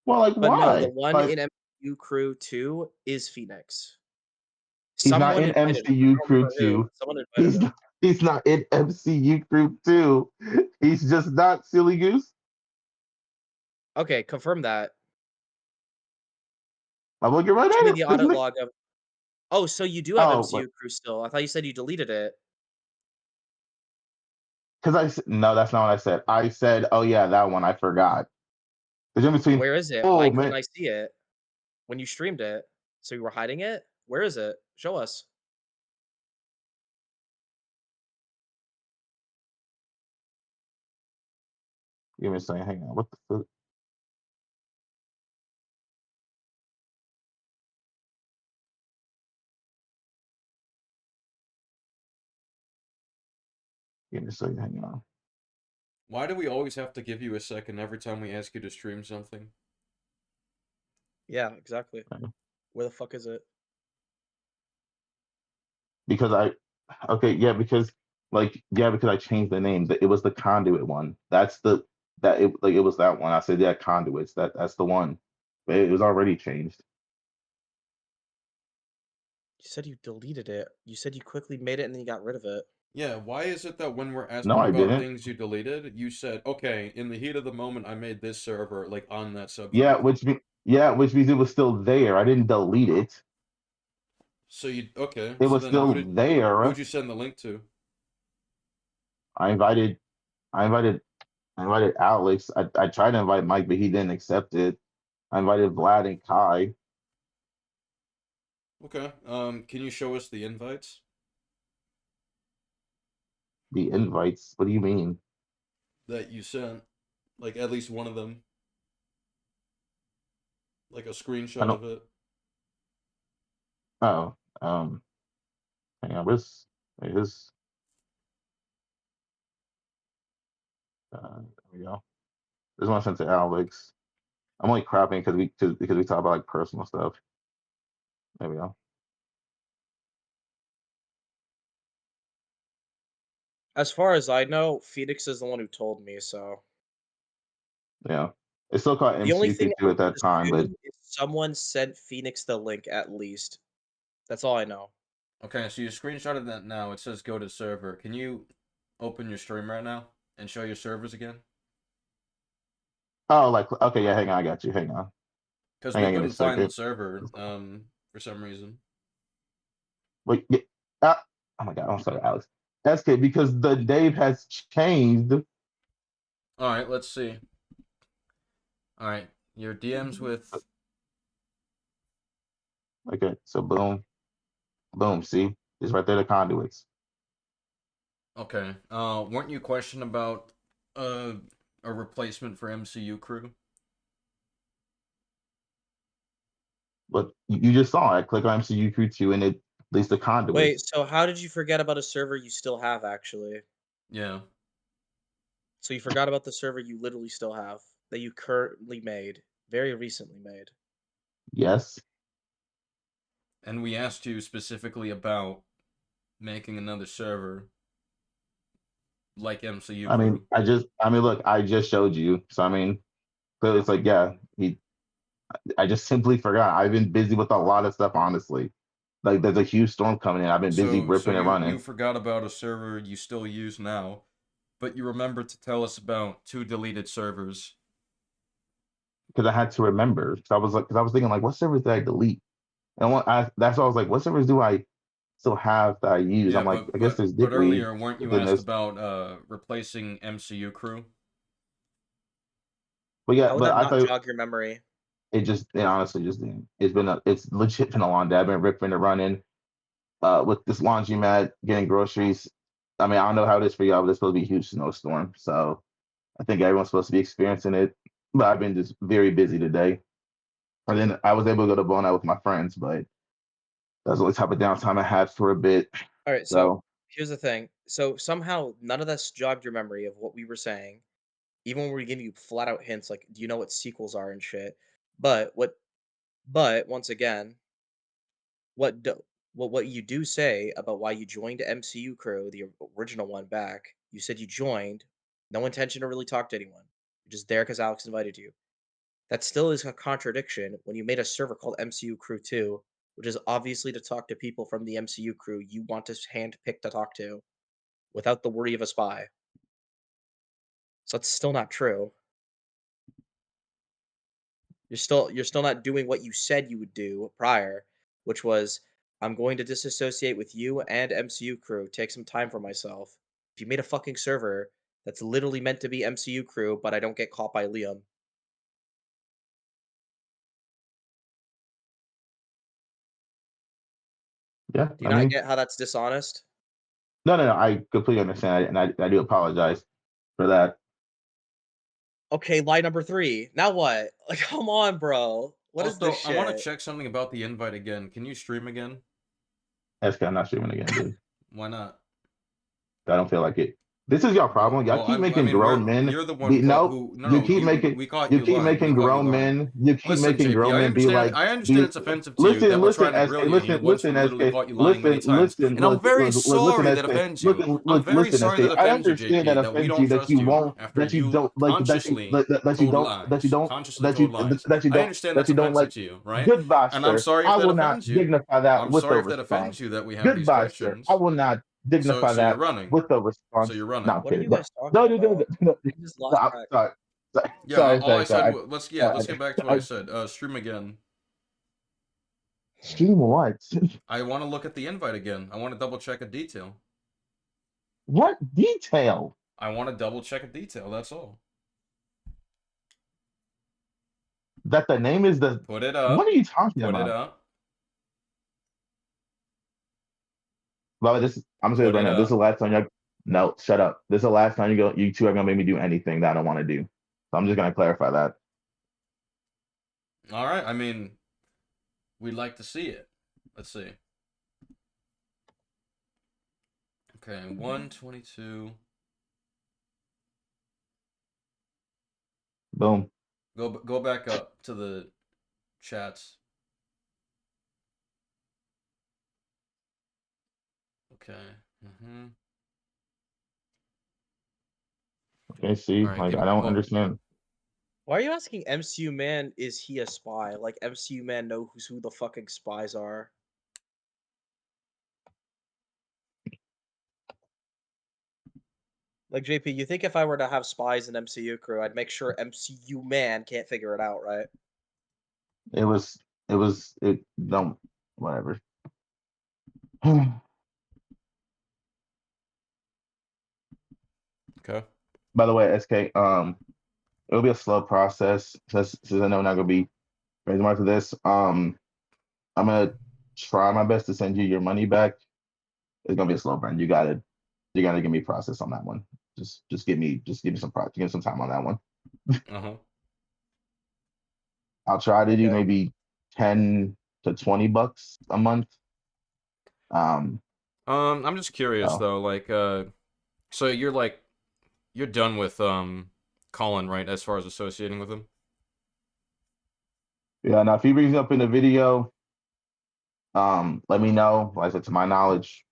S12: well, like
S15: But no, the
S12: why?
S15: one
S12: Like
S15: in MCU Crew 2 is Phoenix.
S12: he's not
S15: Someone
S12: in
S15: invited him. I
S12: MCU
S15: don't
S12: Crew
S15: remember who,
S12: 2.
S15: but someone invited
S12: He's
S15: him.
S12: not, he's not in MCU Crew 2. He's just not Silly Goose.
S15: Okay, confirm that.
S12: I'm looking right
S15: Show
S12: at
S15: me
S12: it.
S15: the audit log of. Oh, so you do have
S12: Oh, but
S15: MCU Crew still. I thought you said you deleted it.
S12: because no, that's not what I said. I said, oh yeah, that one. I forgot. There's in between.
S15: Where is it? Why
S12: Oh
S15: couldn't
S12: man,
S15: I see it when you streamed it? So you were hiding it? Where is it? Show us.
S12: give me a second. Hang on. What the fuck? Give me a second. Hang on.
S3: Why do we always have to give you a second every time we ask you to stream something?
S15: Yeah, exactly. Where the fuck is it?
S12: Because because because I changed the name. It was the conduit one. It was that one. I said yeah, conduits. That's the one. But it was already changed.
S15: You said you deleted it. You said you quickly made it and then you got rid of it.
S3: Yeah, why is it that when we're
S12: No,
S3: asking
S12: I
S3: about
S12: didn't.
S3: things you deleted, you said, okay, in the heat of the moment, I made this server, like, on that subject.
S12: Which means it was still there. I didn't delete it.
S3: So okay.
S12: It
S3: So
S12: was
S3: then
S12: still there.
S3: who'd you send the link to?
S12: I invited Alex. I tried to invite Mike, but he didn't accept it. I invited Vlad and Kai.
S3: Okay. Can you show us the invites?
S12: The invites. What do you mean?
S3: That you sent? Like, at least one of them. Like a screenshot of it.
S12: Oh, hang on. There we go. This one I sent to Alex. I'm only cropping because we talk about like personal stuff. There we go.
S15: As far as I know, Phoenix is the one who told me, so.
S12: Yeah, it's still called
S15: The only
S12: MCQ2
S15: thing I
S12: at that
S15: can
S12: time, but
S15: assume is someone sent Phoenix the link at least. That's all I know.
S3: Okay, so you screenshotted that now. It says go to server. Can you open your stream right now and show your servers again?
S12: oh, like okay, yeah. Hang on, I got you. Hang on.
S3: Because
S12: Hang
S3: we
S12: on, give me a
S3: couldn't find the
S12: second.
S3: server, for some reason.
S12: Wait, yeah, oh my god, I'm sorry, Alex. That's good because the Dave has changed.
S3: All right, let's see. All right, your DMs with
S12: Okay, so boom, boom. See, it's right there. The conduits.
S3: Okay. Weren't you questioning about a replacement for MCU crew?
S12: But you just saw it. Click on MCU Crew 2 and it leads the conduits.
S15: Wait, so how did you forget about a server you still have, actually?
S3: Yeah.
S15: So you forgot about the server you literally still have, that you currently made, very recently made.
S12: Yes.
S3: And we asked you specifically about making another server like MCU
S12: I mean,
S3: crew.
S12: look, I just showed you. So I mean, clearly it's like, yeah, I just simply forgot. I've been busy with a lot of stuff, honestly. Like there's a huge storm coming in. I've been busy
S3: So
S12: ripping and
S3: you
S12: running
S3: forgot about a server you still use now, but you remembered to tell us about 2 deleted servers.
S12: because I had to remember. Because I was thinking like, what servers did I delete? And that's why I was like, what servers do I still have that I use?
S3: Yeah,
S12: I'm like, I guess there's Dick League,
S3: earlier weren't
S12: but
S3: you
S12: then
S3: asked
S12: there's
S3: about replacing MCU crew?
S12: but yeah,
S15: How would
S12: but
S15: that
S12: I
S15: not
S12: thought
S15: jog your memory?
S12: it honestly just didn't. It's legit been a long day. I've been ripping and running with this laundromat, getting groceries. I mean, I don't know how it is for y'all, but it's supposed to be a huge snowstorm. So I think everyone's supposed to be experiencing it. But I've been just very busy today. And then I was able to go to Bona with my friends, but that's the only type of downtime I had for a bit.
S15: All right, so
S12: So
S15: here's the thing. So somehow none of this jogged your memory of what we were saying, even when we were giving you flat out hints like, do you know what sequels are and shit? But once again, what do, what you do say about why you joined MCU Crew, the original one back, you said you joined, no intention to really talk to anyone. You're just there because Alex invited you. That still is a contradiction when you made a server called MCU Crew 2, which is obviously to talk to people from the MCU crew you want to handpick to talk to without the worry of a spy. So that's still not true. You're still not doing what you said you would do prior, which was I'm going to disassociate with you and MCU crew, take some time for myself. If you made a fucking server that's literally meant to be MCU crew, but I don't get caught by Liam.
S12: yeah,
S15: Do you
S12: I
S15: not
S12: mean,
S15: get how that's dishonest?
S12: no, I completely understand, and I do apologize for that.
S15: Okay, lie number 3. Now what? Like, come on, bro. What is this
S3: Also, I want to
S15: shit?
S3: check something about the invite again. Can you stream again?
S12: SK, I'm not streaming again, dude.
S3: Why not?
S12: I don't feel like it. This is your problem. Y'all
S3: Well,
S12: keep
S3: I
S12: making
S3: mean,
S12: grown men
S3: you're the one
S12: be no.
S3: who
S12: You keep making
S3: we caught
S12: you
S3: you
S12: keep
S3: lying. We
S12: making
S3: caught you
S12: grown
S3: lying.
S12: men. You keep
S3: Listen,
S12: making
S3: JP,
S12: grown men be like
S3: I understand
S12: be.
S3: it's offensive to you
S12: Listen,
S3: that we're
S12: listen,
S3: trying to
S12: SK,
S3: grill you
S12: listen,
S3: here once we
S12: listen,
S3: literally
S12: SK,
S3: caught you lying many
S12: listen,
S3: times.
S12: listen,
S3: And I'm very
S12: listen,
S3: sorry that
S12: SK,
S3: offends you. I'm very
S12: listen,
S3: sorry
S12: SK.
S3: that
S12: I
S3: offends you,
S12: understand that
S3: JP, that we
S12: offends you
S3: don't
S12: that
S3: trust
S12: you
S3: you
S12: won't
S3: after
S12: that you
S3: you
S12: don't like
S3: consciously
S12: that you
S3: told
S12: don't
S3: lies. Consciously
S12: that you
S3: told lies.
S12: that you
S3: I
S12: don't
S3: understand
S12: that
S3: that's
S12: you don't like.
S3: offensive to you, right?
S12: Goodbye,
S3: And I'm
S12: sir.
S3: sorry if
S12: I
S3: that
S12: will not
S3: offends you.
S12: dignify that
S3: I'm
S12: with a
S3: sorry if that offends
S12: response.
S3: you that we have these
S12: Goodbye, sir. I
S3: questions.
S12: will not dignify
S3: So you're
S12: that
S3: running.
S12: with a
S3: So
S12: response.
S3: you're
S12: No,
S3: running.
S12: I'm
S15: What are
S12: kidding.
S15: you guys
S12: No,
S15: talking
S12: no,
S15: about?
S12: no,
S15: I just lost track.
S3: Yeah, all I said
S12: sorry.
S3: let's get back to what I said. Stream again.
S12: Stream what?
S3: I want to look at the invite again. I want to double check a detail.
S12: What detail?
S3: I want to double check a detail. That's all.
S12: That the name is the.
S3: Put it up.
S12: What are you talking
S3: Put
S12: about?
S3: it up.
S12: Well, I'm saying right now. This is the last time you. No, shut up. This is the last time you two are gonna make me do anything that I don't want to do. So I'm just gonna clarify that.
S3: All right. I mean, we'd like to see it. Let's see. Okay, 122.
S12: Boom.
S3: Go back up to the chats. Okay.
S12: Okay, see,
S3: All right,
S12: like I don't understand.
S15: Why are you asking MCU Man, is he a spy? Like MCU Man knows who the fucking spies are. Like JP, you think if I were to have spies in MCU crew, I'd make sure MCU Man can't figure it out, right?
S12: It don't whatever.
S3: Okay.
S12: By the way, SK, it'll be a slow process since I know I'm not gonna be very much of this. I'm gonna try my best to send you your money back. It's gonna be a slow burn. You gotta give me process on that one. Just give me give me some time on that one.
S3: Uh-huh.
S12: I'll try to do
S15: Okay.
S12: maybe 10 to 20 bucks a month.
S3: I'm just curious
S12: So
S3: though, like, so you're done with Colin, right? As far as associating with him.
S12: yeah, now if he brings it up in the video, let me know. Like I said, to my knowledge,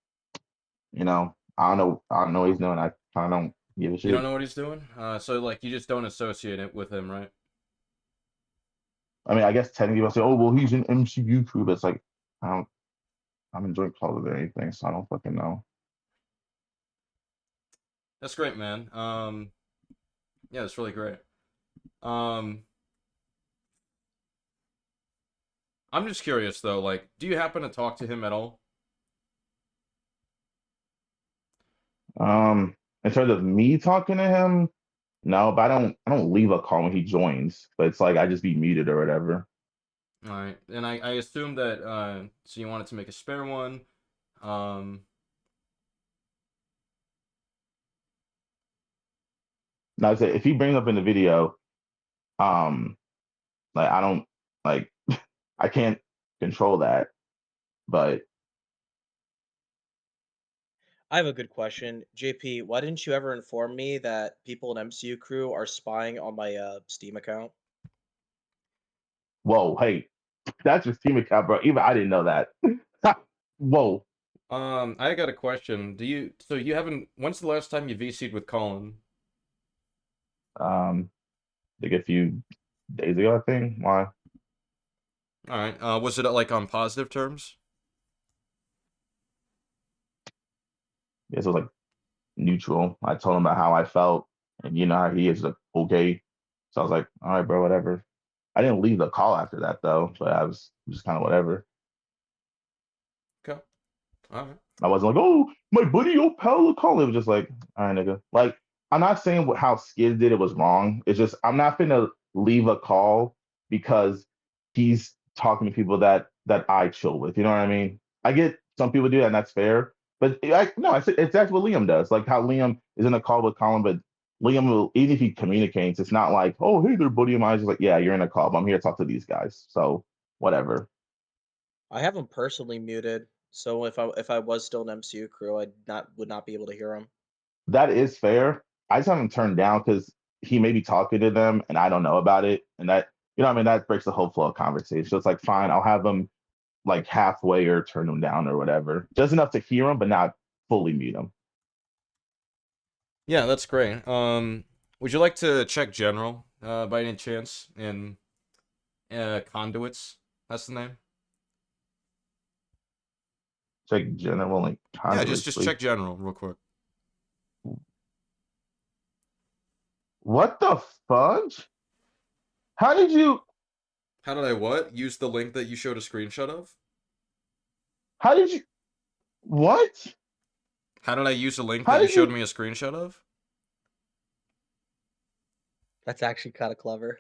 S12: I don't know what he's doing. I kind of don't give a
S3: You don't
S12: shit.
S3: know what he's doing? So like you just don't associate it with him, right?
S12: I mean, I guess technically I'll say, oh well, he's an MCU crew, but it's like I don't I'm enjoying Call or anything, so I don't fucking know.
S3: That's great, man. Yeah, that's really great. Um, I'm just curious though, like, do you happen to talk to him at all?
S12: In terms of me talking to him, no, but I don't leave a call when he joins, but it's like I just be muted or whatever.
S3: All right, and I assume that so you wanted to make a spare one. Um,
S12: Now I say if he brings up in the video, um, like I don't like I can't control that, but
S15: I have a good question. JP, why didn't you ever inform me that people in MCU crew are spying on my Steam account?
S12: whoa, hey, that's your Steam account, bro. Even I didn't know that. Whoa.
S3: I got a question. So you haven't, when's the last time you VC'd with Colin?
S12: Like a few days ago, I think. Why?
S3: All right. Was it like on positive terms?
S12: Yes, it was like neutral. I told him about how I felt, and you know how he is, like, okay. So I was like, all right, bro, whatever. I didn't leave the call after that though, but I was just kind of whatever.
S3: Okay. All right.
S12: I wasn't like, oh, my buddy, your pal, call. It was just like, all right, nigga. Like, I'm not saying how Skid did it was wrong. It's just I'm not gonna leave a call because he's talking to people that I chill with. You know what I mean? I get some people do that, and that's fair. But no, it's that's what Liam does. Like how Liam is in a call with Colin, but Liam will, even if he communicates, it's not like, oh, hey, they're buddy of mine. It's just like, yeah, you're in a call, but I'm here to talk to these guys. So whatever.
S15: I have him personally muted, so if I was still in MCU crew, would not be able to hear him.
S12: That is fair. I just have him turned down because he may be talking to them and I don't know about it. And that, you know what I mean? That breaks the whole flow of conversation. So it's like, fine, I'll have him like halfway or turn him down or whatever. Just enough to hear him, but not fully mute him.
S3: Yeah, that's great. Would you like to check general, by any chance, in conduits? That's the name.
S12: Check general and
S3: Yeah,
S12: conduits,
S3: just
S12: please.
S3: check general real quick.
S12: What the fudge? How did you?
S3: How did I what? Use the link that you showed a screenshot of?
S12: How did you? What?
S3: How did I use a link
S12: How
S3: that you
S12: did
S3: showed
S12: you?
S3: me a screenshot of?
S15: That's actually kind of clever.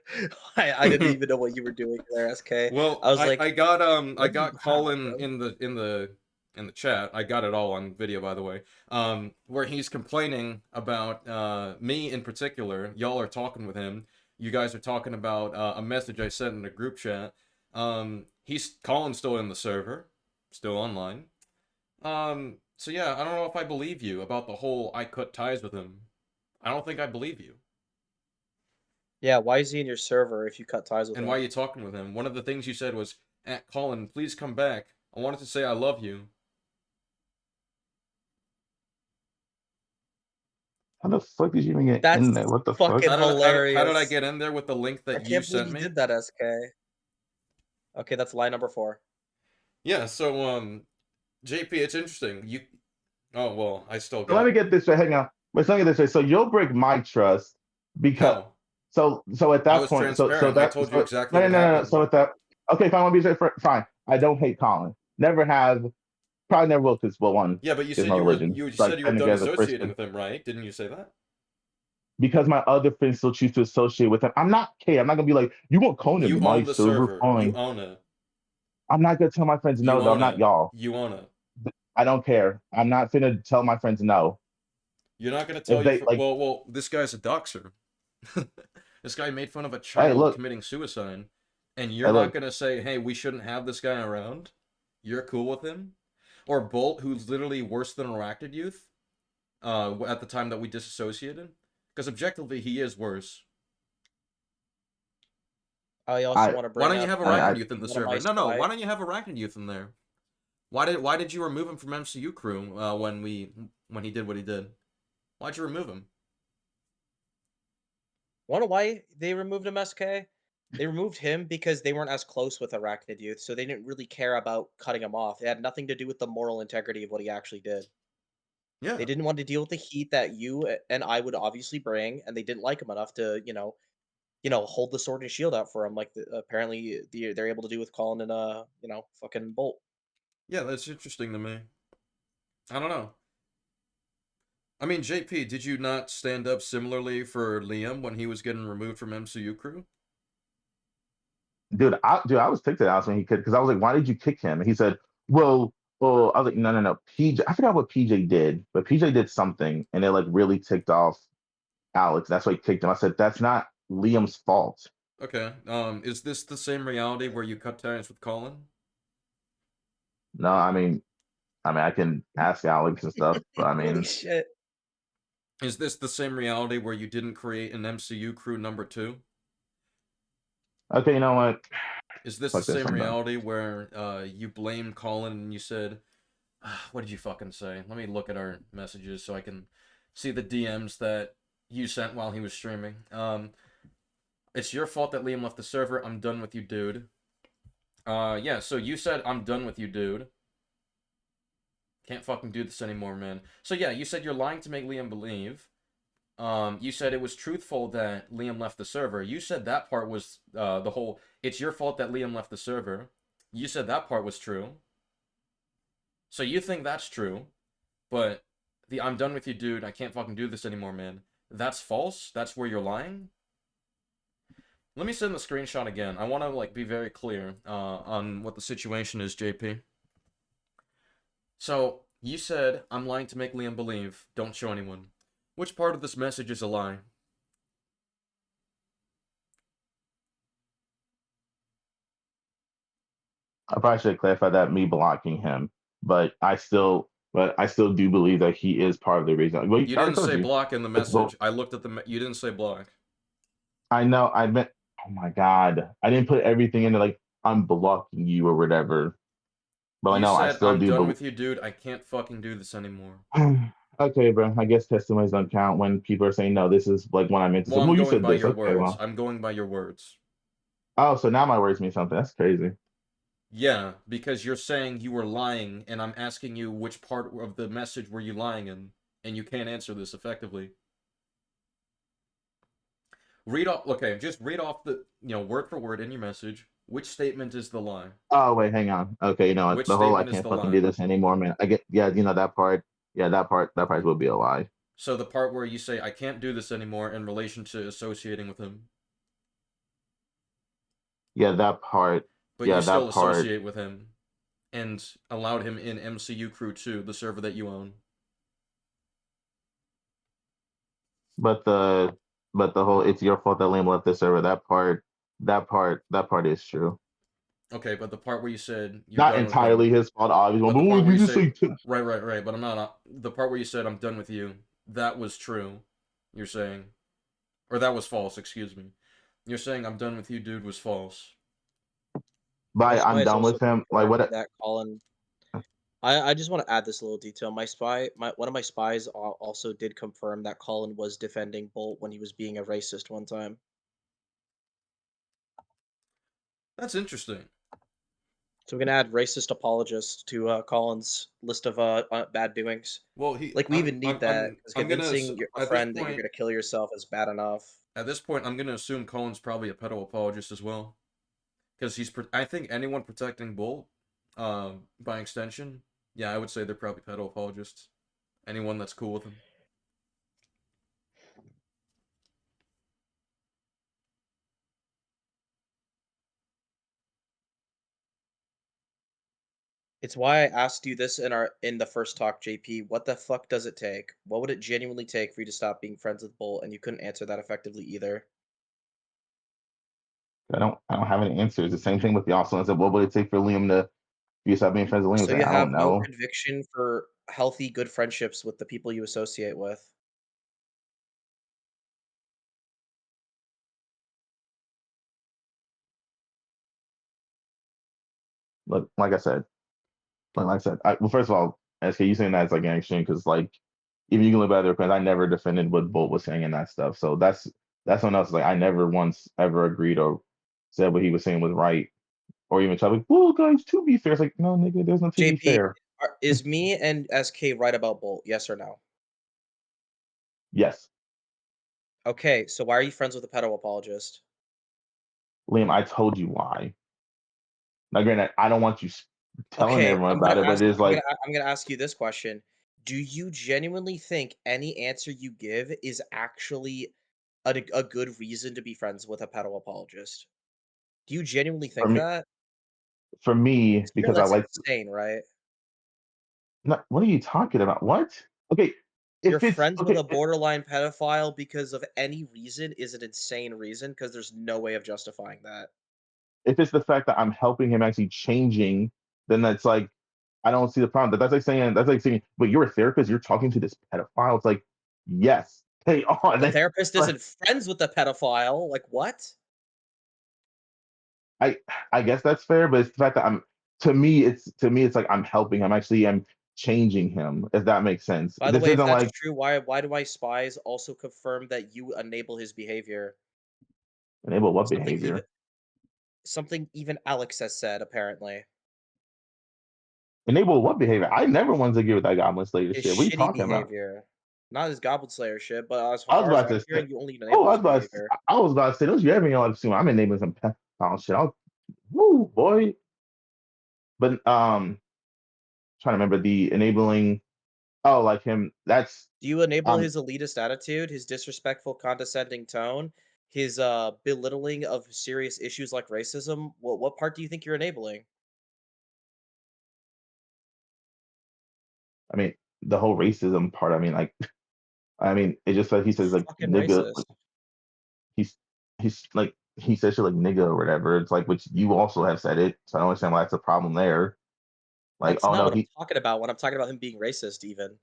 S15: I didn't even know what you were doing there, SK.
S3: Well,
S15: I was like,
S3: I got
S15: what do you have,
S3: Colin
S15: bro?
S3: in the chat. I got it all on video, by the way. Where he's complaining about me in particular. Y'all are talking with him. You guys are talking about a message I sent in a group chat. Colin's still in the server, still online. So yeah, I don't know if I believe you about the whole I cut ties with him. I don't think I believe you.
S15: Yeah, why is he in your server if you cut ties with
S3: And
S15: him?
S3: why are you talking with him? One of the things you said was, Colin, please come back. I wanted to say I love you.
S12: How the fuck did you even get
S15: That's
S12: in there? What the fuck?
S15: fucking
S3: How did I
S15: hilarious.
S3: get in there with the link
S15: I
S3: that you
S15: can't believe
S3: sent
S15: you
S3: me?
S15: did that, SK. Okay, that's lie number 4.
S3: Yeah, so JP, it's interesting. Oh well, I still
S12: So let
S3: got
S12: me get this straight. Hang on. Let's get this straight. So you'll break my trust because
S3: how?
S12: so at
S3: I
S12: that
S3: was
S12: point,
S3: transparent. I told you exactly what
S12: no.
S3: happened.
S12: So at that, okay, fine. I'll be straight. Fine. I don't hate Colin. Never have. Probably never will because, well, one
S3: Yeah, but you
S12: is
S3: said
S12: my religion.
S3: you
S12: Like
S3: said you were
S12: technically
S3: done
S12: as a
S3: associating
S12: Christian,
S3: with him, right? Didn't you say that?
S12: because my other friends still choose to associate with him. I'm not okay. I'm not gonna be like, you want Colin
S3: You
S12: in my
S3: own the
S12: server?
S3: server. You
S12: Fine.
S3: own it.
S12: I'm not gonna tell my friends
S3: You
S12: no, though. I'm
S3: wanna.
S12: not y'all.
S3: You wanna.
S12: I don't care. I'm not finna tell my friends no.
S3: You're not gonna
S12: If
S3: tell
S12: they like,
S3: well, this guy's a doxer. This guy made fun of a
S12: hey,
S3: child
S12: look,
S3: committing suicide, and you're
S12: hey,
S3: not
S12: look.
S3: gonna say, "Hey, we shouldn't have this guy around." You're cool with him, or Bolt, who's literally worse than Arachnid Youth, at the time that we disassociated, because objectively he is worse.
S15: I also want to
S3: Why
S15: bring
S3: don't you
S15: up
S3: have
S12: I,
S3: Arachnid Youth in the
S15: one of my
S3: server? No.
S15: spy.
S3: Why don't you have Arachnid Youth in there? Why did you remove him from MCU crew when he did what he did? Why'd you remove him?
S15: Wonder why they removed him, SK? They removed him because they weren't as close with Arachnid Youth, so they didn't really care about cutting him off. It had nothing to do with the moral integrity of what he actually did.
S3: Yeah.
S15: They didn't want to deal with the heat that you and I would obviously bring, and they didn't like him enough to, hold the sword and shield out for him, like apparently they're able to do with Colin and fucking Bolt.
S3: Yeah, that's interesting to me. I don't know. I mean, JP, did you not stand up similarly for Liam when he was getting removed from MCU crew?
S12: I was ticked at Alex when he could because I was like, why did you kick him? And he said, well, I was like, no. PJ, I forgot what PJ did, but PJ did something, and it like really ticked off Alex. That's why he kicked him. I said, that's not Liam's fault.
S3: Okay. Is this the same reality where you cut ties with Colin?
S12: No, I can ask Alex and stuff, but I
S15: Holy
S12: mean,
S15: shit.
S3: Is this the same reality where you didn't create an MCU crew number 2?
S12: okay, you know what?
S3: Is this the
S12: Fuck this,
S3: same
S12: I'm done.
S3: reality where you blamed Colin and you said, what did you fucking say? Let me look at our messages so I can see the DMs that you sent while he was streaming. It's your fault that Liam left the server. I'm done with you, dude. Yeah, so you said, I'm done with you, dude. Can't fucking do this anymore, man. So yeah, you said you're lying to make Liam believe. You said it was truthful that Liam left the server. You said that part was the whole, it's your fault that Liam left the server. You said that part was true. So you think that's true, but the I'm done with you, dude, I can't fucking do this anymore, man. That's false? That's where you're lying? Let me send the screenshot again. I want to like be very clear on what the situation is, JP. So, you said, I'm lying to make Liam believe. Don't show anyone. Which part of this message is a lie?
S12: I probably should clarify that me blocking him, but I still do believe that he is part of the reason. Well,
S3: You
S12: I already
S3: didn't
S12: told
S3: say
S12: you.
S3: block in the
S12: It's both.
S3: message. I looked at the. You didn't say block.
S12: I know. I meant. Oh my god! I didn't put everything in there like I'm blocking you or whatever. But I
S3: You
S12: know I
S3: said,
S12: still
S3: I'm
S12: do.
S3: done
S12: But
S3: with you, dude. I can't fucking do this anymore.
S12: okay, bro. I guess testimonies don't count when people are saying no. This is like when I meant to say.
S3: Well, I'm
S12: Well, you
S3: going
S12: said
S3: by
S12: this.
S3: your
S12: Okay,
S3: words.
S12: well.
S3: I'm going by your words.
S12: Oh, so now my words mean something. That's crazy.
S3: Yeah, because you're saying you were lying, and I'm asking you which part of the message were you lying in, and you can't answer this effectively. Read off, okay, just read off the, word for word in your message. Which statement is the lie?
S12: Oh wait, hang on. Okay, you know what?
S3: Which
S12: The whole I
S3: statement is
S12: can't
S3: the
S12: fucking do
S3: lie?
S12: this anymore, man. I get yeah, that part. Yeah, that part will be a lie.
S3: So the part where you say, I can't do this anymore in relation to associating with him.
S12: Yeah, that part.
S3: But you
S12: Yeah,
S3: still
S12: that part.
S3: associate with him and allowed him in MCU Crew 2, the server that you own.
S12: But the whole it's your fault that Liam left the server. That part is true.
S3: Okay, but the part where you said you're
S12: Not
S3: done with him.
S12: entirely his fault, obviously.
S3: But the
S12: But
S3: part where you
S12: just
S3: say,
S12: like
S3: right, but I'm not, the part where you said I'm done with you, that was true, you're saying. Or that was false, excuse me. You're saying I'm done with you, dude, was false.
S15: My
S12: by
S15: spy
S12: I'm
S15: is
S12: done
S15: also
S12: with him. Like
S15: confirmed
S12: what?
S15: that Colin. I just want to add this little detail. One of my spies also did confirm that Colin was defending Bolt when he was being a racist one time.
S3: That's interesting.
S15: So we're gonna add racist apologist to Colin's list of bad doings.
S3: Well,
S15: Like we even need that because
S3: I'm gonna
S15: convincing a
S3: at this
S15: friend that you're
S3: point
S15: gonna kill yourself is bad enough.
S3: at this point I'm gonna assume Colin's probably a pedo apologist as well, because I think anyone protecting Bolt, by extension, yeah, I would say they're probably pedo apologists. Anyone that's cool with him.
S15: It's why I asked you this in the first talk, JP. What the fuck does it take? What would it genuinely take for you to stop being friends with Bolt? And you couldn't answer that effectively either.
S12: I don't have any answers. The same thing with y'all. So I said, what would it take for Liam to you stop being friends with Liam?
S15: So
S12: Like,
S15: you
S12: I
S15: have
S12: don't
S15: no
S12: know.
S15: conviction for healthy, good friendships with the people you associate with.
S12: Look, like I said, well, first of all, SK, you saying that's like an extreme because like even you can look at other friends, I never defended what Bolt was saying and that stuff. So that's something else. Like I never once ever agreed or said what he was saying was right, or even tried like, well, guys, to be fair, it's like no, nigga, there's no to be
S15: JP,
S12: fair.
S15: is me and SK right about Bolt? Yes or no?
S12: Yes,
S15: Okay, so why are you friends with a pedo apologist?
S12: Liam, I told you why. Now, granted, I don't want you telling
S15: Okay,
S12: everyone about it, but it is like
S15: I'm gonna ask you this question. Do you genuinely think any answer you give is actually a good reason to be friends with a pedo apologist? Do you genuinely
S12: for
S15: think
S12: me,
S15: that?
S12: for me
S15: 'Cause you know
S12: because I
S15: that's
S12: like.
S15: insane, right?
S12: No, what are you talking about? What? Okay,
S15: You're
S12: if it's
S15: friends with
S12: okay,
S15: a borderline pedophile because of any reason is an insane reason because there's no way of justifying that.
S12: if it's the fact that I'm helping him actually changing, then that's like I don't see the problem. That's like saying, but you're a therapist, you're talking to this pedophile. It's like, yes, they are.
S15: The
S12: They,
S15: therapist
S12: but
S15: isn't friends with the pedophile. Like what?
S12: I I guess that's fair, but it's the fact that to me it's like I'm helping him. Actually, I'm changing him. If that makes sense.
S15: By the
S12: This
S15: way, if
S12: isn't
S15: that's
S12: like
S15: true, why do my spies also confirm that you enable his behavior?
S12: enable what
S15: Something even
S12: behavior.
S15: something even Alex has said apparently.
S12: Enable what behavior? I never wanted to agree with that Goblin Slayer
S15: His
S12: shit. What are you
S15: shitty
S12: talking about?
S15: behavior. Not his Goblin Slayer shit, but as
S12: I was
S15: far as
S12: about
S15: I'm
S12: to say,
S15: hearing, you only
S12: oh,
S15: enable his behavior.
S12: I was about to say, don't you ever in your life assume I'm enabling some pedophile shit? Woo, boy. But trying to remember the enabling. Oh, like him. That's
S15: Do you enable
S12: um.
S15: his elitist attitude, his disrespectful, condescending tone, his belittling of serious issues like racism? What part do you think you're enabling?
S12: I mean, the whole racism part. I mean, like, I mean, it just like he says like
S15: Fucking
S12: nigga.
S15: racist.
S12: Like, he's like he says shit like nigga or whatever. It's like which you also have said it. So I don't understand why that's a problem there. Like,
S15: That's
S12: oh
S15: not
S12: no,
S15: what I'm
S12: he.
S15: talking about when I'm talking about him being racist. Even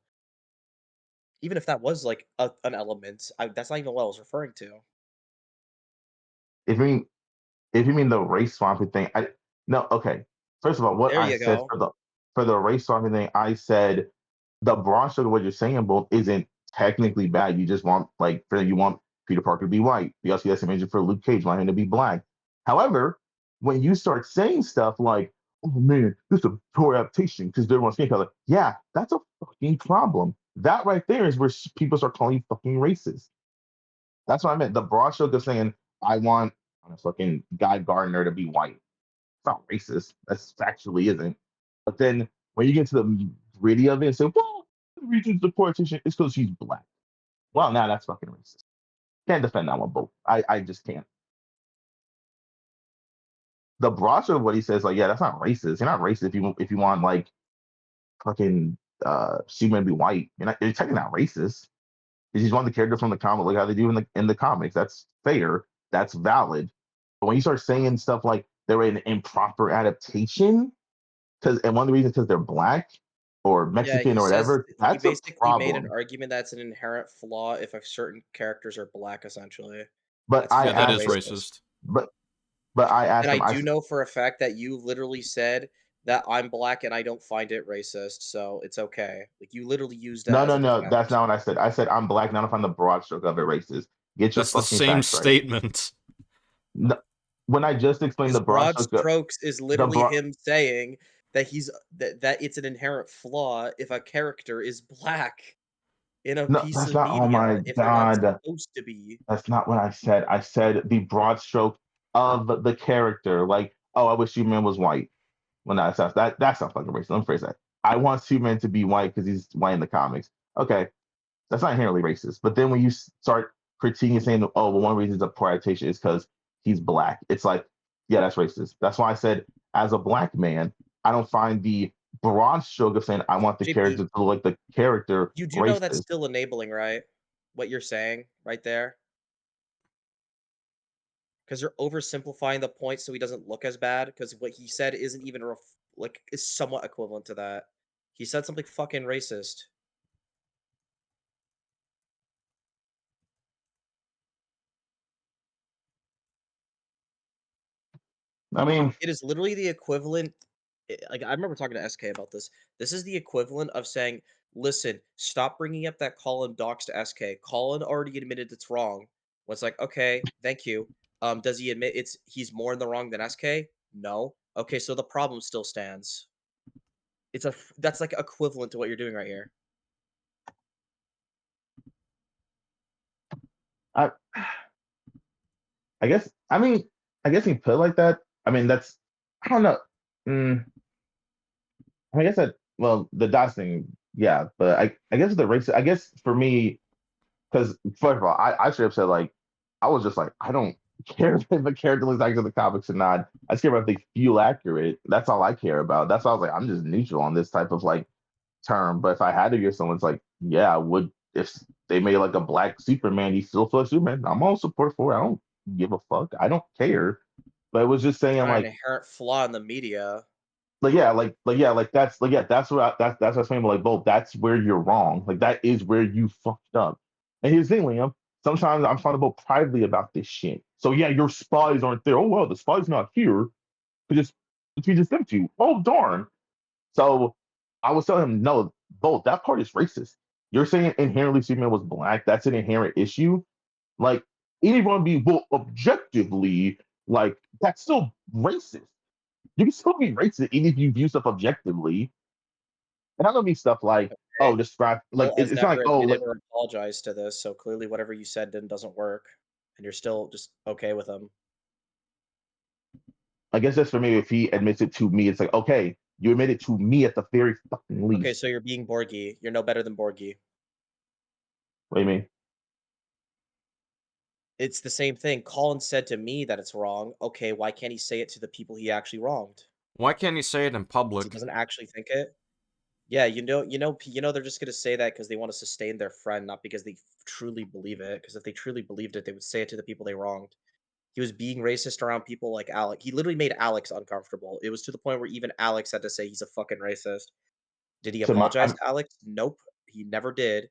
S15: if that was like an element, that's not even what I was referring to.
S12: If you mean if you mean the race swamping thing, I no. Okay. First of all, what
S15: There
S12: I
S15: you
S12: said
S15: go.
S12: for the race swamping thing, I said the broad stroke of what you're saying, both isn't technically bad. You just want like for you want Peter Parker to be white. You also have some mention for Luke Cage, want him to be black. However, when you start saying stuff like, "Oh man, this is a poor adaptation because they're one skin color," yeah, that's a fucking problem. That right there is where people start calling you fucking racist. That's what I meant. The broad stroke of saying I want a fucking Guy Gardner to be white. It's not racist. That's factually isn't. But then when you get to the gritty of it and say, well, the reason the politician is because she's black. Well, now that's fucking racist. Can't defend that one, both. I just can't. The broad of what he says, like, yeah, that's not racist. You're not racist if you want like fucking Superman to be white. You're technically not racist. It's just one of the characters from the comic, like how they do in the comics. That's fair. That's valid. But when you start saying stuff like they're an improper adaptation, and one of the reasons because they're black or
S15: Yeah,
S12: Mexican
S15: he
S12: or
S15: says
S12: whatever,
S15: he
S12: that's a
S15: basically made an
S12: problem.
S15: argument that's an inherent flaw if a certain characters are black, essentially.
S12: But
S15: That's
S12: I
S2: Yeah, that
S15: fucking
S2: is
S12: asked,
S15: racist.
S2: racist.
S12: but but I
S15: And
S12: asked
S15: I
S12: him,
S15: do know for a fact that you literally said that I'm black and I don't find it racist, so it's okay. Like you literally used that
S12: no,
S15: as
S12: no,
S15: a
S12: no, that's
S15: defense.
S12: not what I said. I said I'm black, not if I'm the broad stroke of it racist. Get your
S2: That's the
S12: fucking
S2: same
S12: facts right.
S2: statement.
S12: No, when I just explained
S15: His
S12: the broad
S15: broad
S12: stroke,
S15: strokes is
S12: the
S15: literally
S12: broad,
S15: him saying that that it's an inherent flaw if a character is black in a
S12: no,
S15: piece
S12: that's
S15: of
S12: not. Oh
S15: media
S12: my
S15: if they're not
S12: god,
S15: supposed to be.
S12: that's not what I said. I said the broad stroke of the character. Like, oh, I wish Superman was white. Well, no, that's not fucking racist. Let me phrase that. I want Superman to be white because he's white in the comics. Okay, that's not inherently racist. But then when you start critiquing and saying, oh, well, one reason it's a poor adaptation is because he's black, it's like, yeah, that's racist. That's why I said, as a black man, I don't find the broad stroke of saying I want the
S15: JP,
S12: character to look like the character
S15: you do know that's
S12: racist.
S15: still enabling, right? What you're saying right there? Because you're oversimplifying the point so he doesn't look as bad. Because what he said isn't even like is somewhat equivalent to that. He said something fucking racist.
S12: I mean,
S15: it is literally the equivalent. Like I remember talking to SK about this. This is the equivalent of saying, "Listen, stop bringing up that Colin docs to SK. Colin already admitted it's wrong." Well, it's like, okay, thank you. Does he admit he's more in the wrong than SK? No. Okay, so the problem still stands. That's like equivalent to what you're doing right here.
S12: I I guess I mean I guess you put it like that. I mean that's I don't know. I guess that well the DOS thing, yeah, but I guess the race I guess for me because first of all I should have said like I was just like I don't care if the character looks like in the comics or not. I just care about if they feel accurate. That's all I care about. That's why I was like I'm just neutral on this type of like term. But if I had to give someone's like yeah I would if they made like a black Superman he still feels Superman. I'm all support for it. I don't give a fuck. I don't care. But it was just saying
S15: Not an
S12: like
S15: inherent flaw in the media.
S12: that's that's what that's what I'm saying. But like, both that's where you're wrong. Like that is where you fucked up. And here's the thing, Liam. Sometimes I'm talking about privately about this shit. So yeah, your spies aren't there. Oh well, the spy's not here. We just sent you. Oh darn. So I was telling him, no, both that part is racist. You're saying inherently Superman was black. That's an inherent issue. Like anyone be well objectively like that's still racist. You can still be racist even if you view stuff objectively. And I don't mean stuff like,
S15: Okay.
S12: oh, describe like
S15: Bolt has
S12: it's not like,
S15: never
S12: oh, like,
S15: admitted or apologized to this, so clearly whatever you said doesn't work, and you're still just okay with him.
S12: I guess that's for me. If he admits it to me, it's like, okay, you admit it to me at the very fucking
S15: Okay,
S12: least.
S15: so you're being Borgie. You're no better than Borgie.
S12: What do you mean?
S15: It's the same thing. Colin said to me that it's wrong. Okay, why can't he say it to the people he actually wronged?
S3: Why can't he say it in
S15: 'Cause he
S3: public?
S15: doesn't actually think it. Yeah, they're just gonna say that because they want to sustain their friend, not because they truly believe it. Because if they truly believed it, they would say it to the people they wronged. He was being racist around people like Alex. He literally made Alex uncomfortable. It was to the point where even Alex had to say he's a fucking racist. Did he apologize to Alex? Nope, he never did.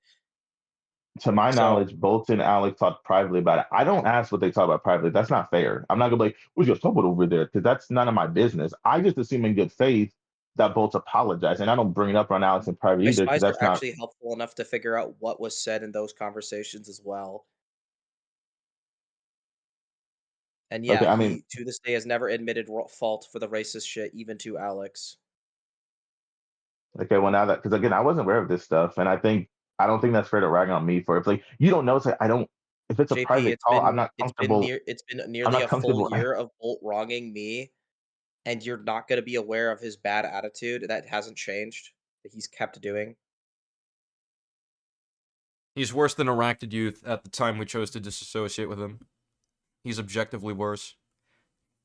S12: To my
S15: So
S12: knowledge, Bolt and Alex talked privately about it. I don't ask what they talk about privately. That's not fair. I'm not gonna be like, what's your talking over there? Because that's none of my business. I just assume in good faith that Bolt apologized, and I don't bring it up on Alex in private
S15: my
S12: either because
S15: spies
S12: that's
S15: are
S12: not
S15: actually helpful enough to figure out what was said in those conversations as well. And
S12: okay.
S15: yeah,
S12: I mean,
S15: he to this day has never admitted fault for the racist shit, even to Alex.
S12: okay, well now that because again, I wasn't aware of this stuff, and I don't think that's fair to rag on me for. If like you don't know, it's like I don't. If it's a
S15: JP,
S12: private call, I'm not comfortable.
S15: it's been
S12: I'm
S15: nearly
S12: not
S15: a full
S12: comfortable.
S15: year of Bolt wronging me, and you're not gonna be aware of his bad attitude that hasn't changed, that he's kept doing.
S3: He's worse than Arachnid Youth at the time we chose to disassociate with him. He's objectively worse.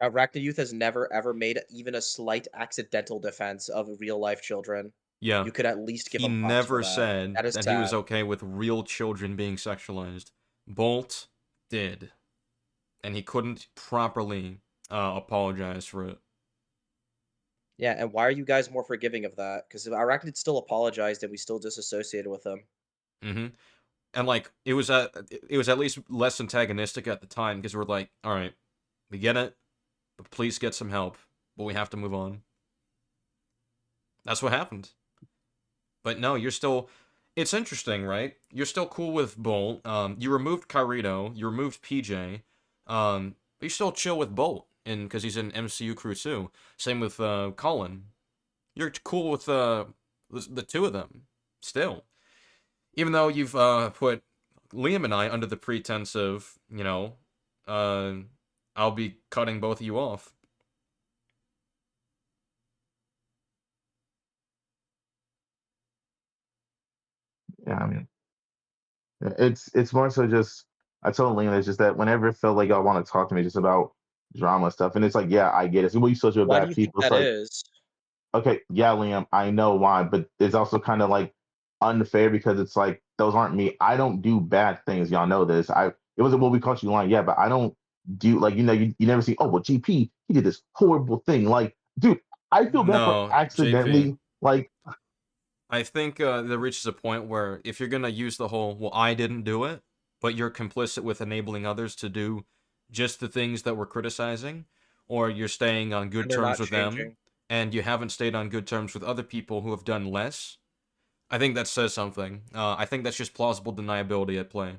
S15: Arachnid Youth has never ever made even a slight accidental defense of real life children.
S3: Yeah.
S15: You could at least give
S3: He
S15: him props for
S3: never
S15: that.
S3: said
S15: That is
S3: that he
S15: sad.
S3: was okay with real children being sexualized. Bolt did. And he couldn't properly apologize for it.
S15: Yeah, and why are you guys more forgiving of that? Because if Arachnid still apologized and we still disassociated with him.
S3: Mm-hmm. And like it was at least less antagonistic at the time because we're like, all right, we get it, but please get some help. But we have to move on. That's what happened. But no, you're still. It's interesting, right? You're still cool with Bolt. You removed Carito. You removed PJ. But you still chill with Bolt, and because he's in MCU crew too. Same with Colin. You're cool with the two of them still. Even though you've put Liam and I under the pretense of, I'll be cutting both of you off.
S12: Yeah, I mean, it's more so just I told Liam it's just that whenever it felt like y'all want to talk to me just about drama stuff, and it's like, yeah, I get it. So, well, you such a
S15: Why do
S12: bad
S15: you think
S12: people. It's
S15: that
S12: like
S15: is?
S12: okay, yeah, Liam, I know why, but it's also kind of like unfair because it's like those aren't me. I don't do bad things. Y'all know this. It wasn't what we caught you lying, yeah, but I don't do like you never see. Oh, well, GP he did this horrible thing. Like, dude, I feel bad for
S3: No, JP.
S12: accidentally like.
S3: I think there reaches a point where if you're gonna use the whole "well, I didn't do it," but you're complicit with enabling others to do just the things that we're criticizing, or you're staying on good
S15: And they're
S3: terms
S15: not
S3: with them,
S15: changing.
S3: and you haven't stayed on good terms with other people who have done less, I think that says something. I think that's just plausible deniability at play.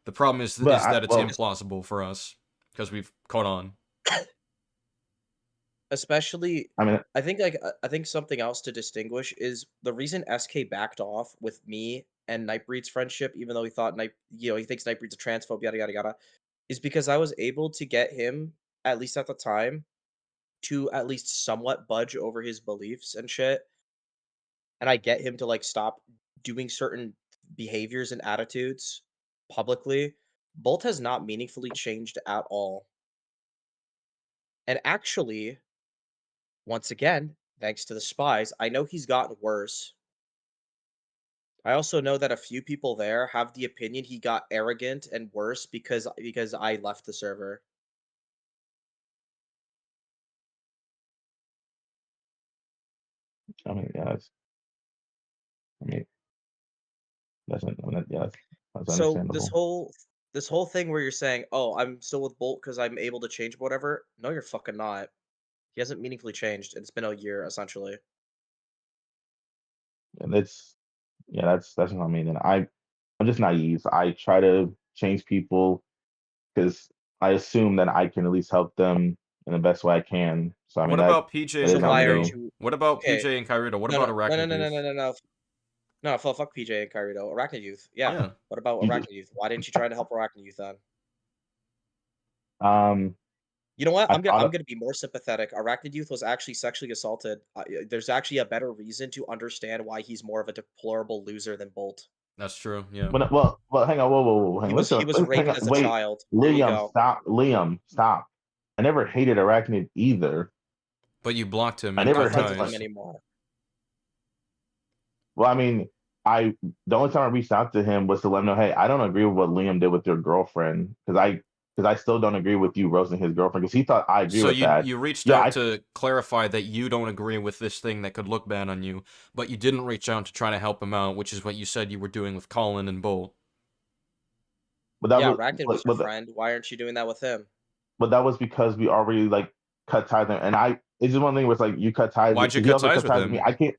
S3: The problem is
S12: But
S3: that it's
S12: well,
S3: implausible for us because we've caught on.
S15: Especially,
S12: I mean,
S15: I think something else to distinguish is the reason SK backed off with me and Nightbreed's friendship, even though he thought he thinks Nightbreed's a transphobe, yada yada yada, is because I was able to get him, at least at the time, to at least somewhat budge over his beliefs and shit, and I get him to like stop doing certain behaviors and attitudes publicly. Bolt has not meaningfully changed at all. And actually, once again, thanks to the spies, I know he's gotten worse. I also know that a few people there have the opinion he got arrogant and worse because I left the server.
S12: I mean, yeah, I mean, yeah, that's
S15: So
S12: understandable.
S15: this whole thing where you're saying, "Oh, I'm still with Bolt because I'm able to change whatever." No, you're fucking not. He hasn't meaningfully changed. It's been a year essentially.
S12: And it's yeah, that's what I mean. And I'm just naive. I try to change people because I assume that I can at least help them in the best way I can. So I mean
S3: What
S12: that
S3: about PJ
S12: that
S15: So
S3: and
S12: is on
S15: why aren't
S12: me.
S3: Karuto?
S15: you
S3: What about
S15: okay?
S3: PJ and Karuto? What
S15: No,
S3: about
S15: no, no, no,
S3: Arachnid
S15: no, no,
S3: Youth?
S15: no, no, no. No, fuck PJ and Karuto. Arachnid Youth. Yeah.
S3: Yeah.
S15: What about
S12: You just
S15: Arachnid Youth? Why didn't you try to help Arachnid Youth then?
S12: um
S15: You know what?
S12: I thought
S15: I'm
S12: of,
S15: gonna be more sympathetic. Arachnid Youth was actually sexually assaulted. There's actually a better reason to understand why he's more of a deplorable loser than Bolt.
S3: That's true. Yeah.
S12: well, hang on, whoa, hang on.
S15: He was
S12: Hang
S15: raped
S12: on,
S15: as a
S12: wait,
S15: child. There you
S12: Liam,
S15: go.
S12: stop, Liam, stop. I never hated Arachnid either.
S3: But you blocked him
S12: I
S3: and
S15: Not
S12: never
S3: cut
S15: friends
S12: had
S15: with him
S3: ties.
S15: anymore.
S12: well, I mean, the only time I reached out to him was to let him know, hey, I don't agree with what Liam did with your girlfriend because I still don't agree with you roasting his girlfriend because he thought I agree
S3: So
S12: with that.
S3: you reached
S12: Yeah,
S3: out to clarify that you don't agree with this thing that could look bad on you, but you didn't reach out to try to help him out, which is what you said you were doing with Colin and Bolt.
S12: but that
S15: Yeah,
S12: was
S15: Arachnid was your friend. Why aren't you doing that with him?
S12: but that was because we already like cut ties and it's just one thing where it's like you cut ties
S3: Why'd you
S12: because you
S3: cut
S12: also
S3: ties
S12: cut
S3: with
S12: ties with me.
S3: him?
S12: I can't.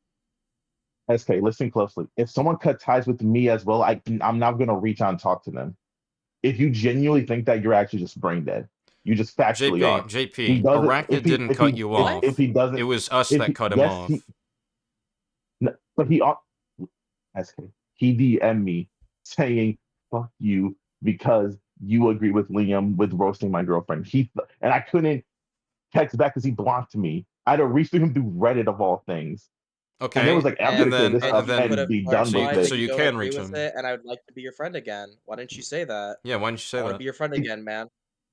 S12: SK, listen closely. If someone cut ties with me as well, I'm not gonna reach out and talk to them. If you genuinely think that, you're actually just brain dead. You just factually are. He
S3: JP,
S12: doesn't.
S3: Arachnid didn't cut you
S15: What?
S12: If
S3: off.
S12: he doesn't,
S3: It was us
S12: if
S3: that
S12: he,
S3: cut him
S12: yes he,
S3: off.
S12: no, but SK, he DM'd me saying fuck you because you agree with Liam with roasting my girlfriend. And I couldn't text back because he blocked me. I had to reach through him through Reddit of all things. And it was
S3: Okay,
S12: like, I'm gonna clear this
S15: And
S12: up
S15: you could
S3: then
S12: and
S15: have
S12: be done with
S15: clarified
S3: so
S15: that
S12: it.
S15: you
S3: you
S15: don't
S3: can
S15: agree
S3: reach
S15: with
S3: him.
S15: it, and I would like to be your friend again. Why didn't you say that?
S3: Yeah, why didn't you
S15: I
S3: say
S15: want to
S3: that?
S15: be your friend again, man.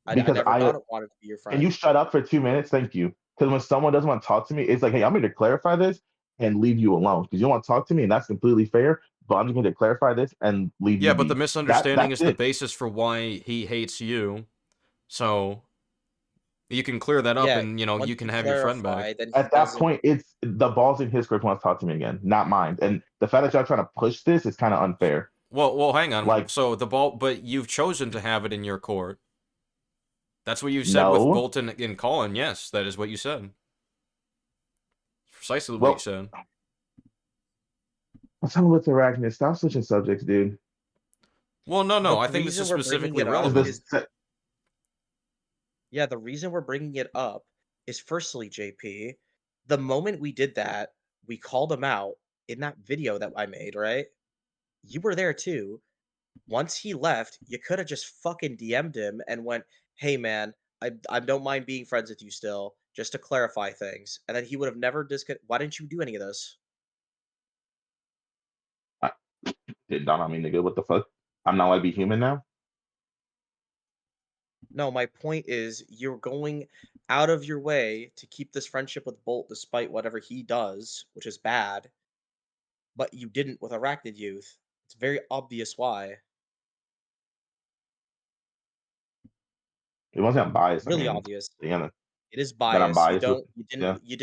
S15: I
S12: Because
S15: never wanted to be your
S12: can you
S15: friend.
S12: shut up for 2 minutes? Thank you. Because when someone doesn't want to talk to me, it's like, hey, I'm here to clarify this and leave you alone. Because you don't want to talk to me, and that's completely fair. But I'm just going to clarify this and leave
S3: Yeah,
S12: you
S3: but the
S12: be.
S3: misunderstanding
S12: That's
S3: is the
S12: it.
S3: basis for why he hates you. So you can clear that up
S15: Yeah,
S3: and,
S15: once
S3: you can
S15: you
S3: have your friend back.
S15: clarify, then he
S12: At that
S15: doesn't.
S12: point, it's the balls in his court wants to talk to me again, not mine. And the fact that y'all trying to push this is kind of unfair.
S3: Well, hang on.
S12: Like,
S3: So the ball, but you've chosen to have it in your court. That's what you said with
S12: no.
S3: Bolton and Colin. Yes, that is what you said. Precisely what you
S12: Well,
S3: said.
S12: what's up with Arachnid? Stop switching subjects, dude.
S3: Well,
S15: The
S3: no. I think this
S15: reason
S3: is
S15: we're bringing
S3: specifically
S15: it up
S3: relevant.
S15: is the reason we're bringing it up is firstly, JP, the moment we did that, we called him out in that video that I made, right? You were there too. Once he left, you could have just fucking DM'd him and went, "Hey man, I don't mind being friends with you still, just to clarify things." And then he would have never Why didn't you do any of this?
S12: I, did not I mean nigga, what the fuck? I'm not allowed to be human now?
S15: No, my point is you're going out of your way to keep this friendship with Bolt despite whatever he does, which is bad, but you didn't with Arachnid Youth. It's very obvious why.
S12: It wasn't biased. I
S15: Really
S12: mean,
S15: obvious.
S12: yeah,
S15: It is
S12: that I'm
S15: bias. You
S12: biased with.
S15: don't
S12: Yeah,
S15: you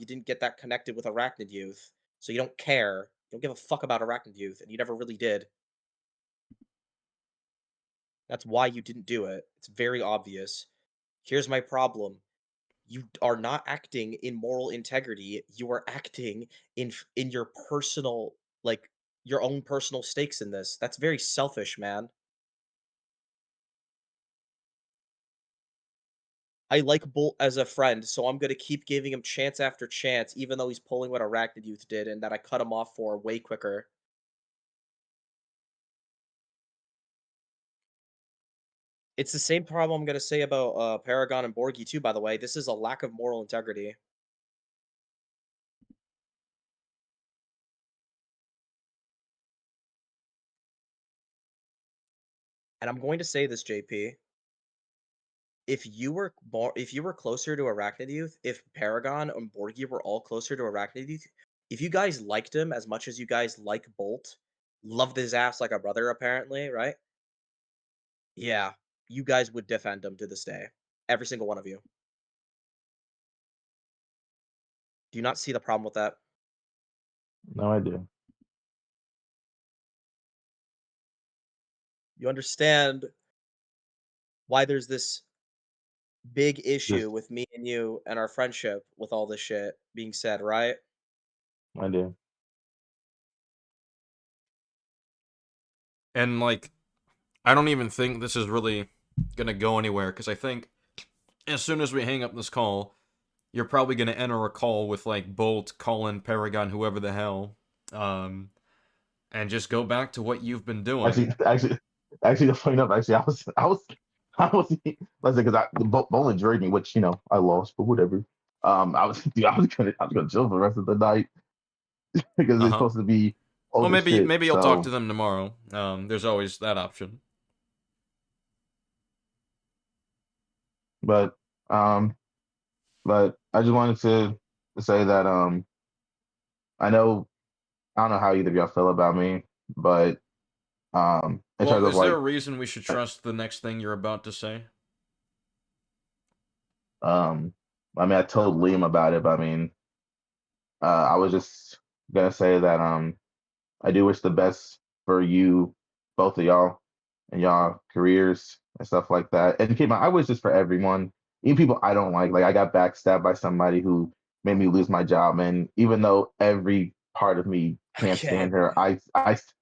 S15: didn't get that connected with Arachnid Youth. So you don't care. You don't give a fuck about Arachnid Youth, and you never really did. That's why you didn't do it. It's very obvious. Here's my problem. You are not acting in moral integrity. You are acting in your personal, like, your own personal stakes in this. That's very selfish, man. I like Bolt as a friend, so I'm gonna keep giving him chance after chance, even though he's pulling what Arachnid Youth did and that I cut him off for way quicker. It's the same problem I'm gonna say about Paragon and Borgie too, by the way. This is a lack of moral integrity. And I'm going to say this, JP. If you were closer to Arachnid Youth, if Paragon and Borgie were all closer to Arachnid Youth, if you guys liked him as much as you guys like Bolt, loved his ass like a brother apparently, right? Yeah, you guys would defend him to this day. Every single one of you. Do you not see the problem with that?
S12: no, I do.
S15: You understand why there's this big issue
S12: Just
S15: with me and you and our friendship with all this shit being said, right?
S12: I do.
S3: And like, I don't even think this is really gonna go anywhere because I think as soon as we hang up this call, you're probably gonna enter a call with like Bolt, Colin, Paragon, whoever the hell, and just go back to what you've been doing.
S12: Actually, the funny enough, actually, I was, let's say, because bowling journey, which I lost, but whatever. Dude, I was gonna chill for the rest of the night because
S3: Uh
S12: it's
S3: huh.
S12: supposed to be
S3: Well,
S12: old as shit.
S3: maybe you'll talk to
S12: So,
S3: them tomorrow. There's always that option.
S12: but um, but I just wanted to say that I know I don't know how either of y'all feel about me, but in
S3: Well,
S12: terms of
S3: is there a
S12: like
S3: reason we should trust the next thing you're about to say?
S12: um, I mean, I told Liam about it, but I mean, I was just gonna say that I do wish the best for you, both of y'all, and y'all careers and stuff like that. And keep in mind, I wish this for everyone, even people I don't like. Like I got backstabbed by somebody who made me lose my job, and even though every part of me can't
S15: Okay.
S12: stand her,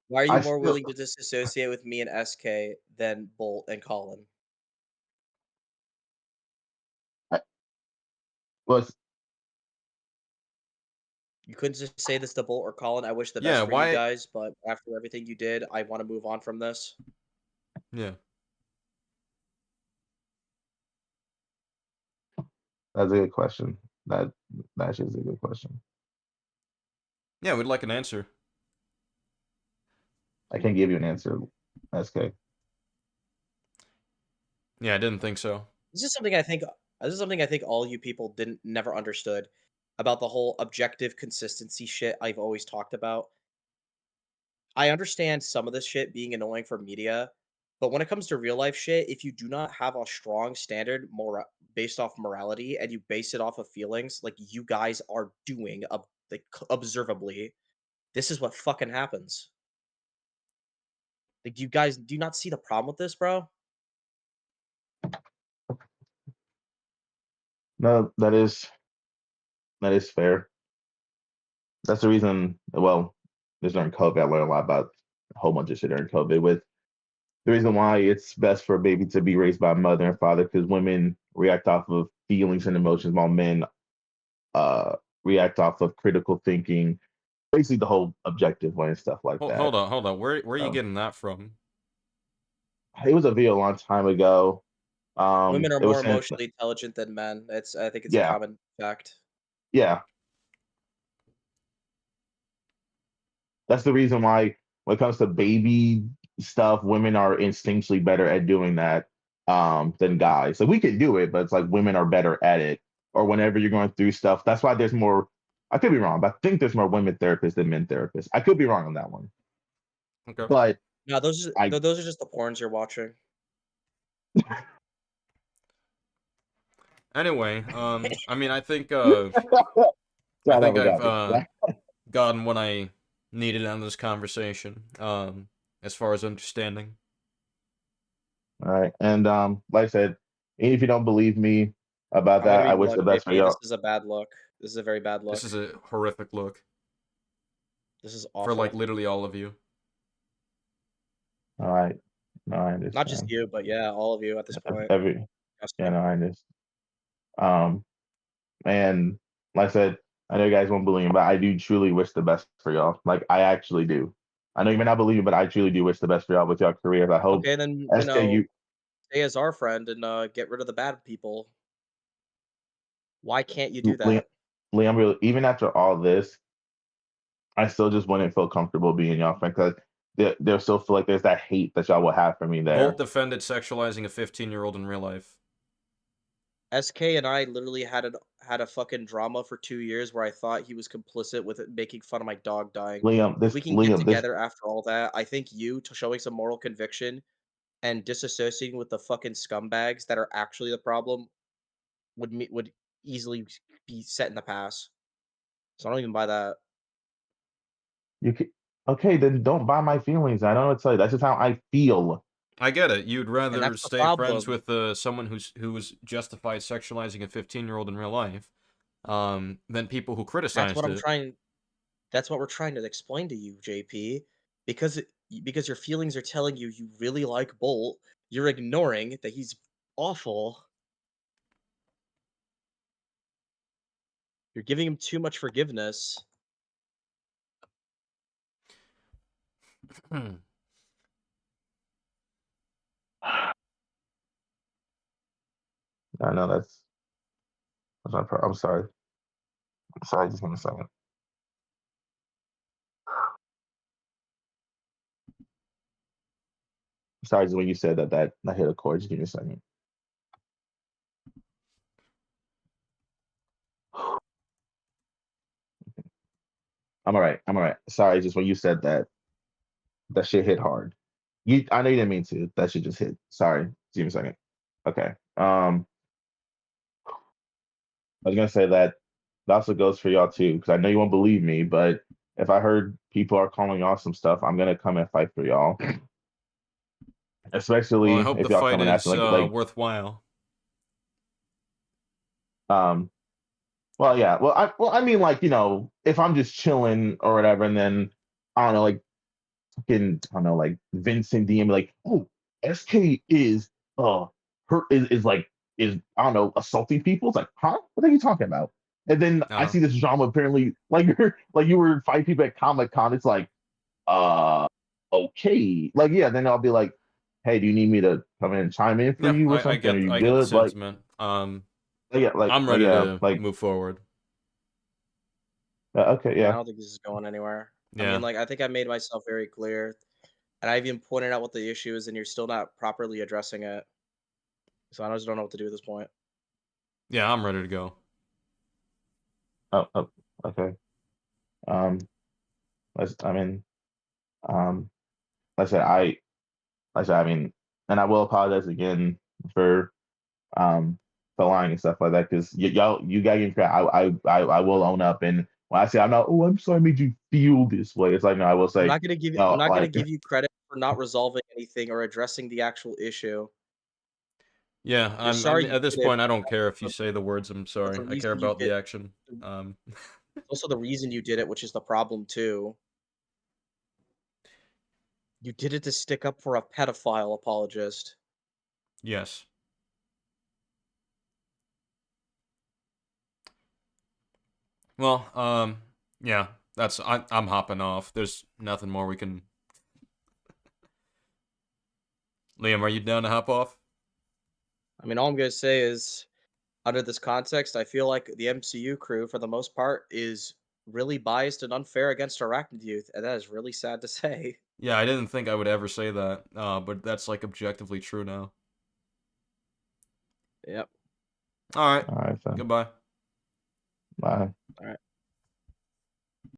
S15: Why are you
S12: I
S15: more
S12: still
S15: willing to disassociate with me and SK than Bolt and Colin?
S12: I, was
S15: You couldn't just say this to Bolt or Colin. I wish the
S3: Yeah.
S15: best for you
S3: Why?
S15: guys, but after everything you did, I want to move on from this.
S3: Yeah.
S12: that's a good question. That is a good question.
S3: Yeah. We'd like an answer.
S12: I can't give you an answer, SK.
S3: Yeah, I didn't think so.
S15: This is something I think all you people didn't never understood about the whole objective consistency shit I've always talked about. I understand some of this shit being annoying for media, but when it comes to real life shit, if you do not have a strong standard based off morality and you base it off of feelings, like you guys are doing, like observably, this is what fucking happens. Like, do you not see the problem with this, bro?
S12: No, that is fair. That's the reason. Well, this during COVID, I learned a lot about a whole bunch of shit during COVID. With the reason why it's best for a baby to be raised by a mother and father, because women react off of feelings and emotions, while men uh, react off of critical thinking, basically the whole objective way and stuff like that.
S3: Hold on. Where are you
S12: So,
S3: getting that from?
S12: it was a video a long time ago.
S15: Women are
S12: It was
S15: more
S12: sent.
S15: emotionally intelligent than men. I think it's a
S12: Yeah,
S15: common fact.
S12: yeah. That's the reason why when it comes to baby stuff, women are instinctually better at doing that than guys. So we can do it, but it's like women are better at it. Or whenever you're going through stuff, that's why there's more. I could be wrong, but I think there's more women therapists than men therapists. I could be wrong on that one,
S3: Okay.
S12: but
S15: No, those
S12: I
S15: are those are just the porns you're watching.
S3: Anyway, I mean, I think
S12: God, I
S3: I've
S12: forgot this.
S3: gotten what I needed out of this conversation. As far as understanding.
S12: All right, and like I said, even if you don't believe me about
S15: I'm gonna
S12: that,
S15: be
S12: I wish
S15: blunt,
S12: the best for
S15: JP. This
S12: y'all.
S15: is a bad look. This is a very bad
S3: This
S15: look.
S3: is a horrific look
S15: This is
S3: for like
S15: awful.
S3: literally all of you.
S12: All right, no, I
S15: Not just
S12: understand.
S15: you, but yeah, all of you at this point.
S12: Every
S15: Trust
S12: yeah,
S15: me.
S12: no, I understand. And like I said, I know you guys won't believe me, but I do truly wish the best for y'all. Like I actually do. I know you may not believe me, but I truly do wish the best for y'all with your careers. I hope
S15: Okay, then
S12: SKU
S15: stay as our friend and get rid of the bad people. Why can't you do
S12: Liam,
S15: that?
S12: Liam, really, even after all this, I still just wouldn't feel comfortable being y'all friend because there still feel like there's that hate that y'all will have for me
S3: Bolt
S12: there.
S3: defended sexualizing a 15-year-old in real life.
S15: SK and I literally had a fucking drama for 2 years where I thought he was complicit with it making fun of my dog dying. If we can get
S12: Liam, this
S15: together after all that, I think you showing some moral conviction and disassociating with the fucking scumbags that are actually the problem would easily be set in the past. So I don't even buy that.
S12: you can, okay, then don't buy my feelings. I don't know what to tell you. That's just how I feel.
S3: I get it. You'd
S15: And
S3: rather
S15: that's the
S3: stay friends
S15: problem.
S3: with someone who was justified sexualizing a 15-year-old in real life, than people who
S15: That's what
S3: criticized
S15: I'm
S3: it.
S15: trying that's what we're trying to explain to you, JP. Because because your feelings are telling you you really like Bolt, you're ignoring that he's awful. You're giving him too much forgiveness.
S12: I know that's not I'm sorry. I'm sorry, just give me a second. Sorry, just when you said that I hit a chord. Just give me a second. I'm all right. I'm all right. Sorry, just when you said that shit hit hard. I know you didn't mean to. That shit just hit. Sorry. Just give me a second. Okay. I was gonna say that also goes for y'all too, because I know you won't believe me, but if I heard people are calling y'all some stuff, I'm gonna come and fight for y'all.
S3: Well, I
S12: Especially
S3: hope the
S12: if y'all
S3: fight
S12: come and ask
S3: is
S12: me like
S3: worthwhile.
S12: um well yeah I mean like if I'm just chilling or whatever and then I don't know like fucking I don't know like Vincent DM like oh SK is her is like is I don't know assaulting people. It's like huh, what are you talking about? And then I see this drama apparently like like you were fighting people at Comic Con. It's like uh okay like yeah then I'll be like hey do you need me to come in and chime in for
S3: Yeah,
S12: you or something? Are you
S3: I get the
S12: good?
S3: sentiment.
S12: Yeah
S3: I'm
S12: like
S3: ready
S12: yeah
S3: to
S12: like
S3: move forward.
S12: okay
S15: I
S12: yeah
S15: don't think this is going anywhere. I mean,
S3: Yeah.
S15: like, I think I made myself very clear, and I even pointed out what the issue is, and you're still not properly addressing it. So I just don't know what to do at this point.
S3: Yeah, I'm ready to go.
S12: oh okay um I mean um like I said I mean and I will apologize again for um for lying and stuff like that because you got to give me credit. I will own up and when I say I'm not I'm sorry I made you feel this way it's like no I will say
S15: I'm
S12: no
S15: not gonna
S12: like
S15: give you credit for not resolving anything or addressing the actual issue.
S3: Yeah,
S15: You're
S3: I
S15: sorry
S3: mean,
S15: you
S3: at this
S15: did it,
S3: point, I don't care if you
S15: but
S3: say the words. I'm sorry.
S15: the
S3: I care
S15: reason you
S3: about
S15: did
S3: the action.
S15: also the reason you did it, which is the problem too. You did it to stick up for a pedophile apologist.
S3: Yes. Well, yeah, I'm hopping off. There's nothing more we can. Liam, are you down to hop off?
S15: I mean, all I'm gonna say is, under this context, I feel like the MCU crew, for the most part, is really biased and unfair against Arachnid Youth, and that is really sad to say.
S3: Yeah, I didn't think I would ever say that, but that's like objectively true now.
S15: Yep.
S3: All right.
S12: All right, fam.
S3: Goodbye.
S12: Bye.
S15: All right.